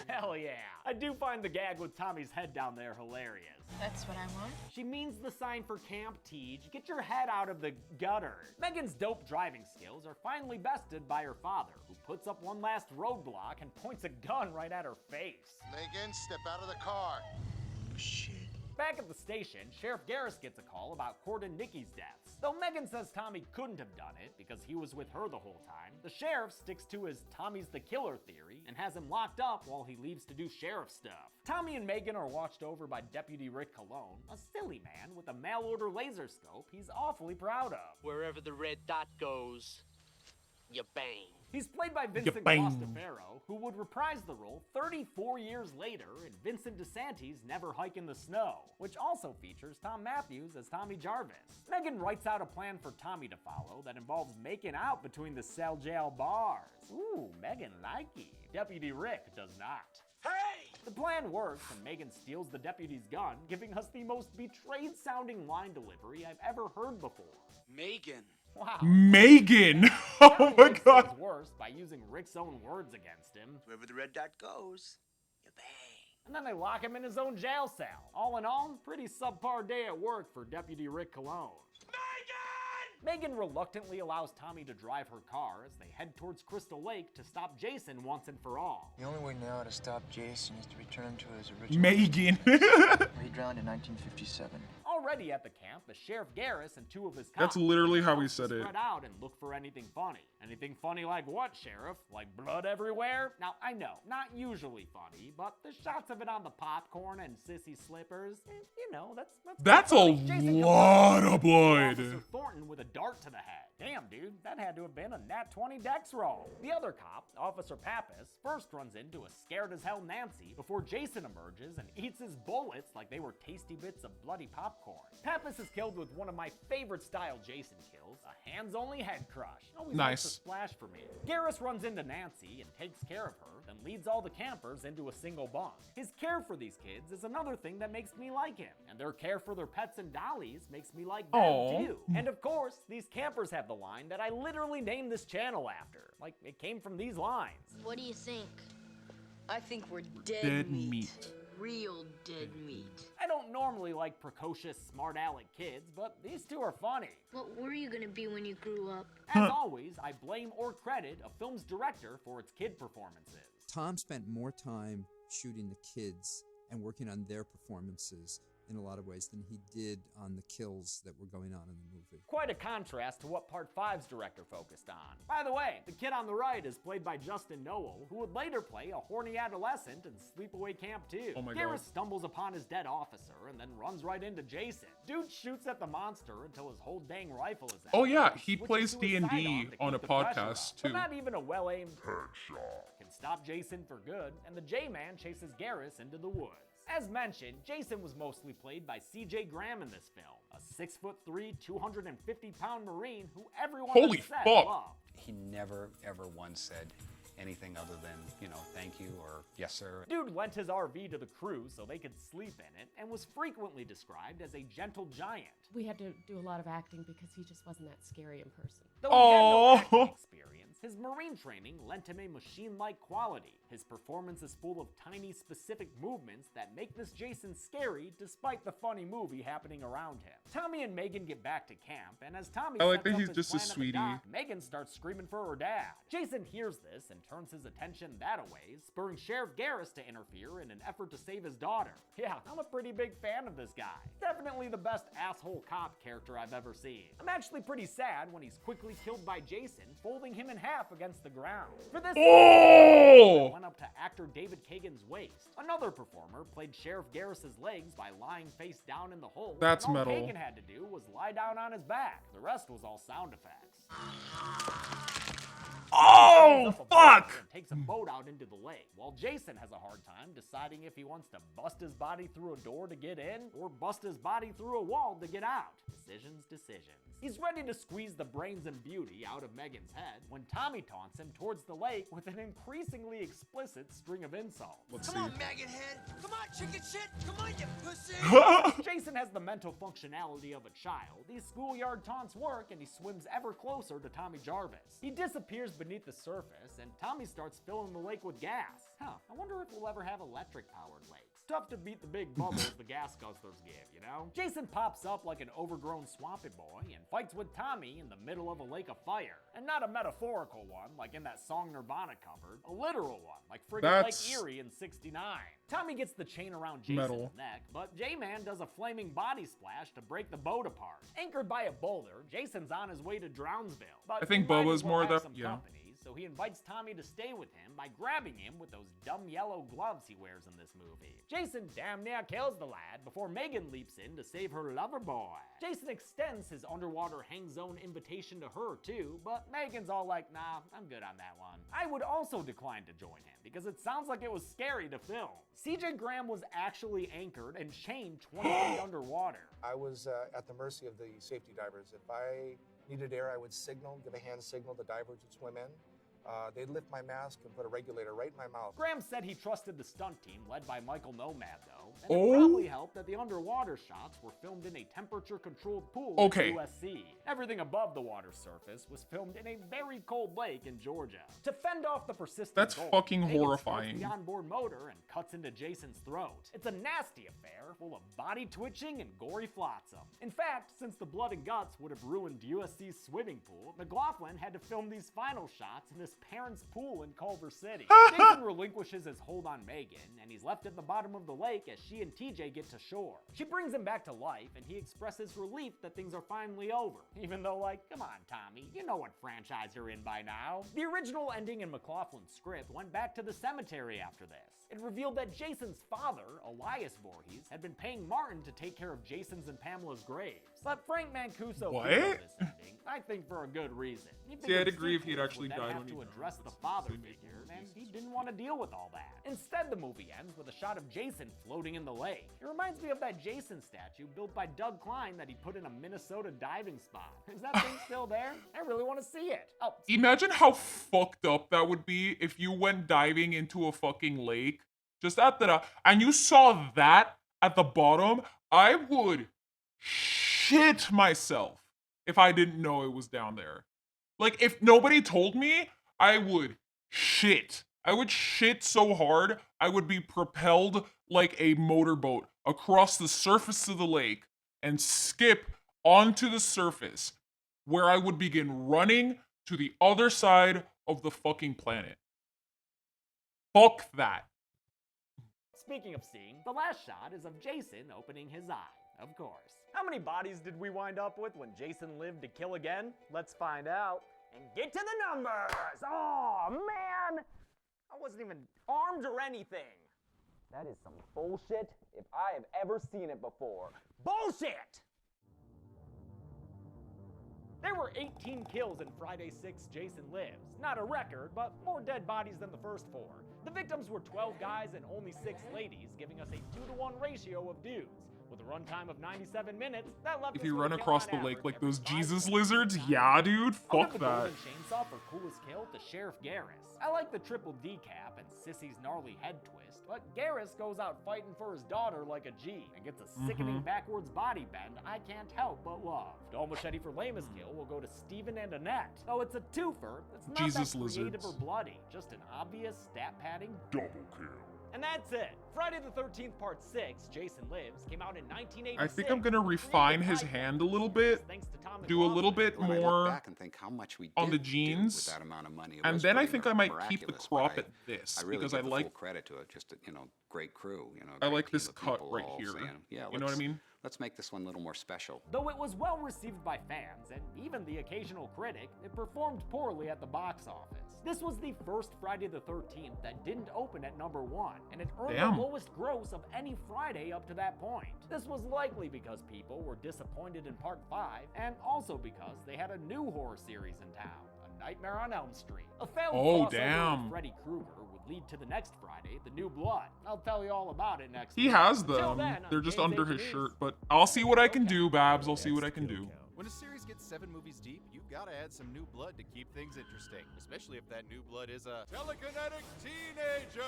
S2: Hell yeah. I do find the gag with Tommy's head down there hilarious.
S9: That's what I want.
S2: She means the sign for Camp Tej, get your head out of the gutter. Megan's dope driving skills are finally bested by her father, who puts up one last roadblock and points a gun right at her face.
S19: Megan, step out of the car.
S13: Shit.
S2: Back at the station, Sheriff Garris gets a call about Cord and Nikki's deaths. Though Megan says Tommy couldn't have done it because he was with her the whole time, the sheriff sticks to his Tommy's the killer theory and has him locked up while he leaves to do sheriff stuff. Tommy and Megan are watched over by Deputy Rick Colon, a silly man with a mail-order laser scope he's awfully proud of.
S7: Wherever the red dot goes, you bang.
S2: He's played by Vincent Costafaro, who would reprise the role 34 years later in Vincent DeSantis' Never Hike in the Snow, which also features Tom Matthews as Tommy Jarvis. Megan writes out a plan for Tommy to follow that involves making out between the cell jail bars. Ooh, Megan likey. Deputy Rick does not.
S7: Hey!
S2: The plan works, and Megan steals the deputy's gun, giving us the most betrayed-sounding line delivery I've ever heard before.
S7: Megan.
S2: Wow.
S1: Megan! Oh my god.
S2: It's worse by using Rick's own words against him.
S7: Wherever the red dot goes, you bang.
S2: And then they lock him in his own jail cell. All in all, pretty subpar day at work for Deputy Rick Colon. Megan reluctantly allows Tommy to drive her car as they head towards Crystal Lake to stop Jason once and for all.
S13: The only way now to stop Jason is to return him to his original.
S1: Megan.
S13: He drowned in 1957.
S2: already at the camp as Sheriff Garris and two of his cops.
S1: That's literally how he said it.
S2: Spread out and look for anything funny. Anything funny like what, Sheriff? Like blood everywhere? Now, I know, not usually funny, but the shots of it on the popcorn and sissy slippers, you know,
S1: That's a lot of blood.
S2: Officer Thornton with a dart to the head. Damn, dude, that had to have been a nat 20 dex roll. The other cop, Officer Pappas, first runs into a scared as hell Nancy before Jason emerges and eats his bullets like they were tasty bits of bloody popcorn. Pappas is killed with one of my favorite style Jason kills, a hands-only head crush. Always
S1: nice.
S2: Makes a splash for me. Garris runs into Nancy and takes care of her, then leads all the campers into a single bunk. His care for these kids is another thing that makes me like him, and their care for their pets and dollies makes me like them too. And of course, these campers have the line that I literally named this channel after. Like, it came from these lines.
S4: What do you think? I think we're dead,
S1: Dead
S4: meat.
S1: meat.
S4: Real dead meat.
S2: I don't normally like precocious, smart-aleck kids, but these two are funny.
S9: What were you gonna be when you grew up?
S2: As always, I blame or credit a film's director for its kid performances.
S5: Tom spent more time shooting the kids and working on their performances in a lot of ways than he did on the kills that were going on in the movie.
S2: Quite a contrast to what Part 5's director focused on. By the way, the kid on the right is played by Justin Noel, who would later play a horny adolescent in Sleepaway Camp 2.
S1: Oh my
S2: Garris
S1: God.
S2: stumbles upon his dead officer and then runs right into Jason. Dude shoots at the monster until his whole dang rifle is out.
S1: Oh yeah, he
S2: Switches
S1: plays
S2: to his
S1: D&D
S2: sidearm to
S1: on a
S2: keep the pressure
S1: podcast
S2: up.
S1: too.
S2: But not even a well-aimed headshot can stop Jason for good, and the J-Man chases Garris into the woods. As mentioned, Jason was mostly played by C.J. Graham in this film, a 6'3", 250-pound Marine who everyone on set loved.
S3: He never, ever once said anything other than, you know, thank you or yes, sir.
S2: Dude lent his RV to the crew so they could sleep in it and was frequently described as a gentle giant.
S15: We had to do a lot of acting because he just wasn't that scary in person.
S2: Though he had no acting experience, his Marine training lent him a machine-like quality. His performance is full of tiny, specific movements that make this Jason scary despite the funny movie happening around him. Tommy and Megan get back to camp, and as Tommy
S1: I like
S2: sets
S1: that
S2: up
S1: he's
S2: his
S1: just a
S2: plan at the
S1: sweetie.
S2: dock, Megan starts screaming for her dad. Jason hears this and turns his attention that-a-ways, spurring Sheriff Garris to interfere in an effort to save his daughter. Yeah, I'm a pretty big fan of this guy. Definitely the best asshole cop character I've ever seen. I'm actually pretty sad when he's quickly killed by Jason, folding him in half against the ground. For this, went up to actor David Kagan's waist. Another performer played Sheriff Garris's legs by lying face down in the hole.
S1: That's
S2: and all
S1: metal.
S2: Kagan had to do was lie down on his back. The rest was all sound effects.
S1: Oh, fuck!
S2: And takes a boat out into the lake, while Jason has a hard time deciding if he wants to bust his body through a door to get in, or bust his body through a wall to get out. Decisions. He's ready to squeeze the brains and beauty out of Megan's head when Tommy taunts him towards the lake with an increasingly explicit string of insults.
S11: Come on, maggot head. Come on, chicken shit. Come on, you pussy.
S2: Jason has the mental functionality of a child. These schoolyard taunts work, and he swims ever closer to Tommy Jarvis. He disappears beneath the surface, and Tommy starts filling the lake with gas. I wonder if we'll ever have electric-powered lakes. Tough to beat the big bubbles the gas guzzlers give, you know? Jason pops up like an overgrown swampy boy and fights with Tommy in the middle of a lake of fire. And not a metaphorical one, like in that song Nirvana covered. A literal one, like friggin' Lake Erie in '69. Tommy gets the chain around Jason's neck, but J-Man does a flaming body splash to break the boat apart. Anchored by a boulder, Jason's on his way to Drownsville. But
S1: I think
S2: he might
S1: Bubba's
S2: as well
S1: more
S2: have
S1: that,
S2: some
S1: yeah.
S2: company, so he invites Tommy to stay with him by grabbing him with those dumb yellow gloves he wears in this movie. Jason damn near kills the lad before Megan leaps in to save her lover boy. Jason extends his underwater hang zone invitation to her too, but Megan's all like, nah, I'm good on that one. I would also decline to join him because it sounds like it was scary to film. CJ Graham was actually anchored and chained 20 feet underwater.
S18: I was at the mercy of the safety divers. If I needed air, I would signal, give a hand signal, the divers would swim in. They'd lift my mask and put a regulator right in my mouth.
S2: Graham said he trusted the stunt team led by Michael Nomad though, and it probably helped that the underwater shots were filmed in a temperature-controlled pool at USC. Everything above the water surface was filmed in a very cold lake in Georgia. To fend off the persistent
S1: That's
S2: cold,
S1: fucking
S2: Megan
S1: horrifying.
S2: starts the onboard motor and cuts into Jason's throat. It's a nasty affair full of body twitching and gory flotsam. In fact, since the blood and guts would have ruined USC's swimming pool, McLaughlin had to film these final shots in a his parents' pool in Culver City. Jason relinquishes his hold on Megan, and he's left at the bottom of the lake as she and TJ get to shore. She brings him back to life, and he expresses relief that things are finally over. Even though, like, come on, Tommy, you know what franchise you're in by now. The original ending in McLaughlin's script went back to the cemetery after this. It revealed that Jason's father, Elias Voorhees, had been paying Martin to take care of Jason's and Pamela's graves. But Frank Mancuso vetoed this ending, I think for a good reason.
S1: See, I'd agree if he'd actually died
S2: have
S1: when he
S2: to
S1: died.
S2: address the father figure, and he didn't want to deal with all that. Instead, the movie ends with a shot of Jason floating in the lake. It reminds me of that Jason statue built by Doug Klein that he put in a Minnesota diving spot. Is that thing still there? I really want to see it. Oh,
S1: Imagine how fucked up that would be if you went diving into a fucking lake, just at the, and you saw that at the bottom. I would shit myself if I didn't know it was down there. Like, if nobody told me, I would shit. I would shit so hard, I would be propelled like a motorboat across the surface of the lake and skip onto the surface, where I would begin running to the other side of the fucking planet. Fuck that.
S2: Speaking of seeing, the last shot is of Jason opening his eye, of course. How many bodies did we wind up with when Jason lived to kill again? Let's find out and get to the numbers. Oh, man. I wasn't even armed or anything. That is some bullshit if I have ever seen it before. Bullshit! There were 18 kills in Friday 6 Jason Lives. Not a record, but more dead bodies than the first 4. The victims were 12 guys and only 6 ladies, giving us a 2-to-1 ratio of dudes. With a runtime of 97 minutes, that left
S1: If
S2: us
S1: you
S2: with
S1: run
S2: a kill
S1: across
S2: on
S1: the lake
S2: average
S1: like
S2: every
S1: those
S2: 5
S1: Jesus
S2: seconds.
S1: lizards, yeah, dude,
S2: I'll
S1: fuck
S2: give the
S1: that.
S2: golden chainsaw for coolest kill to Sheriff Garris. I like the triple decap and Sissy's gnarly head twist, but Garris goes out fighting for his daughter like a G and gets a sickening backwards body bend I can't help but love. Dull machete for lamest kill will go to Steven and Annette. Though it's a twofer, it's not
S1: Jesus
S2: that creative
S1: lizards.
S2: or bloody, just an obvious stat padding
S1: Double kill.
S2: And that's it. Friday the 13th Part 6, Jason Lives, came out in 1986.
S1: I think I'm gonna refine his hand a little bit, do a little bit
S3: When I look
S1: more
S3: back and think how much we
S1: on the
S3: did do
S1: jeans,
S3: with that amount of money, it
S1: and
S3: was
S1: then I
S3: pretty
S1: think I might keep the
S3: miraculous,
S1: crop
S3: but
S1: at this
S3: I really
S1: because
S3: give
S1: I
S3: the
S1: like
S3: full credit to it. Just a, great crew.
S1: I
S3: great
S1: like
S3: team
S1: this
S3: of
S1: cut
S3: people
S1: right
S3: all
S1: here.
S3: saying, yeah,
S1: You know what I mean?
S3: Let's make this one a little more special.
S2: Though it was well received by fans and even the occasional critic, it performed poorly at the box office. This was the first Friday the 13th that didn't open at number 1, and it earned
S1: Damn.
S2: the lowest gross of any Friday up to that point. This was likely because people were disappointed in Part 5, and also because they had a new horror series in town, A Nightmare on Elm Street. A failed
S1: Oh,
S2: crossover
S1: damn.
S2: with Freddy Krueger would lead to the next Friday, The New Blood. I'll tell you all about it next
S1: He
S2: week.
S1: has
S2: Until
S1: them.
S2: then,
S1: They're
S2: I'm
S1: just
S2: James
S1: under his
S2: H.
S1: shirt, but I'll see what I can do, Babs. I'll see what I can do.
S10: When a series gets 7 movies deep, you've got to add some new blood to keep things interesting, especially if that new blood is a telekinetic teenager.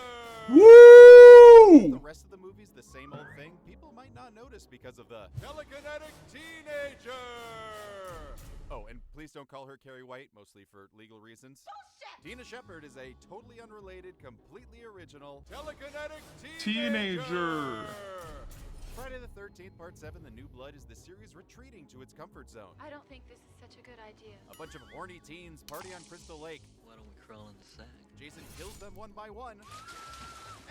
S1: Woo!
S10: The rest of the movie's the same old thing. People might not notice because of the telekinetic teenager. Oh, and please don't call her Carrie White, mostly for legal reasons. Bullshit! Tina Shepard is a totally unrelated, completely original telekinetic teenager. Friday the 13th, Part 7, The New Blood, is the series retreating to its comfort zone.
S9: I don't think this is such a good idea.
S10: A bunch of horny teens party on Crystal Lake.
S20: Why don't we crawl in the sack?
S10: Jason kills them one by one,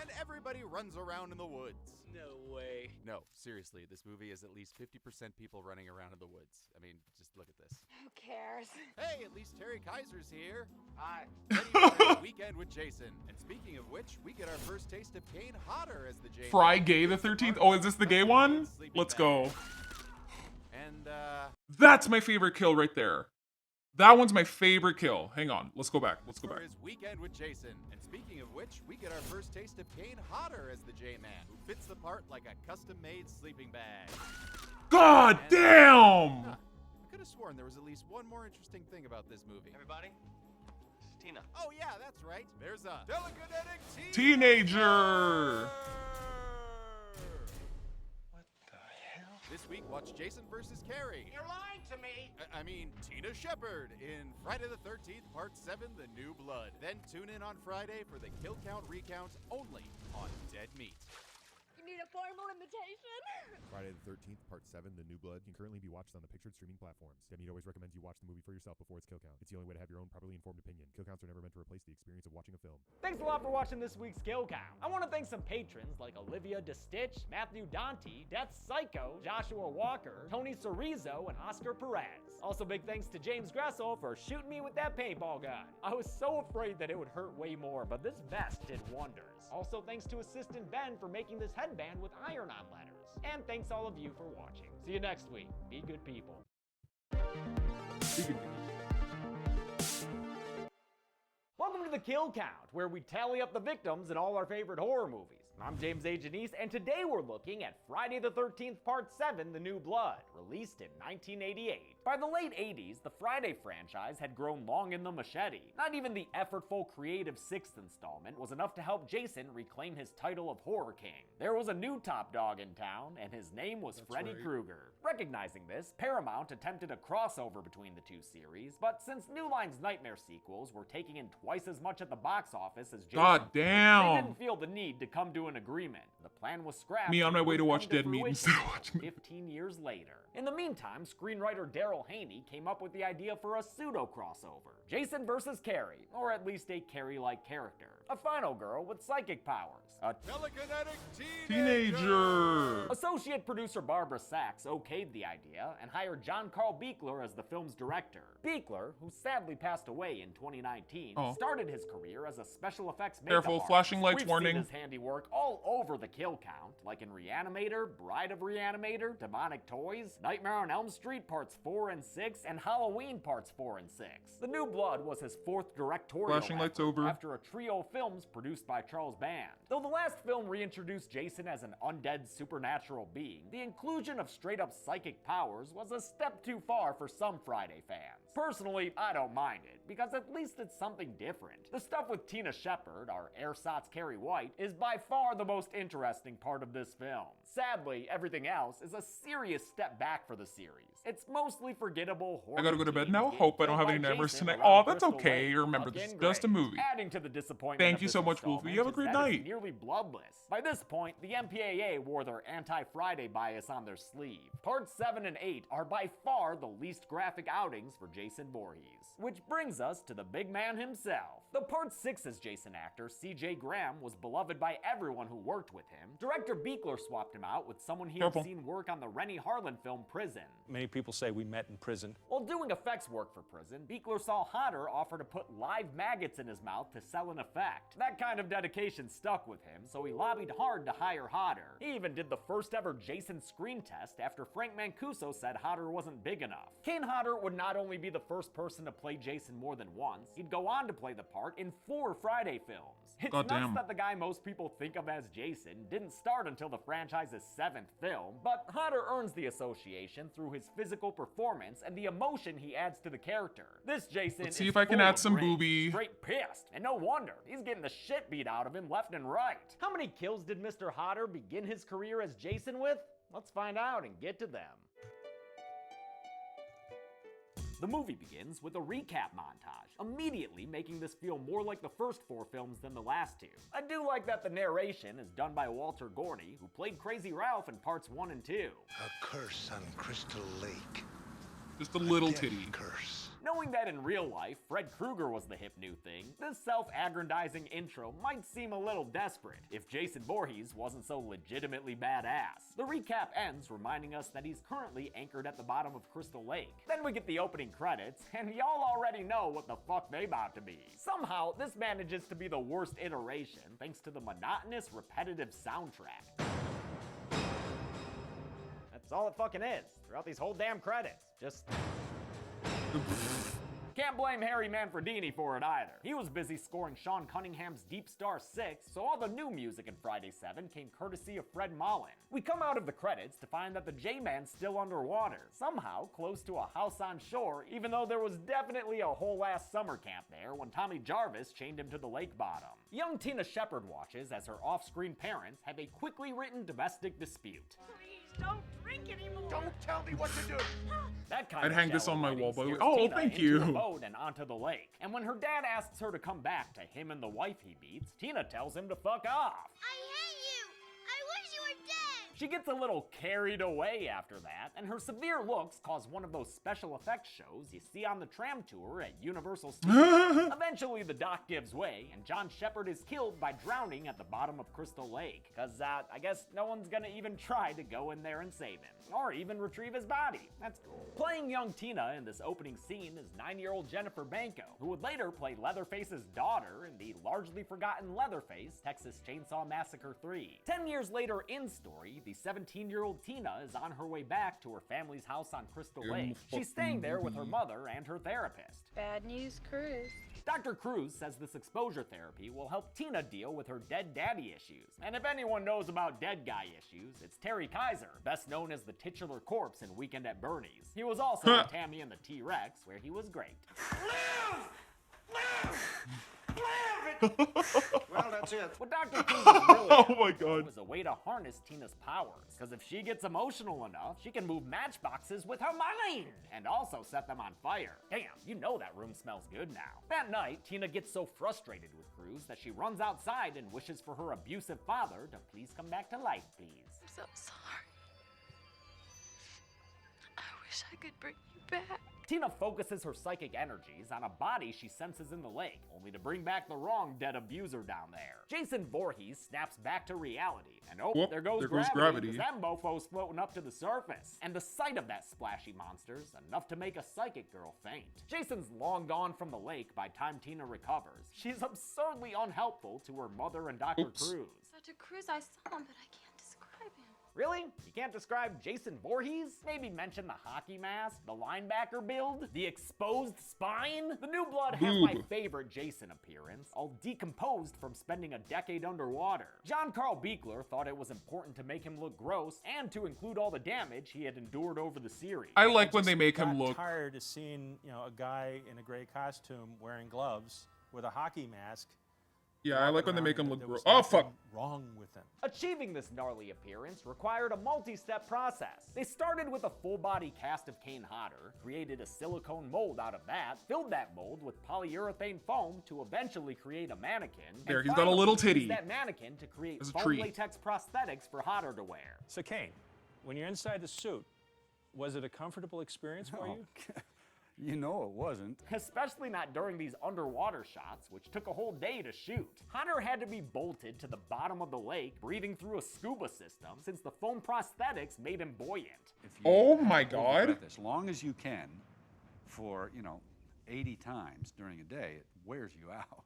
S10: and everybody runs around in the woods.
S20: No way.
S10: No, seriously, this movie is at least 50% people running around in the woods. I mean, just look at this.
S4: Who cares?
S10: Hey, at least Terry Kaiser's here. Hi. Ready for Weekend with Jason. And speaking of which, we get our first taste of Kane Hodder as the J-Man.
S1: Friday the 13th. Oh, is this the gay one? Let's go.
S10: And,
S1: That's my favorite kill right there. That one's my favorite kill. Hang on. Let's go back. Let's go back.
S10: for his Weekend with Jason. And speaking of which, we get our first taste of Kane Hodder as the J-Man, who fits the part like a custom-made sleeping bag.
S1: God damn!
S10: I could have sworn there was at least one more interesting thing about this movie.
S20: Everybody, it's Tina.
S10: Oh yeah, that's right. There's a telekinetic
S1: Teenager!
S10: This week, watch Jason vs. Carrie.
S7: You're lying to me.
S10: I mean, Tina Shepard in Friday the 13th, Part 7, The New Blood. Then tune in on Friday for the kill count recount only on Dead Meat.
S4: You need
S9: a formal invitation?
S6: Friday the 13th, Part 7, The New Blood, can currently be watched on the pictured streaming platforms. Demi always recommends you watch the movie for yourself before its kill count. It's the only way to have your own properly informed opinion. Kill counts are never meant to replace the experience of watching a film.
S2: Thanks a lot for watching this week's Kill Count. I want to thank some patrons like Olivia DeStitch, Matthew Dante, Death Psycho, Joshua Walker, Tony Cerezo, and Oscar Perez. Also big thanks to James Gressel for shooting me with that paintball gun. I was so afraid that it would hurt way more, but this vest did wonders. Also thanks to assistant Ben for making this headband with iron-on letters. And thanks all of you for watching. See you next week. Be good people. Welcome to the Kill Count, where we tally up the victims in all our favorite horror movies. I'm James A. Janice, and today we're looking at Friday the 13th Part 7, The New Blood, released in 1988. By the late 80s, the Friday franchise had grown long in the machete. Not even the effortful, creative sixth installment was enough to help Jason reclaim his title of Horror King. There was a new top dog in town, and his name was Freddy Krueger. Recognizing this, Paramount attempted a crossover between the two series, but since New Line's Nightmare sequels were taking in twice as much at the box office as Jason,
S1: God damn.
S2: they didn't feel the need to come to an agreement. The plan was scrapped.
S1: Me on my way to watch Dead Meat instead of watching
S2: 15 years later. In the meantime, screenwriter Daryl Haney came up with the idea for a pseudo-crossover. Jason versus Carrie, or at least a Carrie-like character. A final girl with psychic powers. A
S10: telekinetic
S1: teenager!
S2: Associate producer Barbara Sachs okayed the idea and hired John Carl Buechler as the film's director. Buechler, who sadly passed away in 2019, started his career as a special effects makeup
S1: Careful,
S2: artist.
S1: flashing lights
S2: We've
S1: warning.
S2: seen his handiwork all over the Kill Count, like in Reanimator, Bride of Reanimator, Demonic Toys, Nightmare on Elm Street Parts 4 and 6, and Halloween Parts 4 and 6. The New Blood was his fourth directorial
S1: Flashing lights over.
S2: after a trio of films produced by Charles Band. Though the last film reintroduced Jason as an undead supernatural being, the inclusion of straight-up psychic powers was a step too far for some Friday fans. Personally, I don't mind it, because at least it's something different. The stuff with Tina Shepard, our ersatz Carrie White, is by far the most interesting part of this film. Sadly, everything else is a serious step back for the series. It's mostly forgettable horror.
S1: I gotta go to bed now.
S2: teens
S1: Hope I don't have any
S2: by
S1: nightmares
S2: Jason
S1: tonight.
S2: around
S1: Oh, that's
S2: Crystal
S1: okay.
S2: Lake,
S1: Remember, this is
S2: fucking
S1: just a
S2: great.
S1: movie.
S2: Adding to the disappointment
S1: Thank
S2: of
S1: you
S2: this
S1: so much, Wolfie.
S2: installment
S1: You have a
S2: is
S1: great
S2: that it's
S1: night.
S2: nearly bloodless. By this point, the MPAA wore their anti-Friday bias on their sleeve. Parts 7 and 8 are by far the least graphic outings for Jason Voorhees. Which brings us to the big man himself. The Part 6's Jason actor, C.J. Graham, was beloved by everyone who worked with him. Director Buechler swapped him out with someone he had seen work on the Rennie Harlan film Prison.
S8: Many people say we met in prison.
S2: While doing effects work for Prison, Buechler saw Hodder offer to put live maggots in his mouth to sell an effect. That kind of dedication stuck with him, so he lobbied hard to hire Hodder. He even did the first ever Jason screen test after Frank Mancuso said Hodder wasn't big enough. Kane Hodder would not only be the first person to play Jason more than once, he'd go on to play the part in 4 Friday films. It's nuts that the guy most people think of as Jason didn't start until the franchise's 7th film, but Hodder earns the association through his physical performance and the emotion he adds to the character. This Jason
S1: Let's see
S2: is
S1: if I can
S2: full
S1: add
S2: of
S1: some
S2: rage,
S1: booby.
S2: straight pissed, and no wonder. He's getting the shit beat out of him left and right. How many kills did Mr. Hodder begin his career as Jason with? Let's find out and get to them. The movie begins with a recap montage, immediately making this feel more like the first 4 films than the last 2. I do like that the narration is done by Walter Gorney, who played Crazy Ralph in parts 1 and 2.
S17: A curse on Crystal Lake.
S1: Just a little titty.
S17: Curse.
S2: Knowing that in real life, Fred Krueger was the hip new thing, this self-aggrandizing intro might seem a little desperate if Jason Voorhees wasn't so legitimately badass. The recap ends reminding us that he's currently anchored at the bottom of Crystal Lake. Then we get the opening credits, and y'all already know what the fuck they about to be. Somehow, this manages to be the worst iteration thanks to the monotonous, repetitive soundtrack. That's all it fucking is, throughout these whole damn credits. Just... Can't blame Harry Manfredini for it either. He was busy scoring Sean Cunningham's Deep Star 6, so all the new music in Friday 7 came courtesy of Fred Mullen. We come out of the credits to find that the J-Man's still underwater, somehow close to a house on shore, even though there was definitely a whole ass summer camp there when Tommy Jarvis chained him to the lake bottom. Young Tina Shepard watches as her off-screen parents have a quickly written domestic dispute.
S9: Please don't drink anymore.
S17: Don't tell me what to do.
S2: That kind
S1: I'd
S2: of
S1: hang this
S2: shallow
S1: on my
S2: writing
S1: wall, by the way.
S2: steers
S1: Oh,
S2: Tina
S1: thank
S2: into
S1: you.
S2: the boat and onto the lake. And when her dad asks her to come back to him and the wife he beats, Tina tells him to fuck off.
S9: I hate you. I wish you were dead.
S2: She gets a little carried away after that, and her severe looks cause one of those special effects shows you see on the tram tour at Universal Studios. Eventually, the dock gives way, and John Shepherd is killed by drowning at the bottom of Crystal Lake, because I guess no one's gonna even try to go in there and save him, or even retrieve his body. That's cool. Playing young Tina in this opening scene is 9-year-old Jennifer Banco, who would later play Leatherface's daughter in the largely forgotten Leatherface Texas Chainsaw Massacre 3. 10 years later in story, the 17-year-old Tina is on her way back to her family's house on Crystal Lake. She's staying there with her mother and her therapist.
S9: Bad news, Cruz.
S2: Dr. Cruz says this exposure therapy will help Tina deal with her dead daddy issues. And if anyone knows about dead guy issues, it's Terry Kaiser, best known as the titular corpse in Weekend at Bernie's. He was also in Tammy and the T-Rex, where he was great.
S13: Well, that's it.
S2: What Dr. Cruz is really
S1: Oh my God.
S2: was a way to harness Tina's powers, because if she gets emotional enough, she can move matchboxes with her mind and also set them on fire. Damn, you know that room smells good now. That night, Tina gets so frustrated with Cruz that she runs outside and wishes for her abusive father to please come back to life, please.
S9: I'm so sorry. I wish I could bring you back.
S2: Tina focuses her psychic energies on a body she senses in the lake, only to bring back the wrong dead abuser down there. Jason Voorhees snaps back to reality, and
S1: Whoop,
S2: there goes
S1: gravity.
S2: gravity. Them mofo's floating up to the surface. And the sight of that splashy monster's enough to make a psychic girl faint. Jason's long gone from the lake by time Tina recovers. She's absurdly unhelpful to her mother and Dr. Cruz.
S9: Dr. Cruz, I saw him, but I can't describe him.
S2: Really? You can't describe Jason Voorhees? Maybe mention the hockey mask, the linebacker build, the exposed spine? The New Blood has my favorite Jason appearance, all decomposed from spending a decade underwater. John Carl Buechler thought it was important to make him look gross and to include all the damage he had endured over the series.
S1: I like when they make him look.
S8: Tired of seeing, a guy in a gray costume wearing gloves with a hockey mask.
S1: Yeah, I like when they make him look gross. Oh, fuck.
S8: Wrong with him.
S2: Achieving this gnarly appearance required a multi-step process. They started with a full-body cast of Kane Hodder, created a silicone mold out of that, filled that mold with polyurethane foam to eventually create a mannequin.
S1: There, he's got a little titty.
S2: Used that mannequin to create
S1: As a
S2: foam
S1: treat.
S2: latex prosthetics for Hodder to wear.
S8: So Kane, when you're inside the suit, was it a comfortable experience for you?
S12: You know it wasn't.
S2: Especially not during these underwater shots, which took a whole day to shoot. Hodder had to be bolted to the bottom of the lake, breathing through a scuba system, since the foam prosthetics made him buoyant.
S1: Oh my God.
S12: As long as you can, for, 80 times during a day, it wears you out.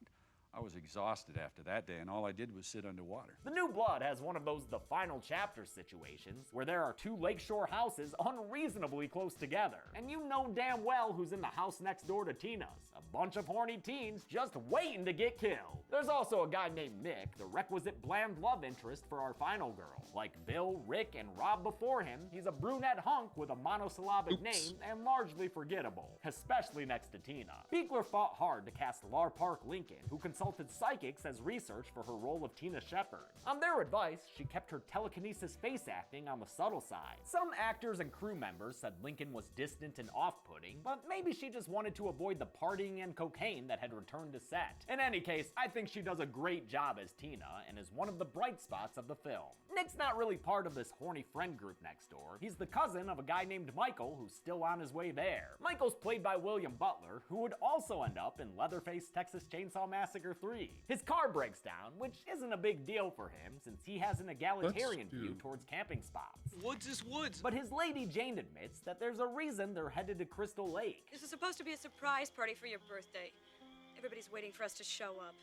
S12: I was exhausted after that day, and all I did was sit underwater.
S2: The New Blood has one of those The Final Chapter situations, where there are two lakeshore houses unreasonably close together. And you know damn well who's in the house next door to Tina's. A bunch of horny teens just waiting to get killed. There's also a guy named Nick, the requisite bland love interest for our final girl. Like Bill, Rick, and Rob before him, he's a brunette hunk with a monosyllabic name and largely forgettable, especially next to Tina. Buechler fought hard to cast Lar Park Lincoln, who consulted psychics as research for her role of Tina Shepherd. On their advice, she kept her telekinesis face acting on the subtle side. Some actors and crew members said Lincoln was distant and off-putting, but maybe she just wanted to avoid the partying and cocaine that had returned to set. In any case, I think she does a great job as Tina and is one of the bright spots of the film. Nick's not really part of this horny friend group next door. He's the cousin of a guy named Michael who's still on his way there. Michael's played by William Butler, who would also end up in Leatherface Texas Chainsaw Massacre 3. His car breaks down, which isn't a big deal for him since he has an egalitarian view towards camping spots.
S11: Woods is woods.
S2: But his lady Jane admits that there's a reason they're headed to Crystal Lake.
S16: This is supposed to be a surprise party for your birthday. Everybody's waiting for us to show up.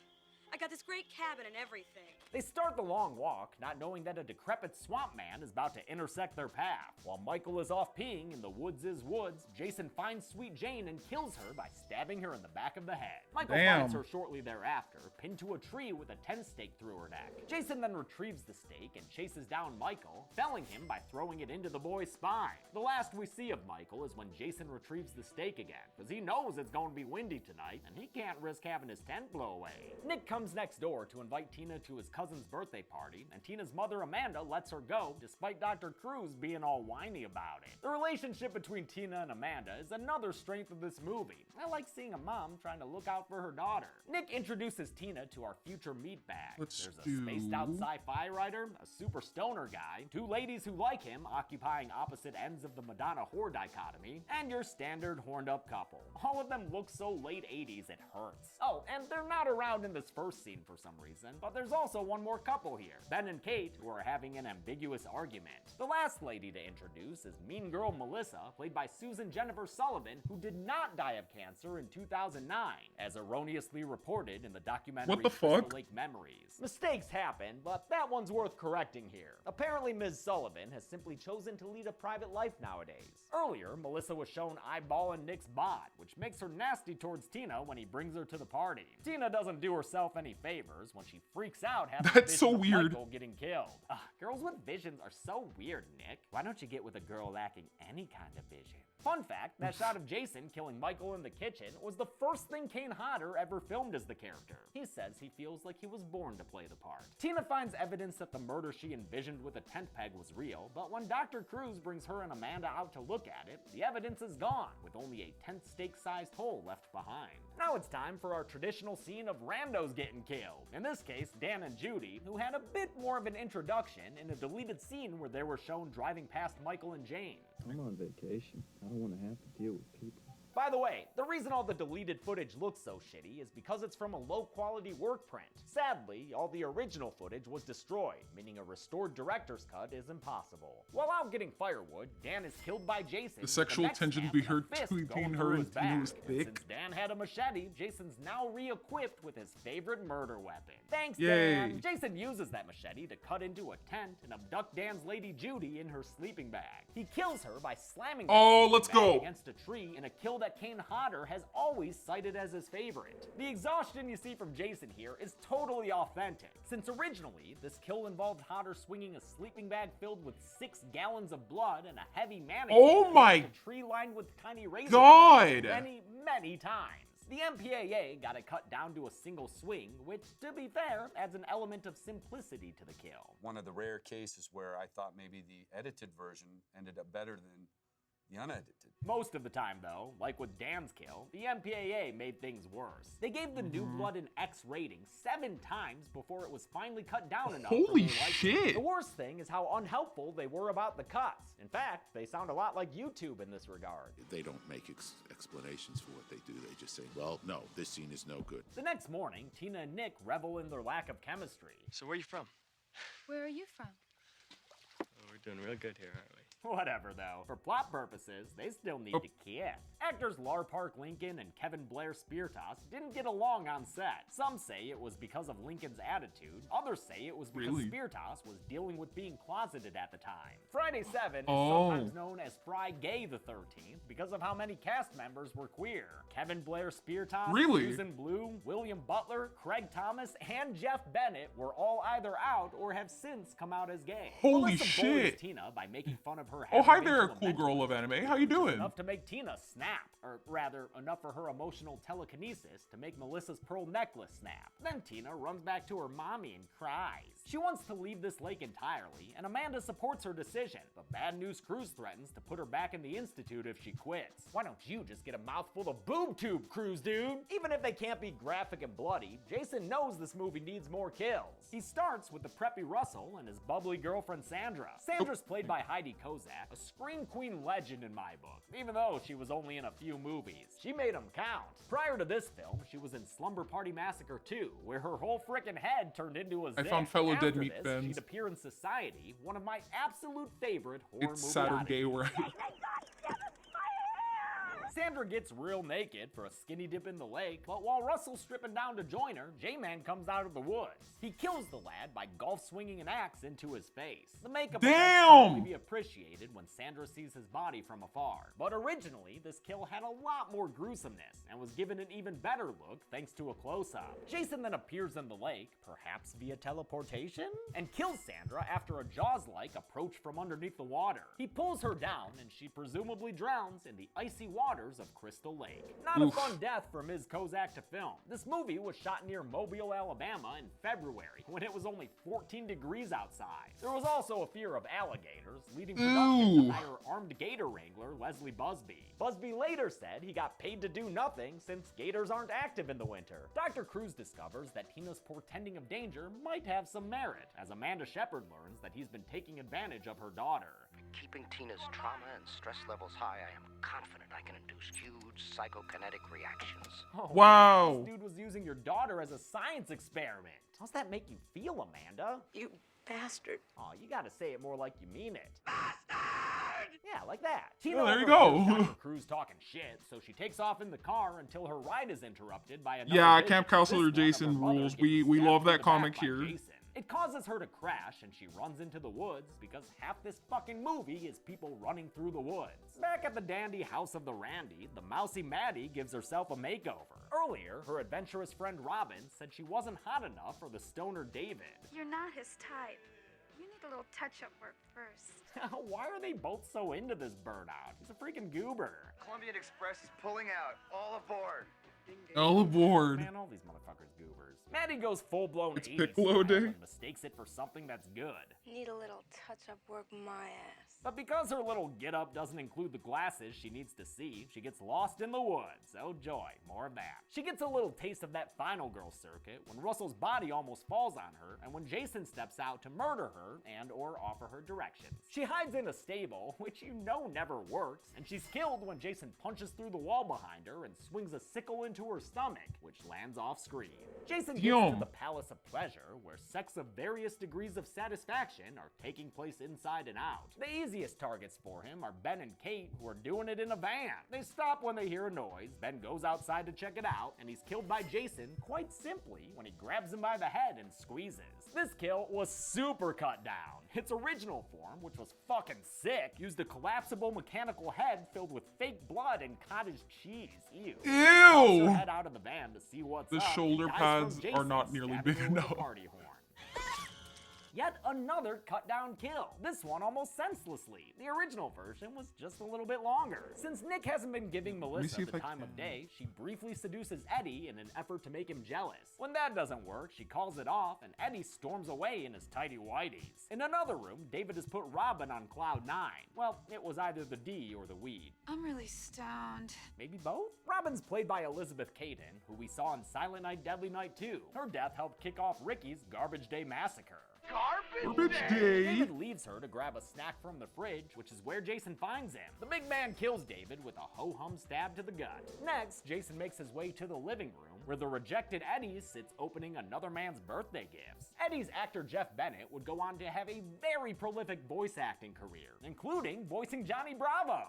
S16: I got this great cabin and everything.
S2: They start the long walk, not knowing that a decrepit swamp man is about to intersect their path. While Michael is off peeing in the woods is woods, Jason finds Sweet Jane and kills her by stabbing her in the back of the head. Michael finds her shortly thereafter, pinned to a tree with a 10 stake through her neck. Jason then retrieves the stake and chases down Michael, felling him by throwing it into the boy's spine. The last we see of Michael is when Jason retrieves the stake again, because he knows it's going to be windy tonight, and he can't risk having his tent blow away. Nick comes comes next door to invite Tina to his cousin's birthday party, and Tina's mother Amanda lets her go despite Dr. Cruz being all whiny about it. The relationship between Tina and Amanda is another strength of this movie. I like seeing a mom trying to look out for her daughter. Nick introduces Tina to our future meatbag. There's a spaced out sci-fi writer, a super stoner guy, two ladies who like him occupying opposite ends of the Madonna whore dichotomy, and your standard horned up couple. All of them look so late 80s it hurts. Oh, and they're not around in this first scene for some reason, but there's also one more couple here, Ben and Kate, who are having an ambiguous argument. The last lady to introduce is mean girl Melissa, played by Susan Jennifer Sullivan, who did not die of cancer in 2009, as erroneously reported in the documentary Crystal Lake Memories. Mistakes happen, but that one's worth correcting here. Apparently Ms. Sullivan has simply chosen to lead a private life nowadays. Earlier, Melissa was shown eyeballing Nick's bod, which makes her nasty towards Tina when he brings her to the party. Tina doesn't do herself any favors when she freaks out having a vision of Michael getting killed. Girls with visions are so weird, Nick. Why don't you get with a girl lacking any kind of vision? Fun fact, that shot of Jason killing Michael in the kitchen was the first thing Kane Hodder ever filmed as the character. He says he feels like he was born to play the part. Tina finds evidence that the murder she envisioned with a tent peg was real, but when Dr. Cruz brings her and Amanda out to look at it, the evidence is gone, with only a tent stake-sized hole left behind. Now it's time for our traditional scene of randos getting killed. In this case, Dan and Judy, who had a bit more of an introduction in a deleted scene where they were shown driving past Michael and Jane.
S21: I'm on vacation. I don't want to have to deal with people.
S2: By the way, the reason all the deleted footage looks so shitty is because it's from a low-quality work print. Sadly, all the original footage was destroyed, meaning a restored director's cut is impossible. While out getting firewood, Dan is killed by Jason.
S1: The sexual tension between her and Tina was thick.
S2: Since Dan had a machete, Jason's now re-equipped with his favorite murder weapon. Thanks,
S1: Yay.
S2: Dan! Jason uses that machete to cut into a tent and abduct Dan's lady Judy in her sleeping bag. He kills her by slamming her against a tree in a kill that Kane Hodder has always cited as his favorite. The exhaustion you see from Jason here is totally authentic, since originally this kill involved Hodder swinging a sleeping bag filled with 6 gallons of blood and a heavy mannequin against a tree lined with tiny razor blades many times. The MPAA got it cut down to a single swing, which, to be fair, adds an element of simplicity to the kill.
S12: One of the rare cases where I thought maybe the edited version ended up better than the unedited.
S2: Most of the time, though, like with Dan's kill, the MPAA made things worse. They gave the New Blood an X rating 7 times before it was finally cut down enough.
S1: Holy shit!
S2: The worst thing is how unhelpful they were about the cuts. In fact, they sound a lot like YouTube in this regard.
S22: They don't make explanations for what they do. They just say, well, no, this scene is no good.
S2: The next morning, Tina and Nick revel in their lack of chemistry.
S23: So where are you from?
S9: Where are you from?
S23: Oh, we're doing real good here, aren't we?
S2: Whatever, though. For plot purposes, they still need to kiss. Actors Lar Park Lincoln and Kevin Blair Speartoss didn't get along on set. Some say it was because of Lincoln's attitude. Others say it was because Speartoss was dealing with being closeted at the time. Friday 7 is sometimes known as Fry Gay the 13th because of how many cast members were queer. Kevin Blair Speartoss, Susan Bloom, William Butler, Craig Thomas, and Jeff Bennett were all either out or have since come out as gay.
S1: Holy
S2: Melissa
S1: shit!
S2: bullies Tina by making fun of her.
S1: Oh, hi there, cool girl of anime. How you doing?
S2: Enough to make Tina snap, or rather, enough for her emotional telekinesis to make Melissa's pearl necklace snap. Then Tina runs back to her mommy and cries. She wants to leave this lake entirely, and Amanda supports her decision, but Bad News Cruz threatens to put her back in the institute if she quits. Why don't you just get a mouthful of boob tube, Cruz dude? Even if they can't be graphic and bloody, Jason knows this movie needs more kills. He starts with the preppy Russell and his bubbly girlfriend Sandra. Sandra's played by Heidi Kozak, a scream queen legend in my book, even though she was only in a few movies. She made them count. Prior to this film, she was in Slumber Party Massacre 2, where her whole frickin' head turned into a zit.
S1: I found fellow
S2: After
S1: dead meat
S2: this,
S1: fans.
S2: she'd appear in Society, one of my absolute favorite horror
S1: It's
S2: movie
S1: Saturday where
S2: Sandra gets real naked for a skinny dip in the lake, but while Russell's stripping down to join her, J-Man comes out of the woods. He kills the lad by golf swinging an axe into his face. The makeup can only be appreciated when Sandra sees his body from afar. But originally, this kill had a lot more gruesomeness and was given an even better look thanks to a close-up. Jason then appears in the lake, perhaps via teleportation, and kills Sandra after a Jaws-like approach from underneath the water. He pulls her down and she presumably drowns in the icy water waters of Crystal Lake. Not a fun death for Ms. Kozak to film. This movie was shot near Mobile, Alabama in February, when it was only 14 degrees outside. There was also a fear of alligators, leading production to hire armed gator wrangler Leslie Busby. Busby later said he got paid to do nothing since gators aren't active in the winter. Dr. Cruz discovers that Tina's portending of danger might have some merit, as Amanda Shepard learns that he's been taking advantage of her daughter.
S5: Keeping Tina's trauma and stress levels high, I am confident I can induce huge psychokinetic reactions.
S2: Oh,
S1: wow.
S2: This dude was using your daughter as a science experiment. How's that make you feel, Amanda?
S4: You bastard.
S2: Oh, you gotta say it more like you mean it. Bastard! Yeah, like that. Tina
S1: Oh, there you go.
S2: Dr. Cruz talking shit, so she takes off in the car until her ride is interrupted by another
S1: Yeah,
S2: visit.
S1: Camp Counselor Jason rules. We love that comic here.
S2: Jason. It causes her to crash, and she runs into the woods because half this fucking movie is people running through the woods. Back at the dandy house of the Randy, the mousy Maddie gives herself a makeover. Earlier, her adventurous friend Robin said she wasn't hot enough for the stoner David.
S9: You're not his type. You need a little touch-up work first.
S2: Why are they both so into this burnout? He's a freaking goober.
S14: Columbian Express is pulling out. All aboard.
S1: All aboard.
S2: Man, all these motherfuckers goobers. Maddie goes full-blown 80s
S1: Piccolo Day.
S2: and mistakes it for something that's good.
S4: Need a little touch-up work my ass.
S2: But because her little get-up doesn't include the glasses she needs to see, she gets lost in the woods. Oh joy, more of that. She gets a little taste of that final girl circuit when Russell's body almost falls on her and when Jason steps out to murder her and or offer her directions. She hides in a stable, which you know never works, and she's killed when Jason punches through the wall behind her and swings a sickle into her stomach, which lands off screen. Jason gets to the Palace of Pleasure, where sex of various degrees of satisfaction are taking place inside and out. The easiest targets for him are Ben and Kate, who are doing it in a van. They stop when they hear a noise, Ben goes outside to check it out, and he's killed by Jason quite simply when he grabs him by the head and squeezes. This kill was super cut down. Its original form, which was fucking sick, used a collapsible mechanical head filled with fake blood and cottage cheese. Ew.
S1: Ew!
S2: Head out of the van to see what's
S1: The
S2: up.
S1: shoulder
S2: Dies
S1: pads
S2: from Jason
S1: are not nearly
S2: stabbing
S1: big
S2: her with a
S1: enough.
S2: party horn. Yet another cut down kill, this one almost senselessly. The original version was just a little bit longer. Since Nick hasn't been giving Melissa the time of day, she briefly seduces Eddie in an effort to make him jealous. When that doesn't work, she calls it off and Eddie storms away in his tidy whities. In another room, David has put Robin on cloud 9. Well, it was either the D or the weed.
S9: I'm really stoned.
S2: Maybe both? Robin's played by Elizabeth Caden, who we saw in Silent Night, Deadly Night 2. Her death helped kick off Ricky's Garbage Day Massacre.
S1: Garbage Day!
S2: David leaves her to grab a snack from the fridge, which is where Jason finds him. The big man kills David with a ho-hum stab to the gut. Next, Jason makes his way to the living room, where the rejected Eddie sits opening another man's birthday gifts. Eddie's actor Jeff Bennett would go on to have a very prolific voice acting career, including voicing Johnny Bravo.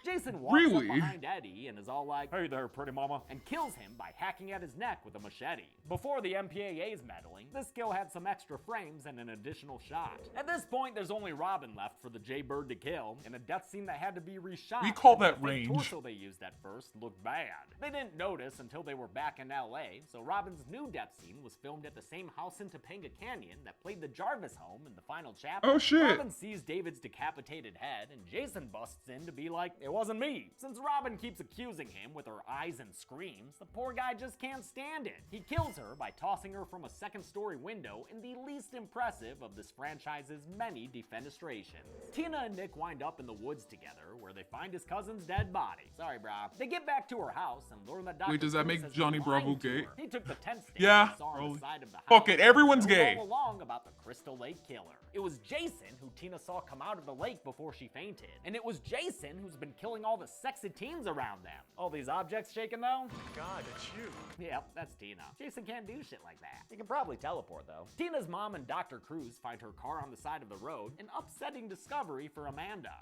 S2: Jason walks up behind Eddie and is all like, "Hey there, pretty mama," and kills him by hacking at his neck with a machete. Before the MPAA's meddling, this kill had some extra frames and an additional shot. At this point, there's only Robin left for the J-Bird to kill, in a death scene that had to be reshot.
S1: We call that
S2: The
S1: range.
S2: torso they used at first looked bad. They didn't notice until they were back in LA, so Robin's new death scene was filmed at the same house in Topanga Canyon that played the Jarvis home in the final chapter.
S1: Oh, shit.
S2: Robin sees David's decapitated head, and Jason busts in to be like, "It wasn't me." Since Robin keeps accusing him with her eyes and screams, the poor guy just can't stand it. He kills her by tossing her from a second-story window in the least impressive of this franchise's many defenestrations. Tina and Nick wind up in the woods together, where they find his cousin's dead body. Sorry, brah. They get back to her house and learn that Dr.
S1: Wait, does that
S2: Cruz
S1: make
S2: has
S1: Johnny
S2: been lying
S1: Bravo
S2: to
S1: gay?
S2: her. He took the tent stakes
S1: Yeah,
S2: he saw on
S1: probably.
S2: the side of the house.
S1: Fuck it, everyone's
S2: and
S1: gay.
S2: all along about the Crystal Lake Killer. It was Jason who Tina saw come out of the lake before she fainted. And it was Jason who's been killing all the sexy teens around them. All these objects shaking though?
S23: God, it's you.
S2: Yep, that's Tina. Jason can't do shit like that. He can probably teleport though. Tina's mom and Dr. Cruz find her car on the side of the road, an upsetting discovery for Amanda.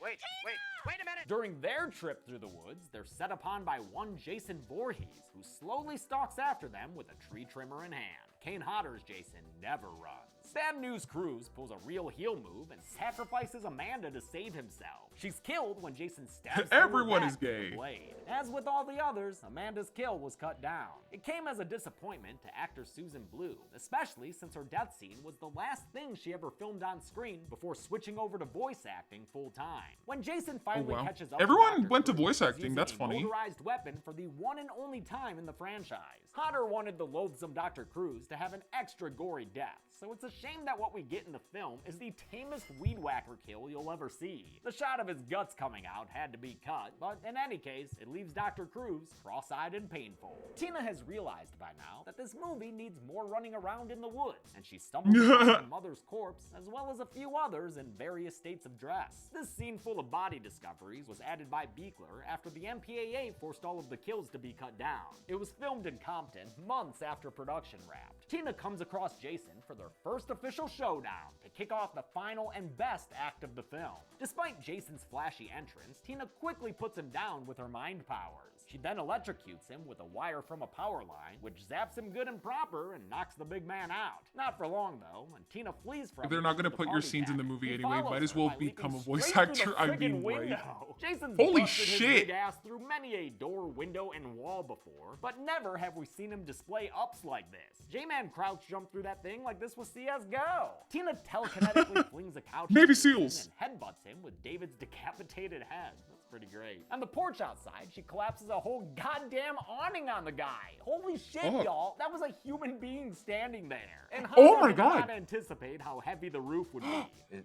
S14: Wait a minute!
S2: During their trip through the woods, they're set upon by one Jason Voorhees, who slowly stalks after them with a tree trimmer in hand. Kane Hodder's Jason never runs. Bad News Cruz pulls a real heel move and sacrifices Amanda to save himself. She's killed when Jason stabs
S1: Everyone
S2: her
S1: is
S2: back with
S1: gay.
S2: a blade. As with all the others, Amanda's kill was cut down. It came as a disappointment to actor Susan Blue, especially since her death scene was the last thing she ever filmed on screen before switching over to voice acting full time. When Jason finally catches up,
S1: Everyone went to
S2: Cruz,
S1: voice
S2: he's
S1: acting.
S2: using
S1: That's
S2: a
S1: funny.
S2: motorized weapon for the one and only time in the franchise. Hodder wanted the loathsome Dr. Cruz to have an extra gory death, so it's a shame that what we get in the film is the tamest weed whacker kill you'll ever see. The shot of his guts coming out had to be cut, but in any case, it leaves Dr. Cruz cross-eyed and painful. Tina has realized by now that this movie needs more running around in the woods, and she stumbles upon her mother's corpse, as well as a few others in various states of dress. This scene full of body discoveries was added by Beekler after the MPAA forced all of the kills to be cut down. It was filmed in Compton months after production wrapped. Tina comes across Jason for their first official showdown to kick off the final and best act of the film. Despite Jason's flashy entrance, Tina quickly puts him down with her mind powers. She then electrocutes him with a wire from a power line, which zaps him good and proper and knocks the big man out. Not for long though, and Tina flees from
S1: If they're
S2: him
S1: not
S2: to
S1: gonna
S2: the
S1: put your
S2: party
S1: scenes in the
S2: deck.
S1: movie
S2: He
S1: anyway,
S2: follows
S1: might as
S2: her
S1: well
S2: by
S1: become a
S2: leaping
S1: voice
S2: straight
S1: actor.
S2: through the
S1: I
S2: friggin'
S1: mean, like,
S2: window. Jason's
S1: holy
S2: busted his
S1: shit.
S2: big ass through many a door, window, and wall before, but never have we seen him display ups like this. J-Man crouch jumped through that thing like this was CSGO. Tina telekinetically flings a couch
S1: Navy
S2: at Jason
S1: SEALs.
S2: and headbutts him with David's decapitated head. That's pretty great. On the porch outside, she collapses a whole goddamn awning on the guy. Holy shit,
S1: Oh.
S2: y'all. That was a human being standing there. And
S1: Oh
S2: Hunter
S1: my
S2: did
S1: God.
S2: not anticipate how heavy the roof would be.
S12: It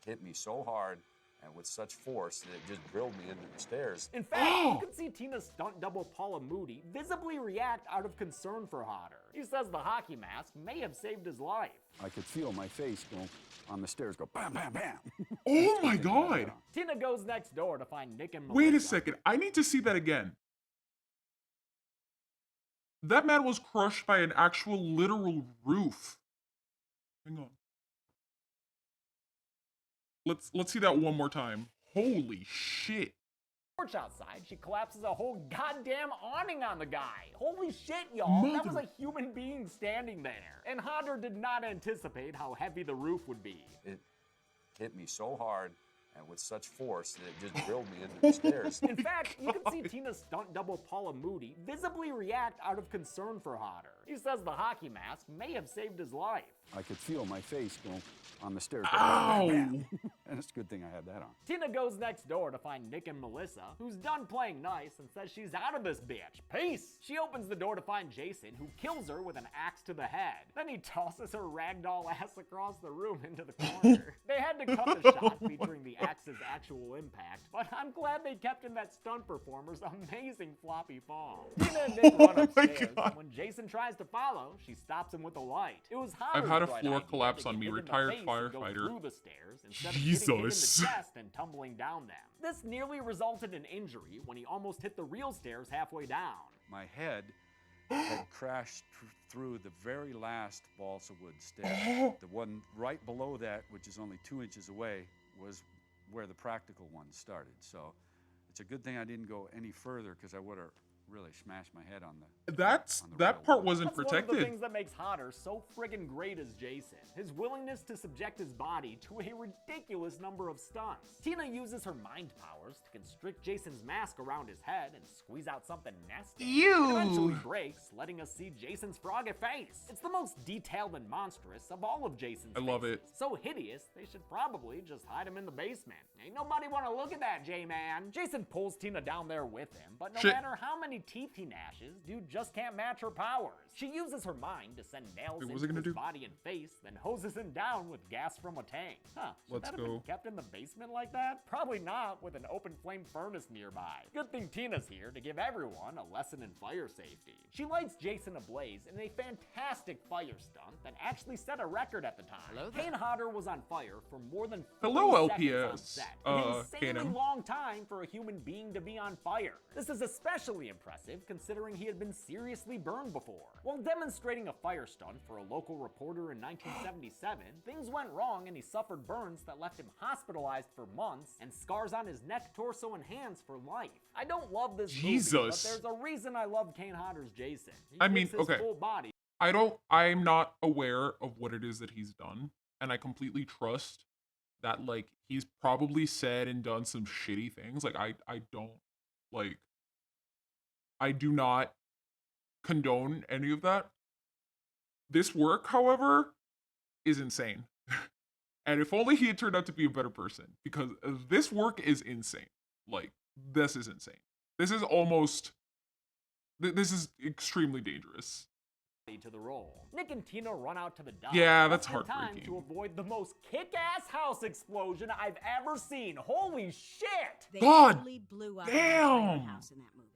S12: hit me so hard and with such force that it just drilled me into the stairs.
S2: In fact, you can see Tina's stunt double Paula Moody visibly react out of concern for Hodder. He says the hockey mask may have saved his life.
S12: I could feel my face go on the stairs, go bam, bam, bam.
S1: Oh my God.
S2: Tina goes next door to find Nick and
S1: Wait a
S2: Melissa.
S1: second. I need to see that again. That man was crushed by an actual literal roof. Hang on. Let's see that one more time. Holy shit.
S2: Porch outside, she collapses a whole goddamn awning on the guy. Holy shit, y'all. That was a human being standing there. And Hodder did not anticipate how heavy the roof would be.
S12: It hit me so hard and with such force that it just drilled me into the stairs.
S2: In fact, you can see Tina's stunt double Paula Moody visibly react out of concern for Hodder. He says the hockey mask may have saved his life.
S12: I could feel my face go on the stairs.
S1: Ow!
S12: And it's a good thing I had that on.
S2: Tina goes next door to find Nick and Melissa, who's done playing nice and says she's out of this bitch. Peace! She opens the door to find Jason, who kills her with an axe to the head. Then he tosses her ragdoll ass across the room into the corner. They had to cut the shot featuring the axe's actual impact, but I'm glad they kept in that stunt performer's amazing floppy fall. Tina and Nick run upstairs, and when Jason tries to follow, she stops him with a light. It was Hodder's
S1: I've had a
S2: bright
S1: floor
S2: idea
S1: collapse
S2: to
S1: on
S2: get
S1: me,
S2: Nick in the
S1: retired
S2: face and go
S1: firefighter.
S2: through the stairs instead of getting hit in the
S1: Jesus.
S2: chest and tumbling down them. This nearly resulted in injury when he almost hit the real stairs halfway down.
S12: My head had crashed through the very last balsa wood stair. The one right below that, which is only 2 inches away, was where the practical one started. So it's a good thing I didn't go any further because I would have really smashed my head on the
S1: That part wasn't
S2: That's one of the
S1: protected.
S2: things that makes Hodder so friggin' great as Jason. His willingness to subject his body to a ridiculous number of stunts. Tina uses her mind powers to constrict Jason's mask around his head and squeeze out something nasty.
S1: Ew.
S2: It eventually breaks, letting us see Jason's froggy face. It's the most detailed and monstrous of all of Jason's
S1: I love
S2: faces.
S1: it.
S2: So hideous, they should probably just hide him in the basement. Ain't nobody wanna look at that, J-Man. Jason pulls Tina down there with him, but no
S1: Shit.
S2: matter how many teeth he gnashes, dude just can't match her powers. She uses her mind to send nails
S1: Wait, what's
S2: into
S1: it gonna
S2: his
S1: do?
S2: body and face, then hoses him down with gas from a tank. Huh, should
S1: Let's
S2: that have been
S1: go.
S2: kept in the basement like that? Probably not, with an open flame furnace nearby. Good thing Tina's here to give everyone a lesson in fire safety. She lights Jason ablaze in a fantastic fire stunt that actually set a record at the time. Kane Hodder was on fire for more than 40
S1: Hello,
S2: seconds on
S1: LPS,
S2: set. An insanely
S1: Kanem.
S2: long time for a human being to be on fire. This is especially impressive considering he had been seriously burned before. While demonstrating a fire stunt for a local reporter in 1977, things went wrong and he suffered burns that left him hospitalized for months and scars on his neck, torso, and hands for life. I don't love this movie, but
S1: Jesus.
S2: there's a reason I love Kane Hodder's Jason. He
S1: I
S2: gives
S1: mean,
S2: his
S1: okay.
S2: full body
S1: I'm not aware of what it is that he's done. And I completely trust that, like, he's probably said and done some shitty things. Like, I don't, like, I do not condone any of that. This work, however, is insane. And if only he had turned out to be a better person, because this work is insane. Like, this is insane. This is almost, this is extremely dangerous.
S2: To the role. Nick and Tina run out to the dock.
S1: Yeah, that's
S2: just in time
S1: heartbreaking.
S2: to avoid the most kick-ass house explosion I've ever seen. Holy shit!
S15: They
S1: God
S15: totally blew up
S1: damn.
S15: the house in that movie.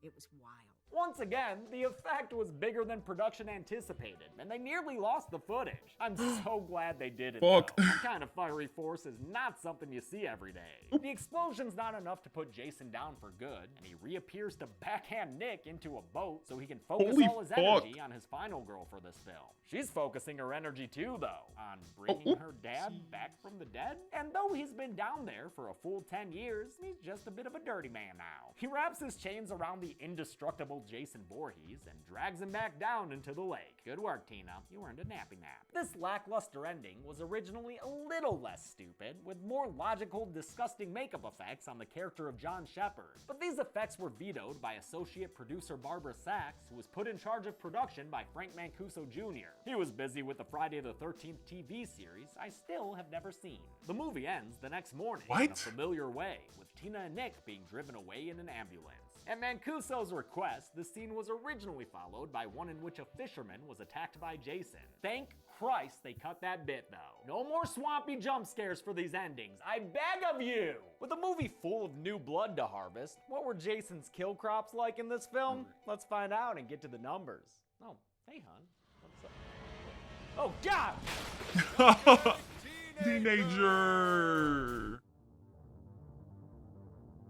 S15: It was wild.
S2: Once again, the effect was bigger than production anticipated, and they nearly lost the footage. I'm so glad they did it,
S1: Fuck.
S2: though. That kind of fiery force is not something you see every day. The explosion's not enough to put Jason down for good, and he reappears to backhand Nick into a boat so he can focus
S1: Holy
S2: all his
S1: fuck.
S2: energy on his final girl for this film. She's focusing her energy too, though, on bringing her dad back from the dead. And though he's been down there for a full 10 years, he's just a bit of a dirty man now. He wraps his chains around the indestructible Jason Voorhees and drags him back down into the lake. Good work, Tina. You earned a nappy nap. This lackluster ending was originally a little less stupid, with more logical, disgusting makeup effects on the character of John Shepard. But these effects were vetoed by associate producer Barbara Sachs, who was put in charge of production by Frank Mancuso Jr. He was busy with the Friday the 13th TV series I still have never seen. The movie ends the next morning in a familiar way, with Tina and Nick being driven away in an ambulance. At Mancuso's request, the scene was originally followed by one in which a fisherman was attacked by Jason. Thank Christ they cut that bit, though. No more swampy jump scares for these endings, I beg of you! With a movie full of new blood to harvest, what were Jason's kill crops like in this film? Let's find out and get to the numbers. Oh, hey, hon. What's up? Oh, God!
S1: Teenager!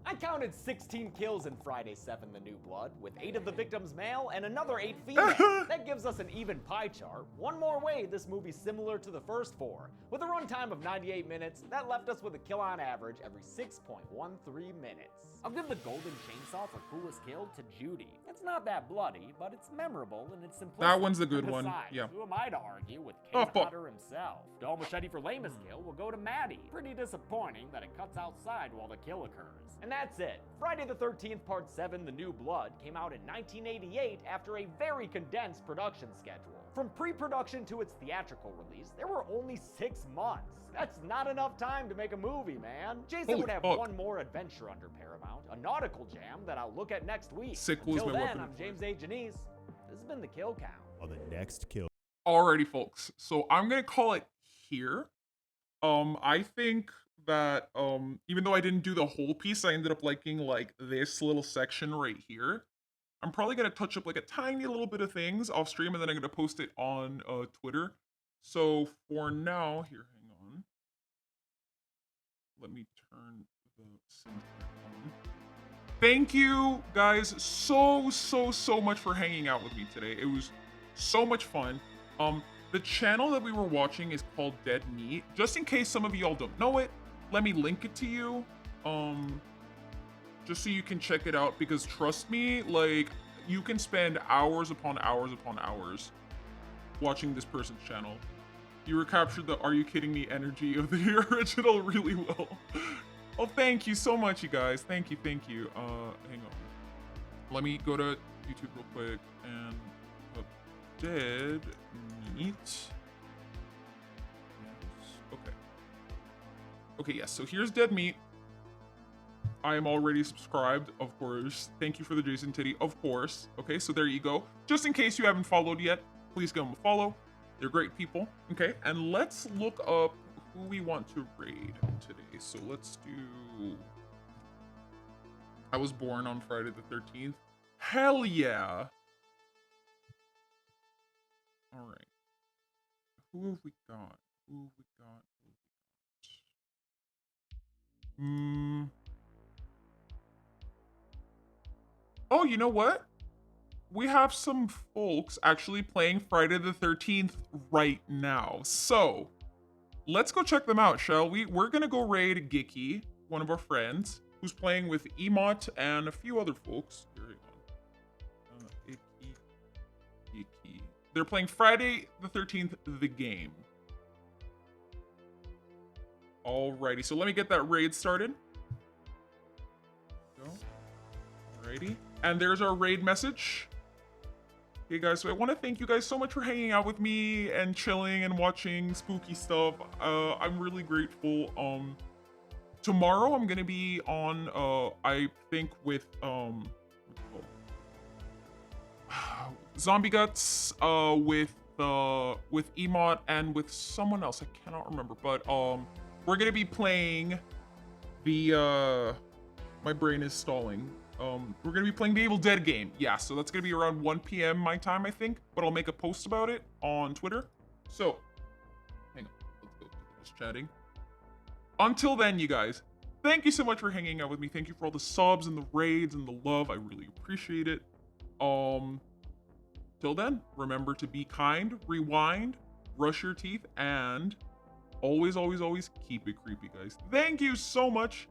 S2: I counted 16 kills in Friday 7 The New Blood, with 8 of the victims male and another 8 female. That gives us an even pie chart. One more way this movie's similar to the first 4. With a runtime of 98 minutes, that left us with a kill on average every 6.13 minutes. I'll give the golden chainsaw for coolest kill to Judy. It's not that bloody, but it's memorable in its simplicity.
S1: That one's the good one,
S2: Besides,
S1: yeah.
S2: who am I to argue with Kate Hodder himself? Dull machete for lamest kill will go to Maddie. Pretty disappointing that it cuts outside while the kill occurs. And that's it. Friday the 13th Part 7 The New Blood came out in 1988 after a very condensed production schedule. From pre-production to its theatrical release, there were only 6 months. That's not enough time to make a movie, man. Jason would have one more adventure under Paramount, a nautical jam that I'll look at next week. Until then, I'm James A. Janice. This has been The Kill Count.
S6: On the next kill.
S1: Alrighty, folks. So I'm gonna call it here. I think that even though I didn't do the whole piece, I ended up liking like this little section right here. I'm probably gonna touch up like a tiny little bit of things off stream, and then I'm gonna post it on Twitter. So for now, here, hang on. Let me turn the sync back on. Thank you guys so much for hanging out with me today. It was so much fun. The channel that we were watching is called Dead Meat. Just in case some of y'all don't know it, let me link it to you. Just so you can check it out, because trust me, like, you can spend hours upon hours upon hours watching this person's channel. You recaptured the "are you kidding me" energy of the original really well. Oh, thank you so much, you guys. Thank you. Hang on. Let me go to YouTube real quick and put Dead Meat. Yes. Okay, yes, so here's Dead Meat. I am already subscribed, of course. Thank you for the Jason Titty, of course. Okay, so there you go. Just in case you haven't followed yet, please give them a follow. They're great people. Okay, and let's look up who we want to raid today. So let's do... I was born on Friday the 13th. Hell yeah! All right. Who have we got? Oh, you know what? We have some folks actually playing Friday the 13th right now. So, let's go check them out, shall we? We're gonna go raid Gicky, one of our friends, who's playing with Emot and a few other folks. Here, hang on. Gicky. They're playing Friday the 13th, the game. Alrighty, so let me get that raid started. Go. Alrighty. And there's our raid message. Okay, guys, so I want to thank you guys so much for hanging out with me and chilling and watching spooky stuff. I'm really grateful. Tomorrow I'm gonna be on, I think with, Zombie Guts, with Emot and with someone else. I cannot remember, but, we're gonna be playing the, my brain is stalling. We're gonna be playing the Evil Dead game. Yeah, so that's gonna be around 1 p.m. my time, I think, but I'll make a post about it on Twitter. So, hang on, let's go, just chatting. Until then, you guys, thank you so much for hanging out with me. Thank you for all the subs and the raids and the love. I really appreciate it. Till then, remember to be kind, rewind, brush your teeth, and always, always, always keep it creepy, guys. Thank you so much,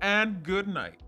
S1: and good night.